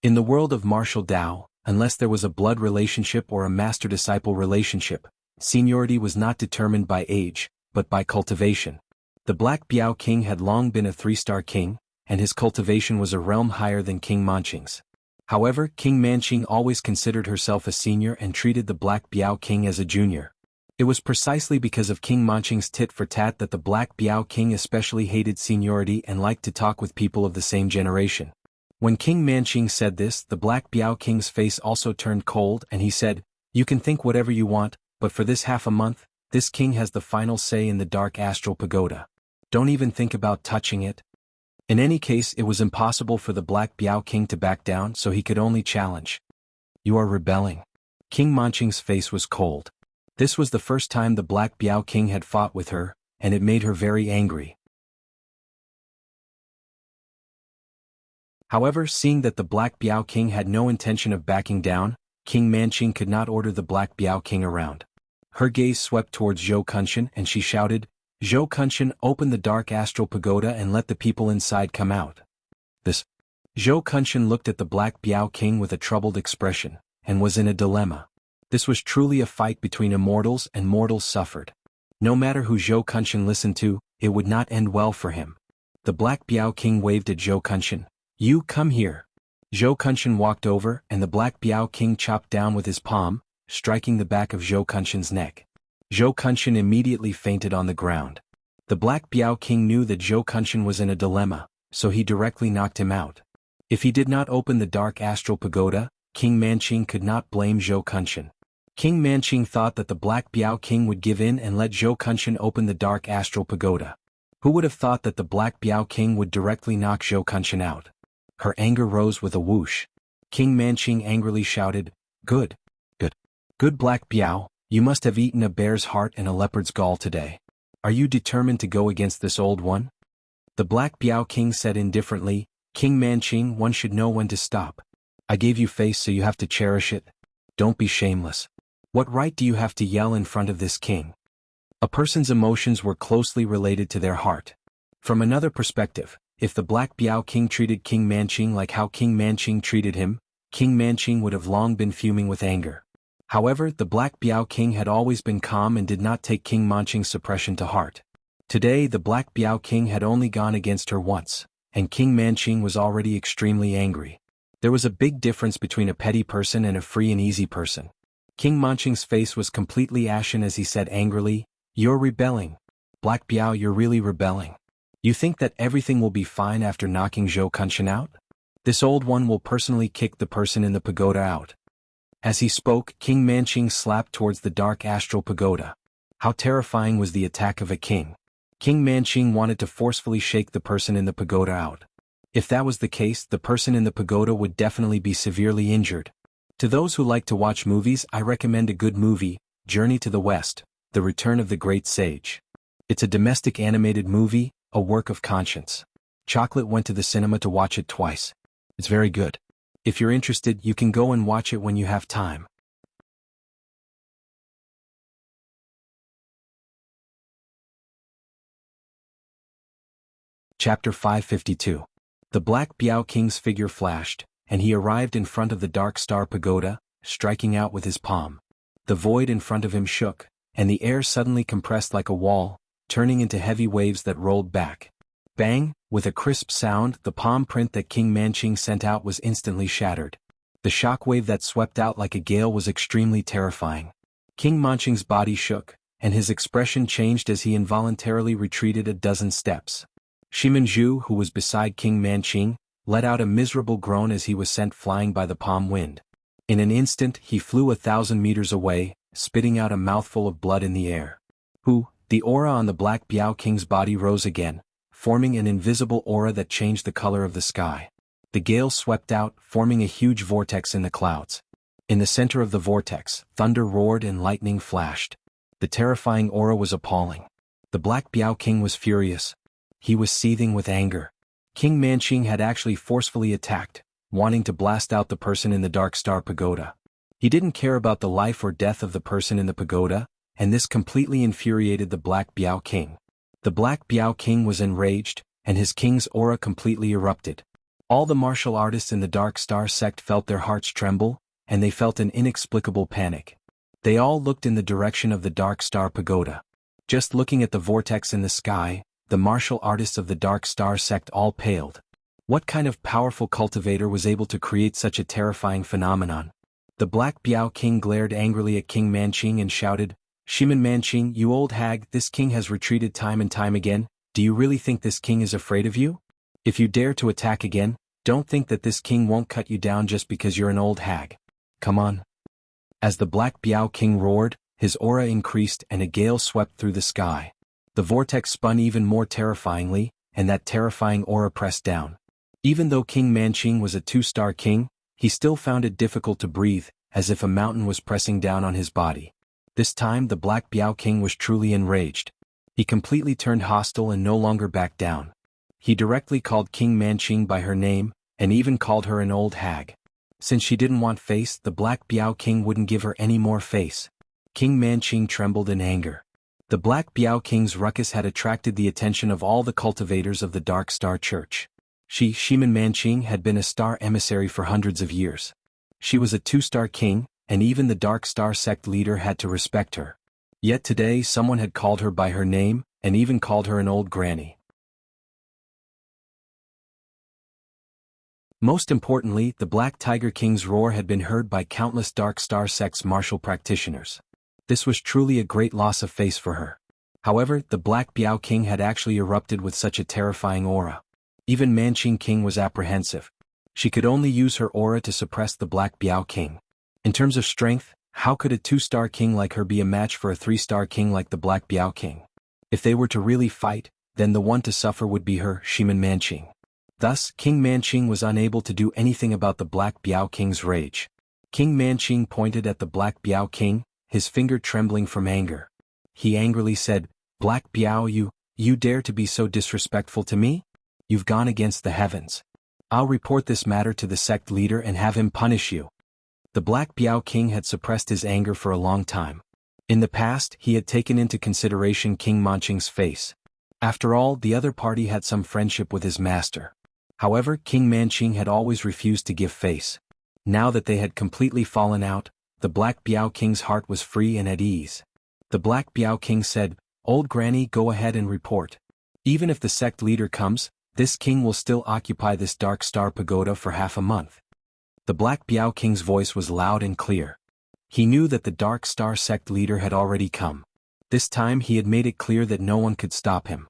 [SPEAKER 1] In the world of martial Tao, unless there was a blood relationship or a master-disciple relationship, seniority was not determined by age, but by cultivation. The Black Biao King had long been a 3-star king, and his cultivation was a realm higher than King Manqing's. However, King Manqing always considered herself a senior and treated the Black Biao King as a junior. It was precisely because of King Manqing's tit-for-tat that the Black Biao King especially hated seniority and liked to talk with people of the same generation. When King Manqing said this, the Black Biao King's face also turned cold and he said, "You can think whatever you want, but for this half a month, this king has the final say in the Dark Astral Pagoda. Don't even think about touching it." In any case, it was impossible for the Black Biao King to back down, so he could only challenge. "You are rebelling." King Manqing's face was cold. This was the first time the Black Biao King had fought with her, and it made her very angry. However, seeing that the Black Biao King had no intention of backing down, King Manqing could not order the Black Biao King around. Her gaze swept towards Zhou Kunshan and she shouted, "Zhou Kunshan, open the Dark Astral Pagoda and let the people inside come out." This Zhou Kunshan looked at the Black Biao King with a troubled expression, and was in a dilemma. This was truly a fight between immortals, and mortals suffered. No matter who Zhou Kunshan listened to, it would not end well for him. The Black Biao King waved at Zhou Kunshan. "You come here." Zhou Kunshan walked over, and the Black Biao King chopped down with his palm, striking the back of Zhou Kunshan's neck. Zhou Kunshan immediately fainted on the ground. The Black Biao King knew that Zhou Kunshan was in a dilemma, so he directly knocked him out. If he did not open the Dark Astral Pagoda, King Manqing could not blame Zhou Kunshan. King Manqing thought that the Black Biao King would give in and let Zhou Kunshan open the Dark Astral Pagoda. Who would have thought that the Black Biao King would directly knock Zhou Kunshan out? Her anger rose with a whoosh. King Manqing angrily shouted, "Good. Good. Good Black Biao, you must have eaten a bear's heart and a leopard's gall today. Are you determined to go against this old one?" The Black Biao King said indifferently, "King Manqing, one should know when to stop. I gave you face so you have to cherish it. Don't be shameless. What right do you have to yell in front of this king?" A person's emotions were closely related to their heart. From another perspective, if the Black Biao King treated King Manqing like how King Manqing treated him, King Manqing would have long been fuming with anger. However, the Black Biao King had always been calm and did not take King Manqing's suppression to heart. Today the Black Biao King had only gone against her once, and King Manqing was already extremely angry. There was a big difference between a petty person and a free and easy person. King Manqing's face was completely ashen as he said angrily, "You're rebelling. Black Biao, you're really rebelling. You think that everything will be fine after knocking Zhou Kunshan out? This old one will personally kick the person in the pagoda out." As he spoke, King Manqing slapped towards the Dark Astral Pagoda. How terrifying was the attack of a king. King Manqing wanted to forcefully shake the person in the pagoda out. If that was the case, the person in the pagoda would definitely be severely injured. To those who like to watch movies, I recommend a good movie, Journey to the West, The Return of the Great Sage. It's a domestic animated movie, a work of conscience. Chocolate went to the cinema to watch it twice. It's very good. If you're interested, you can go and watch it when you have time. Chapter 552. The Black Biao King's figure flashed, and he arrived in front of the Dark Star Pagoda, striking out with his palm. The void in front of him shook, and the air suddenly compressed like a wall, turning into heavy waves that rolled back. Bang! With a crisp sound, the palm print that King Manqing sent out was instantly shattered. The shockwave that swept out like a gale was extremely terrifying. King Manqing's body shook, and his expression changed as he involuntarily retreated a dozen steps. Shimanju, who was beside King Manqing, let out a miserable groan as he was sent flying by the palm wind. In an instant he flew 1,000 meters away, spitting out a mouthful of blood in the air. The aura on the Black Biao King's body rose again, forming an invisible aura that changed the color of the sky. The gale swept out, forming a huge vortex in the clouds. In the center of the vortex, thunder roared and lightning flashed. The terrifying aura was appalling. The Black Biao King was furious. He was seething with anger. King Manqing had actually forcefully attacked, wanting to blast out the person in the Dark Star Pagoda. He didn't care about the life or death of the person in the pagoda, and this completely infuriated the Black Biao King. The Black Biao King was enraged, and his king's aura completely erupted. All the martial artists in the Dark Star sect felt their hearts tremble, and they felt an inexplicable panic. They all looked in the direction of the Dark Star Pagoda. Just looking at the vortex in the sky, the martial artists of the Dark Star sect all paled. What kind of powerful cultivator was able to create such a terrifying phenomenon? The Black Biao King glared angrily at King Manqing and shouted, "Shiman Manqing, you old hag, this king has retreated time and time again. Do you really think this king is afraid of you? If you dare to attack again, don't think that this king won't cut you down just because you're an old hag. Come on." As the Black Biao King roared, his aura increased and a gale swept through the sky. The vortex spun even more terrifyingly, and that terrifying aura pressed down. Even though King Manqing was a 2-star king, he still found it difficult to breathe, as if a mountain was pressing down on his body. This time the Black Biao King was truly enraged. He completely turned hostile and no longer backed down. He directly called King Manqing by her name, and even called her an old hag. Since she didn't want face, the Black Biao King wouldn't give her any more face. King Manqing trembled in anger. The Black Biao King's ruckus had attracted the attention of all the cultivators of the Dark Star Church. Shiman Manqing had been a star emissary for hundreds of years. She was a two-star king, and even the Dark Star sect leader had to respect her. Yet today someone had called her by her name, and even called her an old granny. Most importantly, the Black Tiger King's roar had been heard by countless Dark Star sect's martial practitioners. This was truly a great loss of face for her. However, the Black Biao King had actually erupted with such a terrifying aura. Even Manqing King was apprehensive. She could only use her aura to suppress the Black Biao King. In terms of strength, how could a two-star king like her be a match for a three-star king like the Black Biao King? If they were to really fight, then the one to suffer would be her, Shiman Manqing. Thus, King Manqing was unable to do anything about the Black Biao King's rage. King Manqing pointed at the Black Biao King, his finger trembling from anger. He angrily said, "Black Biao, you dare to be so disrespectful to me? You've gone against the heavens. I'll report this matter to the sect leader and have him punish you." The Black Biao King had suppressed his anger for a long time. In the past, he had taken into consideration King Manqing's face. After all, the other party had some friendship with his master. However, King Manqing had always refused to give face. Now that they had completely fallen out, the Black Biao King's heart was free and at ease. The Black Biao King said, "Old Granny, go ahead and report. Even if the sect leader comes, this king will still occupy this Dark Star Pagoda for half a month." The Black Biao King's voice was loud and clear. He knew that the Dark Star sect leader had already come. This time he had made it clear that no one could stop him.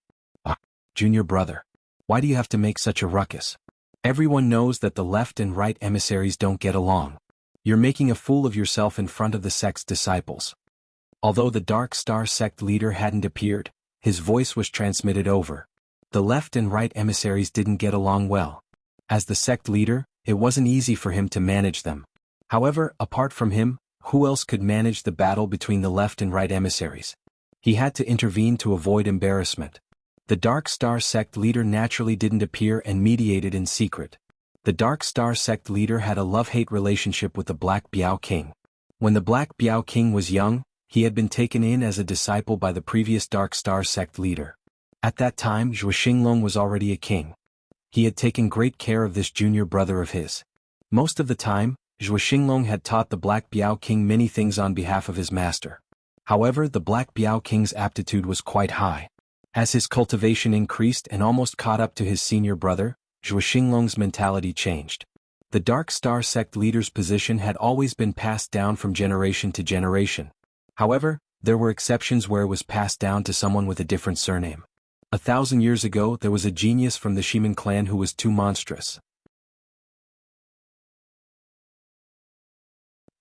[SPEAKER 1] "Junior brother. Why do you have to make such a ruckus? Everyone knows that the left and right emissaries don't get along. You're making a fool of yourself in front of the sect's disciples." Although the Dark Star sect leader hadn't appeared, his voice was transmitted over. The left and right emissaries didn't get along well. As the sect leader, it wasn't easy for him to manage them. However, apart from him, who else could manage the battle between the left and right emissaries? He had to intervene to avoid embarrassment. The Dark Star sect leader naturally didn't appear and mediated in secret. The Dark Star sect leader had a love-hate relationship with the Black Biao King. When the Black Biao King was young, he had been taken in as a disciple by the previous Dark Star sect leader. At that time, Zhuo Xinglong was already a king. He had taken great care of this junior brother of his. Most of the time, Zhuo Xinglong had taught the Black Biao King many things on behalf of his master. However, the Black Biao King's aptitude was quite high. As his cultivation increased and almost caught up to his senior brother, Zhuo Xinglong's mentality changed. The Dark Star sect leader's position had always been passed down from generation to generation. However, there were exceptions where it was passed down to someone with a different surname. 1,000 years ago there was a genius from the Shiman clan who was too monstrous.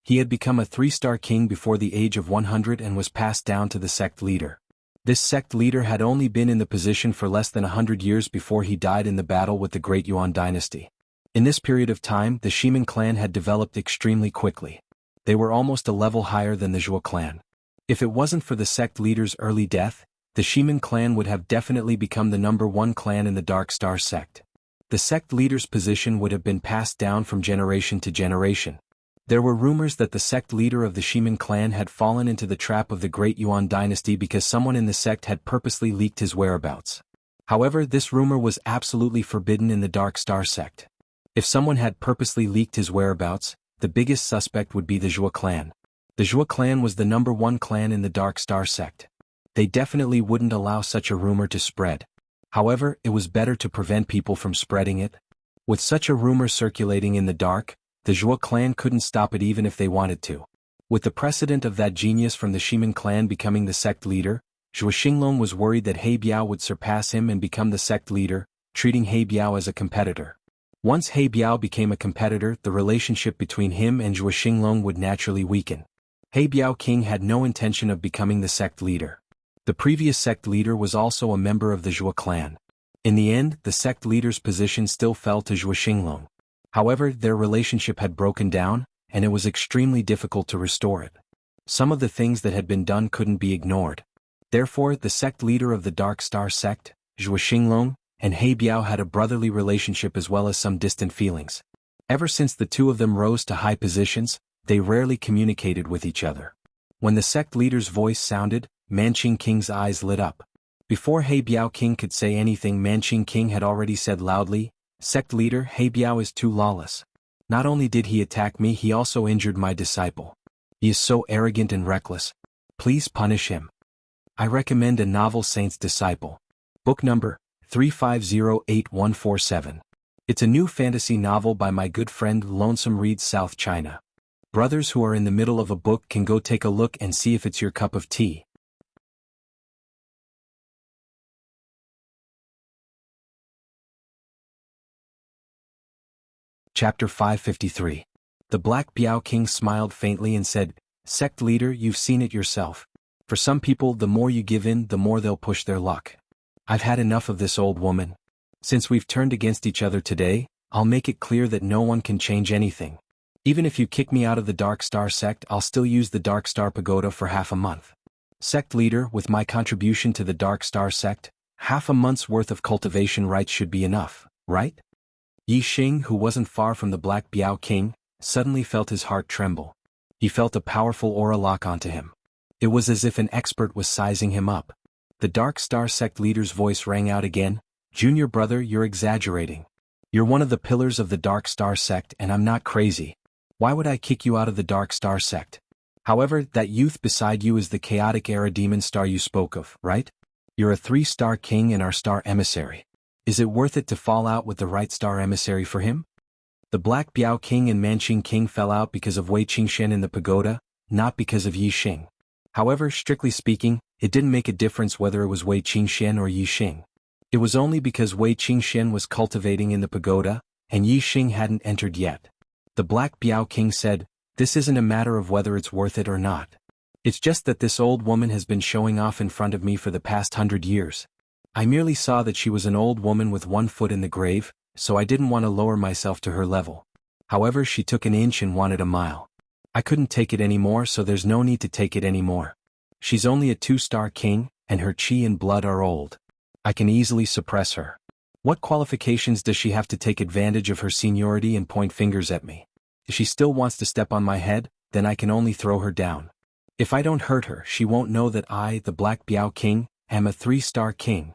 [SPEAKER 1] He had become a 3-star king before the age of 100 and was passed down to the sect leader. This sect leader had only been in the position for less than 100 years before he died in the battle with the Great Yuan dynasty. In this period of time, the Shiman clan had developed extremely quickly. They were almost a level higher than the Zhuo clan. If it wasn't for the sect leader's early death, the Shiman clan would have definitely become the #1 clan in the Dark Star sect. The sect leader's position would have been passed down from generation to generation. There were rumors that the sect leader of the Shiman clan had fallen into the trap of the Great Yuan dynasty because someone in the sect had purposely leaked his whereabouts. However, this rumor was absolutely forbidden in the Dark Star sect. If someone had purposely leaked his whereabouts, the biggest suspect would be the Zhuo clan. The Zhuo clan was the #1 clan in the Dark Star sect. They definitely wouldn't allow such a rumor to spread. However, it was better to prevent people from spreading it. With such a rumor circulating in the dark, the Zhuo clan couldn't stop it even if they wanted to. With the precedent of that genius from the Shiman clan becoming the sect leader, Zhuo Xinglong was worried that He Biao would surpass him and become the sect leader, treating He Biao as a competitor. Once He Biao became a competitor, the relationship between him and Zhuo Xinglong would naturally weaken. He Biao King had no intention of becoming the sect leader. The previous sect leader was also a member of the Zhuo clan. In the end, the sect leader's position still fell to Zhuo Xinglong. However, their relationship had broken down, and it was extremely difficult to restore it. Some of the things that had been done couldn't be ignored. Therefore, the sect leader of the Dark Star sect, Zhuo Xinglong, and He Biao had a brotherly relationship as well as some distant feelings. Ever since the two of them rose to high positions, they rarely communicated with each other. When the sect leader's voice sounded, Manqing King's eyes lit up. Before He Biao King could say anything, Manqing King had already said loudly, Sect leader He Biao is too lawless. Not only did he attack me, he also injured my disciple. He is so arrogant and reckless. Please punish him. I recommend a novel Saint's Disciple. Book number 3508-147. It's a new fantasy novel by my good friend Lonesome Reads South China. Brothers who are in the middle of a book can go take a look and see if it's your cup of tea. Chapter 553. The Black Biao King smiled faintly and said, Sect leader, you've seen it yourself. For some people, the more you give in, the more they'll push their luck. I've had enough of this old woman. Since we've turned against each other today, I'll make it clear that no one can change anything. Even if you kick me out of the Dark Star sect, I'll still use the Dark Star Pagoda for half a month. Sect leader, with my contribution to the Dark Star sect, half a month's worth of cultivation rights should be enough, right? Yi Xing, who wasn't far from the Black Biao King, suddenly felt his heart tremble. He felt a powerful aura lock onto him. It was as if an expert was sizing him up. The Dark Star sect leader's voice rang out again, Junior brother, you're exaggerating. You're one of the pillars of the Dark Star sect and I'm not crazy. Why would I kick you out of the Dark Star sect? However, that youth beside you is the chaotic era demon star you spoke of, right? You're a 3-star king and our star emissary. Is it worth it to fall out with the right star emissary for him? The Black Biao King and Manqing King fell out because of Wei Qingshen in the pagoda, not because of Yi Xing. However, strictly speaking, it didn't make a difference whether it was Wei Qingshen or Yi Xing. It was only because Wei Qingshen was cultivating in the pagoda, and Yi Xing hadn't entered yet. The Black Biao King said, This isn't a matter of whether it's worth it or not. It's just that this old woman has been showing off in front of me for the past 100 years. I merely saw that she was an old woman with one foot in the grave, so I didn't want to lower myself to her level. However, she took an inch and wanted a mile. I couldn't take it anymore, so there's no need to take it anymore. She's only a 2-star king, and her chi and blood are old. I can easily suppress her. What qualifications does she have to take advantage of her seniority and point fingers at me? If she still wants to step on my head, then I can only throw her down. If I don't hurt her, she won't know that I, the Black Biao King, am a 3-star king.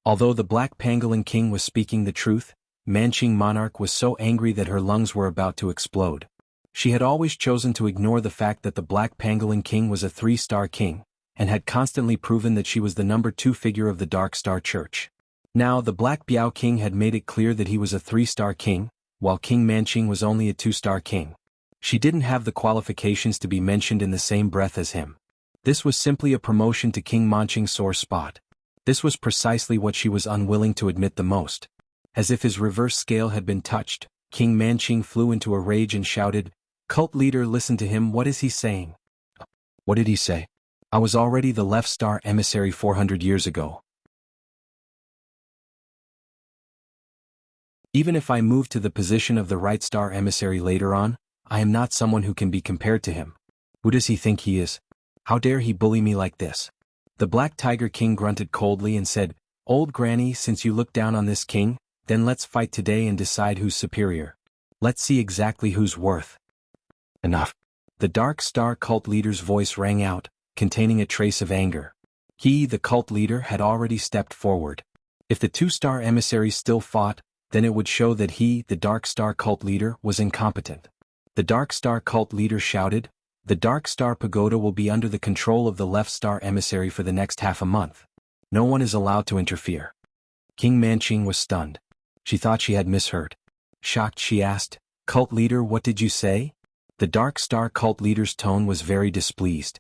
[SPEAKER 1] Although the Black Pangolin King was speaking the truth, Manqing Monarch was so angry that her lungs were about to explode. She had always chosen to ignore the fact that the Black Pangolin King was a 3-star king, and had constantly proven that she was the number 2 figure of the Dark Star Church. Now the Black Biao King had made it clear that he was a 3-star king, while King Manqing was only a 2-star king. She didn't have the qualifications to be mentioned in the same breath as him. This was simply a promotion to King Manqing's sore spot. This was precisely what she was unwilling to admit the most. As if his reverse scale had been touched, King Manqing flew into a rage and shouted, Cult leader, listen to him, what is he saying? What did he say? I was already the left star emissary 400 years ago. Even if I move to the position of the right star emissary later on, I am not someone who can be compared to him. Who does he think he is? How dare he bully me like this? The Black Tiger King grunted coldly and said, Old Granny, since you look down on this king, then let's fight today and decide who's superior. Let's see exactly who's worth. Enough. The Dark Star cult leader's voice rang out, containing a trace of anger. He, the cult leader, had already stepped forward. If the 2-star emissary still fought, then it would show that he, the Dark Star cult leader, was incompetent. The Dark Star cult leader shouted, The Dark Star Pagoda will be under the control of the left star emissary for the next half a month. No one is allowed to interfere. King Manqing was stunned. She thought she had misheard. Shocked, she asked, Cult leader, what did you say? The Dark Star cult leader's tone was very displeased.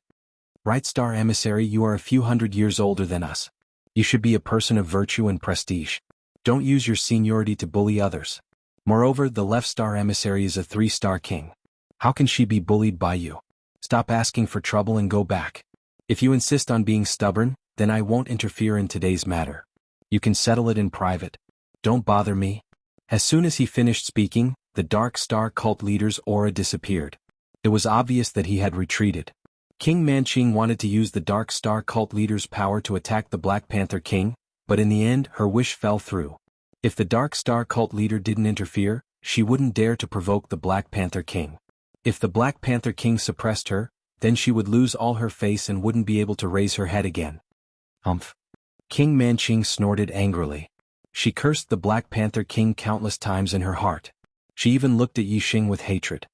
[SPEAKER 1] Right star emissary, you are a few hundred years older than us. You should be a person of virtue and prestige. Don't use your seniority to bully others. Moreover, the left star emissary is a 3-star king. How can she be bullied by you? Stop asking for trouble and go back. If you insist on being stubborn, then I won't interfere in today's matter. You can settle it in private. Don't bother me. As soon as he finished speaking, the Dark Star cult leader's aura disappeared. It was obvious that he had retreated. King Manqing wanted to use the Dark Star cult leader's power to attack the Black Panther King, but in the end her wish fell through. If the Dark Star cult leader didn't interfere, she wouldn't dare to provoke the Black Panther King. If the Black Panther King suppressed her, then she would lose all her face and wouldn't be able to raise her head again. Humph. King Manqing snorted angrily. She cursed the Black Panther King countless times in her heart. She even looked at Yixing with hatred.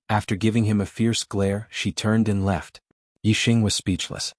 [SPEAKER 1] After giving him a fierce glare, she turned and left. Yixing was speechless.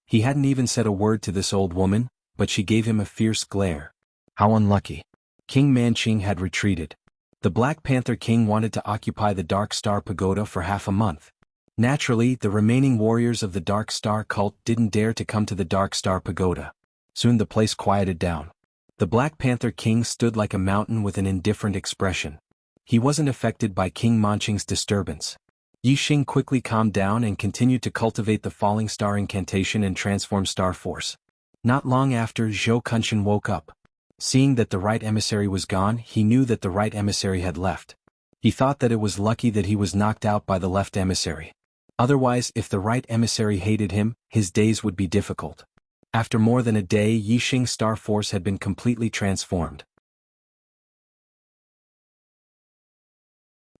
[SPEAKER 1] He hadn't even said a word to this old woman, but she gave him a fierce glare. How unlucky. King Manqing had retreated. The Black Panther King wanted to occupy the Dark Star Pagoda for half a month. Naturally, the remaining warriors of the Dark Star cult didn't dare to come to the Dark Star Pagoda. Soon the place quieted down. The Black Panther King stood like a mountain with an indifferent expression. He wasn't affected by King Manqing's disturbance. Yixing quickly calmed down and continued to cultivate the Falling Star incantation and transform Star Force. Not long after, Zhou Kunshan woke up. Seeing that the right emissary was gone, he knew that the right emissary had left. He thought that it was lucky that he was knocked out by the left emissary. Otherwise, if the right emissary hated him, his days would be difficult. After more than a day, Yixing's Star Force had been completely transformed.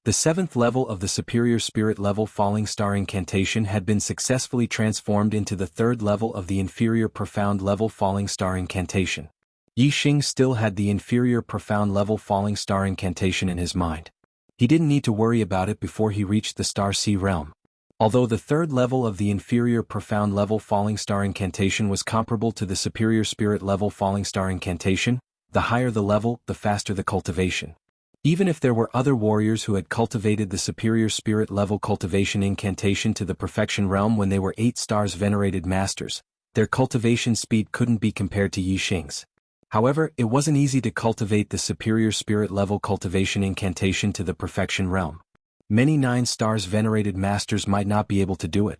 [SPEAKER 1] The 7th level of the Superior Spirit level Falling Star incantation had been successfully transformed into the 3rd level of the Inferior Profound level Falling Star incantation. Yixing still had the Inferior Profound level Falling Star incantation in his mind. He didn't need to worry about it before he reached the Star Sea realm. Although the 3rd level of the Inferior Profound level Falling Star incantation was comparable to the Superior Spirit level Falling Star incantation, the higher the level, the faster the cultivation. Even if there were other warriors who had cultivated the Superior Spirit level cultivation incantation to the Perfection realm when they were 8 stars venerated masters, their cultivation speed couldn't be compared to Yixing's. However, it wasn't easy to cultivate the Superior Spirit level cultivation incantation to the Perfection realm. Many 9 stars venerated masters might not be able to do it.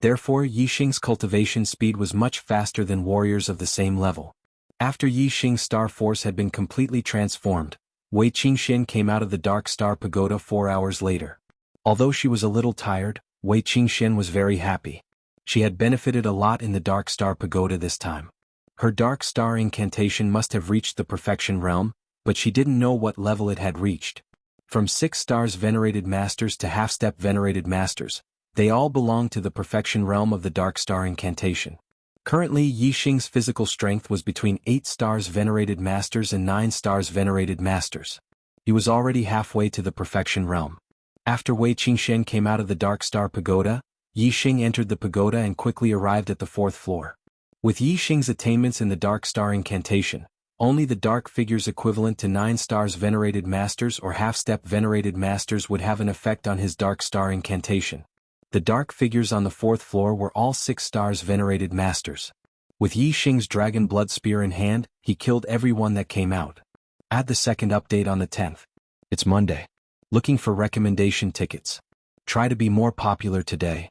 [SPEAKER 1] Therefore, Yixing's cultivation speed was much faster than warriors of the same level. After Yixing's Star Force had been completely transformed, Wei Qingxian came out of the Dark Star Pagoda 4 hours later. Although she was a little tired, Wei Qingxian was very happy. She had benefited a lot in the Dark Star Pagoda this time. Her Dark Star incantation must have reached the Perfection realm, but she didn't know what level it had reached. From 6 stars venerated masters to half-step venerated masters, they all belonged to the Perfection realm of the Dark Star incantation. Currently, Yixing's physical strength was between 8 stars venerated masters and 9 stars venerated masters. He was already halfway to the Perfection realm. After Wei Qingxian came out of the Dark Star Pagoda, Yixing entered the pagoda and quickly arrived at the 4th floor. With Yixing's attainments in the Dark Star incantation, only the dark figures equivalent to 9 stars venerated masters or half-step venerated masters would have an effect on his Dark Star incantation. The dark figures on the 4th floor were all 6 stars venerated masters. With Yixing's dragon blood spear in hand, he killed everyone that came out. Add the second update on the 10th. It's Monday. Looking for recommendation tickets. Try to be more popular today.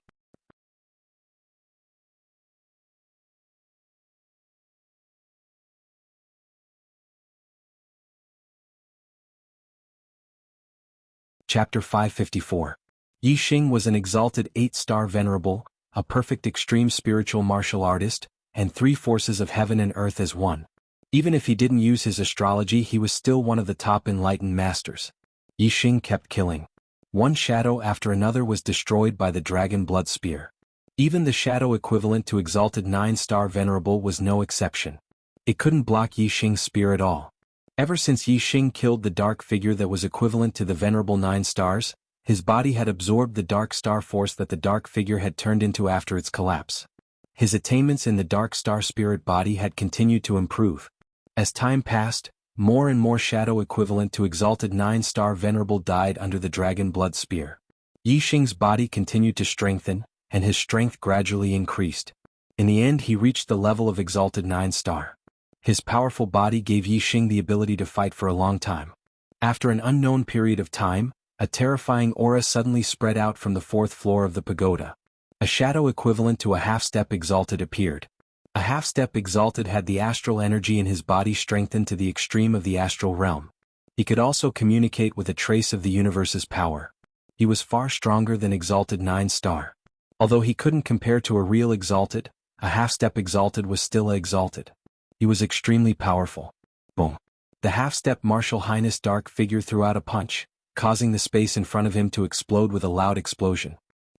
[SPEAKER 1] Chapter 554. Yixing was an exalted 8-star venerable, a perfect extreme spiritual martial artist, and 3 forces of heaven and earth as one. Even if he didn't use his astrology, he was still one of the top enlightened masters. Yixing kept killing. One shadow after another was destroyed by the dragon blood spear. Even the shadow equivalent to exalted 9-star venerable was no exception. It couldn't block Yixing's spear at all. Ever since Yixing killed the dark figure that was equivalent to the venerable 9 stars, his body had absorbed the dark star force that the dark figure had turned into after its collapse. His attainments in the dark star spirit body had continued to improve. As time passed, more and more shadow equivalent to exalted 9-star venerable died under the dragon blood spear. Yixing's body continued to strengthen, and his strength gradually increased. In the end, he reached the level of exalted 9-star. His powerful body gave Yixing the ability to fight for a long time. After an unknown period of time, a terrifying aura suddenly spread out from the 4th floor of the pagoda. A shadow equivalent to a half-step exalted appeared. A half-step exalted had the astral energy in his body strengthened to the extreme of the astral realm. He could also communicate with a trace of the universe's power. He was far stronger than exalted 9-star. Although he couldn't compare to a real exalted, a half-step exalted was still a exalted. He was extremely powerful. Boom. The half-step martial highness dark figure threw out a punch, causing the space in front of him to explode with a loud explosion.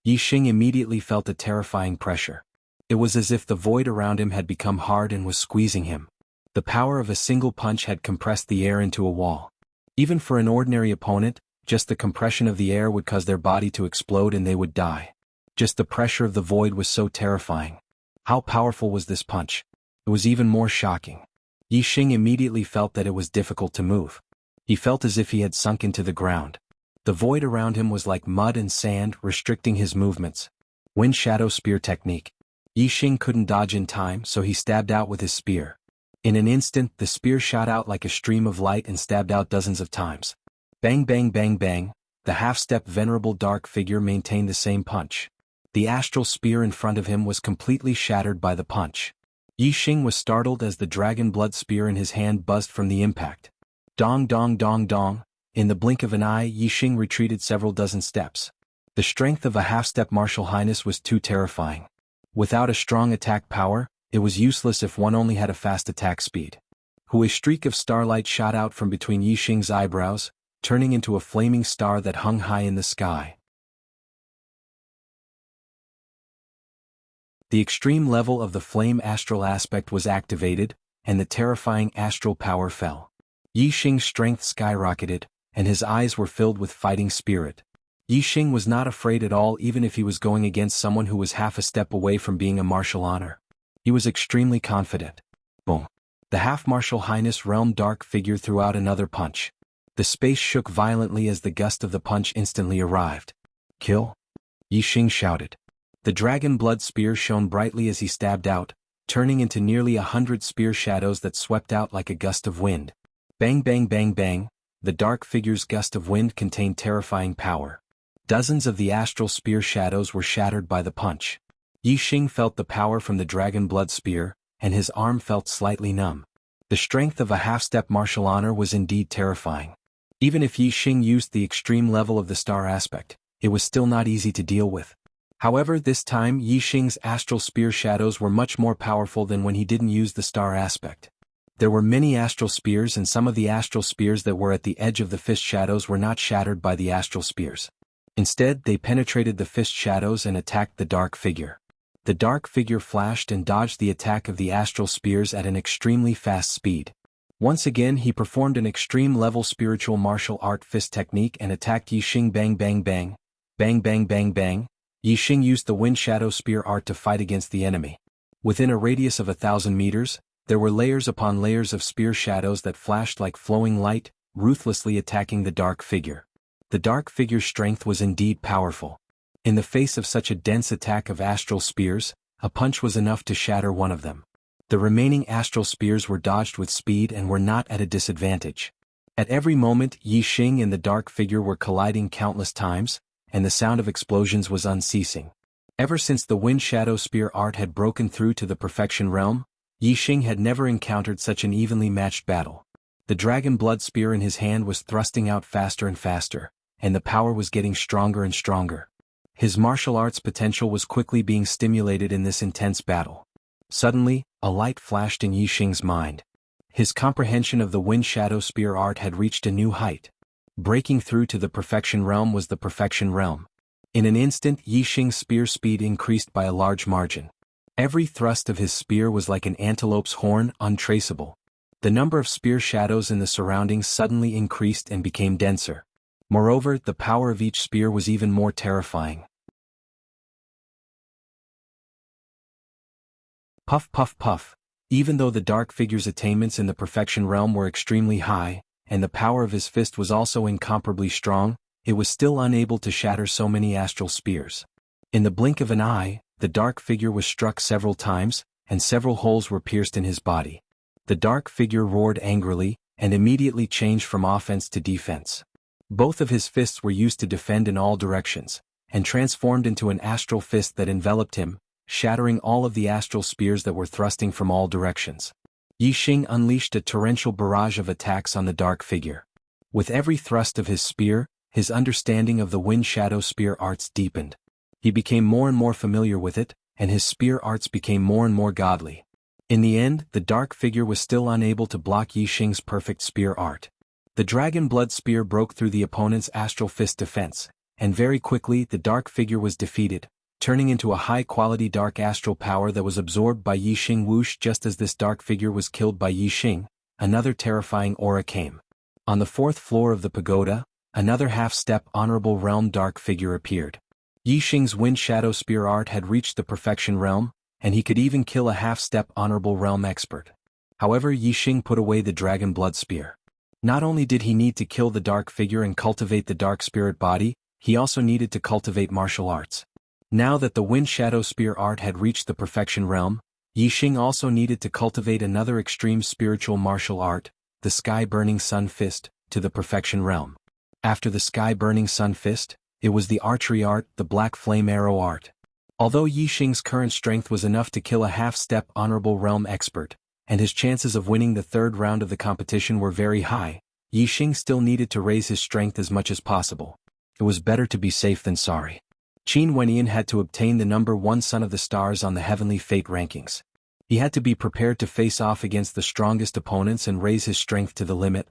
[SPEAKER 1] Yixing immediately felt a terrifying pressure. It was as if the void around him had become hard and was squeezing him. The power of a single punch had compressed the air into a wall. Even for an ordinary opponent, just the compression of the air would cause their body to explode and they would die. Just the pressure of the void was so terrifying. How powerful was this punch? It was even more shocking. Yi Xing immediately felt that it was difficult to move. He felt as if he had sunk into the ground. The void around him was like mud and sand, restricting his movements. Wind Shadow Spear Technique. Yi Xing couldn't dodge in time, so he stabbed out with his spear. In an instant, the spear shot out like a stream of light and stabbed out dozens of times. Bang bang bang bang, the half-step venerable dark figure maintained the same punch. The astral spear in front of him was completely shattered by the punch. Yi Xing was startled as the dragon blood spear in his hand buzzed from the impact. Dong dong dong dong, in the blink of an eye Yi Xing retreated several dozen steps. The strength of a half-step martial highness was too terrifying. Without a strong attack power, it was useless if one only had a fast attack speed. A streak of starlight shot out from between Yi Xing's eyebrows, turning into a flaming star that hung high in the sky. The extreme level of the flame astral aspect was activated, and the terrifying astral power fell. Yi Xing's strength skyrocketed, and his eyes were filled with fighting spirit. Yi Xing was not afraid at all even if he was going against someone who was half a step away from being a martial honor. He was extremely confident. Boom. The half-martial highness realm dark figure threw out another punch. The space shook violently as the gust of the punch instantly arrived. Kill? Yi Xing shouted. The dragon blood spear shone brightly as he stabbed out, turning into nearly 100 spear shadows that swept out like a gust of wind. Bang bang bang bang, the dark figure's gust of wind contained terrifying power. Dozens of the astral spear shadows were shattered by the punch. Yi Xing felt the power from the dragon blood spear, and his arm felt slightly numb. The strength of a half-step martial honor was indeed terrifying. Even if Yi Xing used the extreme level of the star aspect, it was still not easy to deal with. However, this time Yi Xing's astral spear shadows were much more powerful than when he didn't use the star aspect. There were many astral spears, and some of the astral spears that were at the edge of the fist shadows were not shattered by the astral spears. Instead, they penetrated the fist shadows and attacked the dark figure. The dark figure flashed and dodged the attack of the astral spears at an extremely fast speed. Once again he performed an extreme-level spiritual martial art fist technique and attacked Yi Xing. Bang bang bang. Bang bang bang bang. Yi Xing used the wind shadow spear art to fight against the enemy. Within a radius of 1,000 meters, there were layers upon layers of spear shadows that flashed like flowing light, ruthlessly attacking the dark figure. The dark figure's strength was indeed powerful. In the face of such a dense attack of astral spears, a punch was enough to shatter one of them. The remaining astral spears were dodged with speed and were not at a disadvantage. At every moment Yi Xing and the dark figure were colliding countless times, and the sound of explosions was unceasing. Ever since the wind shadow spear art had broken through to the perfection realm, Yi Xing had never encountered such an evenly matched battle. The dragon blood spear in his hand was thrusting out faster and faster, and the power was getting stronger and stronger. His martial arts potential was quickly being stimulated in this intense battle. Suddenly, a light flashed in Yi Xing's mind. His comprehension of the wind shadow spear art had reached a new height. Breaking through to the perfection realm was the perfection realm. In an instant Yi Xing's spear speed increased by a large margin. Every thrust of his spear was like an antelope's horn, untraceable. The number of spear shadows in the surroundings suddenly increased and became denser. Moreover, the power of each spear was even more terrifying. Puff puff puff. Even though the dark figure's attainments in the perfection realm were extremely high, and the power of his fist was also incomparably strong, it was still unable to shatter so many astral spears. In the blink of an eye, the dark figure was struck several times, and several holes were pierced in his body. The dark figure roared angrily, and immediately changed from offense to defense. Both of his fists were used to defend in all directions, and transformed into an astral fist that enveloped him, shattering all of the astral spears that were thrusting from all directions. Yi Xing unleashed a torrential barrage of attacks on the dark figure. With every thrust of his spear, his understanding of the wind shadow spear arts deepened. He became more and more familiar with it, and his spear arts became more and more godly. In the end, the dark figure was still unable to block Yi Xing's perfect spear art. The dragon blood spear broke through the opponent's astral fist defense, and very quickly the dark figure was defeated, turning into a high-quality dark astral power that was absorbed by Yixing. Whoosh! Just as this dark figure was killed by Yixing, another terrifying aura came. On the fourth floor of the pagoda, another half-step honorable realm dark figure appeared. Yixing's wind shadow spear art had reached the perfection realm, and he could even kill a half-step honorable realm expert. However, Yixing put away the dragon blood spear. Not only did he need to kill the dark figure and cultivate the dark spirit body, he also needed to cultivate martial arts. Now that the wind shadow spear art had reached the perfection realm, Yixing also needed to cultivate another extreme spiritual martial art, the sky-burning sun fist, to the perfection realm. After the sky-burning sun fist, it was the archery art, the black flame arrow art. Although Yixing's current strength was enough to kill a half-step honorable realm expert, and his chances of winning the third round of the competition were very high, Yixing still needed to raise his strength as much as possible. It was better to be safe than sorry. Qin Wenyan had to obtain the number 1 Son of the Stars on the Heavenly Fate rankings. He had to be prepared to face off against the strongest opponents and raise his strength to the limit.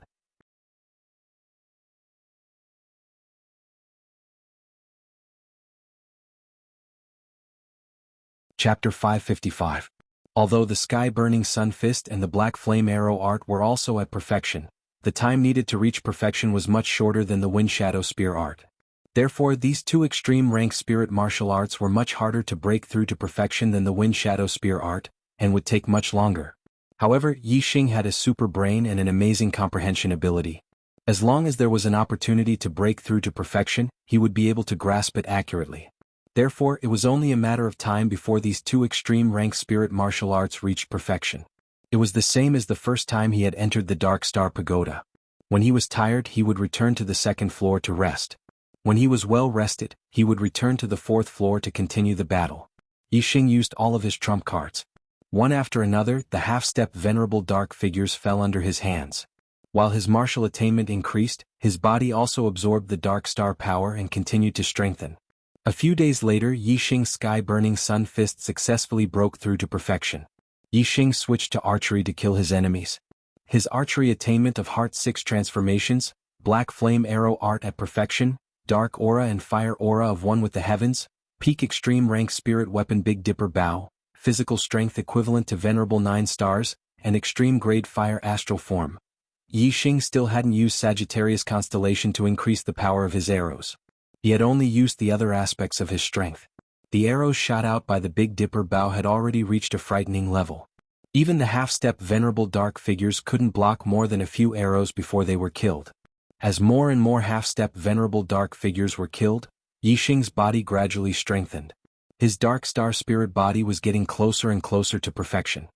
[SPEAKER 1] Chapter 555. Although the sky-burning sun fist and the black flame arrow art were also at perfection, the time needed to reach perfection was much shorter than the wind shadow spear art. Therefore, these two extreme rank spirit martial arts were much harder to break through to perfection than the wind shadow spear art, and would take much longer. However, Yixing had a super brain and an amazing comprehension ability. As long as there was an opportunity to break through to perfection, he would be able to grasp it accurately. Therefore, it was only a matter of time before these two extreme rank spirit martial arts reached perfection. It was the same as the first time he had entered the Dark Star Pagoda. When he was tired, he would return to the second floor to rest. When he was well rested, he would return to the fourth floor to continue the battle. Yixing used all of his trump cards. One after another, the half-step venerable dark figures fell under his hands. While his martial attainment increased, his body also absorbed the Dark Star power and continued to strengthen. A few days later, Yixing's sky-burning sun fist successfully broke through to perfection. Yixing switched to archery to kill his enemies. His archery attainment of Heart 6 transformations, black flame arrow art at perfection, dark aura and fire aura of one with the heavens, peak extreme rank spirit weapon Big Dipper bow, physical strength equivalent to venerable 9 stars, and extreme grade fire astral form. Yixing still hadn't used Sagittarius constellation to increase the power of his arrows. He had only used the other aspects of his strength. The arrows shot out by the Big Dipper bow had already reached a frightening level. Even the half-step venerable dark figures couldn't block more than a few arrows before they were killed. As more and more half-step venerable dark figures were killed, Yixing's body gradually strengthened. His Dark Star spirit body was getting closer and closer to perfection.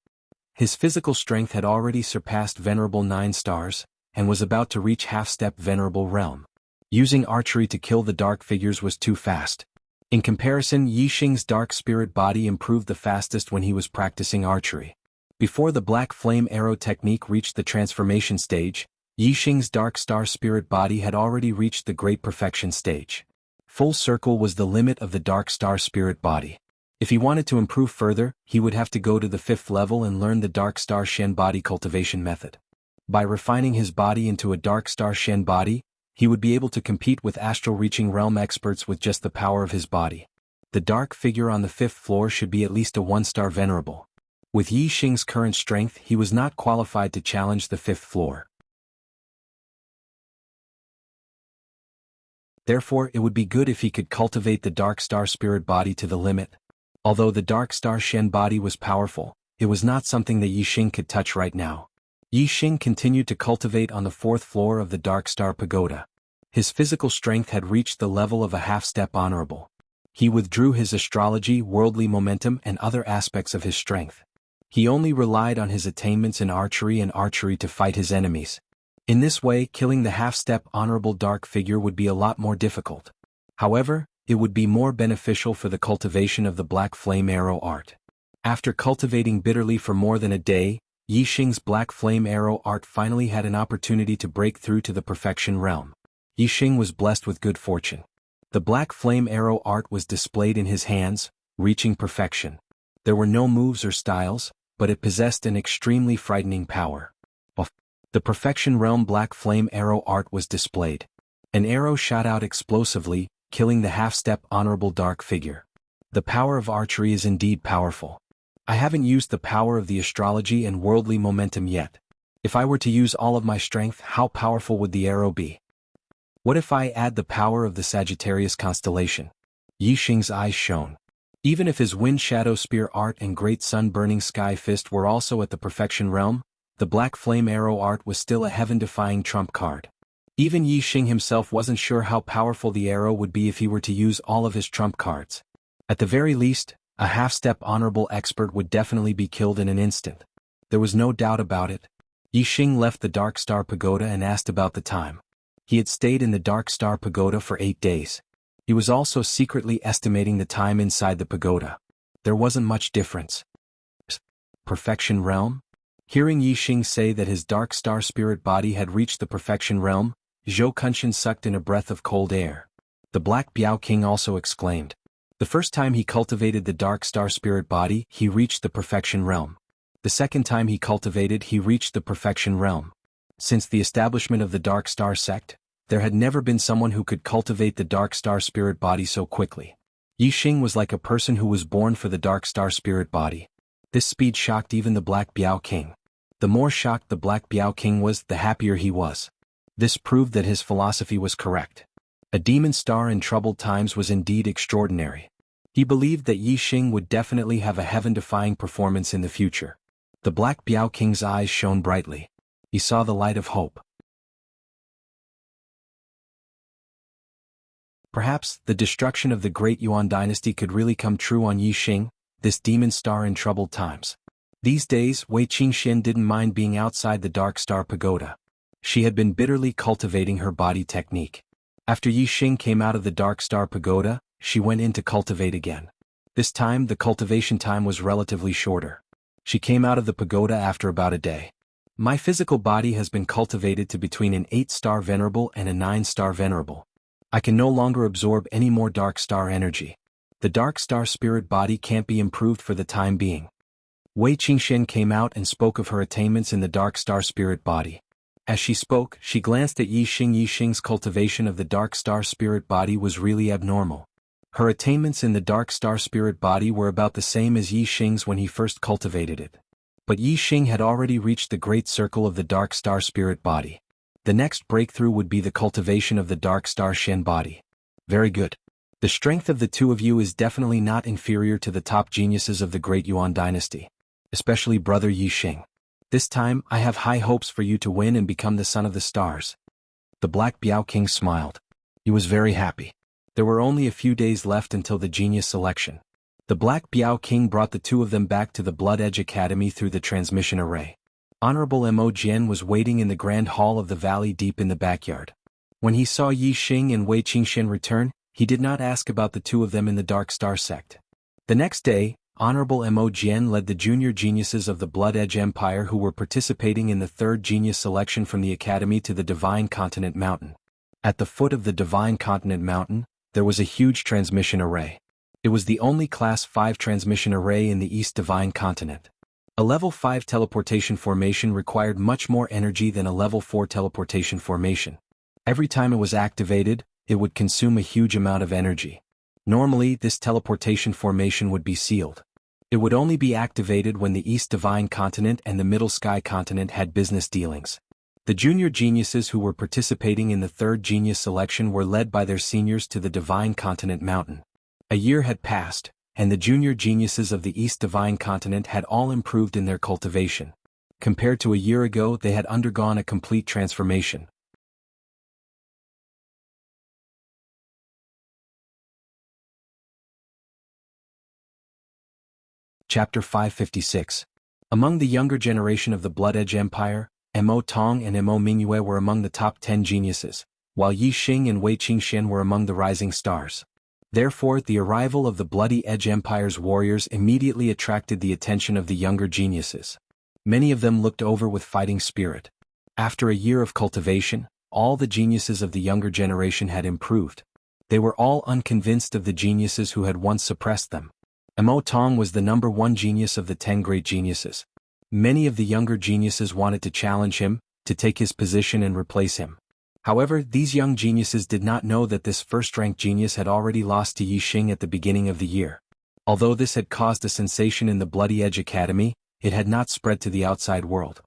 [SPEAKER 1] His physical strength had already surpassed venerable 9 stars, and was about to reach half-step venerable realm. Using archery to kill the dark figures was too fast. In comparison, Yixing's dark spirit body improved the fastest when he was practicing archery. Before the black flame arrow technique reached the transformation stage, Yixing's Dark Star spirit body had already reached the great perfection stage. Full circle was the limit of the Dark Star spirit body. If he wanted to improve further, he would have to go to the 5th level and learn the Dark Star Shen body cultivation method. By refining his body into a Dark Star Shen body, he would be able to compete with astral-reaching realm experts with just the power of his body. The dark figure on the 5th floor should be at least a 1-star venerable. With Yixing's current strength, he was not qualified to challenge the 5th floor. Therefore, it would be good if he could cultivate the Dark Star spirit body to the limit. Although the Dark Star Shen body was powerful, it was not something that Yixing could touch right now. Yixing continued to cultivate on the 4th floor of the Dark Star Pagoda. His physical strength had reached the level of a half-step honorable. He withdrew his astrology, worldly momentum and other aspects of his strength. He only relied on his attainments in archery to fight his enemies. In this way, killing the half-step honorable dark figure would be a lot more difficult. However, it would be more beneficial for the cultivation of the black flame arrow art. After cultivating bitterly for more than a day, Yixing's black flame arrow art finally had an opportunity to break through to the perfection realm. Yixing was blessed with good fortune. The black flame arrow art was displayed in his hands, reaching perfection. There were no moves or styles, but it possessed an extremely frightening power. The perfection realm black flame arrow art was displayed. An arrow shot out explosively, killing the half-step honorable dark figure. The power of archery is indeed powerful. I haven't used the power of the astrology and worldly momentum yet. If I were to use all of my strength, how powerful would the arrow be? What if I add the power of the Sagittarius constellation? Yi Xing's eyes shone. Even if his wind shadow spear art and great sun-burning sky fist were also at the perfection realm, the black flame arrow art was still a heaven-defying trump card. Even Yi Xing himself wasn't sure how powerful the arrow would be if he were to use all of his trump cards. At the very least, a half-step honorable expert would definitely be killed in an instant. There was no doubt about it. Yi Xing left the Dark Star Pagoda and asked about the time. He had stayed in the Dark Star Pagoda for 8 days. He was also secretly estimating the time inside the pagoda. There wasn't much difference. Perfection realm? Hearing Yi Xing say that his Dark Star spirit body had reached the perfection realm, Zhou Kunshan sucked in a breath of cold air. The Black Biao King also exclaimed. The first time he cultivated the Dark Star spirit body, he reached the perfection realm. The second time he cultivated, he reached the perfection realm. Since the establishment of the Dark Star sect, there had never been someone who could cultivate the Dark Star spirit body so quickly. Yi Xing was like a person who was born for the Dark Star spirit body. This speed shocked even the Black Biao King. The more shocked the Black Biao King was, the happier he was. This proved that his philosophy was correct. A demon star in troubled times was indeed extraordinary. He believed that Yi Xing would definitely have a heaven-defying performance in the future. The Black Biao King's eyes shone brightly. He saw the light of hope. Perhaps the destruction of the Great Yuan dynasty could really come true on Yi Xing, this demon star in troubled times. These days, Wei Qingxian didn't mind being outside the Dark Star Pagoda. She had been bitterly cultivating her body technique. After Yi Xing came out of the Dark Star Pagoda, she went in to cultivate again. This time, the cultivation time was relatively shorter. She came out of the pagoda after about a day. My physical body has been cultivated to between an 8-star venerable and a 9-star venerable. I can no longer absorb any more Dark Star energy. The Dark Star spirit body can't be improved for the time being. Wei Qingxian came out and spoke of her attainments in the Dark Star spirit body. As she spoke, she glanced at Yi Xing. Yi Xing's cultivation of the Dark Star spirit body was really abnormal. Her attainments in the Dark Star spirit body were about the same as Yi Xing's when he first cultivated it. But Yi Xing had already reached the great circle of the Dark Star spirit body. The next breakthrough would be the cultivation of the Dark Star Shen body. Very good. The strength of the two of you is definitely not inferior to the top geniuses of the Great Yuan dynasty. Especially brother Yi Xing. This time, I have high hopes for you to win and become the son of the stars. The Black Biao King smiled. He was very happy. There were only a few days left until the genius selection. The Black Biao King brought the two of them back to the Blood Edge Academy through the transmission array. Honorable Mo Jian was waiting in the grand hall of the valley deep in the backyard. When he saw Yi Xing and Wei Qingxian return, he did not ask about the two of them in the Dark Star sect. The next day, Honorable Mo Jian led the junior geniuses of the Blood Edge Empire who were participating in the third genius selection from the academy to the Divine Continent Mountain. At the foot of the Divine Continent Mountain, there was a huge transmission array. It was the only Class 5 transmission array in the East Divine Continent. A Level 5 teleportation formation required much more energy than a Level 4 teleportation formation. Every time it was activated, it would consume a huge amount of energy. Normally, this teleportation formation would be sealed. It would only be activated when the East Divine Continent and the Middle Sky Continent had business dealings. The junior geniuses who were participating in the third genius selection were led by their seniors to the Divine Continent Mountain. A year had passed, and the junior geniuses of the East Divine Continent had all improved in their cultivation. Compared to a year ago, they had undergone a complete transformation. Chapter 556. Among the younger generation of the Blood Edge Empire, Mo Tong and Mo Mingyue were among the top 10 geniuses, while Yi Xing and Wei Qingxian were among the rising stars. Therefore, the arrival of the Bloody Edge Empire's warriors immediately attracted the attention of the younger geniuses. Many of them looked over with fighting spirit. After a year of cultivation, all the geniuses of the younger generation had improved. They were all unconvinced of the geniuses who had once suppressed them. Mo Tong was the #1 genius of the 10 great geniuses. Many of the younger geniuses wanted to challenge him, to take his position and replace him. However, these young geniuses did not know that this first-ranked genius had already lost to Yi Xing at the beginning of the year. Although this had caused a sensation in the Bloody Edge Academy, it had not spread to the outside world.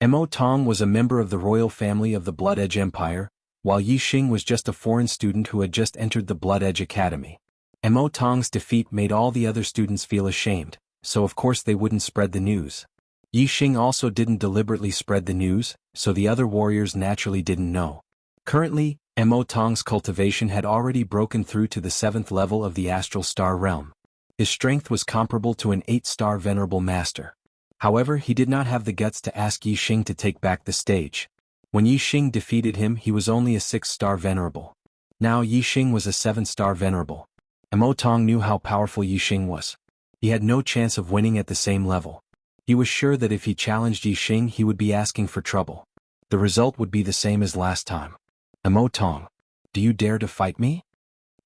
[SPEAKER 1] Mo Tong was a member of the royal family of the Blood Edge Empire, while Yi Xing was just a foreign student who had just entered the Blood Edge Academy. Mo Tong's defeat made all the other students feel ashamed, so of course they wouldn't spread the news. Yi Xing also didn't deliberately spread the news, so the other warriors naturally didn't know. Currently, Mo Tong's cultivation had already broken through to the 7th level of the Astral Star Realm. His strength was comparable to an 8-star Venerable Master. However, he did not have the guts to ask Yi Xing to take back the stage. When Yi Xing defeated him, he was only a 6-star Venerable. Now Yi Xing was a 7-star Venerable. Mo Tong knew how powerful Yi Xing was. He had no chance of winning at the same level. He was sure that if he challenged Yi Xing, he would be asking for trouble. The result would be the same as last time. Mo Tong, do you dare to fight me?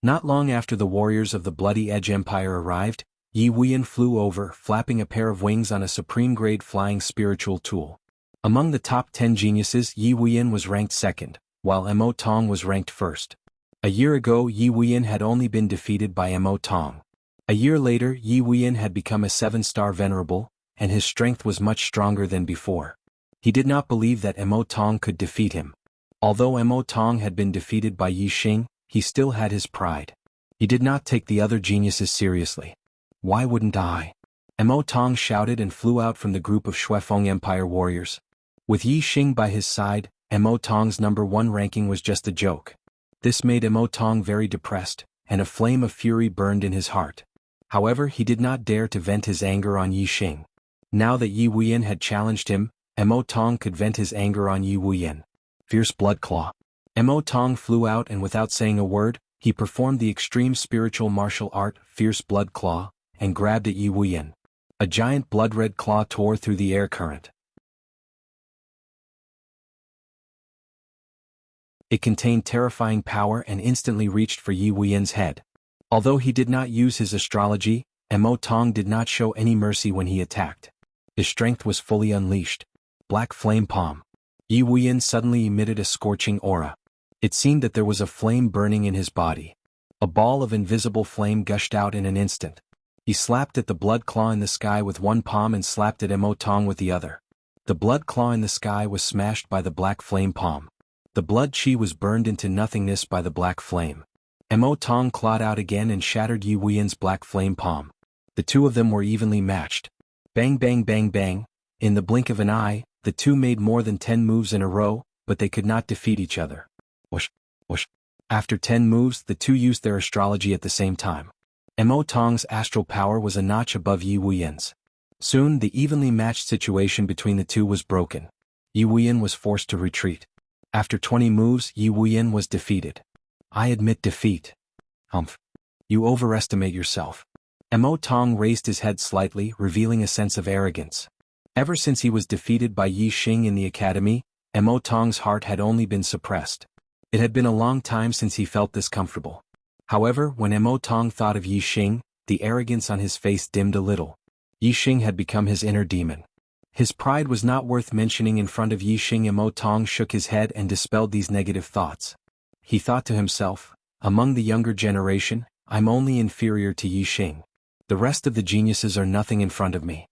[SPEAKER 1] Not long after the warriors of the Bloody Edge Empire arrived, Yi Wuyan flew over, flapping a pair of wings on a supreme-grade flying spiritual tool. Among the top 10 geniuses, Yi Wuyan was ranked 2nd, while Mo Tong was ranked 1st. A year ago, Yi Wuyan had only been defeated by Mo Tong. A year later, Yi Wuyan had become a 7-star Venerable, and his strength was much stronger than before. He did not believe that Mo Tong could defeat him. Although Mo Tong had been defeated by Yi Xing, he still had his pride. He did not take the other geniuses seriously. Why wouldn't I? Mo Tong shouted and flew out from the group of Shuefeng Empire warriors. With Yi Xing by his side, Mo Tong's number 1 ranking was just a joke. This made Mo Tong very depressed, and a flame of fury burned in his heart. However, he did not dare to vent his anger on Yi Xing. Now that Yi Wuyan had challenged him, Mo Tong could vent his anger on Yi Wuyan. Fierce Blood Claw. Mo Tong flew out and without saying a word, he performed the extreme spiritual martial art, Fierce Blood Claw, and grabbed at Yi Wuyan. A giant blood-red claw tore through the air current. It contained terrifying power and instantly reached for Yi Wuyan's head. Although he did not use his astrology, Mo Tong did not show any mercy when he attacked. His strength was fully unleashed. Black Flame Palm. Yi Wuyan suddenly emitted a scorching aura. It seemed that there was a flame burning in his body. A ball of invisible flame gushed out in an instant. He slapped at the blood claw in the sky with one palm and slapped at Mo Tong with the other. The blood claw in the sky was smashed by the black flame palm. The blood chi was burned into nothingness by the black flame. Mo Tong clawed out again and shattered Yi Wuyan's black flame palm. The two of them were evenly matched. Bang bang bang bang. In the blink of an eye, the two made more than 10 moves in a row, but they could not defeat each other. Whoosh, whoosh. After 10 moves, the two used their astrology at the same time. Mo Tong's astral power was a notch above Yi Wuyan's. Soon, the evenly matched situation between the two was broken. Yi Wuyan was forced to retreat. After 20 moves, Yi Wuyan was defeated. I admit defeat. Humph. You overestimate yourself. Mo Tong raised his head slightly, revealing a sense of arrogance. Ever since he was defeated by Yi Xing in the academy, Mo Tong's heart had only been suppressed. It had been a long time since he felt this comfortable. However, when Mo Tong thought of Yi Xing, the arrogance on his face dimmed a little. Yi Xing had become his inner demon. His pride was not worth mentioning in front of Yi Xing. Mo Tong shook his head and dispelled these negative thoughts. He thought to himself, among the younger generation, I'm only inferior to Yi Xing. The rest of the geniuses are nothing in front of me.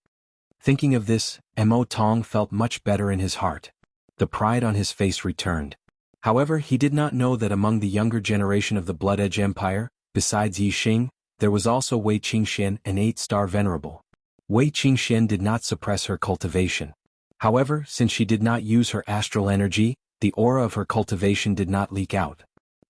[SPEAKER 1] Thinking of this, Mo Tong felt much better in his heart. The pride on his face returned. However, he did not know that among the younger generation of the Blood Edge Empire, besides Yi Xing, there was also Wei Qingxian, an 8-star Venerable. Wei Qingxian did not suppress her cultivation. However, since she did not use her astral energy, the aura of her cultivation did not leak out.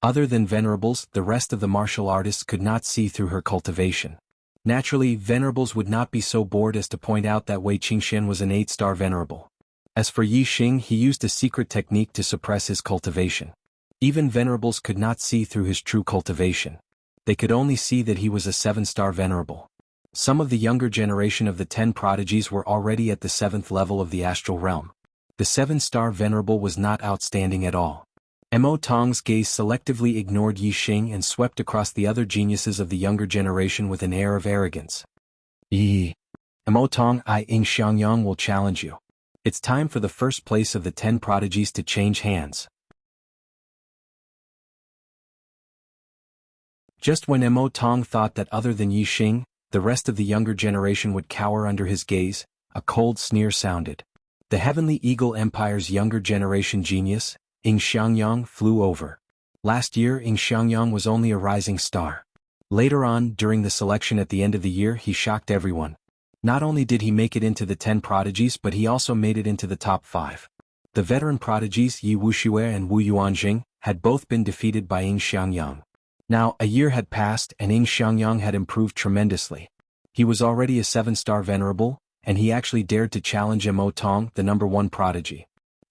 [SPEAKER 1] Other than Venerables, the rest of the martial artists could not see through her cultivation. Naturally, Venerables would not be so bored as to point out that Wei Qingxian was an 8-star Venerable. As for Yi Xing, he used a secret technique to suppress his cultivation. Even Venerables could not see through his true cultivation. They could only see that he was a 7-star Venerable. Some of the younger generation of the 10 prodigies were already at the 7th level of the astral realm. The 7-star Venerable was not outstanding at all. Mo Tong's gaze selectively ignored Yi Xing and swept across the other geniuses of the younger generation with an air of arrogance. Mo Tong, I Ing Xiangyang will challenge you. It's time for the first place of the 10 prodigies to change hands. Just when Mo Tong thought that other than Yi Xing, the rest of the younger generation would cower under his gaze. A cold sneer sounded. The Heavenly Eagle Empire's younger generation genius, Ing Xiangyang, flew over. Last year Ing Xiangyang was only a rising star. Later on, during the selection at the end of the year, he shocked everyone. Not only did he make it into the 10 prodigies, but he also made it into the top 5. The veteran prodigies Yi Wuxia and Wu Yuanjing had both been defeated by Ing Xiangyang. Now, a year had passed and Ing Xiangyang had improved tremendously. He was already a 7-star venerable, and he actually dared to challenge Mo Tong, the number 1 prodigy.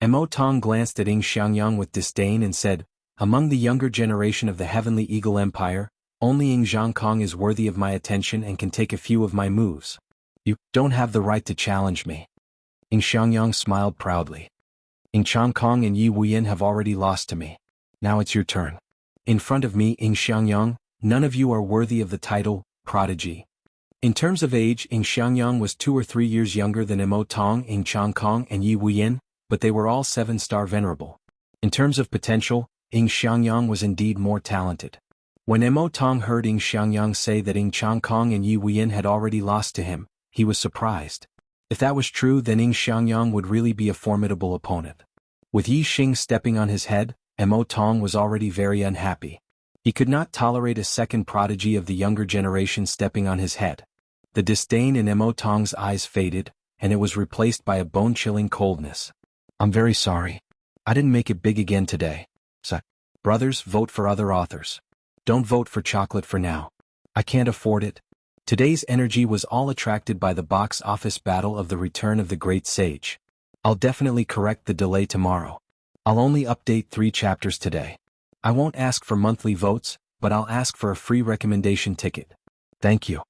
[SPEAKER 1] Mo Tong glanced at Ing Xiangyang with disdain and said, "Among the younger generation of the Heavenly Eagle Empire, only Ing Zhangkong is worthy of my attention and can take a few of my moves. You don't have the right to challenge me." Ing Xiangyang smiled proudly. "Ing Changkong and Yi Wuyin have already lost to me. Now it's your turn. In front of me, Ing Xiangyang, none of you are worthy of the title, prodigy." In terms of age, Ing Xiangyang was 2 or 3 years younger than Mo Tong, Ing Changkong and Yi Wuyin, but they were all 7-star venerable. In terms of potential, Ing Xiangyang was indeed more talented. When Mo Tong heard Ing Xiangyang say that Ing Changkong and Yi Wuyin had already lost to him, he was surprised. If that was true, then Ing Xiangyang would really be a formidable opponent. With Yi Xing stepping on his head, Mo Tong was already very unhappy. He could not tolerate a second prodigy of the younger generation stepping on his head. The disdain in Mo Tong's eyes faded, and it was replaced by a bone-chilling coldness. "I'm very sorry. I didn't make it big again today. So, brothers, vote for other authors. Don't vote for chocolate for now. I can't afford it." Today's energy was all attracted by the box office battle of The Return of the Great Sage. "I'll definitely correct the delay tomorrow. I'll only update 3 chapters today. I won't ask for monthly votes, but I'll ask for a free recommendation ticket. Thank you."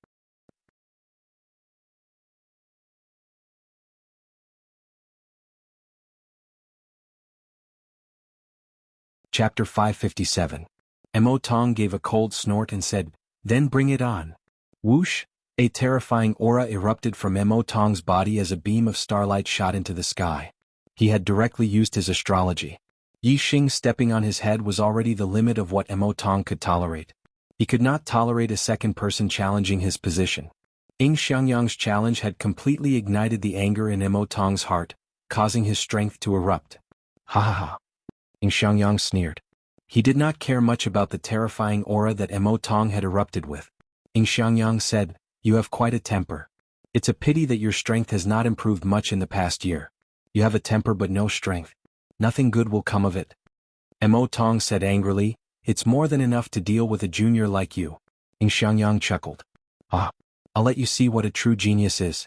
[SPEAKER 1] Chapter 557. Mo Tong gave a cold snort and said, "Then bring it on." Whoosh! A terrifying aura erupted from Mo Tong's body as a beam of starlight shot into the sky. He had directly used his astrology. Yi Xing stepping on his head was already the limit of what Mo Tong could tolerate. He could not tolerate a second person challenging his position. Ing Xiangyang's challenge had completely ignited the anger in Mo Tong's heart, causing his strength to erupt. "Ha ha ha." Ing Xiangyang sneered. He did not care much about the terrifying aura that Mo Tong had erupted with. Ing Xiangyang said, "You have quite a temper. It's a pity that your strength has not improved much in the past year. You have a temper but no strength. Nothing good will come of it." Mo Tong said angrily, "It's more than enough to deal with a junior like you." Ing Xiangyang chuckled. "Ah, I'll let you see what a true genius is."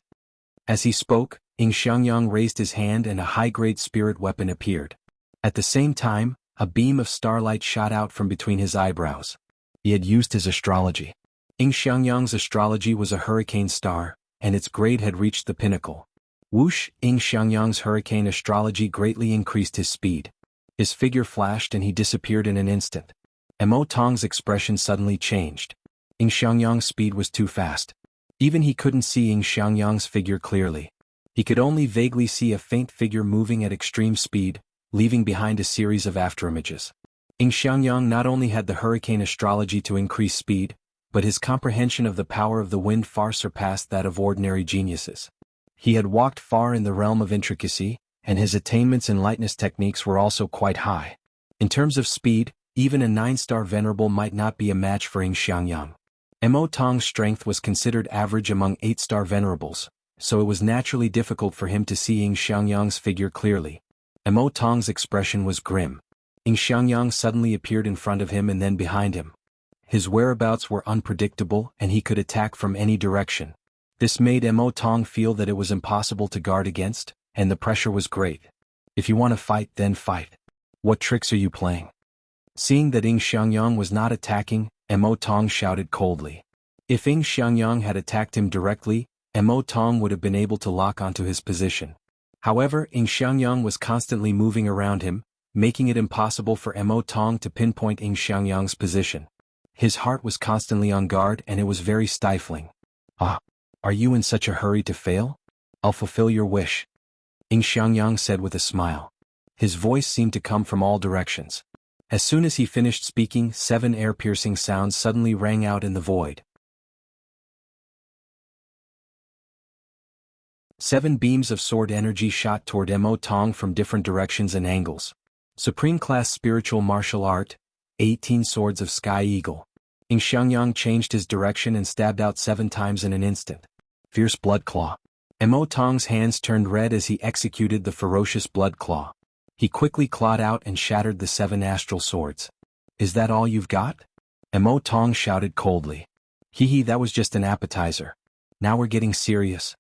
[SPEAKER 1] As he spoke, Ing Xiangyang raised his hand and a high-grade spirit weapon appeared. At the same time, a beam of starlight shot out from between his eyebrows. He had used his astrology. Ing Xiangyang's astrology was a hurricane star, and its grade had reached the pinnacle. Whoosh! Ing Xiangyang's hurricane astrology greatly increased his speed. His figure flashed and he disappeared in an instant. Mo Tong's expression suddenly changed. Ing Xiangyang's speed was too fast. Even he couldn't see Ing Xiangyang's figure clearly. He could only vaguely see a faint figure moving at extreme speed, leaving behind a series of afterimages. Ing Xiangyang not only had the hurricane astrology to increase speed, but his comprehension of the power of the wind far surpassed that of ordinary geniuses. He had walked far in the realm of intricacy, and his attainments in lightness techniques were also quite high. In terms of speed, even a 9-star venerable might not be a match for Ing Xiangyang. Mo Tong's strength was considered average among 8-star venerables, so it was naturally difficult for him to see Ing Xiangyang's figure clearly. Mo Tong's expression was grim. Ing Xiangyang suddenly appeared in front of him and then behind him. His whereabouts were unpredictable and he could attack from any direction. This made Mo Tong feel that it was impossible to guard against, and the pressure was great. "If you want to fight, then fight. What tricks are you playing?" Seeing that Ing Xiangyang was not attacking, Mo Tong shouted coldly. If Ing Xiangyang had attacked him directly, Mo Tong would have been able to lock onto his position. However, Ing Xiangyang was constantly moving around him, making it impossible for Mo Tong to pinpoint Ing Xiangyang's position. His heart was constantly on guard and it was very stifling. "Ah, are you in such a hurry to fail? I'll fulfill your wish," Ing Xiangyang said with a smile. His voice seemed to come from all directions. As soon as he finished speaking, 7 air-piercing sounds suddenly rang out in the void. 7 beams of sword energy shot toward Mo Tong from different directions and angles. Supreme Class Spiritual Martial Art, 18 Swords of Sky Eagle. Ing Xiangyang changed his direction and stabbed out 7 times in an instant. Fierce Blood Claw. Mo Tong's hands turned red as he executed the ferocious Blood Claw. He quickly clawed out and shattered the 7 astral swords. Is that all you've got? Mo Tong shouted coldly. Hee, that was just an appetizer. Now we're getting serious.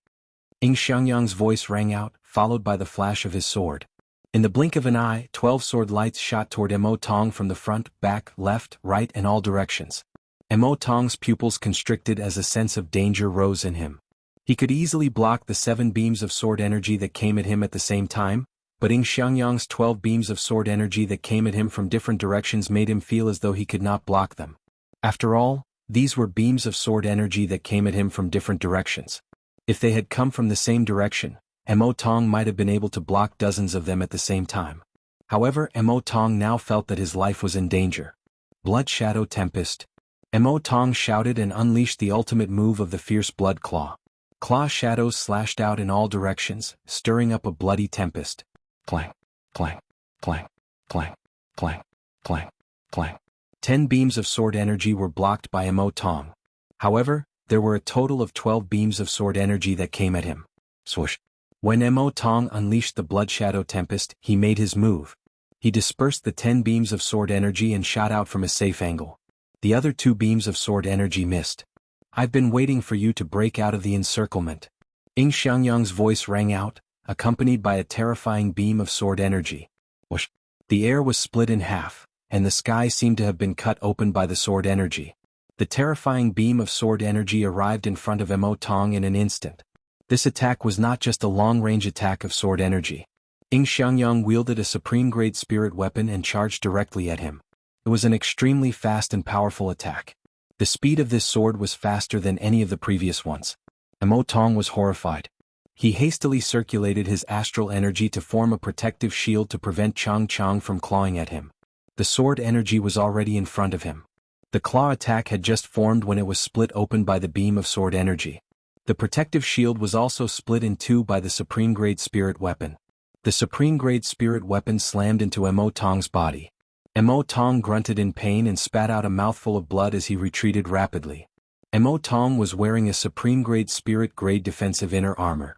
[SPEAKER 1] Ing Xiangyang's voice rang out, followed by the flash of his sword. In the blink of an eye, 12 sword lights shot toward Mo Tong from the front, back, left, right and all directions. Mo Tong's pupils constricted as a sense of danger rose in him. He could easily block the 7 beams of sword energy that came at him at the same time, but Ing Xiangyang's 12 beams of sword energy that came at him from different directions made him feel as though he could not block them. After all, these were beams of sword energy that came at him from different directions. If they had come from the same direction, Mo Tong might have been able to block dozens of them at the same time. However, Mo Tong now felt that his life was in danger. Blood Shadow Tempest. Mo Tong shouted and unleashed the ultimate move of the fierce Blood Claw. Claw shadows slashed out in all directions, stirring up a bloody tempest. Clang, clang, clang, clang, clang, clang, clang. 10 beams of sword energy were blocked by Mo Tong. However, there were a total of 12 beams of sword energy that came at him. Swoosh. When Mo Tong unleashed the Blood Shadow Tempest, he made his move. He dispersed the 10 beams of sword energy and shot out from a safe angle. The other 2 beams of sword energy missed. I've been waiting for you to break out of the encirclement. Ing Xiangyang's voice rang out, accompanied by a terrifying beam of sword energy. Whoosh. The air was split in half, and the sky seemed to have been cut open by the sword energy. The terrifying beam of sword energy arrived in front of Mo Tong in an instant. This attack was not just a long-range attack of sword energy. Ing Xiangyang wielded a supreme-grade spirit weapon and charged directly at him. It was an extremely fast and powerful attack. The speed of this sword was faster than any of the previous ones. Mo Tong was horrified. He hastily circulated his astral energy to form a protective shield to prevent Chang Chang from clawing at him. The sword energy was already in front of him. The claw attack had just formed when it was split open by the beam of sword energy. The protective shield was also split in 2 by the supreme-grade spirit weapon. The supreme-grade spirit weapon slammed into Mo Tong's body. Mo Tong grunted in pain and spat out a mouthful of blood as he retreated rapidly. Mo Tong was wearing a supreme-grade spirit-grade defensive inner armor.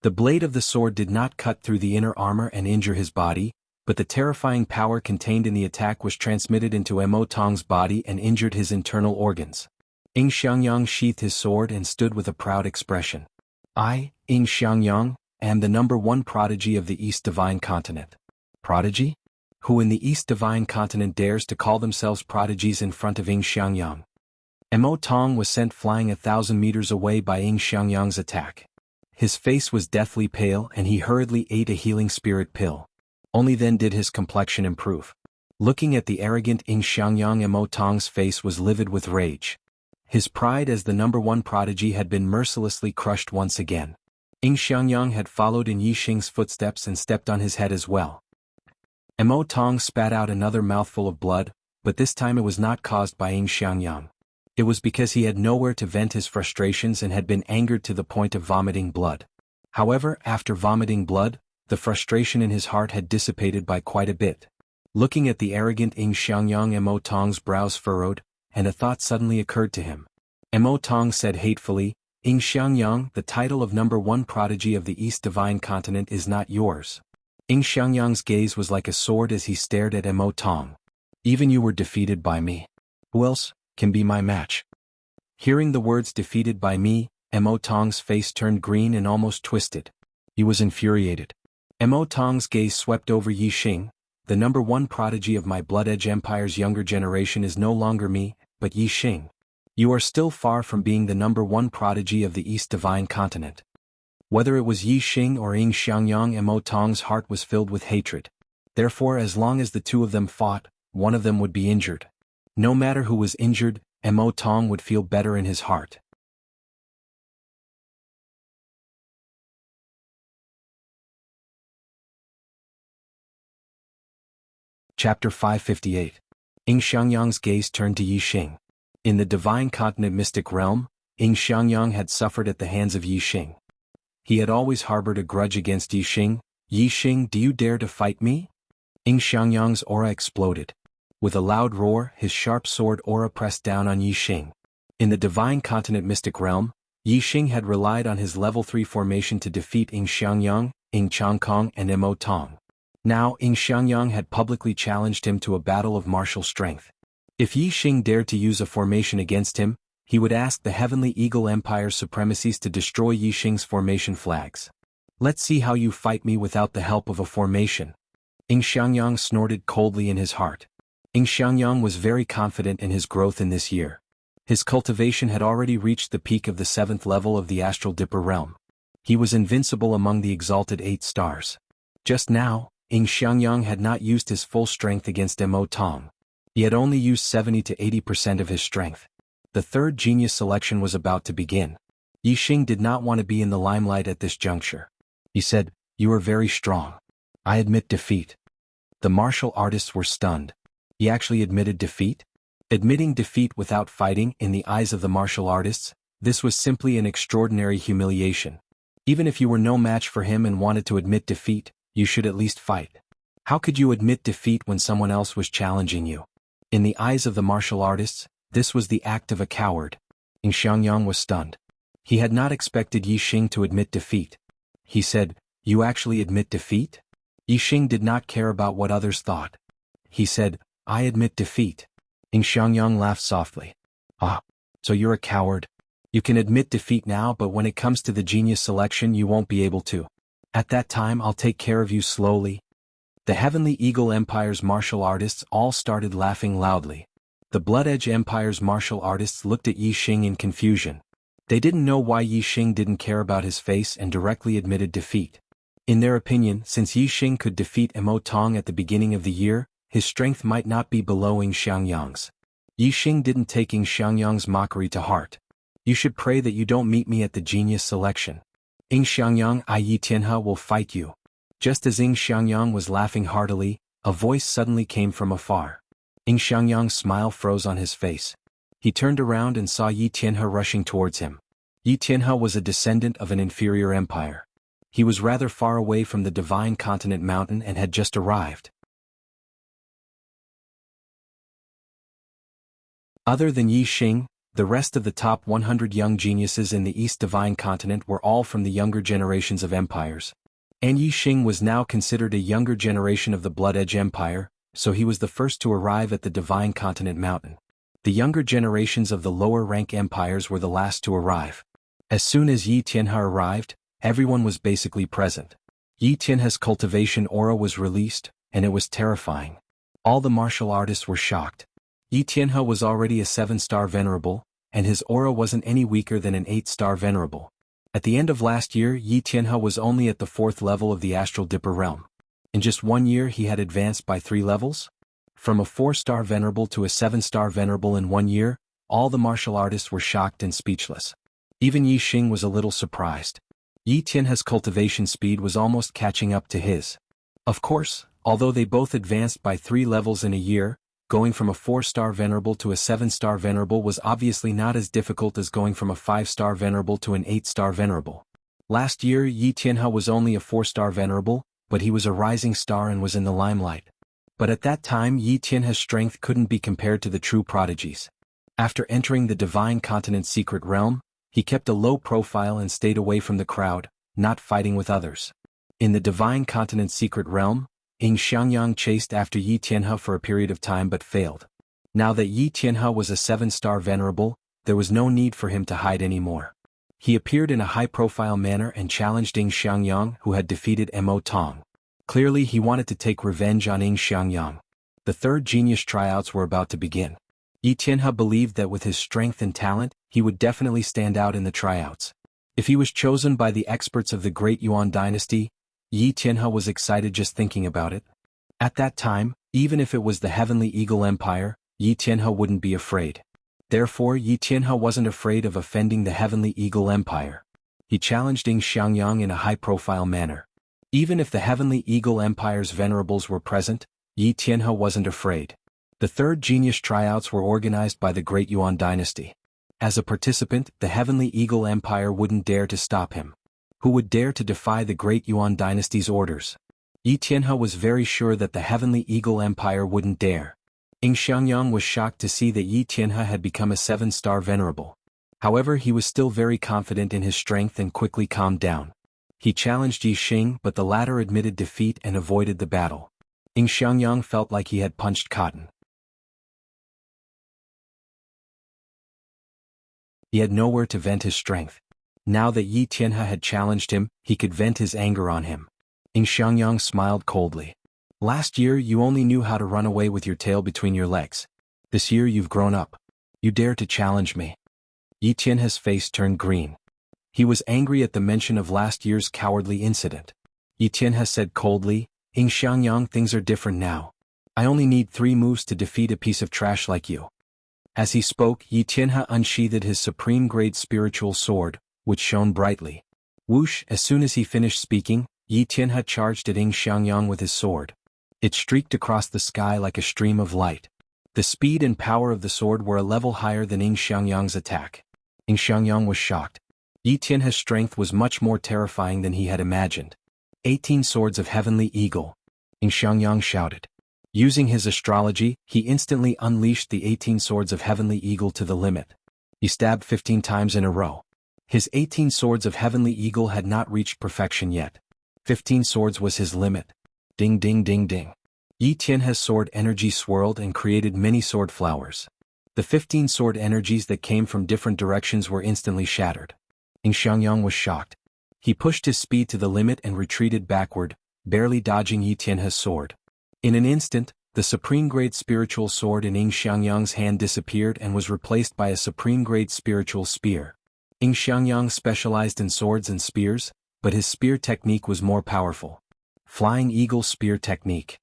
[SPEAKER 1] The blade of the sword did not cut through the inner armor and injure his body, but the terrifying power contained in the attack was transmitted into Mo Tong's body and injured his internal organs. Ing Xiangyang sheathed his sword and stood with a proud expression. I, Ing Xiangyang, am the #1 prodigy of the East Divine Continent. Prodigy? Who in the East Divine Continent dares to call themselves prodigies in front of Ing Xiangyang? Mo Tong was sent flying 1,000 meters away by Ing Xiangyang's attack. His face was deathly pale and he hurriedly ate a healing spirit pill. Only then did his complexion improve. Looking at the arrogant Ing Xiangyang, Mo Tong's face was livid with rage. His pride as the #1 prodigy had been mercilessly crushed once again. Ing Xiangyang had followed in Yi Xing's footsteps and stepped on his head as well. Mo Tong spat out another mouthful of blood, but this time it was not caused by Ing Xiangyang. It was because he had nowhere to vent his frustrations and had been angered to the point of vomiting blood. However, after vomiting blood, the frustration in his heart had dissipated by quite a bit. Looking at the arrogant Ing Xiangyang, Mo Tong's brows furrowed, and a thought suddenly occurred to him. Mo Tong said hatefully, Ing Xiangyang, the title of #1 prodigy of the East Divine Continent is not yours. Ing Xiangyang's gaze was like a sword as he stared at Mo Tong. Even you were defeated by me. Who else can be my match? Hearing the words defeated by me, Mo Tong's face turned green and almost twisted. He was infuriated. Mo Tong's gaze swept over Yi Xing. The #1 prodigy of my Blood Edge Empire's younger generation is no longer me, but Yi Xing. You are still far from being the #1 prodigy of the East Divine Continent. Whether it was Yi Xing or Ing Xiangyang, Mo Tong's heart was filled with hatred. Therefore, as long as the 2 of them fought, one of them would be injured. No matter who was injured, Mo Tong would feel better in his heart. Chapter 558. Ing Xiangyang's gaze turned to Yi Xing. In the divine continent mystic realm, Ying Xiangyang had suffered at the hands of Yi Xing. He had always harbored a grudge against Yi Xing. Yi Xing, do you dare to fight me? Ying Xiangyang's aura exploded. With a loud roar, his sharp sword aura pressed down on Yi Xing. In the divine continent mystic realm, Yi Xing had relied on his level 3 formation to defeat Ying Xiangyang, Ying Changkong and Mo Tong. Now Ying Xiangyang had publicly challenged him to a battle of martial strength. If Yi Xing dared to use a formation against him, he would ask the Heavenly Eagle Empire's supremacies to destroy Yi Xing's formation flags. Let's see how you fight me without the help of a formation. Ying Xiangyang snorted coldly in his heart. Ying Xiangyang was very confident in his growth in this year. His cultivation had already reached the peak of the 7th level of the Astral Dipper realm. He was invincible among the exalted 8 stars. Just now, Ying Xiangyang had not used his full strength against Mo Tong. He had only used 70 to 80% of his strength. The third genius selection was about to begin. Yi Xing did not want to be in the limelight at this juncture. He said, "You are very strong. I admit defeat." The martial artists were stunned. He actually admitted defeat? Admitting defeat without fighting, in the eyes of the martial artists, this was simply an extraordinary humiliation. Even if you were no match for him and wanted to admit defeat, you should at least fight. How could you admit defeat when someone else was challenging you? In the eyes of the martial artists, this was the act of a coward. Ying Xiangyang was stunned. He had not expected Yi Xing to admit defeat. He said, "You actually admit defeat?" Yi Xing did not care about what others thought. He said, "I admit defeat." Ying Xiangyang laughed softly. "Ah, so you're a coward. You can admit defeat now, but when it comes to the genius selection you won't be able to. At that time I'll take care of you slowly." The Heavenly Eagle Empire's martial artists all started laughing loudly. The Blood Edge Empire's martial artists looked at Yi Xing in confusion. They didn't know why Yi Xing didn't care about his face and directly admitted defeat. In their opinion, since Yi Xing could defeat Mo Tong at the beginning of the year, his strength might not be below Ying Xiangyang's. Yi Xing didn't take Ying Xiangyang's mockery to heart. "You should pray that you don't meet me at the genius selection. Ying Xiangyang, I Yi Tianhe will fight you." Just as Ying Xiangyang was laughing heartily, a voice suddenly came from afar. Ying Xiangyang's smile froze on his face. He turned around and saw Yi Tianhe rushing towards him. Yi Tianhe was a descendant of an inferior empire. He was rather far away from the divine continent mountain and had just arrived. Other than Yi Xing, the rest of the top 100 young geniuses in the East Divine Continent were all from the younger generations of empires. And Yi Xing was now considered a younger generation of the Blood Edge Empire, so he was the first to arrive at the Divine Continent Mountain. The younger generations of the lower rank empires were the last to arrive. As soon as Yi Tianhe arrived, everyone was basically present. Yi Tianhe's cultivation aura was released, and it was terrifying. All the martial artists were shocked. Yi Tianhe was already a 7-star venerable, and his aura wasn't any weaker than an 8-star venerable. At the end of last year, Yi Tianhe was only at the 4th level of the Astral Dipper realm. In just 1 year he had advanced by 3 levels? From a 4-star venerable to a 7-star venerable in 1 year, all the martial artists were shocked and speechless. Even Yi Xing was a little surprised. Yi Tianhe's cultivation speed was almost catching up to his. Of course, although they both advanced by 3 levels in a year, going from a 4-star venerable to a 7-star venerable was obviously not as difficult as going from a 5-star venerable to an 8-star venerable. Last year Yi Tianhe was only a 4-star venerable, but he was a rising star and was in the limelight. But at that time Yi Tianhe's strength couldn't be compared to the true prodigies. After entering the Divine Continent's secret realm, he kept a low profile and stayed away from the crowd, not fighting with others. In the Divine Continent's secret realm, Ying Xiangyang chased after Yi Tianhe for a period of time but failed. Now that Yi Tianhe was a 7-star venerable, there was no need for him to hide anymore. He appeared in a high-profile manner and challenged Ying Xiangyang, who had defeated Mo Tong. Clearly he wanted to take revenge on Ying Xiangyang. The third genius tryouts were about to begin. Yi Tianhe believed that with his strength and talent, he would definitely stand out in the tryouts. If he was chosen by the experts of the Great Yuan dynasty, Yi Tianhe was excited just thinking about it. At that time, even if it was the Heavenly Eagle Empire, Yi Tianhe wouldn't be afraid. Therefore Yi Tianhe wasn't afraid of offending the Heavenly Eagle Empire. He challenged Ying Xiangyang in a high-profile manner. Even if the Heavenly Eagle Empire's venerables were present, Yi Tianhe wasn't afraid. The third genius tryouts were organized by the Great Yuan dynasty. As a participant, the Heavenly Eagle Empire wouldn't dare to stop him. Who would dare to defy the Great Yuan dynasty's orders? Yi Tianhe was very sure that the Heavenly Eagle Empire wouldn't dare. Ing Xiangyang was shocked to see that Yi Tianhe had become a 7-star venerable. However, he was still very confident in his strength and quickly calmed down. He challenged Yi Xing, but the latter admitted defeat and avoided the battle. Ing Xiangyang felt like he had punched cotton. He had nowhere to vent his strength. Now that Yi Tianhe had challenged him, he could vent his anger on him. Ing Xiangyang smiled coldly. Last year you only knew how to run away with your tail between your legs. This year you've grown up. You dare to challenge me. Yi Tianhe's face turned green. He was angry at the mention of last year's cowardly incident. Yi Tianhe said coldly, Ing Xiangyang, things are different now. I only need 3 moves to defeat a piece of trash like you. As he spoke, Yi Tianhe unsheathed his supreme-grade spiritual sword, which shone brightly. Whoosh! As soon as he finished speaking, Yi Tianhe charged at Ing Xiangyang with his sword. It streaked across the sky like a stream of light. The speed and power of the sword were a level higher than Ing Xiangyang's attack. Ing Xiangyang was shocked. Yi Tianhe's strength was much more terrifying than he had imagined. 18 swords of Heavenly Eagle. Ing Xiangyang shouted. Using his astrology, he instantly unleashed the 18 swords of Heavenly Eagle to the limit. He stabbed 15 times in a row. His 18 swords of Heavenly Eagle had not reached perfection yet. 15 swords was his limit. Ding ding ding ding. Yi Tianhe's sword energy swirled and created many sword flowers. The 15 sword energies that came from different directions were instantly shattered. Ing Xiangyang was shocked. He pushed his speed to the limit and retreated backward, barely dodging Yi Tianhe's sword. In an instant, the supreme-grade spiritual sword in Ing Xiangyang's hand disappeared and was replaced by a supreme-grade spiritual spear. Ing Xiangyang specialized in swords and spears, but his spear technique was more powerful. Flying Eagle Spear Technique.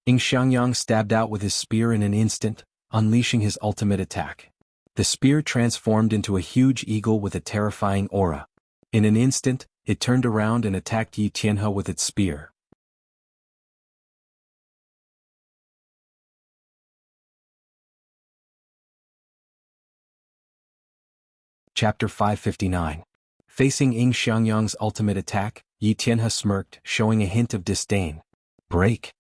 [SPEAKER 1] Ing Xiangyang stabbed out with his spear in an instant, unleashing his ultimate attack. The spear transformed into a huge eagle with a terrifying aura. In an instant, it turned around and attacked Yi Tianhe with its spear. Chapter 559. Facing Ing Xiangyang's ultimate attack, Yi Tianhe smirked, showing a hint of disdain. Break!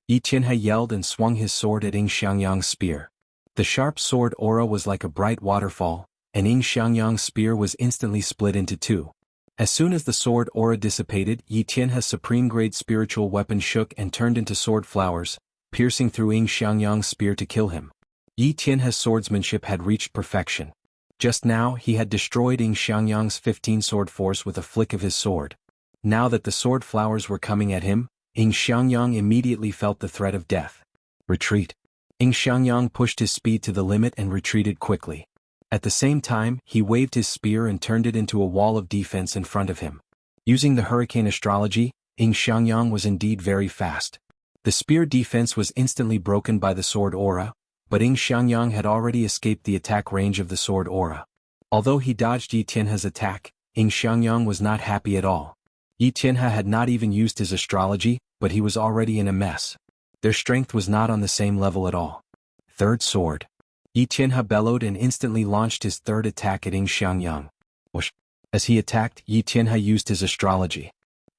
[SPEAKER 1] Yi Tianhe yelled and swung his sword at Ing Xiangyang's spear. The sharp sword aura was like a bright waterfall, and Ing Xiangyang's spear was instantly split into 2. As soon as the sword aura dissipated, Yi Tianhe's supreme-grade spiritual weapon shook and turned into sword flowers, piercing through Ing Xiangyang's spear to kill him. Yi Tianhe's swordsmanship had reached perfection. Just now, he had destroyed Ing Xiangyang's 15 sword force with a flick of his sword. Now that the sword flowers were coming at him, Ing Xiangyang immediately felt the threat of death. Retreat. Ing Xiangyang pushed his speed to the limit and retreated quickly. At the same time, he waved his spear and turned it into a wall of defense in front of him. Using the hurricane astrology, Ing Xiangyang was indeed very fast. The spear defense was instantly broken by the sword aura, but Ing Xiangyang had already escaped the attack range of the sword aura. Although he dodged Yi Tianhe's attack, Ing Xiangyang was not happy at all. Yi Tianhe had not even used his astrology, but he was already in a mess. Their strength was not on the same level at all. Third sword. Yi Tianhe bellowed and instantly launched his third attack at Ing Xiangyang. Whoosh! As he attacked, Yi Tianhe used his astrology.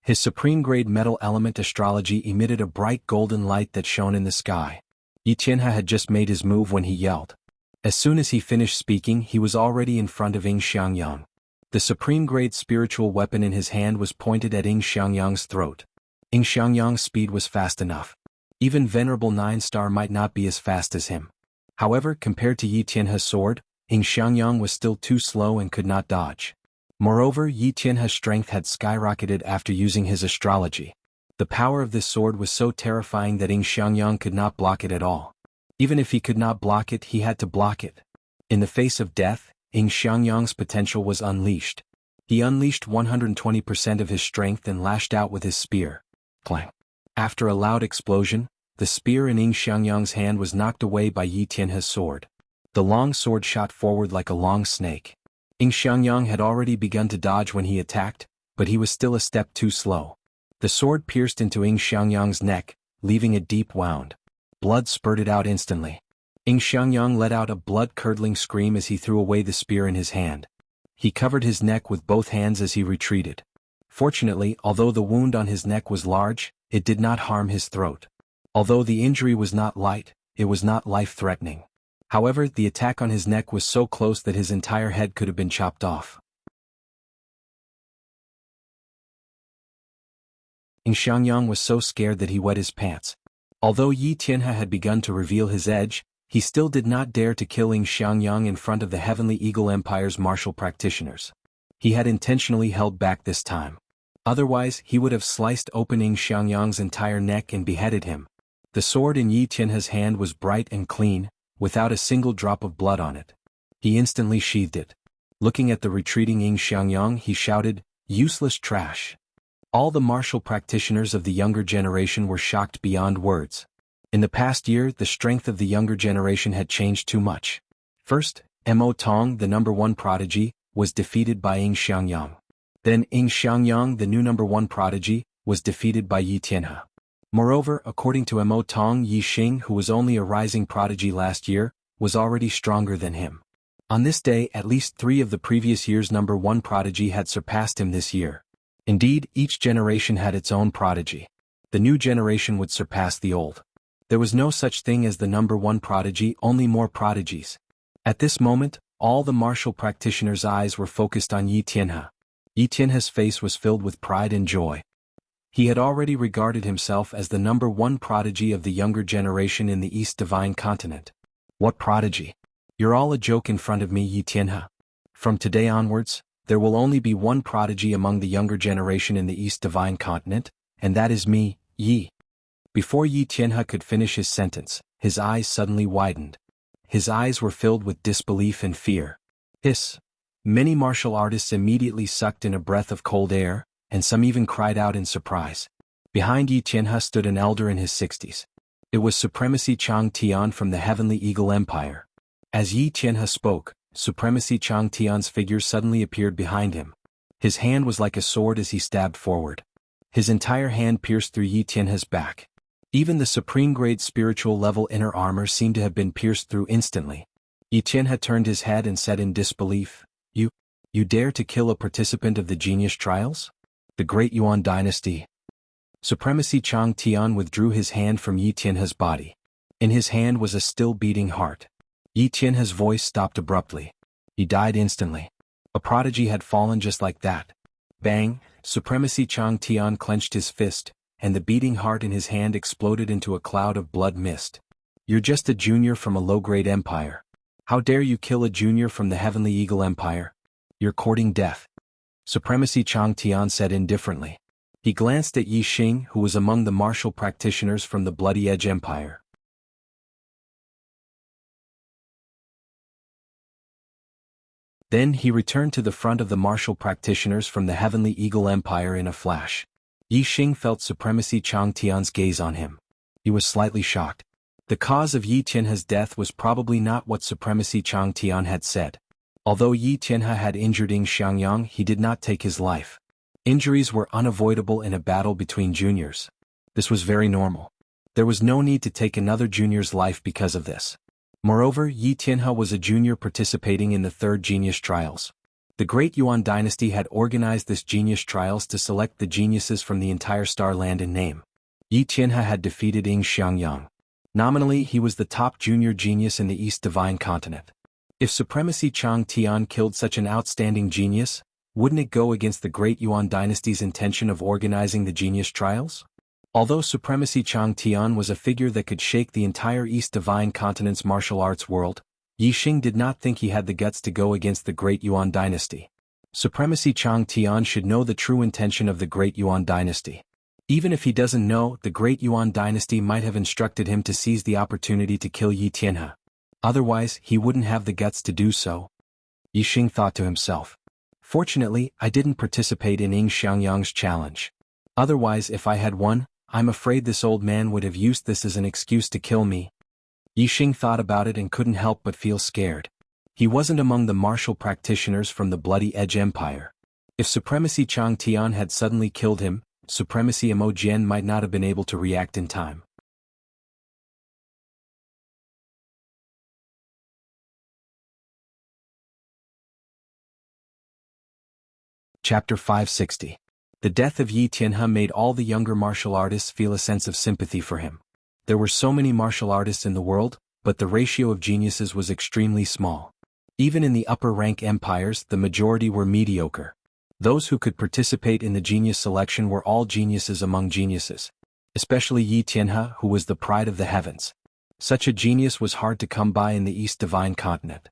[SPEAKER 1] His supreme-grade metal element astrology emitted a bright golden light that shone in the sky. Yi Tianhe had just made his move when he yelled. As soon as he finished speaking, he was already in front of Ing Xiangyang. The supreme-grade spiritual weapon in his hand was pointed at Ing Xiangyang's throat. Ing Xiangyang's speed was fast enough. Even Venerable 9-star might not be as fast as him. However, compared to Yi Tianhe's sword, Ing Xiangyang was still too slow and could not dodge. Moreover, Yi Tianhe's strength had skyrocketed after using his astrology. The power of this sword was so terrifying that Ing Xiangyang could not block it at all. Even if he could not block it, he had to block it. In the face of death, Ing Xiangyang's potential was unleashed. He unleashed 120% of his strength and lashed out with his spear. Clang! After a loud explosion, the spear in Ing Xiangyang's hand was knocked away by Yi Tianhe's sword. The long sword shot forward like a long snake. Ing Xiangyang had already begun to dodge when he attacked, but he was still a step too slow. The sword pierced into Ing Xiangyang's neck, leaving a deep wound. Blood spurted out instantly. Ing Xiangyang let out a blood-curdling scream as he threw away the spear in his hand. He covered his neck with both hands as he retreated. Fortunately, although the wound on his neck was large, it did not harm his throat. Although the injury was not light, it was not life-threatening. However, the attack on his neck was so close that his entire head could have been chopped off. Ing Xiangyang was so scared that he wet his pants. Although Yi Tianhe had begun to reveal his edge, he still did not dare to kill Ing Xiangyang in front of the Heavenly Eagle Empire's martial practitioners. He had intentionally held back this time. Otherwise, he would have sliced open Ing Xiangyang's entire neck and beheaded him. The sword in Yi Tianhe's hand was bright and clean, without a single drop of blood on it. He instantly sheathed it. Looking at the retreating Ing Xiangyang, he shouted, "Useless trash." All the martial practitioners of the younger generation were shocked beyond words. In the past year, the strength of the younger generation had changed too much. First, Mo Tong, the #1 prodigy, was defeated by Ing Xiangyang. Then Ing Xiangyang, the new #1 prodigy, was defeated by Yi Tianhe. Moreover, according to Mo Tong, Yi Xing, who was only a rising prodigy last year, was already stronger than him. On this day, at least 3 of the previous year's #1 prodigy had surpassed him this year. Indeed, each generation had its own prodigy. The new generation would surpass the old. There was no such thing as the #1 prodigy, only more prodigies. At this moment, all the martial practitioners' eyes were focused on Yi Tianhe. Yi Tianhe's face was filled with pride and joy. He had already regarded himself as the #1 prodigy of the younger generation in the East Divine Continent. What prodigy? You're all a joke in front of me, Yi Tianhe. From today onwards, there will only be one prodigy among the younger generation in the East Divine Continent, and that is me, Yi. Before Yi Tianhe could finish his sentence, his eyes suddenly widened. His eyes were filled with disbelief and fear. Hiss! Many martial artists immediately sucked in a breath of cold air, and some even cried out in surprise. Behind Yi Tianhe stood an elder in his 60s. It was Supremacy Chang Tian from the Heavenly Eagle Empire. As Yi Tianhe spoke, Supremacy Chang Tian's figure suddenly appeared behind him. His hand was like a sword as he stabbed forward. His entire hand pierced through Yi Tianhe's back. Even the supreme-grade spiritual level inner armor seemed to have been pierced through instantly. Yi Tianhe turned his head and said in disbelief, You dare to kill a participant of the Genius Trials? The Great Yuan Dynasty." Supremacy Chang Tian withdrew his hand from Yi Tianhe's body. In his hand was a still beating heart. Yi Tianhe's voice stopped abruptly. He died instantly. A prodigy had fallen just like that. Bang! Supremacy Chang Tian clenched his fist, and the beating heart in his hand exploded into a cloud of blood mist. "You're just a junior from a low-grade empire. How dare you kill a junior from the Heavenly Eagle Empire? You're courting death." Supremacy Chang Tian said indifferently. He glanced at Yi Xing, who was among the martial practitioners from the Bloody Edge Empire. Then he returned to the front of the martial practitioners from the Heavenly Eagle Empire in a flash. Yi Xing felt Supremacy Chang Tian's gaze on him. He was slightly shocked. The cause of Yi Tianhe's death was probably not what Supremacy Chang Tian had said. Although Yi Tianhe had injured Ing Xiangyang, he did not take his life. Injuries were unavoidable in a battle between juniors. This was very normal. There was no need to take another junior's life because of this. Moreover, Yi Tianhe was a junior participating in the 3rd Genius Trials. The Great Yuan Dynasty had organized this Genius Trials to select the geniuses from the entire star land in name. Yi Tianhe had defeated Ing Xiangyang. Nominally, he was the top junior genius in the East Divine Continent. If Supremacy Chang Tian killed such an outstanding genius, wouldn't it go against the Great Yuan Dynasty's intention of organizing the Genius Trials? Although Supremacy Chang Tian was a figure that could shake the entire East Divine Continent's martial arts world, Yi Xing did not think he had the guts to go against the Great Yuan Dynasty. Supremacy Chang Tian should know the true intention of the Great Yuan Dynasty. Even if he doesn't know, the Great Yuan Dynasty might have instructed him to seize the opportunity to kill Yi Tianhe. Otherwise, he wouldn't have the guts to do so. Yi Xing thought to himself. Fortunately, I didn't participate in Ing Xiangyang's challenge. Otherwise, if I had won, I'm afraid this old man would have used this as an excuse to kill me. Yi Xing thought about it and couldn't help but feel scared. He wasn't among the martial practitioners from the Bloody Edge Empire. If Supremacy Chang Tian had suddenly killed him, Supremacy Mo Jian might not have been able to react in time. Chapter 560. The death of Yi Tianhe made all the younger martial artists feel a sense of sympathy for him. There were so many martial artists in the world, but the ratio of geniuses was extremely small. Even in the upper-rank empires, the majority were mediocre. Those who could participate in the genius selection were all geniuses among geniuses. Especially Yi Tianhe, who was the pride of the heavens. Such a genius was hard to come by in the East Divine Continent.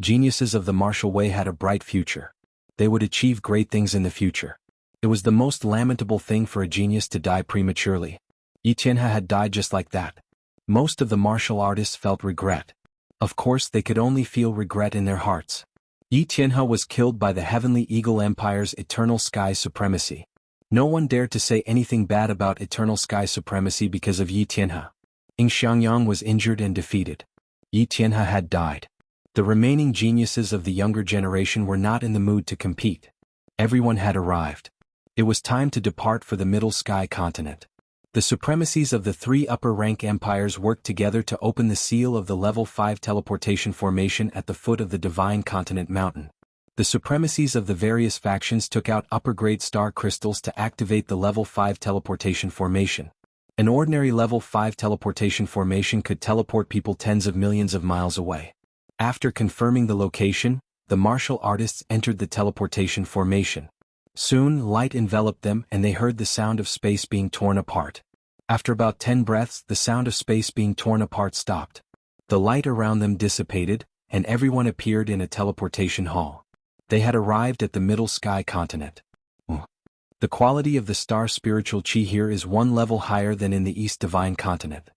[SPEAKER 1] Geniuses of the martial way had a bright future. They would achieve great things in the future. It was the most lamentable thing for a genius to die prematurely. Yi Tianhe had died just like that. Most of the martial artists felt regret. Of course, they could only feel regret in their hearts. Yi Tianhe was killed by the Heavenly Eagle Empire's Eternal Sky Supremacy. No one dared to say anything bad about Eternal Sky Supremacy because of Yi Tianhe. Ying Xiangyang was injured and defeated. Yi Tianhe had died. The remaining geniuses of the younger generation were not in the mood to compete. Everyone had arrived. It was time to depart for the Middle Sky Continent. The supremacies of the three upper-rank empires worked together to open the seal of the Level 5 teleportation formation at the foot of the Divine Continent Mountain. The supremacies of the various factions took out upper-grade star crystals to activate the Level 5 teleportation formation. An ordinary Level 5 teleportation formation could teleport people tens of millions of miles away. After confirming the location, the martial artists entered the teleportation formation. Soon, light enveloped them and they heard the sound of space being torn apart. After about 10 breaths, the sound of space being torn apart stopped. The light around them dissipated, and everyone appeared in a teleportation hall. They had arrived at the Middle Sky Continent. The quality of the star spiritual chi here is one level higher than in the East Divine Continent.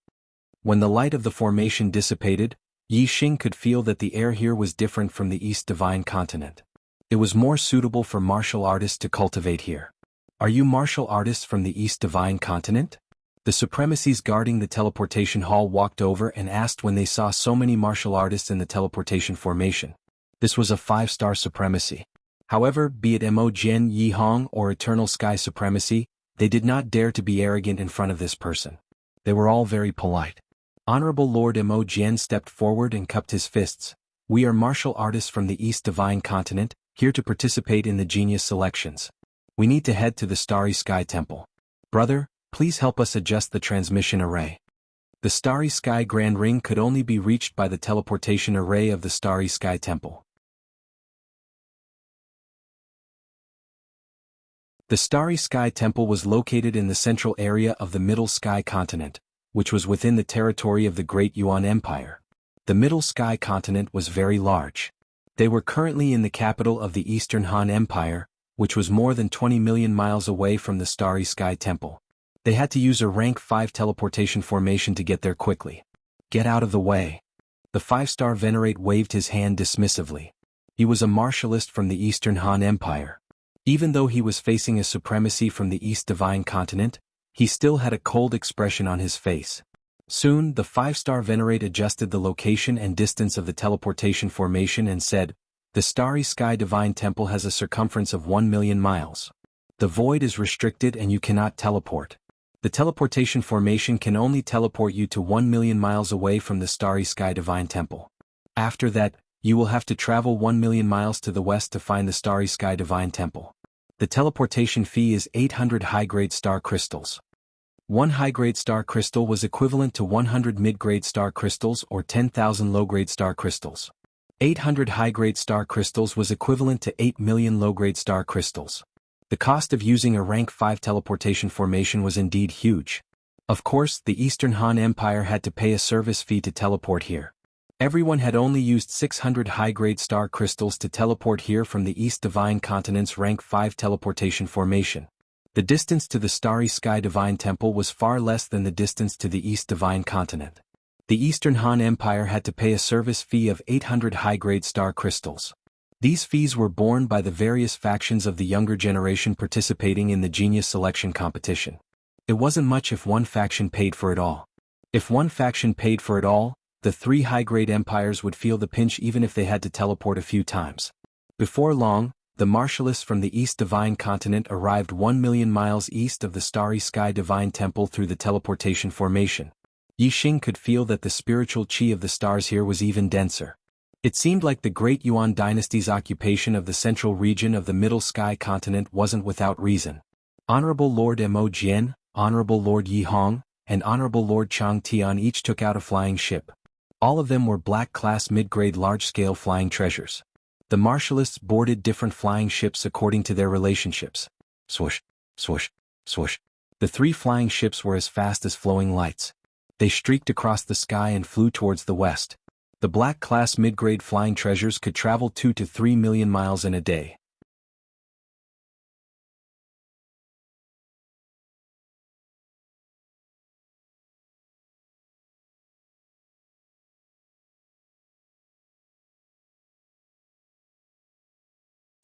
[SPEAKER 1] When the light of the formation dissipated, Yi Xing could feel that the air here was different from the East Divine Continent. It was more suitable for martial artists to cultivate here. Are you martial artists from the East Divine Continent? The supremacies guarding the teleportation hall walked over and asked when they saw so many martial artists in the teleportation formation. This was a 5-star supremacy. However, be it Mo Jian Yi Hong or Eternal Sky Supremacy, they did not dare to be arrogant in front of this person. They were all very polite. Honorable Lord Mo Jian stepped forward and cupped his fists. We are martial artists from the East Divine Continent, here to participate in the genius selections. We need to head to the Starry Sky Temple. Brother, please help us adjust the transmission array. The Starry Sky Grand Ring could only be reached by the teleportation array of the Starry Sky Temple. The Starry Sky Temple was located in the central area of the Middle Sky Continent, which was within the territory of the Great Yuan Empire. The Middle Sky Continent was very large. They were currently in the capital of the Eastern Han Empire, which was more than 20 million miles away from the Starry Sky Temple. They had to use a rank 5 teleportation formation to get there quickly. Get out of the way. The 5-star Venerate waved his hand dismissively. He was a martialist from the Eastern Han Empire. Even though he was facing a supremacy from the East Divine Continent, he still had a cold expression on his face. Soon, the 5-star Venerate adjusted the location and distance of the teleportation formation and said, "The Starry Sky Divine Temple has a circumference of 1 million miles. The void is restricted and you cannot teleport. The teleportation formation can only teleport you to 1 million miles away from the Starry Sky Divine Temple. After that, you will have to travel 1 million miles to the west to find the Starry Sky Divine Temple. The teleportation fee is 800 high-grade star crystals. 1 high-grade star crystal was equivalent to 100 mid-grade star crystals or 10,000 low-grade star crystals. 800 high-grade star crystals was equivalent to 8 million low-grade star crystals. The cost of using a rank 5 teleportation formation was indeed huge. Of course, the Eastern Han Empire had to pay a service fee to teleport here. Everyone had only used 600 high-grade star crystals to teleport here from the East Divine Continent's rank 5 teleportation formation. The distance to the Starry Sky Divine Temple was far less than the distance to the East Divine Continent. The Eastern Han Empire had to pay a service fee of 800 high-grade star crystals. These fees were borne by the various factions of the younger generation participating in the genius selection competition. It wasn't much if one faction paid for it all. If one faction paid for it all, the 3 high-grade empires would feel the pinch even if they had to teleport a few times. Before long, the martialists from the East Divine Continent arrived 1 million miles east of the Starry Sky Divine Temple through the teleportation formation. Yi Xing could feel that the spiritual chi of the stars here was even denser. It seemed like the great Yuan dynasty's occupation of the central region of the Middle Sky continent wasn't without reason. Honorable Lord Mo Jian, Honorable Lord Yi Hong, and Honorable Lord Chang Tian each took out a flying ship. All of them were black-class mid-grade large-scale flying treasures. The martialists boarded different flying ships according to their relationships. Swoosh, swoosh, swoosh. The 3 flying ships were as fast as flowing lights. They streaked across the sky and flew towards the west. The black-class mid-grade flying treasures could travel 2 to 3 million miles in a day.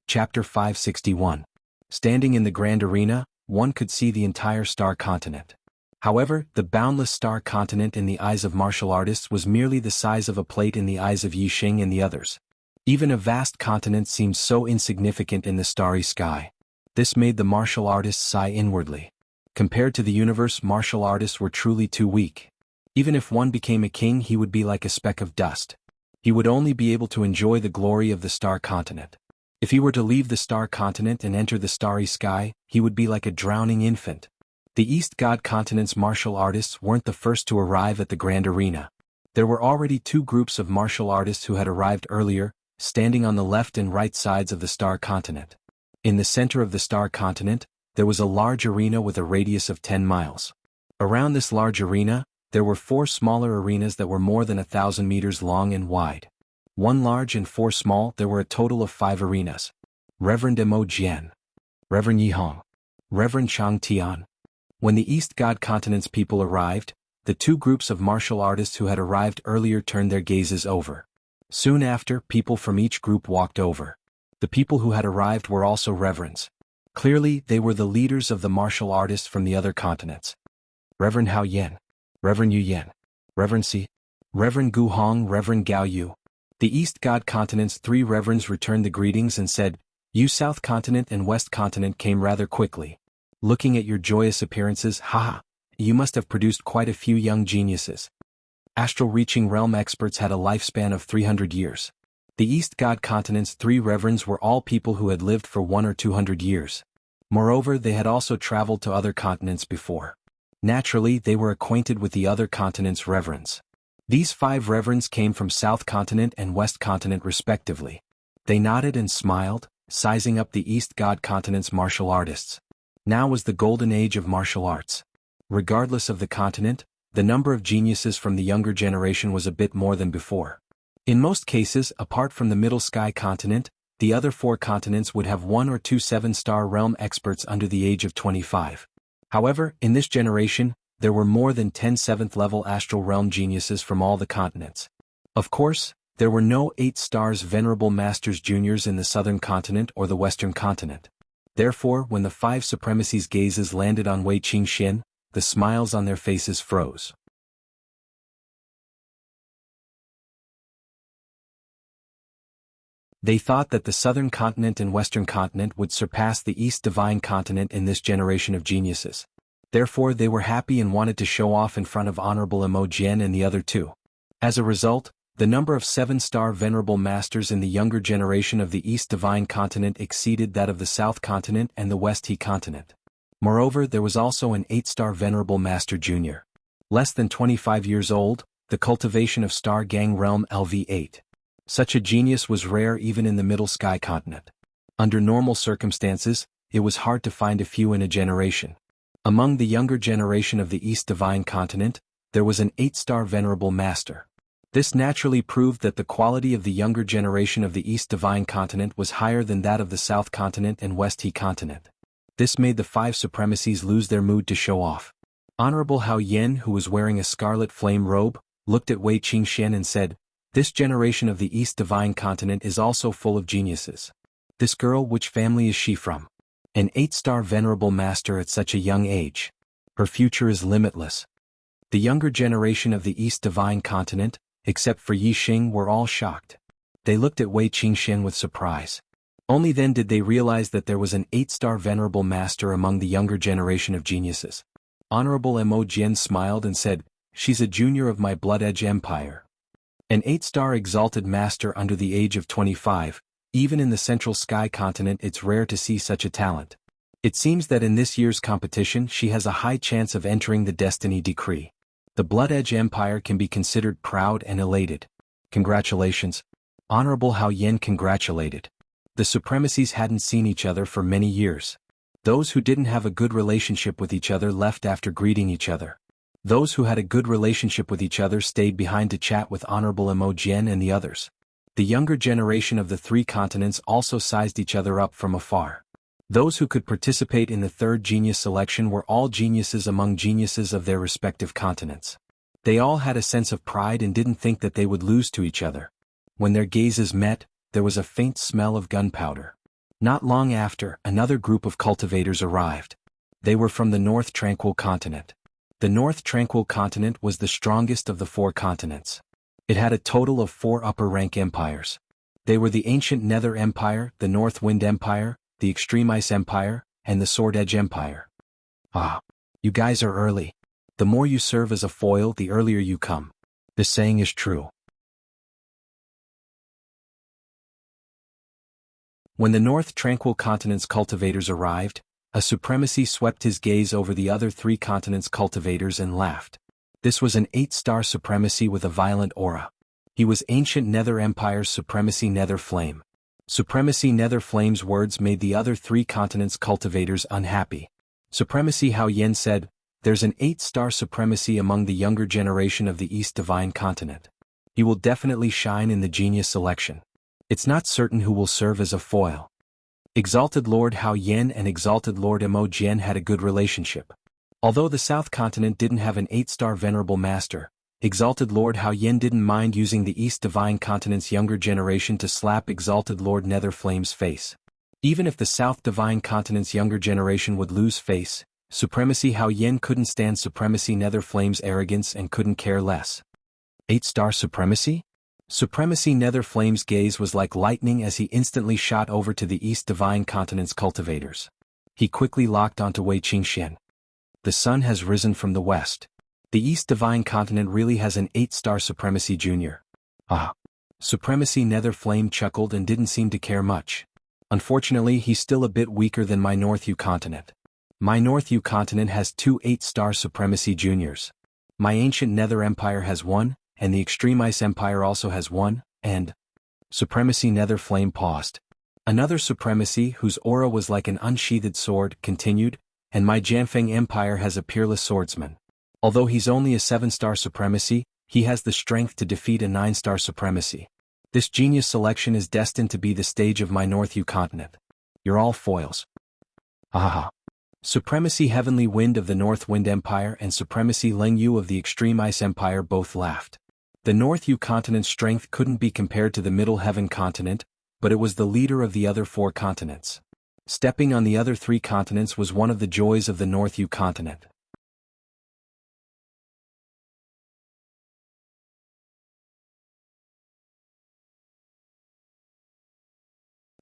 [SPEAKER 1] Chapter 561. Standing in the grand arena, one could see the entire star continent. However, the boundless star continent in the eyes of martial artists was merely the size of a plate in the eyes of Yi Xing and the others. Even a vast continent seemed so insignificant in the starry sky. This made the martial artists sigh inwardly. Compared to the universe, martial artists were truly too weak. Even if one became a king, he would be like a speck of dust. He would only be able to enjoy the glory of the star continent. If he were to leave the star continent and enter the starry sky, he would be like a drowning infant. The East God continent's martial artists weren't the first to arrive at the grand arena. There were already 2 groups of martial artists who had arrived earlier, standing on the left and right sides of the star continent. In the center of the star continent, there was a large arena with a radius of 10 miles. Around this large arena, there were 4 smaller arenas that were more than 1,000 meters long and wide. 1 large and 4 small, there were a total of 5 arenas. Reverend Mo Jian, Reverend Yi Hong, Reverend Chang Tian. When the East God continent's people arrived, the 2 groups of martial artists who had arrived earlier turned their gazes over. Soon after, people from each group walked over. The people who had arrived were also reverends. Clearly, they were the leaders of the martial artists from the other continents. Reverend Hao Yan, Reverend Yu Yan, Reverend Si, Reverend Gu Hong, Reverend Gao Yu. The East God continent's 3 reverends returned the greetings and said, "You South continent and West continent came rather quickly. Looking at your joyous appearances, haha, you must have produced quite a few young geniuses." Astral-reaching realm experts had a lifespan of 300 years. The East God continent's 3 reverends were all people who had lived for 1 or 200 years. Moreover, they had also traveled to other continents before. Naturally, they were acquainted with the other continents' reverends. These 5 reverends came from South continent and West continent respectively. They nodded and smiled, sizing up the East God continent's martial artists. Now was the golden age of martial arts. Regardless of the continent, the number of geniuses from the younger generation was a bit more than before. In most cases, apart from the Middle Sky continent, the other 4 continents would have 1 or 2 7-star realm experts under the age of 25. However, in this generation, there were more than 10 7th-level astral realm geniuses from all the continents. Of course, there were no 8 stars venerable masters juniors in the southern continent or the western continent. Therefore, when the 5 supremacies' gazes landed on Wei Qingxian, the smiles on their faces froze. They thought that the southern continent and western continent would surpass the East Divine continent in this generation of geniuses. Therefore, they were happy and wanted to show off in front of Honorable Mo Jian and the other 2. As a result, the number of 7-star venerable masters in the younger generation of the East Divine continent exceeded that of the South continent and the West He continent. Moreover, there was also an 8-star venerable master junior. Less than 25 years old, the cultivation of Star Gang Realm LV8. Such a genius was rare even in the Middle Sky continent. Under normal circumstances, it was hard to find a few in a generation. Among the younger generation of the East Divine continent, there was an 8-star venerable master. This naturally proved that the quality of the younger generation of the East Divine continent was higher than that of the South continent and West He continent. This made the 5 supremacies lose their mood to show off. Honorable Hao Yan, who was wearing a scarlet flame robe, looked at Wei Qingxian and said, "This generation of the East Divine continent is also full of geniuses. This girl, which family is she from? An 8-star venerable master at such a young age. Her future is limitless." The younger generation of the East Divine continent, except for Yi Xing, were all shocked. They looked at Wei Qingxian with surprise. Only then did they realize that there was an 8-star venerable master among the younger generation of geniuses. Honorable Mo Jian smiled and said, "She's a junior of my Blood Edge Empire." An 8-star exalted master under the age of 25, even in the Central Sky continent it's rare to see such a talent. It seems that in this year's competition she has a high chance of entering the Destiny Decree. The Blood Edge Empire can be considered proud and elated. Congratulations. Honorable Hao Yen congratulated. The supremacies hadn't seen each other for many years. Those who didn't have a good relationship with each other left after greeting each other. Those who had a good relationship with each other stayed behind to chat with Honorable Imogen and the others. The younger generation of the 3 continents also sized each other up from afar. Those who could participate in the 3rd genius selection were all geniuses among geniuses of their respective continents. They all had a sense of pride and didn't think that they would lose to each other. When their gazes met, there was a faint smell of gunpowder. Not long after, another group of cultivators arrived. They were from the North Tranquil Continent. The North Tranquil Continent was the strongest of the 4 continents. It had a total of 4 upper-rank empires. They were the Ancient Nether Empire, the North Wind Empire, the Extreme Ice Empire, and the Sword Edge Empire. Ah, you guys are early. The more you serve as a foil, the earlier you come. This saying is true. When the North Tranquil Continent's cultivators arrived, a supremacy swept his gaze over the other 3 continents' cultivators and laughed. This was an 8-star supremacy with a violent aura. He was Ancient Nether Empire's Supremacy Nether Flame. Supremacy Nether Flame's words made the other 3 continents' cultivators unhappy. Supremacy Hao Yen said, "There's an 8-star supremacy among the younger generation of the East Divine Continent. He will definitely shine in the genius selection. It's not certain who will serve as a foil." Exalted Lord Hao Yen and Exalted Lord Imogen had a good relationship. Although the South Continent didn't have an 8-star Venerable Master, Exalted Lord Hao Yen didn't mind using the East Divine Continent's younger generation to slap Exalted Lord Nether Flame's face. Even if the South Divine Continent's younger generation would lose face, Supremacy Hao Yen couldn't stand Supremacy Nether Flame's arrogance and couldn't care less. 8-star supremacy? Supremacy Nether Flame's gaze was like lightning as he instantly shot over to the East Divine Continent's cultivators. He quickly locked onto Wei Qingxian. The sun has risen from the west. The East Divine Continent really has an 8-star Supremacy Junior. Ah. Supremacy Nether Flame chuckled and didn't seem to care much. Unfortunately, he's still a bit weaker than my North U Continent. My North U Continent has 2 8-star Supremacy Juniors. My Ancient Nether Empire has 1, and the Extreme Ice Empire also has 1, and... Supremacy Nether Flame paused. Another Supremacy, whose aura was like an unsheathed sword, continued, and my Jianfeng Empire has a peerless swordsman. Although he's only a 7-star Supremacy, he has the strength to defeat a 9-star Supremacy. This genius selection is destined to be the stage of my North U Continent. You're all foils. Ah. Supremacy Heavenly Wind of the North Wind Empire and Supremacy Leng Yu of the Extreme Ice Empire both laughed. The North U Continent's strength couldn't be compared to the Middle Heaven Continent, but it was the leader of the other 4 continents. Stepping on the other 3 continents was one of the joys of the North U Continent.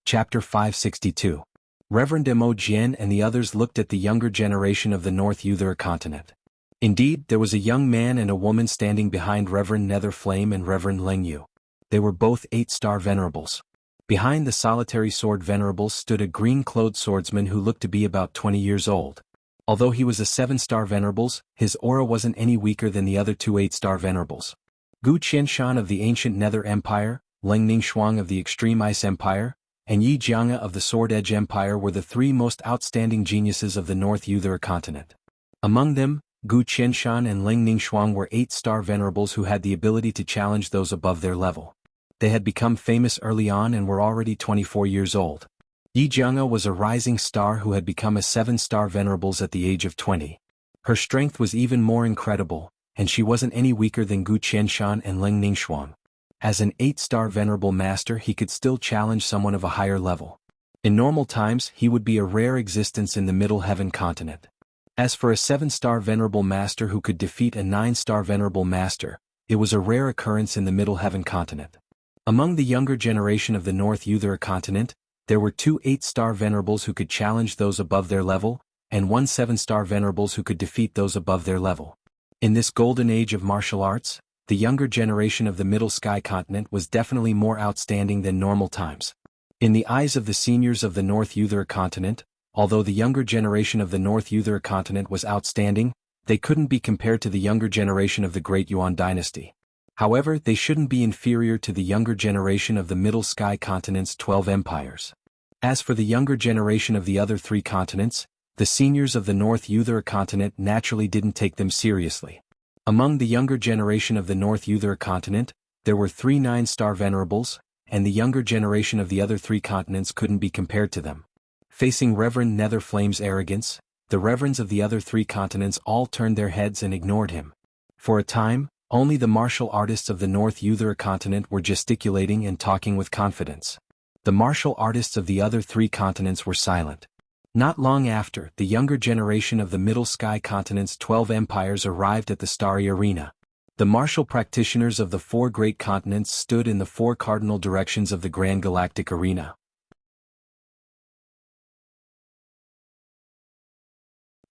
[SPEAKER 1] Chapter 562. Reverend Imogen and the others looked at the younger generation of the North Uther Continent. Indeed, there was a young man and a woman standing behind Reverend Nether Flame and Reverend Leng Yu. They were both 8-star venerables. Behind the solitary sword venerables stood a green-clothed swordsman who looked to be about 20 years old. Although he was a 7-star venerables, his aura wasn't any weaker than the other 2 8-star venerables. Gu Qianshan of the Ancient Nether Empire, Leng Ningxuang of the Extreme Ice Empire, and Yi Jianghu of the Sword Edge Empire were the 3 most outstanding geniuses of the North Uther Continent. Among them, Gu Qianshan and Leng Ningxuang were 8-star venerables who had the ability to challenge those above their level. They had become famous early on and were already 24 years old. Yi Jianghu was a rising star who had become a 7-star venerables at the age of 20. Her strength was even more incredible, and she wasn't any weaker than Gu Qianshan and Leng Ningxuang. As an 8-star venerable master, he could still challenge someone of a higher level. In normal times, he would be a rare existence in the Middle Heaven Continent. As for a 7-star venerable master who could defeat a 9-star venerable master, it was a rare occurrence in the Middle Heaven Continent. Among the younger generation of the North Uther Continent, there were 2 8-star venerables who could challenge those above their level, and 1 7-star venerables who could defeat those above their level. In this golden age of martial arts, the younger generation of the Middle Sky continent was definitely more outstanding than normal times. In the eyes of the seniors of the North Yuthura continent, although the younger generation of the North Yuthura continent was outstanding, they couldn't be compared to the younger generation of the Great Yuan dynasty. However, they shouldn't be inferior to the younger generation of the Middle Sky continent's 12 empires. As for the younger generation of the other 3 continents, the seniors of the North Yuthura continent naturally didn't take them seriously. Among the younger generation of the North Yuthura continent, there were 3 9-star venerables, and the younger generation of the other 3 continents couldn't be compared to them. Facing Reverend Netherflame's arrogance, the reverends of the other 3 continents all turned their heads and ignored him. For a time, only the martial artists of the North Yuthura continent were gesticulating and talking with confidence. The martial artists of the other 3 continents were silent. Not long after, the younger generation of the Middle Sky continent's 12 empires arrived at the starry arena. The martial practitioners of the 4 great continents stood in the 4 cardinal directions of the Grand Galactic Arena.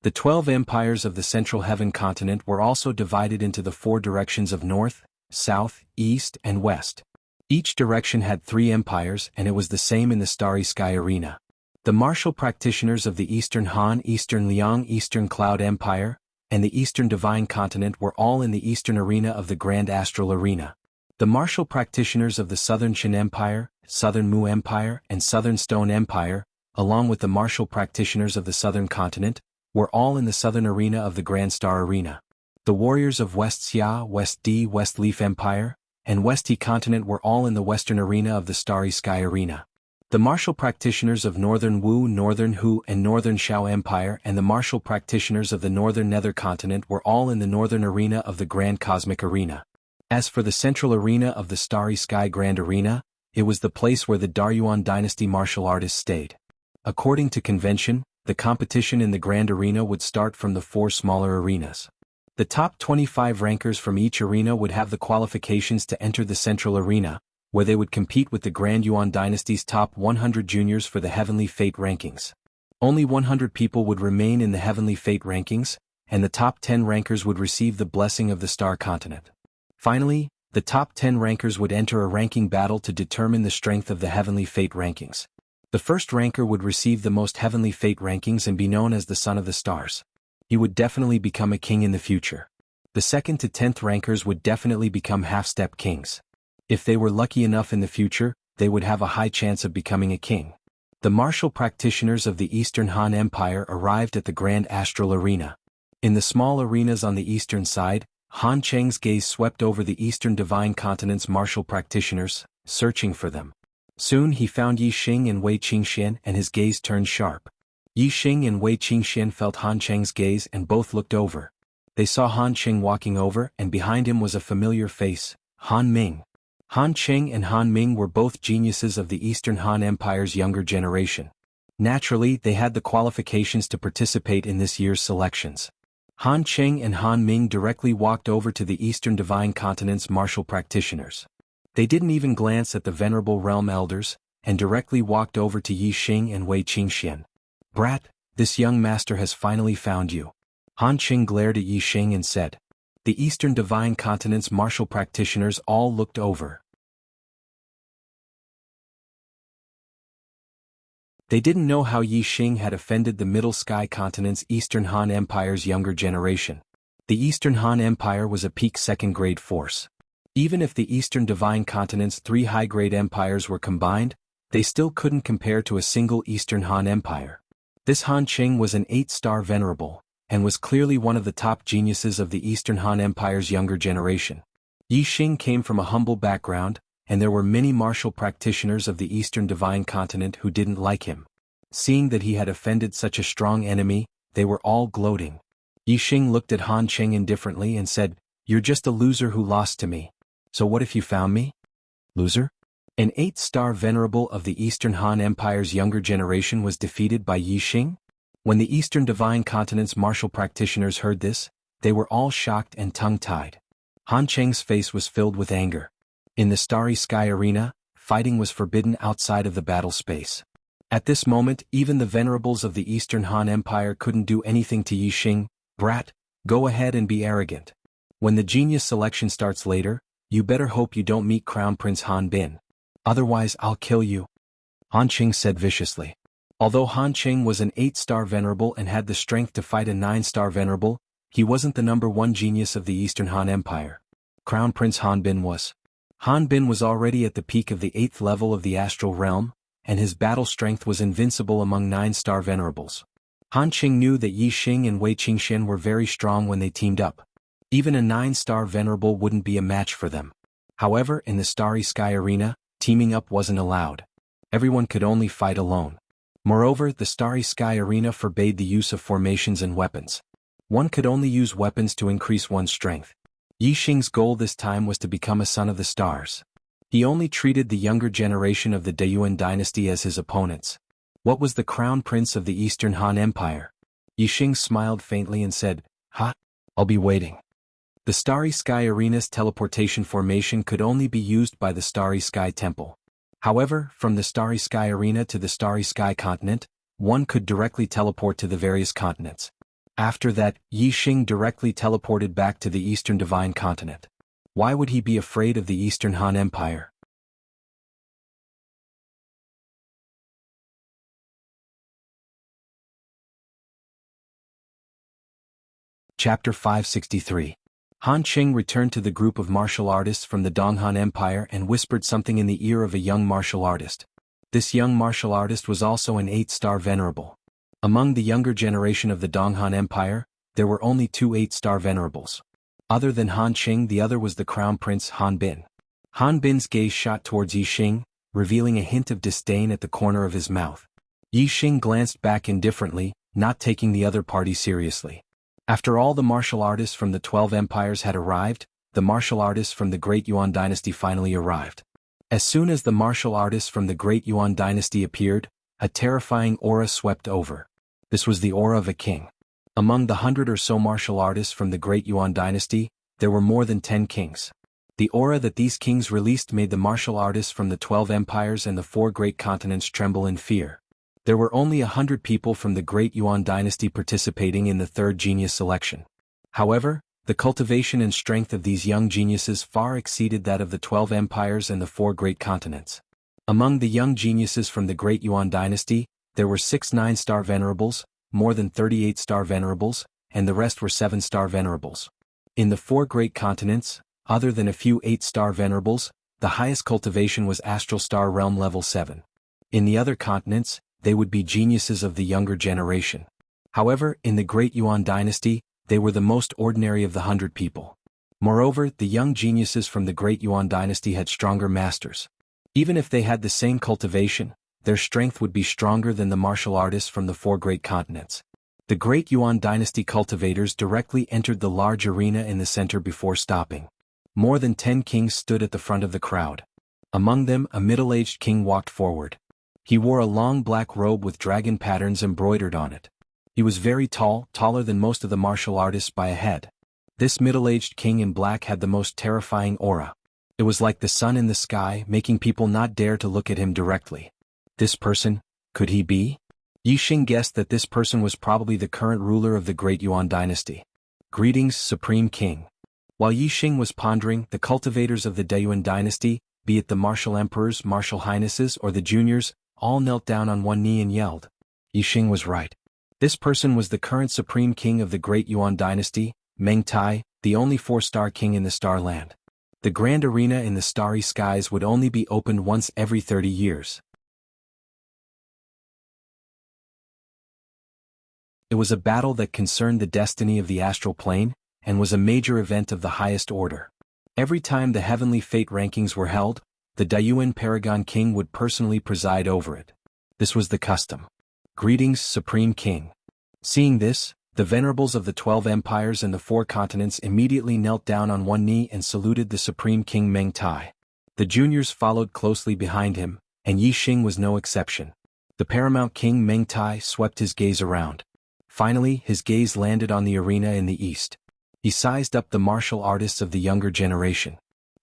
[SPEAKER 1] The 12 empires of the Central Heaven continent were also divided into the 4 directions of North, South, East, and West. Each direction had 3 empires, and it was the same in the Starry Sky Arena. The martial practitioners of the Eastern Han, Eastern Liang, Eastern Cloud Empire, and the Eastern Divine Continent were all in the Eastern Arena of the Grand Astral Arena. The martial practitioners of the Southern Shin Empire, Southern Mu Empire, and Southern Stone Empire, along with the martial practitioners of the Southern Continent, were all in the Southern Arena of the Grand Star Arena. The warriors of West Xia, West D, West Leaf Empire, and West He Continent were all in the Western Arena of the Starry Sky Arena. The martial practitioners of Northern Wu, Northern Hu, and Northern Shao Empire and the martial practitioners of the Northern Nether Continent were all in the Northern Arena of the Grand Cosmic Arena. As for the Central Arena of the Starry Sky Grand Arena, it was the place where the Daryuan dynasty martial artists stayed. According to convention, the competition in the Grand Arena would start from the 4 smaller arenas. The top 25 rankers from each arena would have the qualifications to enter the Central Arena, where they would compete with the Grand Yuan dynasty's top 100 juniors for the Heavenly Fate rankings. Only 100 people would remain in the Heavenly Fate rankings, and the top 10 rankers would receive the blessing of the Star Continent. Finally, the top 10 rankers would enter a ranking battle to determine the strength of the Heavenly Fate rankings. The first ranker would receive the most Heavenly Fate rankings and be known as the Son of the Stars. He would definitely become a king in the future. The 2nd to 10th rankers would definitely become half-step kings. If they were lucky enough in the future, they would have a high chance of becoming a king. The martial practitioners of the Eastern Han Empire arrived at the Grand Astral Arena. In the small arenas on the eastern side, Han Cheng's gaze swept over the Eastern Divine Continent's martial practitioners, searching for them. Soon he found Yi Xing and Wei Qingxian, and his gaze turned sharp. Yi Xing and Wei Qingxian felt Han Cheng's gaze and both looked over. They saw Han Cheng walking over, and behind him was a familiar face, Han Ming. Han Cheng and Han Ming were both geniuses of the Eastern Han Empire's younger generation. Naturally, they had the qualifications to participate in this year's selections. Han Cheng and Han Ming directly walked over to the Eastern Divine Continent's martial practitioners. They didn't even glance at the Venerable Realm Elders, and directly walked over to Yi Xing and Wei Qingxian. "Brat, this young master has finally found you." Han Qing glared at Yi Xing and said. The Eastern Divine Continent's martial practitioners all looked over. They didn't know how Yi Xing had offended the Middle Sky Continent's Eastern Han Empire's younger generation. The Eastern Han Empire was a peak second-grade force. Even if the Eastern Divine Continent's 3 high-grade empires were combined, they still couldn't compare to a single Eastern Han Empire. This Han Qing was an 8-star venerable, and was clearly one of the top geniuses of the Eastern Han Empire's younger generation. Yi Xing came from a humble background, and there were many martial practitioners of the Eastern Divine Continent who didn't like him. Seeing that he had offended such a strong enemy, they were all gloating. Yi Xing looked at Han Qing indifferently and said, "You're just a loser who lost to me. So what if you found me? Loser?" An 8-star venerable of the Eastern Han Empire's younger generation was defeated by Yi Xing? When the Eastern Divine Continent's martial practitioners heard this, they were all shocked and tongue-tied. Han Cheng's face was filled with anger. In the Starry Sky Arena, fighting was forbidden outside of the battle space. At this moment, even the venerables of the Eastern Han Empire couldn't do anything to Yi Xing. "Brat, go ahead and be arrogant. When the genius selection starts later, you better hope you don't meet Crown Prince Han Bin. Otherwise I'll kill you. Han Qing said viciously. Although Han Qing was an 8-star venerable and had the strength to fight a 9-star venerable, he wasn't the number one genius of the Eastern Han Empire. Crown Prince Han Bin was. Han Bin was already at the peak of the 8th level of the astral realm, and his battle strength was invincible among 9-star venerables. Han Qing knew that Yi Xing and Wei Qingxian were very strong when they teamed up. Even a 9-star venerable wouldn't be a match for them. However, in the Starry Sky Arena, teaming up wasn't allowed. Everyone could only fight alone. Moreover, the Starry Sky Arena forbade the use of formations and weapons. One could only use weapons to increase one's strength. Yi Xing's goal this time was to become a son of the stars. He only treated the younger generation of the Dayuan dynasty as his opponents. What was the crown prince of the Eastern Han Empire? Yi Xing smiled faintly and said, "Ha, I'll be waiting." The Starry Sky Arena's teleportation formation could only be used by the Starry Sky Temple. However, from the Starry Sky Arena to the Starry Sky Continent, one could directly teleport to the various continents. After that, Yi Xing directly teleported back to the Eastern Divine Continent. Why would he be afraid of the Eastern Han Empire? Chapter 563. Han Qing returned to the group of martial artists from the Donghan Empire and whispered something in the ear of a young martial artist. This young martial artist was also an 8-star venerable. Among the younger generation of the Donghan Empire, there were only 2 8-star venerables. Other than Han Qing, the other was the Crown Prince Han Bin. Han Bin's gaze shot towards Yi Xing, revealing a hint of disdain at the corner of his mouth. Yi Xing glanced back indifferently, not taking the other party seriously. After all the martial artists from the 12 empires had arrived, the martial artists from the Great Yuan dynasty finally arrived. As soon as the martial artists from the Great Yuan dynasty appeared, a terrifying aura swept over. This was the aura of a king. Among the 100 or so martial artists from the Great Yuan dynasty, there were more than 10 kings. The aura that these kings released made the martial artists from the 12 empires and the 4 great continents tremble in fear. There were only 100 people from the Great Yuan dynasty participating in the third genius selection. However, the cultivation and strength of these young geniuses far exceeded that of the 12 empires and the 4 great continents. Among the young geniuses from the Great Yuan dynasty, there were 6 9-star venerables, more than 38-star venerables, and the rest were 7-star venerables. In the 4 great continents, other than a few 8-star venerables, the highest cultivation was Astral Star Realm level 7. In the other continents, they would be geniuses of the younger generation. However, in the Great Yuan dynasty, they were the most ordinary of the 100 people. Moreover, the young geniuses from the Great Yuan dynasty had stronger masters. Even if they had the same cultivation, their strength would be stronger than the martial artists from the 4 great continents. The Great Yuan dynasty cultivators directly entered the large arena in the center before stopping. More than 10 kings stood at the front of the crowd. Among them, a middle-aged king walked forward. He wore a long black robe with dragon patterns embroidered on it. He was very tall, taller than most of the martial artists by a head. This middle-aged king in black had the most terrifying aura. It was like the sun in the sky, making people not dare to look at him directly. This person, could he be? Yi Xing guessed that this person was probably the current ruler of the Great Yuan dynasty. Greetings, Supreme King. While Yi Xing was pondering, the cultivators of the Dayuan dynasty, be it the martial emperors, martial highnesses, or the juniors, all knelt down on one knee and yelled. Yi Xing was right. This person was the current Supreme King of the Great Yuan dynasty, Meng Tai, the only 4-star king in the Star Land. The grand arena in the starry skies would only be opened once every 30 years. It was a battle that concerned the destiny of the astral plane, and was a major event of the highest order. Every time the heavenly fate rankings were held, the Dayuan Paragon King would personally preside over it. This was the custom. Greetings, Supreme King. Seeing this, the venerables of the 12 empires and the 4 continents immediately knelt down on one knee and saluted the Supreme King Meng Tai. The juniors followed closely behind him, and Yi Xing was no exception. The paramount king Meng Tai swept his gaze around. Finally, his gaze landed on the arena in the east. He sized up the martial artists of the younger generation.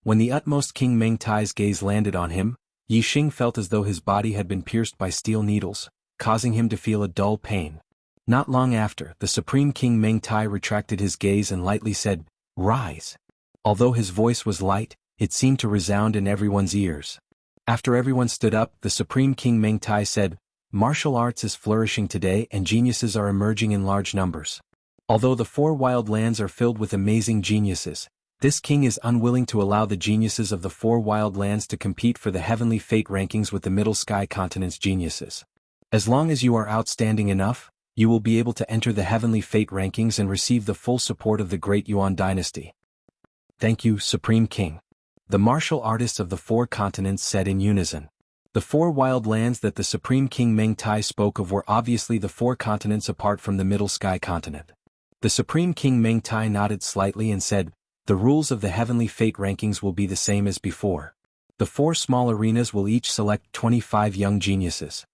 [SPEAKER 1] When the utmost King Meng Tai's gaze landed on him, Yi Xing felt as though his body had been pierced by steel needles, causing him to feel a dull pain. Not long after, the Supreme King Meng Tai retracted his gaze and lightly said, Rise. Although his voice was light, it seemed to resound in everyone's ears. After everyone stood up, the Supreme King Meng Tai said, "Martial arts is flourishing today and geniuses are emerging in large numbers. Although the 4 wild lands are filled with amazing geniuses, this king is unwilling to allow the geniuses of the 4 wild lands to compete for the heavenly fate rankings with the Middle Sky Continent's geniuses. As long as you are outstanding enough, you will be able to enter the heavenly fate rankings and receive the full support of the great Yuan dynasty." "Thank you, Supreme King," the martial artists of the 4 continents said in unison. The 4 wild lands that the Supreme King Meng Tai spoke of were obviously the 4 continents apart from the Middle Sky Continent. The Supreme King Meng Tai nodded slightly and said, "The rules of the heavenly fate rankings will be the same as before. The 4 small arenas will each select 25 young geniuses.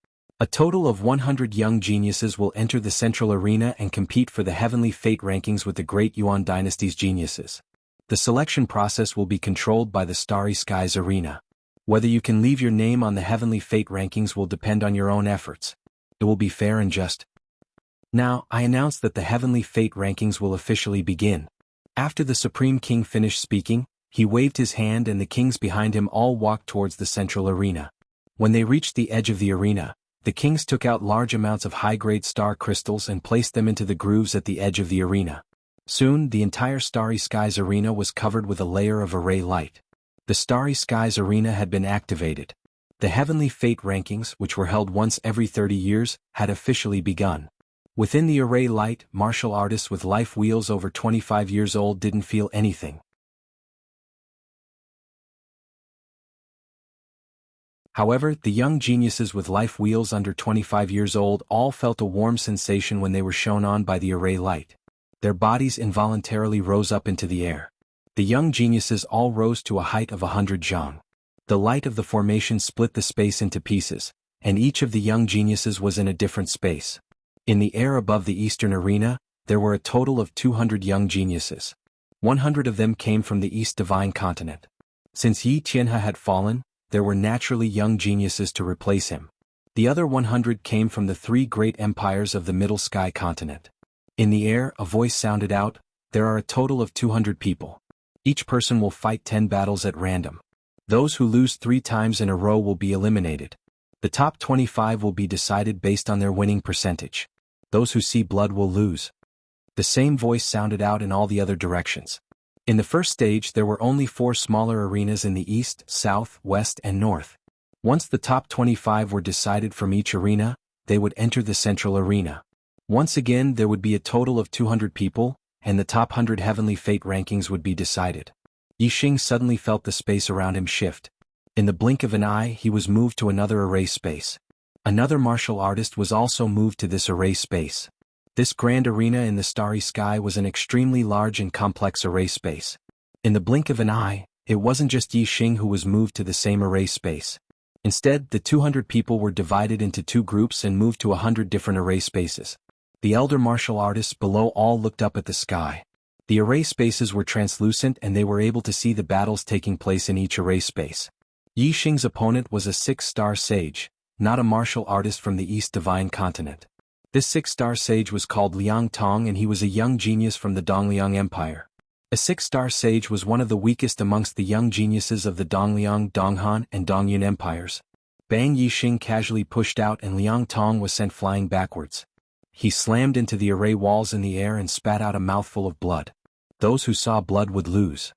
[SPEAKER 1] A total of 100 young geniuses will enter the central arena and compete for the heavenly fate rankings with the great Yuan dynasty's geniuses. The selection process will be controlled by the Starry Skies Arena. Whether you can leave your name on the heavenly fate rankings will depend on your own efforts. It will be fair and just. Now, I announce that the heavenly fate rankings will officially begin." After the Supreme King finished speaking, he waved his hand and the kings behind him all walked towards the central arena. When they reached the edge of the arena, the kings took out large amounts of high-grade star crystals and placed them into the grooves at the edge of the arena. Soon, the entire Starry Skies Arena was covered with a layer of array light. The Starry Skies Arena had been activated. The heavenly fate rankings, which were held once every 30 years, had officially begun. Within the array light, martial artists with life wheels over 25 years old didn't feel anything. However, the young geniuses with life wheels under 25 years old all felt a warm sensation when they were shone on by the array light. Their bodies involuntarily rose up into the air. The young geniuses all rose to a height of 100 zhang. The light of the formation split the space into pieces, and each of the young geniuses was in a different space. In the air above the eastern arena, there were a total of 200 young geniuses. 100 of them came from the East Divine Continent. Since Yi Tianhe had fallen, there were naturally young geniuses to replace him. The other 100 came from the 3 great empires of the Middle Sky Continent. In the air, a voice sounded out, "There are a total of 200 people. Each person will fight 10 battles at random. Those who lose 3 times in a row will be eliminated. The top 25 will be decided based on their winning percentage. Those who see blood will lose." The same voice sounded out in all the other directions. In the first stage there were only 4 smaller arenas in the east, south, west and north. Once the top 25 were decided from each arena, they would enter the central arena. Once again there would be a total of 200 people, and the top 100 heavenly fate rankings would be decided. Yi Xing suddenly felt the space around him shift. In the blink of an eye he was moved to another array space. Another martial artist was also moved to this array space. This grand arena in the starry sky was an extremely large and complex array space. In the blink of an eye, it wasn't just Yi Xing who was moved to the same array space. Instead, the 200 people were divided into 2 groups and moved to 100 different array spaces. The elder martial artists below all looked up at the sky. The array spaces were translucent and they were able to see the battles taking place in each array space. Yi Xing's opponent was a 6-star sage, not a martial artist from the East Divine Continent. This 6-star sage was called Liang Tong and he was a young genius from the Dongliang Empire. A 6-star sage was one of the weakest amongst the young geniuses of the Dongliang, Donghan, and Dongyun empires. Bang! Yi Xing casually pushed out and Liang Tong was sent flying backwards. He slammed into the array walls in the air and spat out a mouthful of blood. Those who saw blood would lose.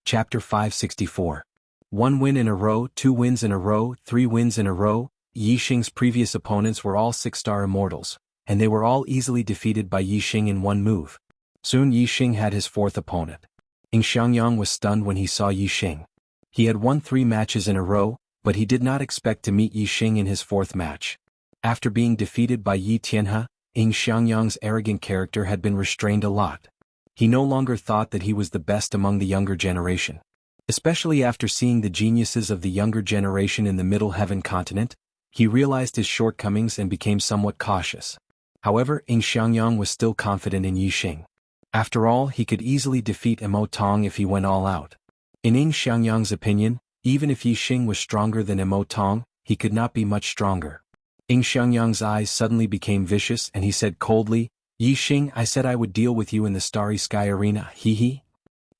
[SPEAKER 1] Chapter 564. 1 win in a row, 2 wins in a row, 3 wins in a row. Yi Xing's previous opponents were all 6-star immortals, and they were all easily defeated by Yi Xing in one move. Soon Yi Xing had his 4th opponent. Ying Xiangyang was stunned when he saw Yi Xing. He had won 3 matches in a row, but he did not expect to meet Yi Xing in his 4th match. After being defeated by Yi Tianhe, Ying Xiangyang's arrogant character had been restrained a lot. He no longer thought that he was the best among the younger generation. Especially after seeing the geniuses of the younger generation in the Middle Heaven continent, he realized his shortcomings and became somewhat cautious. However, Ying Xiangyang was still confident in Yi Xing. After all, he could easily defeat Imo Tong if he went all out. In Ying Xiangyang's opinion, even if Yi Xing was stronger than Imo Tong, he could not be much stronger. Ying Xiangyang's eyes suddenly became vicious and he said coldly, "Yi Xing, I said I would deal with you in the Starry Sky Arena, hee."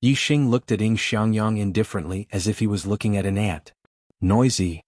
[SPEAKER 1] Yi Xing looked at Ying Xiangyang indifferently as if he was looking at an ant. Noisy.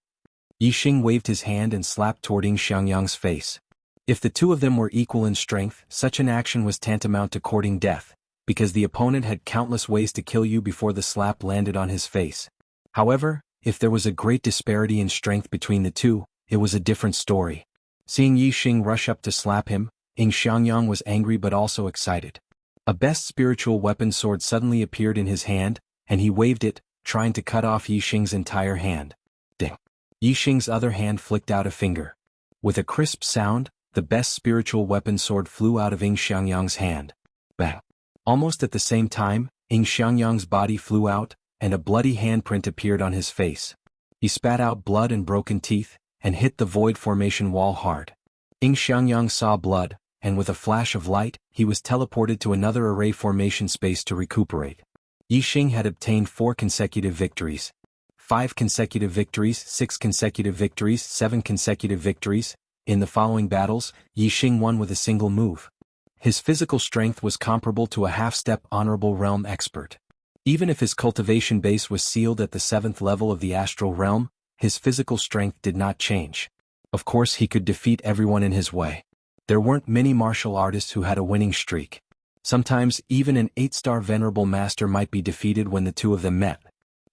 [SPEAKER 1] Yi Xing waved his hand and slapped toward Ying Xiangyang's face. If the two of them were equal in strength, such an action was tantamount to courting death, because the opponent had countless ways to kill you before the slap landed on his face. However, if there was a great disparity in strength between the two, it was a different story. Seeing Yi Xing rush up to slap him, Ying Xiangyang was angry but also excited. A best spiritual weapon sword suddenly appeared in his hand, and he waved it, trying to cut off Yi Xing's entire hand. Ding! Yi Xing's other hand flicked out a finger. With a crisp sound, the best spiritual weapon sword flew out of Ying Xiangyang's hand. Bang! Almost at the same time, Ying Xiangyang's body flew out, and a bloody handprint appeared on his face. He spat out blood and broken teeth, and hit the void formation wall hard. Ying Xiangyang saw blood, and with a flash of light, he was teleported to another array formation space to recuperate. Yi Xing had obtained 4 consecutive victories. 5 consecutive victories, 6 consecutive victories, 7 consecutive victories. In the following battles, Yi Xing won with a single move. His physical strength was comparable to a half-step honorable realm expert. Even if his cultivation base was sealed at the 7th level of the astral realm, his physical strength did not change. Of course he could defeat everyone in his way. There weren't many martial artists who had a winning streak. Sometimes even an 8-star venerable master might be defeated when the two of them met.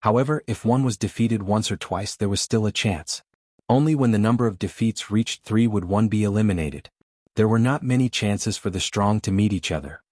[SPEAKER 1] However, if one was defeated once or twice there was still a chance. Only when the number of defeats reached 3 would one be eliminated. There were not many chances for the strong to meet each other.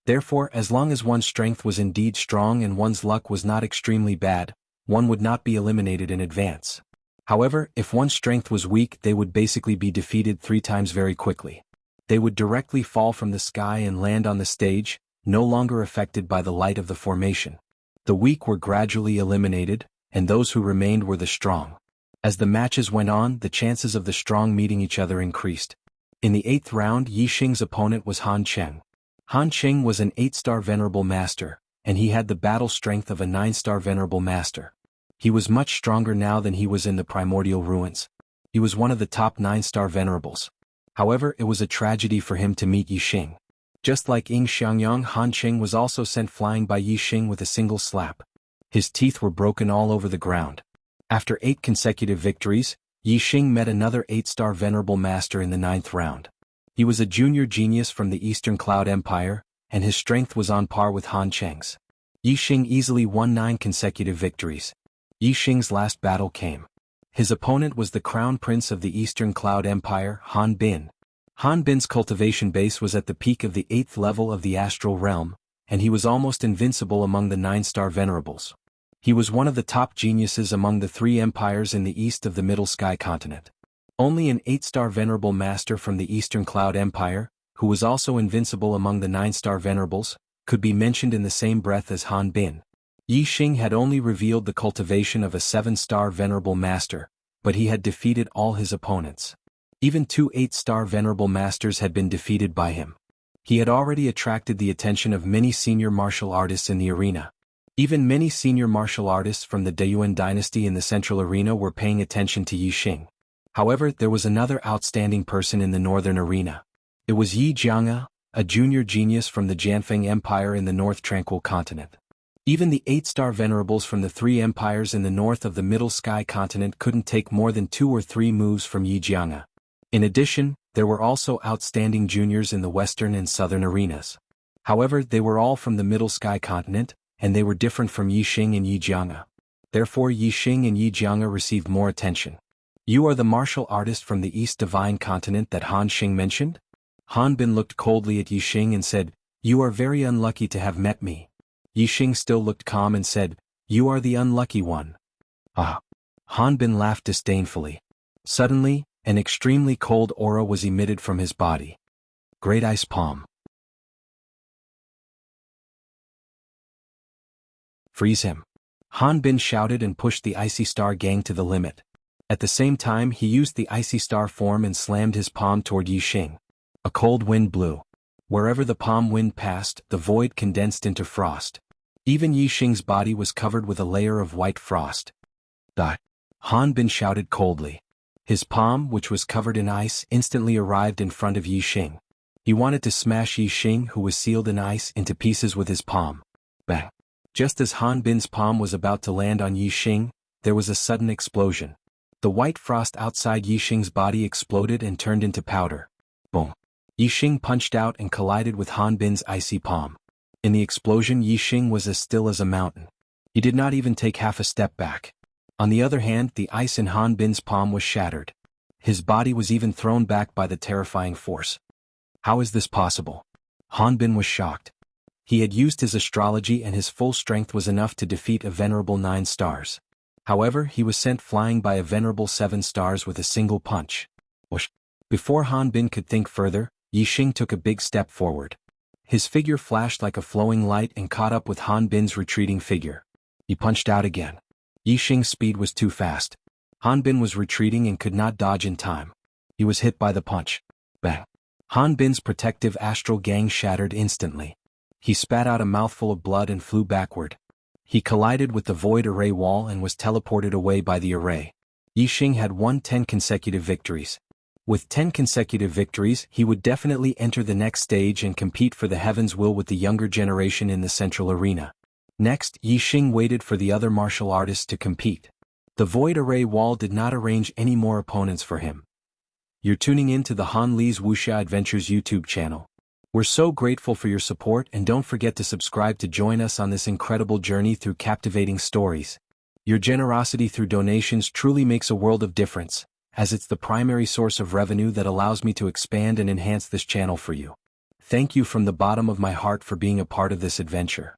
[SPEAKER 1] Therefore, as long as one's strength was indeed strong and one's luck was not extremely bad, one would not be eliminated in advance. However, if one's strength was weak, they would basically be defeated 3 times very quickly. They would directly fall from the sky and land on the stage, no longer affected by the light of the formation. The weak were gradually eliminated, and those who remained were the strong. As the matches went on, the chances of the strong meeting each other increased. In the 8th round, Yi Xing's opponent was Han Cheng. Han Cheng was an 8-star venerable master, and he had the battle strength of a 9-star venerable master. He was much stronger now than he was in the primordial ruins. He was one of the top 9-star venerables. However, it was a tragedy for him to meet Yi Xing. Just like Ying Xiangyang, Han Cheng was also sent flying by Yi Xing with a single slap. His teeth were broken all over the ground. After 8 consecutive victories, Yi Xing met another 8-star venerable master in the 9th round. He was a junior genius from the Eastern Cloud Empire, and his strength was on par with Han Cheng's. Yi Xing easily won 9 consecutive victories. Yi Xing's last battle came. His opponent was the crown prince of the Eastern Cloud Empire, Han Bin. Han Bin's cultivation base was at the peak of the 8th level of the astral realm, and he was almost invincible among the 9-star venerables. He was one of the top geniuses among the 3 empires in the east of the Middle Sky continent. Only an 8-star venerable master from the Eastern Cloud Empire, who was also invincible among the 9-star venerables, could be mentioned in the same breath as Han Bin. Yi Xing had only revealed the cultivation of a 7-star venerable master, but he had defeated all his opponents. Even 2 8-star venerable masters had been defeated by him. He had already attracted the attention of many senior martial artists in the arena. Even many senior martial artists from the Deyuan dynasty in the central arena were paying attention to Yi Xing. However, there was another outstanding person in the northern arena. It was Yi Jianghu, a junior genius from the Jianfeng Empire in the North Tranquil continent. Even the 8-star venerables from the 3 empires in the north of the Middle Sky continent couldn't take more than 2 or 3 moves from Yi Jianghu. In addition, there were also outstanding juniors in the western and southern arenas. However, they were all from the Middle Sky continent, and they were different from Yi Xing and Yi Jianghu. Therefore Yi Xing and Yi Jianghu received more attention. "You are the martial artist from the East Divine continent that Han Xing mentioned?" Han Bin looked coldly at Yi Xing and said, "You are very unlucky to have met me." Yi Xing still looked calm and said, "You are the unlucky one." Ah! Han Bin laughed disdainfully. Suddenly, an extremely cold aura was emitted from his body. Great Ice Palm. Freeze him. Han Bin shouted and pushed the Icy Star gang to the limit. At the same time he used the Icy Star form and slammed his palm toward Yi Xing. A cold wind blew. Wherever the palm wind passed, the void condensed into frost. Even Yi Xing's body was covered with a layer of white frost. Han Bin shouted coldly. His palm, which was covered in ice, instantly arrived in front of Yi Xing. He wanted to smash Yi Xing, who was sealed in ice, into pieces with his palm. Bang! Just as Han Bin's palm was about to land on Yi Xing, there was a sudden explosion. The white frost outside Yi Xing's body exploded and turned into powder. Boom! Yi Xing punched out and collided with Han Bin's icy palm. In the explosion, Yi Xing was as still as a mountain. He did not even take half a step back. On the other hand, the ice in Han Bin's palm was shattered. His body was even thrown back by the terrifying force. How is this possible? Han Bin was shocked. He had used his astrology and his full strength was enough to defeat a venerable 9 stars. However, he was sent flying by a venerable 7 stars with a single punch. Whoosh! Before Han Bin could think further, Yi Xing took a big step forward. His figure flashed like a flowing light and caught up with Han Bin's retreating figure. He punched out again. Yi Xing's speed was too fast. Han Bin was retreating and could not dodge in time. He was hit by the punch. Bang! Han Bin's protective astral gang shattered instantly. He spat out a mouthful of blood and flew backward. He collided with the void array wall and was teleported away by the array. Yi Xing had won 10 consecutive victories. With 10 consecutive victories, he would definitely enter the next stage and compete for the Heaven's Will with the younger generation in the central arena. Next, Yi Xing waited for the other martial artists to compete. The void array wall did not arrange any more opponents for him. You're tuning in to the Han Li's Wuxia Adventures YouTube channel. We're so grateful for your support and don't forget to subscribe to join us on this incredible journey through captivating stories. Your generosity through donations truly makes a world of difference, as it's the primary source of revenue that allows me to expand and enhance this channel for you. Thank you from the bottom of my heart for being a part of this adventure.